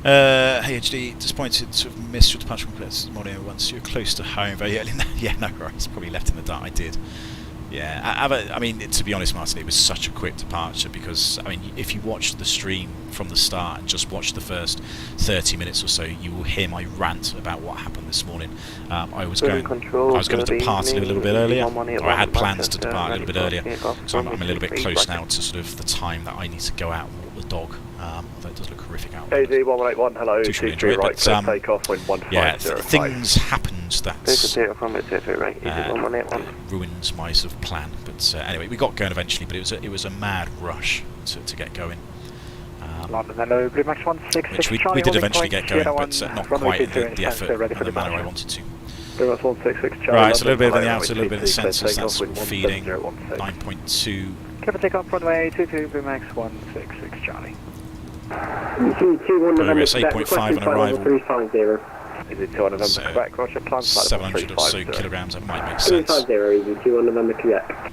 Hey HD, disappointed to have missed your departure from this morning once you're close to home very early. Yeah, no worries, probably left in the dark. I did. Yeah, I mean, to be honest, Martin, it was such a quick departure because, I mean, if you watch the stream from the start and just watch the first 30 minutes or so, you will hear my rant about what happened this morning. I was going to depart a little bit earlier, or I had plans to depart a little bit earlier, so I'm a little bit close now to sort of the time that I need to go out and walk the dog. Although it does look horrific out. AZ 1181, hello, Too short 23 into it, right, but, take off, wind 150. yeah, things happened that right. ruins my sort of plan. But anyway, we got going eventually, but it was a mad rush to get going. London, hello, Blue Max 166, Which we did eventually get going, but not quite in the effort and the manner I wanted to. Blue Max 166, Charlie. Right, so a little bit of the London, outer, a little bit of the sensors, that's wind feeding 17016. 9.2. Careful take off runway 22, Blue Max 166, Charlie. Easy 21 November Progress 8.5 on arrival. 350. Is it 2 November, So, Quebec, Roger, climb flight 700 or so 350. kilograms, that might make sense. 350, Easy 21 November Quebec.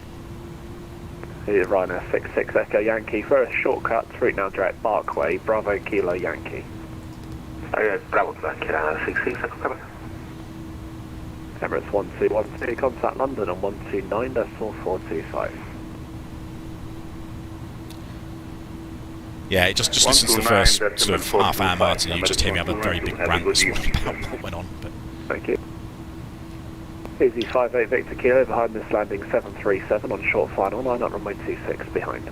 Here's Ryanair 66 Echo Yankee, first shortcut, route now direct Barkway, Bravo Kilo Yankee. Bravo Quebec, 66 Echo Quebec. Emirates 1212, contact London on 129.4425. Yeah, just listen to the first sort of half hour, Martin, you just hear me have a very big rant this morning about what went on. But Thank you. Easy 58 Victor Kilo, behind this landing 737 on short final, line up runway 26 behind.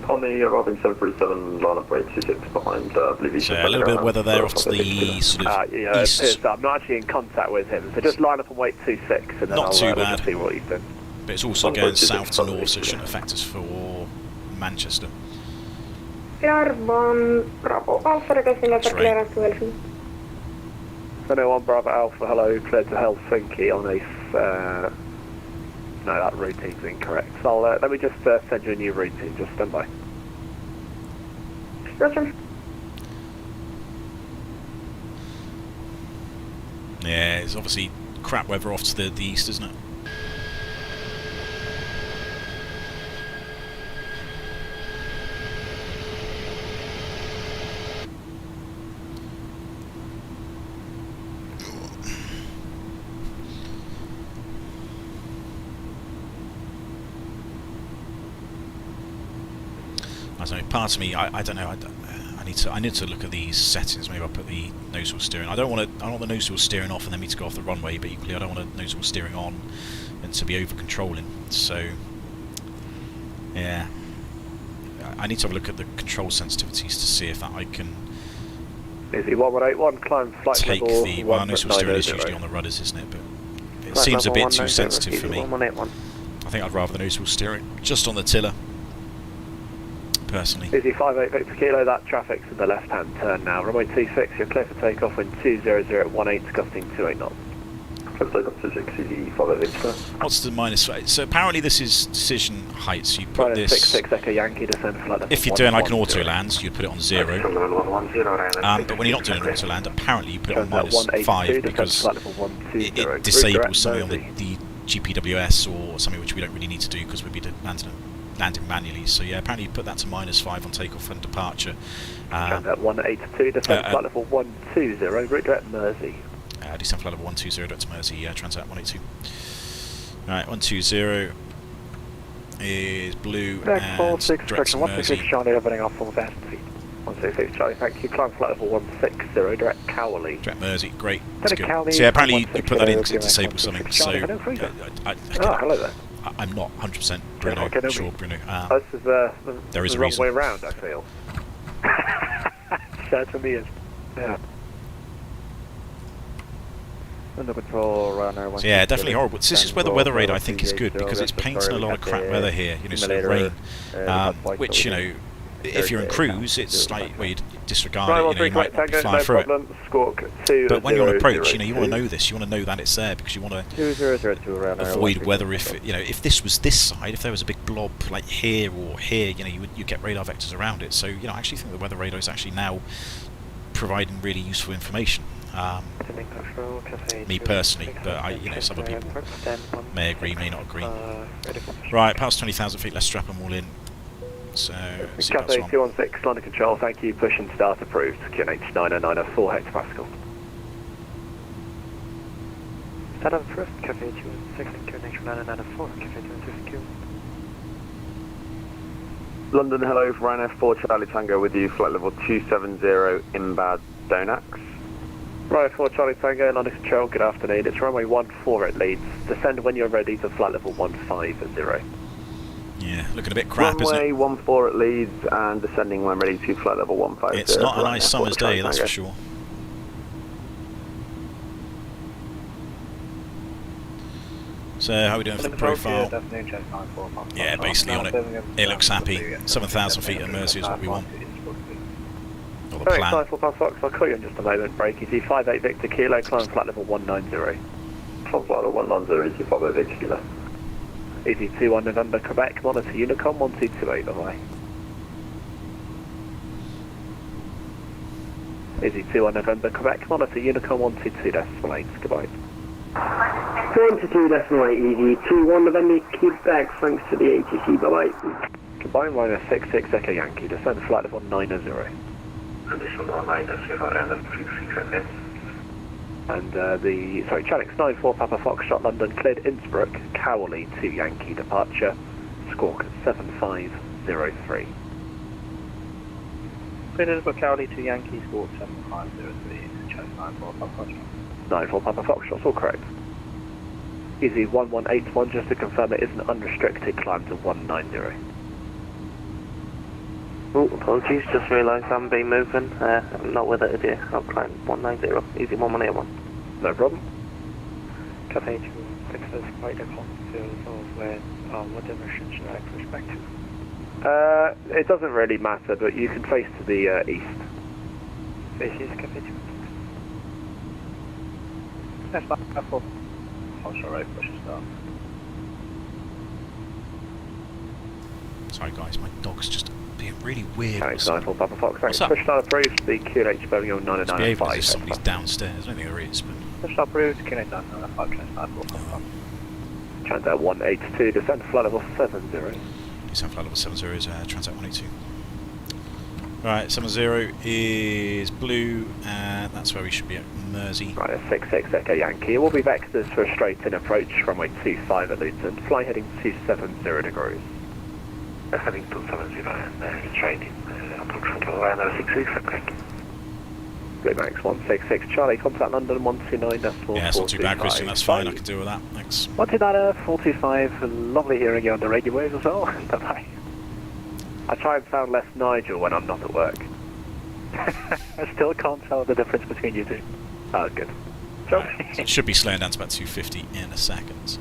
On the arriving 737, line up rate 26 behind, I believe so a little bit of weather there off to the sort of yeah, east. I'm not actually in contact with him, so just line up and wait 26 and then Not I'll too we'll bad. just see what he's doing. But it's also going south to north, so it shouldn't affect us for Manchester. Bravo Alpha, requesting That's for right. clearance to Helsinki. 101 Bravo Alpha, hello, cleared to Helsinki on a... no, that routing's incorrect. So let me just send you a new routing, just stand by. Roger. Yeah, it's obviously crap weather off to the east, isn't it? I don't know, part of me, I don't know, I need to look at these settings. Maybe I'll put the nose wheel steering. I don't want the nose wheel steering off and then me to go off the runway, but equally I don't want the nose wheel steering on and to be over controlling. So yeah, I need to have a look at the control sensitivities to see if that I can Izzy 1181, climb flight take level the... Well, noticeable steering is 1900. usually on the rudders, isn't it? But it Flight seems a level bit too 190, sensitive for Easy me. 1181. I think I'd rather the noticeable steering just on the tiller, personally. Izzy 58 Victor Kilo, that traffic's in the left-hand turn now. Runway 26, you're clear for takeoff in 200 at 18, gusting 28 knots. Clear for takeoff 26, Easy 58 Victor. What's the minus... So apparently this is decision height, so you put Minus this... 66 Echo Yankee, descend flight level If you're doing like an 110. auto land, you'd put it on 0. 110, But when you're not doing an auto land, apparently you put it on Turns out minus 182, 5 descend because flight level 120. it disables Redirect something on Mersey. the GPWS or something which we don't really need to do because we'd be landing manually. So yeah, apparently you put that to minus 5 on takeoff and departure. Transat 182, descend flight level 120, redirect Mersey. Descend flight level 120 direct to Mersey, Transat 182. Alright, 120 is blue Next and 46, direct to correction, 166 Mersey. Charlie, opening off full fast speed. 166 Charlie, thank you. Climb flight level 160, direct Cowley. Direct Mersey, great, that's Direct good. Cowley, So yeah, apparently you put that in to 160, disable something, so Charlie, hello, Freezer. I Hello there. I'm not 100% Bruno, okay, no sure me. Bruno. This is there is the a wrong reason. way round, I feel. Certainly is. Yeah. Under control, runner. So yeah, definitely horrible. So this is where the weather radar I think is good because it's painting a lot of crap weather here, you know, sort of rain, which, you know, if you're in cruise, it's like, well, you disregard it, you know, you might not be flying through it. Squawk 2, But when you're on approach, you know, you want to know this, you want to know that it's there because you want to avoid weather if, you know, if this was this side, if there was a big blob like here or here, you know, you get radar vectors around it. So, you know, I actually think the weather radar is actually now providing really useful information. Me personally, but I, you know, some other people may agree, may not agree. Right, past 20,000 feet, let's strap them all in. So, Cathay 216, London Control, thank you. Push and start approved. QNH 9094 hectopascal. Start approved. Cathay 216, QNH 9094, Cathay 216. London, hello, Ryanair 4 Charlie Tango with you, flight level 270 inbound Donax. Right, 4 Charlie Tango, London Control, good afternoon. It's runway 14 at Leeds. Descend when you're ready to flight level 150. yeah, looking a bit crap, isn't Runway it? 14 at Leeds and descending when ready to flight level 150. It's not a nice Ryanair 4 summer's day, Charlie that's for Tango. sure. So, how are we doing for the profile? Yeah, basically on it. It looks happy. 7,000 feet at Mersey is what we want. Or the Thanks, plan. 94 Past Fox, I'll call you in just a moment. Break easy, 58 Victor Kilo, climb flight level 190. Climb flight level 190, easy 58 Victor Kilo. Easy 21 November, Quebec, monitor Unicom 1228, bye-bye. Easy 21 November, Quebec, monitor Unicom 122.8, goodbye. 122.8, easy 21 November, Quebec, thanks to the ATC, bye-bye. Goodbye, minus 66 Echo Yankee, descend flight level 90. Additional 90, around 36 And sorry, Challex 94 Papa Foxtrot London, cleared Innsbruck, Cowley to Yankee departure, squawk 7503. Cleared Innsbruck, Cowley to Yankee, squawk 7503, Challex 94 Papa Foxtrot. 94 Papa Foxtrot's all correct. Easy 1181, just to confirm it is an unrestricted climb to 190. Oh, apologies, just realised I haven't been moving. I'm not with it today. I'll climb 190, easy 1181. No problem. Cathay 2 is quite a conflict of where, what direction should I push back to? It doesn't really matter, but you can face to the east. Face east, Cathay 2. That's not helpful. I'll show right, push and start. Sorry guys, my dog's just being really weird. Thanks, 94 Papa Fox, thanks. What's up? Push start approved, the QNH Birmingham It's behaving as 995. if somebody's downstairs. I don't think there is, but... Push start approved, QNH 995, Challex 94. Transat 182, descend flight level 70. Descend flight level 70 is Transat 182. Right, 70 is blue, and that's where we should be at Mersey. Right, a 66 Echo Yankee. We'll be vectors for a straight-in approach, runway 25 at Luton. Fly heading 270 degrees. Heading 270 and training, approach control Ryanair 66, correct. Blue Max 166 Charlie, contact London 129.4. Yeah, it's not too bad, Christian, that's fine, I can deal with that, thanks. 129, 425, lovely hearing you on the radio waves as well. Bye-bye. I try and sound less Nigel when I'm not at work. I still can't tell the difference between you two. Oh, good. So it should be slowing down to about 250 in a second.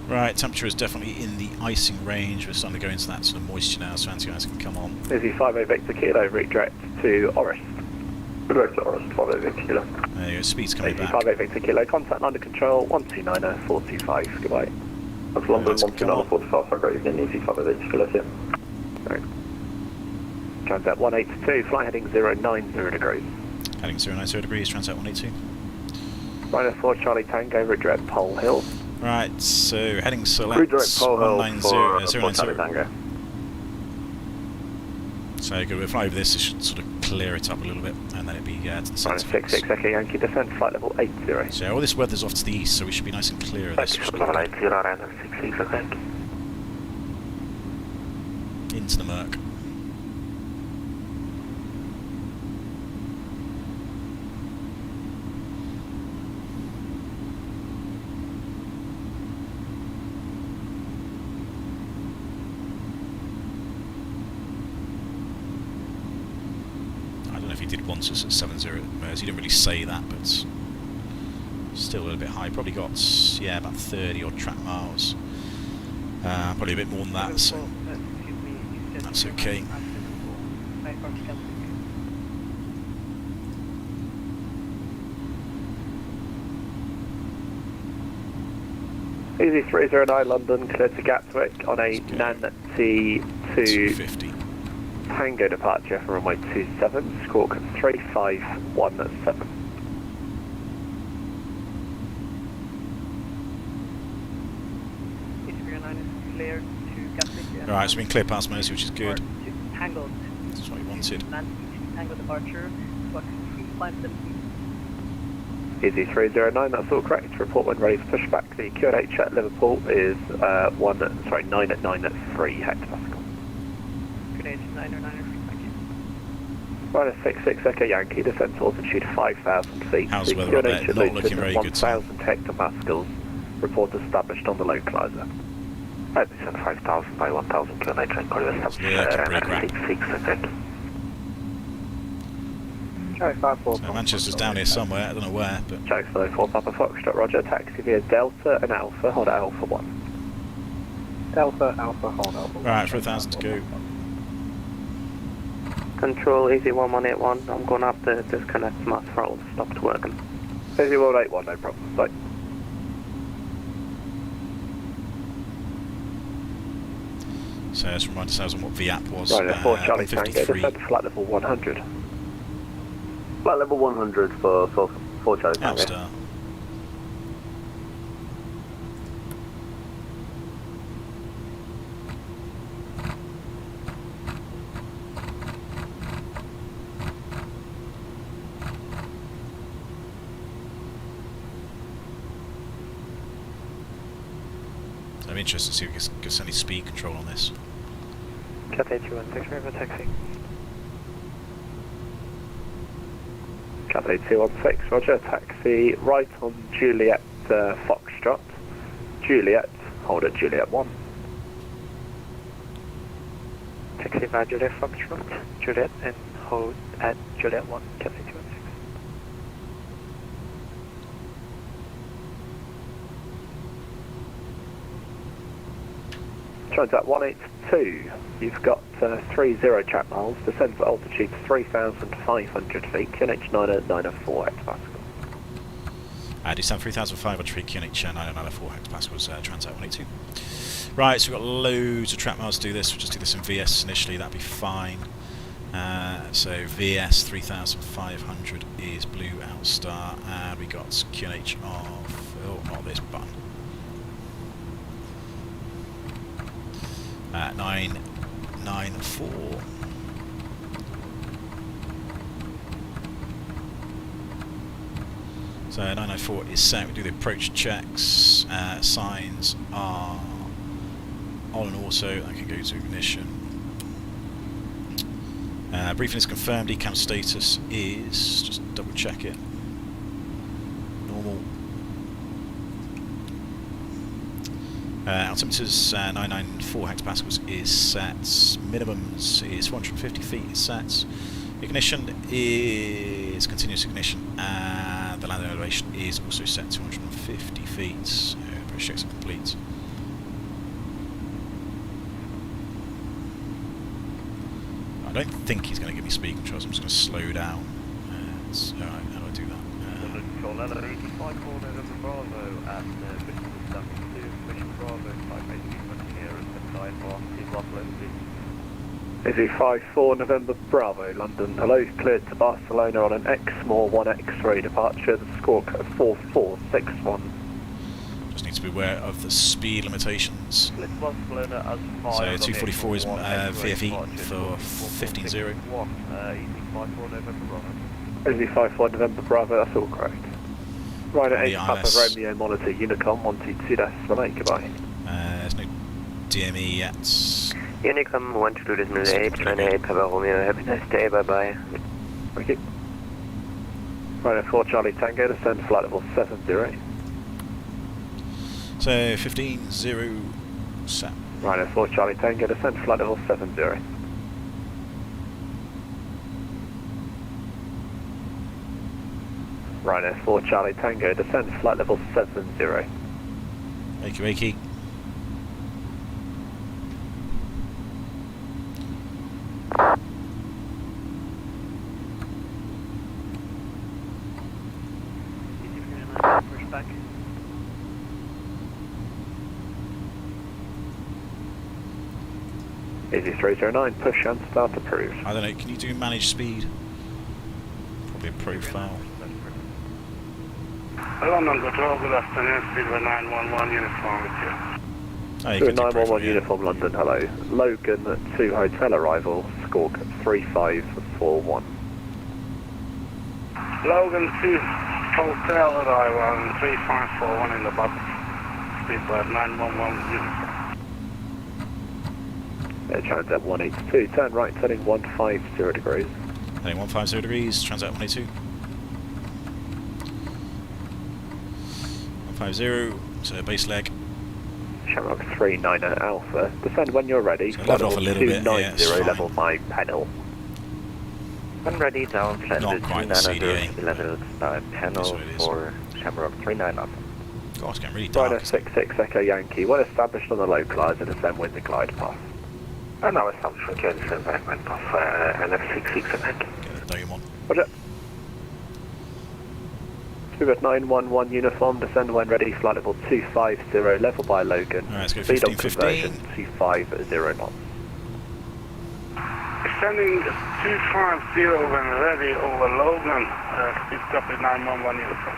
Right, temperature is definitely in the icing range. We're starting to go into that sort of moisture now, so anti-ice can come on. Izzy 58 Victor Kilo, redirect to Orist. Redirect to Orist, 58 Victor Kilo. There you go, speed's coming Izzy back. 58 Victor Kilo, contact under control, 1290-425, goodbye. That's London, 1290-425, great again, Izzy 58 Victor Kilo, yeah. Right. Transat 182, flight heading 090 degrees. Heading 090 degrees, Transat 182. Rhino 4 Charlie Tango, redirect Pole Hill. Right, so heading select Redirect Pole Hill 190, for Charlie 090. Tango. So good, we'll fly over this, it should sort of clear it up a little bit, and then it'll be to the Rhino centre. 66 Echo Yankee, descent, flight level 80. So all this weather's off to the east, so we should be nice and clear of this. Level 80, Rhino 66, I think. Into the murk. He did once us at 70 at Mersey. He didn't really say that, but still a little bit high. Probably got, yeah, about 30 odd track miles. Probably a bit more than that, so that's okay. Easy 309 London, clear to Gatwick on a Nancy 250. Tango departure from runway 27, squawk 3517. Alright, so we can clear past Mersey, which is good. Tangled. That's what we wanted. Tango departure. Easy 309, that's all correct. Report when ready for pushback. The QNH at Liverpool is 993 hectopascal. QNH 993, thank you. Rhino 66 Echo Yankee, descent altitude 5,000 feet. How's the the weather up there? QNH Not at looking very good, Tom. 1,000 hectopascals. Report established on the localizer. Right, descent 5,000 by 1,000 QNH and corridor established. Yeah, pretty crap. 66, I think. So Manchester's down here somewhere, I don't know where, but... Joe 4 Papa Foxtrot, roger, taxi via Delta and Alpha, hold Alpha 1. Delta, Alpha, hold Alpha. Right, 3,000 to go. Control, Easy 1181, I'm going to have to disconnect my throttle, stopped working. Easy 181, no problem, bye. So let's remind ourselves on what VAP was. Right, 4 Charlie Tango, 153. descent to flight level 100. Flight level 100 for 4 Charlie Tango. Outstar. I'm interested to see if we can get any speed control on this. Cathay 216, river taxi. Cathay 216, roger, taxi right on Juliet Foxtrot. Juliet, hold at Juliet 1. Taxi via Juliet Foxtrot, Juliet, and hold at Juliet 1, Cathay 216. Transat 182, you've got 30 track miles, descend for altitude 3,500 feet, QNH 904 hectopascal. Descent 3,500 feet, QNH 994 hectopascals, Transat 182. Right, so we've got loads of track miles to do this. We'll just do this in VS initially, that'd be fine. So VS 3,500 is Blue Outstar, and we got QNH of, oh, not this button. 994. So 994 is set. We do the approach checks. Signs are on and also. I can go to ignition. Briefing is confirmed. Decam status is, just double check it, normal. Altimeters 994 hectopascals is set. Minimums is 450 feet is set. Ignition is continuous ignition, and the landing elevation is also set 250 feet. Approach checks are complete. I don't think he's going to give me speed controls. I'm just going to slow down. So, how do I do that? AZ54 November Bravo, London. Hello, cleared to Barcelona on an Exmoor 1X-ray departure. The score code 4461. Just need to be aware of the speed limitations. So 244 is VFE for 15-0. AZ54 November Bravo, that's all correct. Right at 8 Papa Romeo Monitor Unicom 122.8, goodbye. There's no DME yet. Unicom 122.8, runway 8 Papa Romeo, have a nice day, bye bye. Thank you. Right at 4 Charlie Tango, descend flight level 70. So 15-0 set. Right at 4 Charlie Tango, descend flight level 70. Right at 4 Charlie Tango, descend flight level 70. Wakey. Push back. AZ309, push and start approved. I don't know, can you do manage speed? Probably a profile. London Control, good afternoon, Speedway 911 uniform with you. Oh, you can do 911 profile, yeah. uniform London, hello. Logan to hotel arrival, score 3541. Logan to hotel arrival, 3541 in the box. Speedway 911 uniform. Transat 182, turn right, turning 150 degrees. Heading 150 degrees, Transat 182. 150, so base leg. Shamrock 39 Alpha, descend when you're ready. So level off a little bit, yeah, it's fine. level 5 panel. When ready, down Not quite the CDA. level panel for Shamrock 39 Alpha. God, it's getting really dark. Rider 66 Echo Yankee, well established on the localizer, descend with the glide path. And now established for Kelly Backman of LF66 and Get the dome on. Roger. 2 at 911 uniform, descend when ready, flight level 250, level by Logan. Alright, let's go Speed on 15-15. conversion, 250 knots. Extending 250 when ready over Logan, speed copy 911 uniform.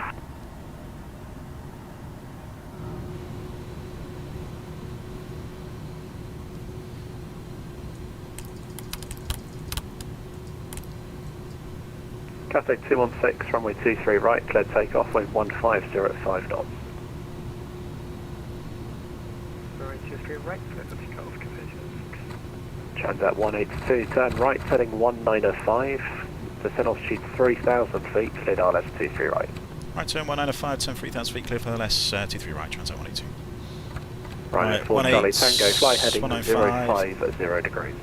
Cathay 216, runway 23 right, cleared takeoff, wind 150 at 5 knots. Runway 23 right, cleared to take off, Transat 182, turn right, heading 1905, descend altitude 3,000 feet, cleared RLS 23 right. Right, turn 195, turn 3,000 feet, clear for LS 23 right, Transat 182. Right, 4 Charlie Tango, fly heading 050 degrees.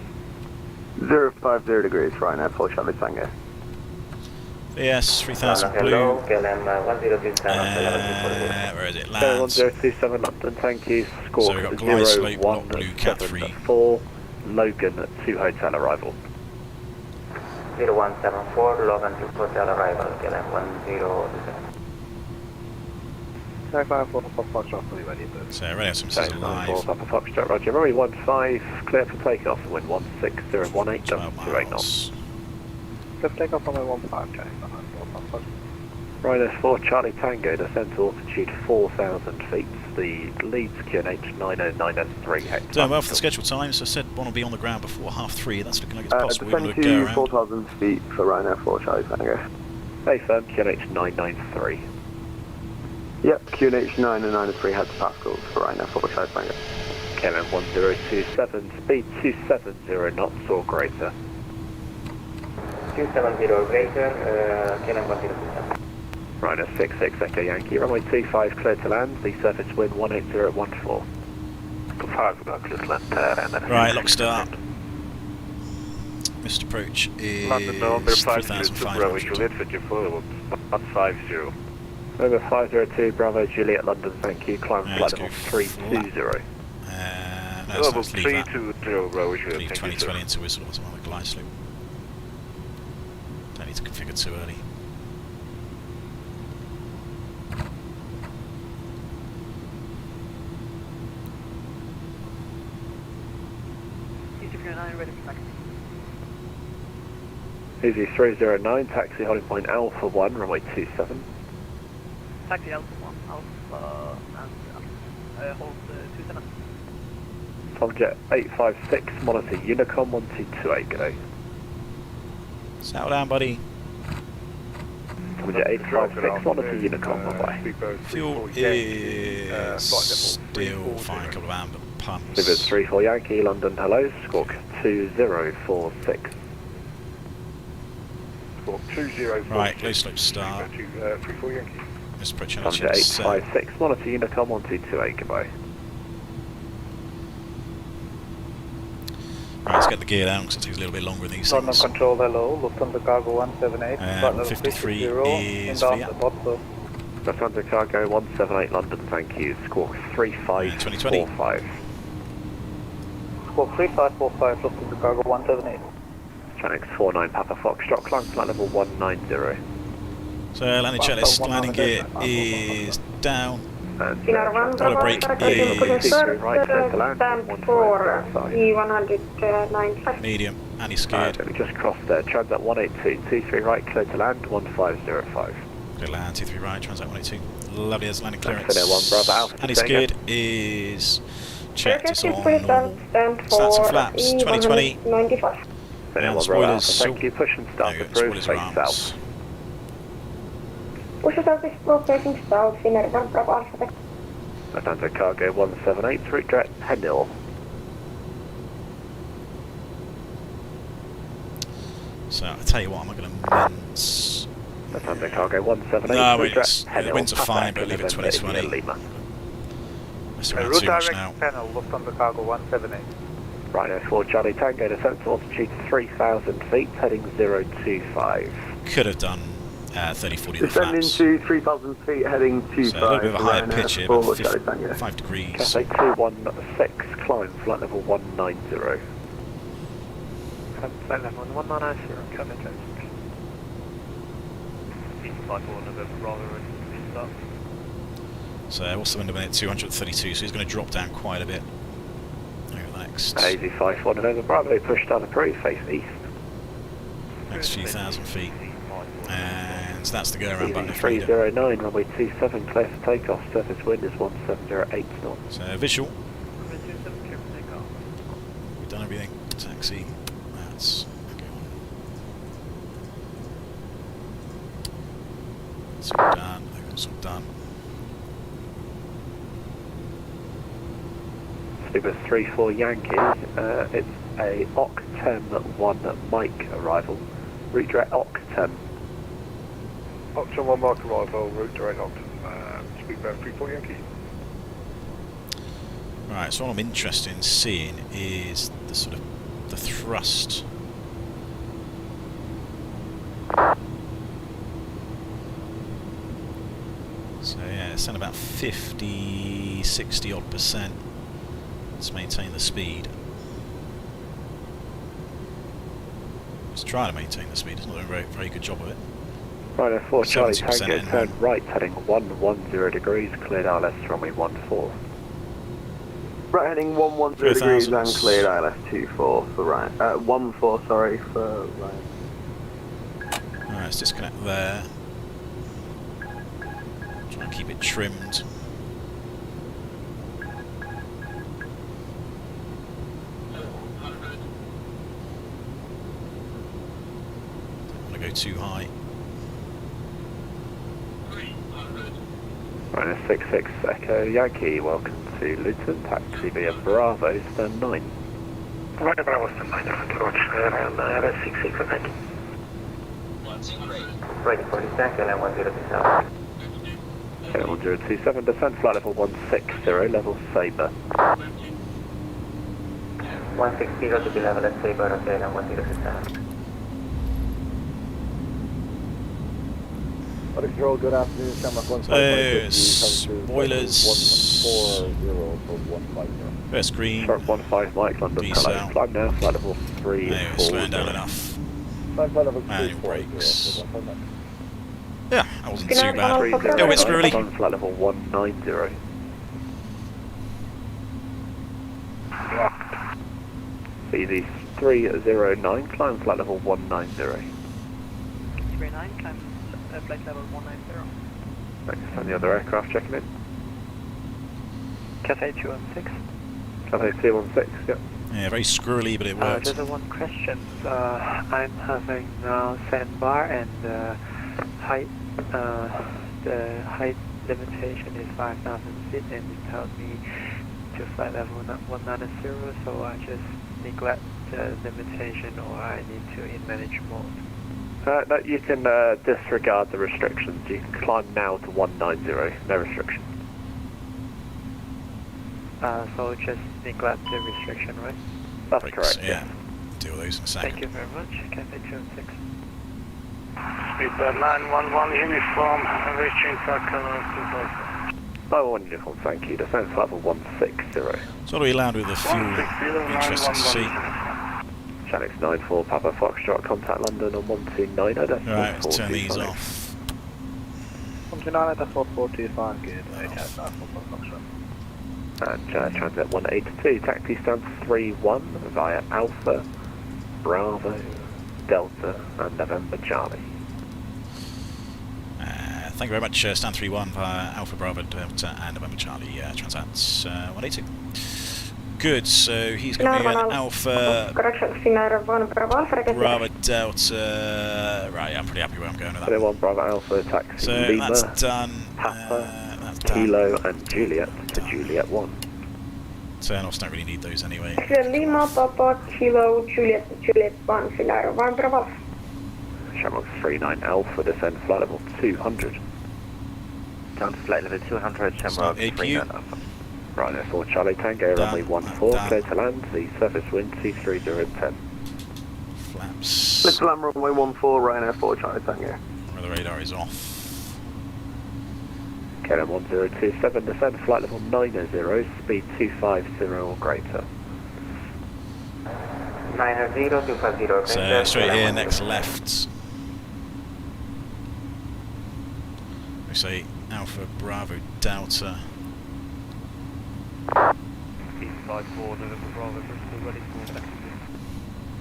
050 degrees, right now, 4 Charlie Tango. VS 3000 blue. Hello, KLM 1027. Where is it? Go Lands. 1027 London, thank you. Score So we've got glide slope, block blue, cat 3. 4 Logan to hotel arrival. 0174, Logan to hotel arrival, KLM 107. So ready, some says alive. Papa Foxtrot, Roger. Runway 15, clear for takeoff, wind 16018, 12 28 knots. miles. Just take off runway 15, okay. Rider 4 Charlie Tango, descent to altitude 4,000 feet. The leads QNH 90903 hectares. Doing well for the scheduled times. I said one will be on the ground before 3:30. That's looking like it's possible. We're going Descend to go to around. 4,000 feet for Ryanair 4 Charlie Tango. Stay firm, QNH 993. Yep, QNH 9 and 93 heads Pascals for right now, 4 Charlie Tango. KLM 1027, speed 270 knots or greater. 270 greater, KLM 1027. Rhino 66 Echo Yankee, runway 25 clear to land, the surface wind 180 at 14. Right, lock start. Missed approach is 3,500. Juliet for Jaffa, 150. Over 502 Bravo Juliet London, thank you. Climb flight level 320. No, so let's leave that. 320 Bravo Juliet. Leave 2020 into whistle or something on the glide slope. Don't need to configure too early. Easy 309, taxi holding point Alpha 1, runway 27. Taxi Alpha 1, Alpha and hold 27. Tomjet 856, monitor Unicom 1228, good day. Settle down, buddy. Tomjet 856, monitor Unicom, bye-bye. Fuel is still fine, a couple of amber pumps. Rivers 34 Yankee, London, hello, squawk 2046. Squawk 2046. Right, low slope start. 34 Yankee. Mr. Pritchard, Tomjet 856, monitor Unicom 1228, goodbye. Right, let's get the gear down because it takes a little bit longer in these London things. Control, hello, Lufthansa Cargo 178, flight level 53 360, is inbound Fiat. to Boston. Lufthansa Cargo 178 London, thank you, squawk 3545. Squawk 3545, Lufthansa Cargo 178. Channel 49 Papa Foxtrot, climb flight level 190. So landing checklist, landing gear is down. And Auto brake is right, clear to land, 1505. medium, anti-skid. Let me just cross there, Transat 182, 23 right, clear to land, 1505. Good land, 23 right, Transat 182. Lovely, there's landing clearance. That's 1 Bravo Alpha. Anti-skid is checked, it's on normal. Stats and flaps, 2020. And spoilers, thank you, push and start there you go, approved, spoilers are face arms. south. Push yourself this floor facing south, Finnair 1 Bravo Alpha. Lufthansa Cargo 178, route direct Pendle. So I'll tell you what, I'm not going to mince. Lufthansa Cargo 178, No, route it's, direct Pendle. winds are fine, but leave it 2020. Lima. Mess around Route too much direct now. panel, Lufthansa Cargo 178. Rhino 4 Charlie Tango, descent to altitude 3,000 feet, heading 025. Could have done 30, 40 the Descending flaps. to 3,000 feet, heading 25. So a little bit of a higher pitch here, but 5 5 degrees. Cathay 216, climb flight level 190. Flight level 190, come in, James. Flight 4 November, rather and start. So what's the wind minute? 232, so he's going to drop down quite a bit. Hang on, next. AZ51 November Bravo, push down approved, face east. Next few thousand feet. And that's the go around button. Easy 309, runway 27, clear for takeoff, surface wind is 1708 knots. So visual. Runway 27, clear for takeoff. We've done everything. Taxi. That's okay. It's all done. It's all done. Super 34 Yankee, it's a OC-10-1 Mike arrival. Route direct OC-10. Option 1 mark arrival, route direct Octon. Speedbird 34 Yankee. Right, so what I'm interested in seeing is the sort of the thrust. So yeah, it's at about 50, 60 odd percent. Let's maintain the speed. Let's try to maintain the speed. It's not doing a very good job of it. Rhino 4 Charlie 70% Tango, in turn one. right, heading 110 degrees, cleared ILS runway 14. Right, heading 110 degrees and 3000s. cleared ILS 24 for right. 14, sorry, for right. Alright, let's disconnect there. Try and keep it trimmed. Don't want to go too high. Rhino 66 Echo Yankee, welcome to Luton, taxi via Bravo, stand 9. Right, Bravo, stand 9, approach, around 66, thank you. Ready for descent, LM 1027. Okay, 1027, descent flight level 160, level Sabre. 160 to be level at Sabre, okay, LM 1027. Good afternoon, Shamrock 155. Spoilers. 140 for 150. First green. Sharp 15 Mike, London, Peace hello. out. Climb now, flight level 3. Anyway, slowing down enough. Manual brakes. Yeah, that wasn't too bad. A bit squirrely. Flight level 190. BZ 309, climb flight level 190. 39, climb flight level 190. Thanks, and the other aircraft checking in. Cathay 216. Cathay 216, yep. Yeah, very squirrely, but it worked. Just one question. I'm having now sandbar and height. The height limitation is 5,000 feet, and it tells me to flight level 190. So I just neglect the limitation, or I need to in manage mode. No, you can disregard the restrictions. You can climb now to 190, no restriction. So just neglect the restriction, right? That's Brakes, correct. yeah. Deal with those in a second. Thank you very much. Cathay 216. Speedbird 911 uniform, reaching Falcon. Oh, one uniform, thank you. Descent flight level 160. So what are we allowed with the fuel? Interesting to see. Channel 94 Papa Foxtrot, contact London on 129. Right, let's turn these off. 129.425, good. And transit 182, taxi stands 31 via Alpha, Bravo, Delta, and November Charlie. Thank you very much, stand 31 via Alpha Bravo, Delta, and November Charlie, Transats 180. Good, so he's going to be an Alpha, Bravo, Delta, right, I'm pretty happy where I'm going with that. 31 Bravo Alpha, taxi So Lima, that's done, Papa, Kilo, and Juliet to Juliet 1. Turn-offs don't really need those anyway. Lima, Papa, Kilo, Juliet 1, Finnair 1 Bravo. Shamrock 39 Alpha, descend flight level 200. Down to flight level 200, Shamrock 39 Alpha. Right, there 4 Charlie Tango, runway 14, clear to land, the surface wind 23010. Flaps. Let's land runway 14, Ryanair 4 Charlie Tango. Where the radar is off. KLM 1027, descend flight level 90, speed 250 or greater. 90, 250. So straight here, next left. We say Alpha Bravo Delta. 54 November Bravo, Bristol, ready for taxi.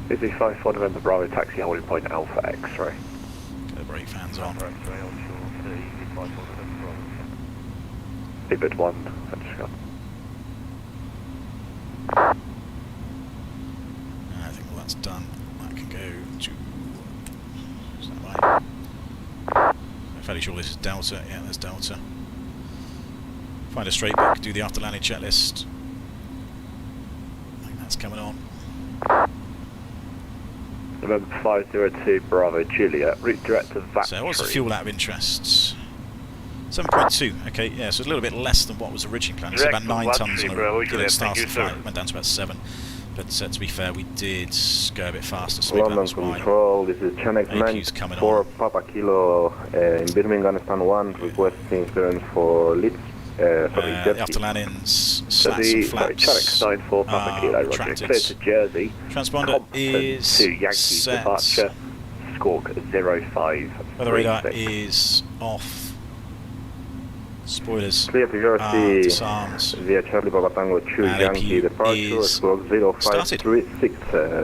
Busy 54 November Bravo, taxi holding point Alpha X-ray. Get the brake fans on. X-ray onshore, 54 November Bravo. Seabird 1, that's gone. I think all that's done. That can go to... Stand by. I'm fairly sure this is Delta. Yeah, there's Delta. Find a straight book, do the after landing checklist. I think that's coming on. November 502 Bravo Juliet, route direct to Vat. So what's the fuel out of interest? 7.2, okay, yeah, so it's a little bit less than what was originally planned. It's about 9 tonnes on a start flight, went down to about 7. But to be fair, we did go a bit faster, so maybe that was why. Control, this is Channel AQ's coming 94 on. Papa Kilo in Birmingham, stand 1, requesting clearance for Leeds. The after landings, slats and flaps. Channel 94 Papa Kilo, roger. retracted. Clear to Jersey. Transponder Compton is to Yankee set. departure. Squawk 05. Weather radar is off. Spoilers. Clear to Jersey disarms. via Charlie Papa Tango 2 And Yankee AQ departure, is squawk 0536,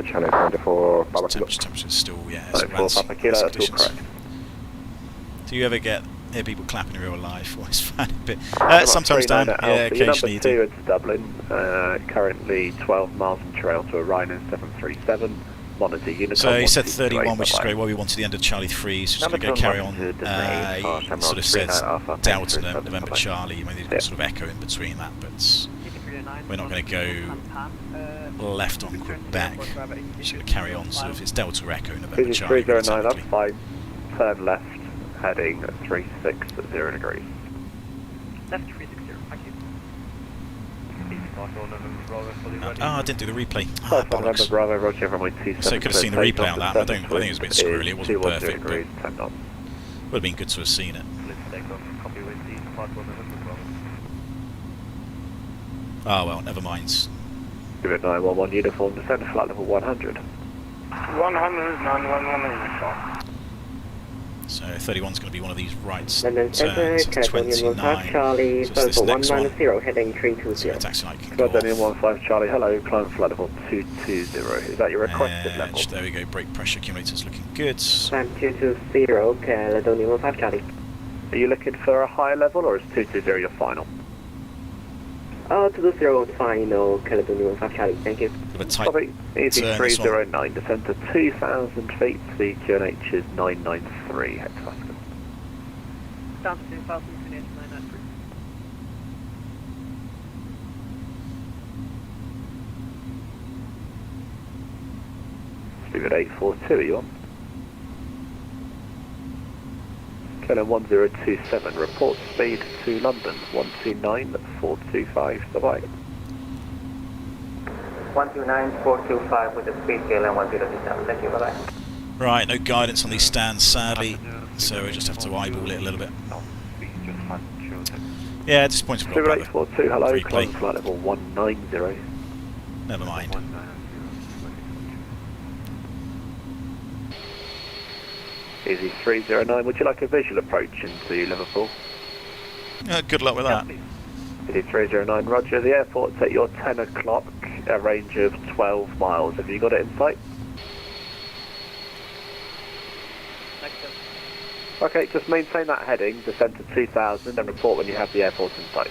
Channel 94 Papa Kilo. Temperature still, yeah, it's 94 Papa Kilo, that's all correct. Do you ever hear people clapping in real life? Always find it a bit. Sometimes Dan, yeah, occasionally you number 2 do. into Dublin, currently 12 miles from Trail to a Ryanair 737. Monitor Unicom. So he said 123, 31, which is bye-bye. great. Well, we wanted the end of Charlie 3, so just going to go Number carry 1 on. to domain, He Emerald sort of 3 says Alpha, Delta, 837, November bye-bye. Charlie. Maybe there's sort of echo in between that, but we're not going to go left on Quebec. Just going to carry on. Sort of, it's Delta Echo, November Easy Charlie. 309, that's technically. fine. Turn left, heading 360 degrees. Left 360, thank you. I didn't do the replay. Five November Bollocks. Bravo, Roger, runway 27. So could have seen the replay on that. I think it was a bit squirrely. It wasn't perfect, but degrees, 10 knots. would have been good to have seen it. Oh well, never mind. Give it 911 uniform, descend to flight level 100. 100, 911 uniform. So 31's going to be one of these right London Center, turns. It's California 15 29. Charlie, So it's this Delta next one. 190, heading So 320. taxi light can go London off. 15 Charlie, hello, climb flight level 220. Is that your requested level? There we go, brake pressure accumulator's looking good. Climb 220, Caledonia 15 Charlie. Are you looking for a higher level or is 220 your final? 220 final, Caledonia 15 Charlie, thank you. With a tight Copy, easy turn, this one. 309, descend to 2,000 feet, the QNH is 993 hectopascal. Down to 2,000, finish 993. Speed at 842, are you on? Kilo 1027, report speed to London, 129,425, bye-bye. 129,425 with the speed scale and 1027, thank you, bye-bye. Right, no guidance on these stands, sadly. So we just have to eyeball it a little bit. Yeah, disappointed Speed at about 842, hello, replay. climb flight level 190. Never mind. Easy 309, would you like a visual approach into Liverpool? Good luck with that. Easy 309, roger, the airport's at your 10 o'clock, a range of 12 miles. Have you got it in sight? Okay, just maintain that heading, descend to 2000 and report when you have the airport in sight.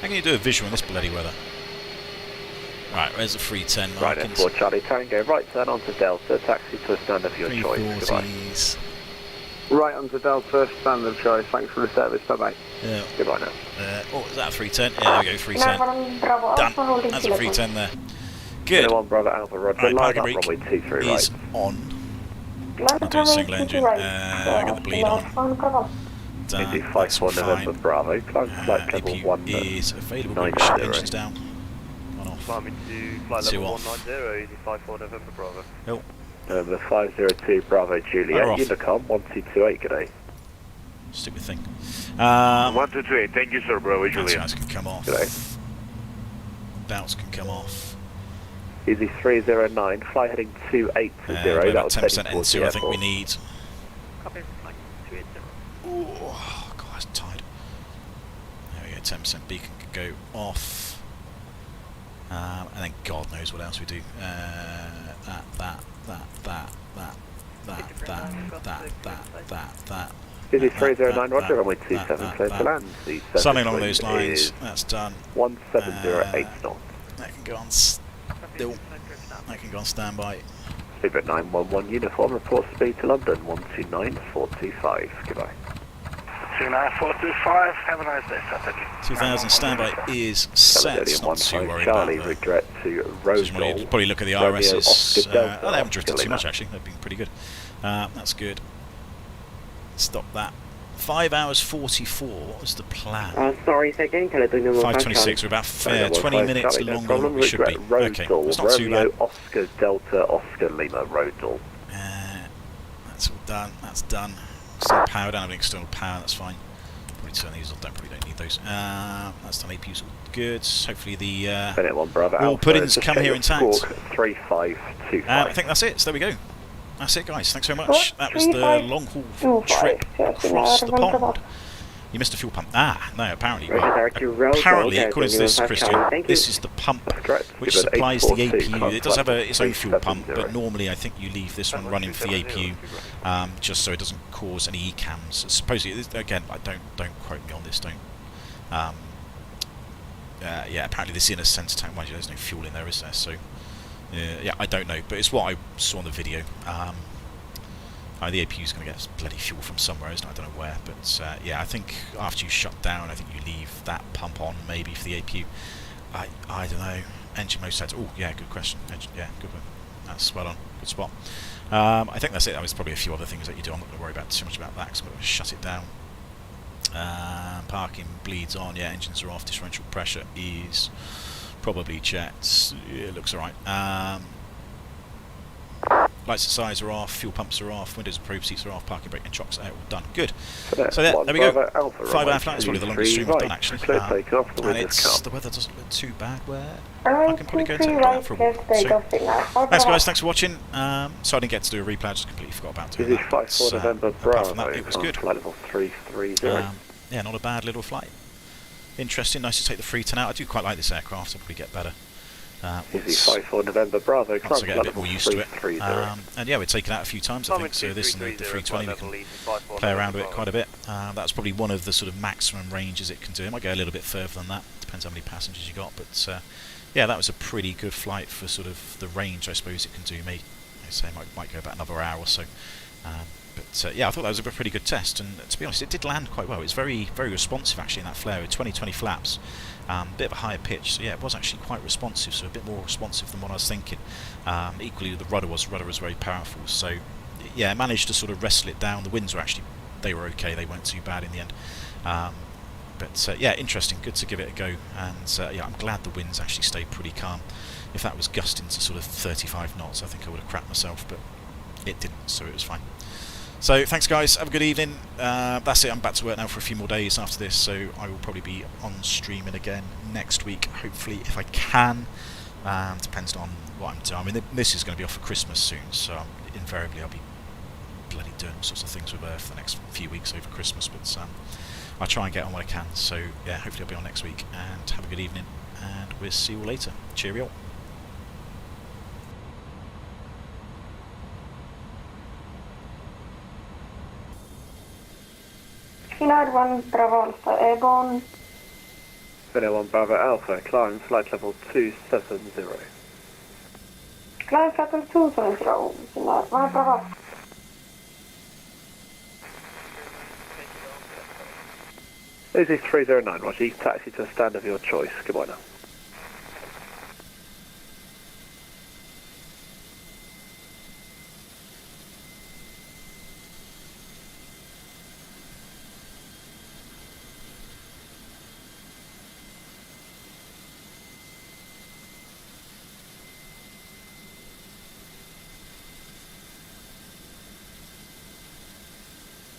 How can you do a visual in this bloody weather? Right, where's the 310 Right, markings? F4 Charlie Tango, right turn onto Delta, taxi to a stand of your choice. Goodbye. 340s. Right onto Delta, standard choice. Thanks for the service. Bye bye. Yeah. Goodbye now. Oh, is that a 310? Yeah, there we go, 310. Done. That's a 310 there. Good. 1 Bravo Alpha, roger, Right, line parking up, brake runway 23 is right. on. I'll do a single engine. Get the bleed on. Easy Done. 54 November Bravo, climb flight level APU 1 is available. 90. Shut the engines down. On off. Climbing to flight Two level off. 190, easy 54 November Bravo. November 502 Bravo Fire Juliet, off. Unicom 1228, good day. Stupid thing. 123, thank you, sir, Bravo Juliet. Anti-ice can come off. Good day. Belts can come off. Easy 309, fly heading 280, About that was 10% heading towards the N2 I think we airport. need. Copy, flight 280. Oh, God, that's tired. There we go, 10% beacon can go off. And then God knows what else we do. That. Easy 309, roger, runway 27, clear to land. The surface Something along wind those lines. is That's done. 1708 knots. That can go on still. That can go on standby. Speed at 911 uniform, report speed to London, 129425, goodbye. 29425, have a nice day, sir. Thank you. 2000 standby is set. Caledonia Not too 15 worried Charlie, about that. regret to Just wanted to Rosal. probably look at the Romeo, RSs. Oscar, Delta, They haven't drifted too Oscar, much Lima. actually. They've been pretty good. That's good. Stop that. 5 hours 44 is the plan. Sorry, second, Caledonia 5:26. We're about fair. 20 minutes longer than what we should be. Okay, it's not too Romeo, bad. Oscar, Delta, Oscar, Lima, Rosal. That's all done. That's done. Still power. Don't have any external power. That's fine. Probably turn these off. Probably don't need those. That's done. APU's all good. Hopefully the Bennett 1 Bravo all Alpha, puddings just come check here your intact. squawk, 3525. I think that's it. So there we go. That's it, guys. Thanks very much. That was the long haul trip across the pond. You missed a fuel pump. No, apparently. Apparently, according to this, Christian, this is the pump which supplies the APU. It does have its own fuel pump, but normally I think you leave this one running for the APU, just so it doesn't cause any ECAMs. Supposedly, again, don't quote me on this. Yeah, apparently this inner sense tank. Mind you, there's no fuel in there, is there? So Yeah, I don't know, but it's what I saw on the video. The APU is going to get bloody fuel from somewhere, isn't it? I don't know where, but yeah, I think after you shut down, I think you leave that pump on maybe for the APU. I don't know. Engine mode set. Oh, yeah, good question. Yeah, good one. That's well on. Good spot. I think that's it. That was probably a few other things that you do. I'm not going to worry about too much about that because I'm going to shut it down. Parking bleeds on. Yeah, engines are off. Differential pressure is probably checked. Yeah, it looks alright. Lights and sides are off, fuel pumps are off, windows approved, seats are off, parking brake and chocks are all done. Good. So there we go. 5 hour flight is probably the longest stream I've done actually. And the weather doesn't look too bad where I can probably go take it out for a walk. So, thanks guys, thanks for watching. So I didn't get to do a replay, I just completely forgot about doing that. Apart from that, it was good. Yeah, not a bad little flight. Interesting, nice to take the 310 out. I do quite like this aircraft, I'll probably get better. Easy 54 November Bravo. Once I get a bit more used to it. And yeah, we've taken it out a few times I think, so this and the 320 we can play around with it quite a bit. That's probably one of the sort of maximum ranges it can do. It might go a little bit further than that, depends how many passengers you got, but yeah, that was a pretty good flight for sort of the range I suppose it can do. Me, I say might go about another hour or so. But yeah, I thought that was a pretty good test, and to be honest, it did land quite well. It's very, very responsive actually in that flare with 20 flaps, bit of a higher pitch. So yeah, it was actually quite responsive, so a bit more responsive than what I was thinking. Equally, the rudder was very powerful. So yeah, I managed to sort of wrestle it down. The winds were actually, they were okay. They weren't too bad in the end. But yeah, interesting. Good to give it a go. And yeah, I'm glad the winds actually stayed pretty calm. If that was gusting to sort of 35 knots, I think I would have crapped myself, but it didn't, so it was fine. So thanks guys, have a good evening. That's it, I'm back to work now for a few more days after this, so I will probably be on streaming again next week, hopefully, if I can. Depends on what I'm doing. I mean, this is going to be off for Christmas soon, so invariably I'll be bloody doing all sorts of things with her for the next few weeks over Christmas, but I'll try and get on what I can. So yeah, hopefully I'll be on next week, and have a good evening, and we'll see you all later. Cheerio. Finnair 1 Bravo Alpha Airborne. Finnair 1 Bravo Alpha, climb flight level 270. Climb flight level 270, Finnair 1 Bravo. Easy 309, Roger, taxi to a stand of your choice. Goodbye now.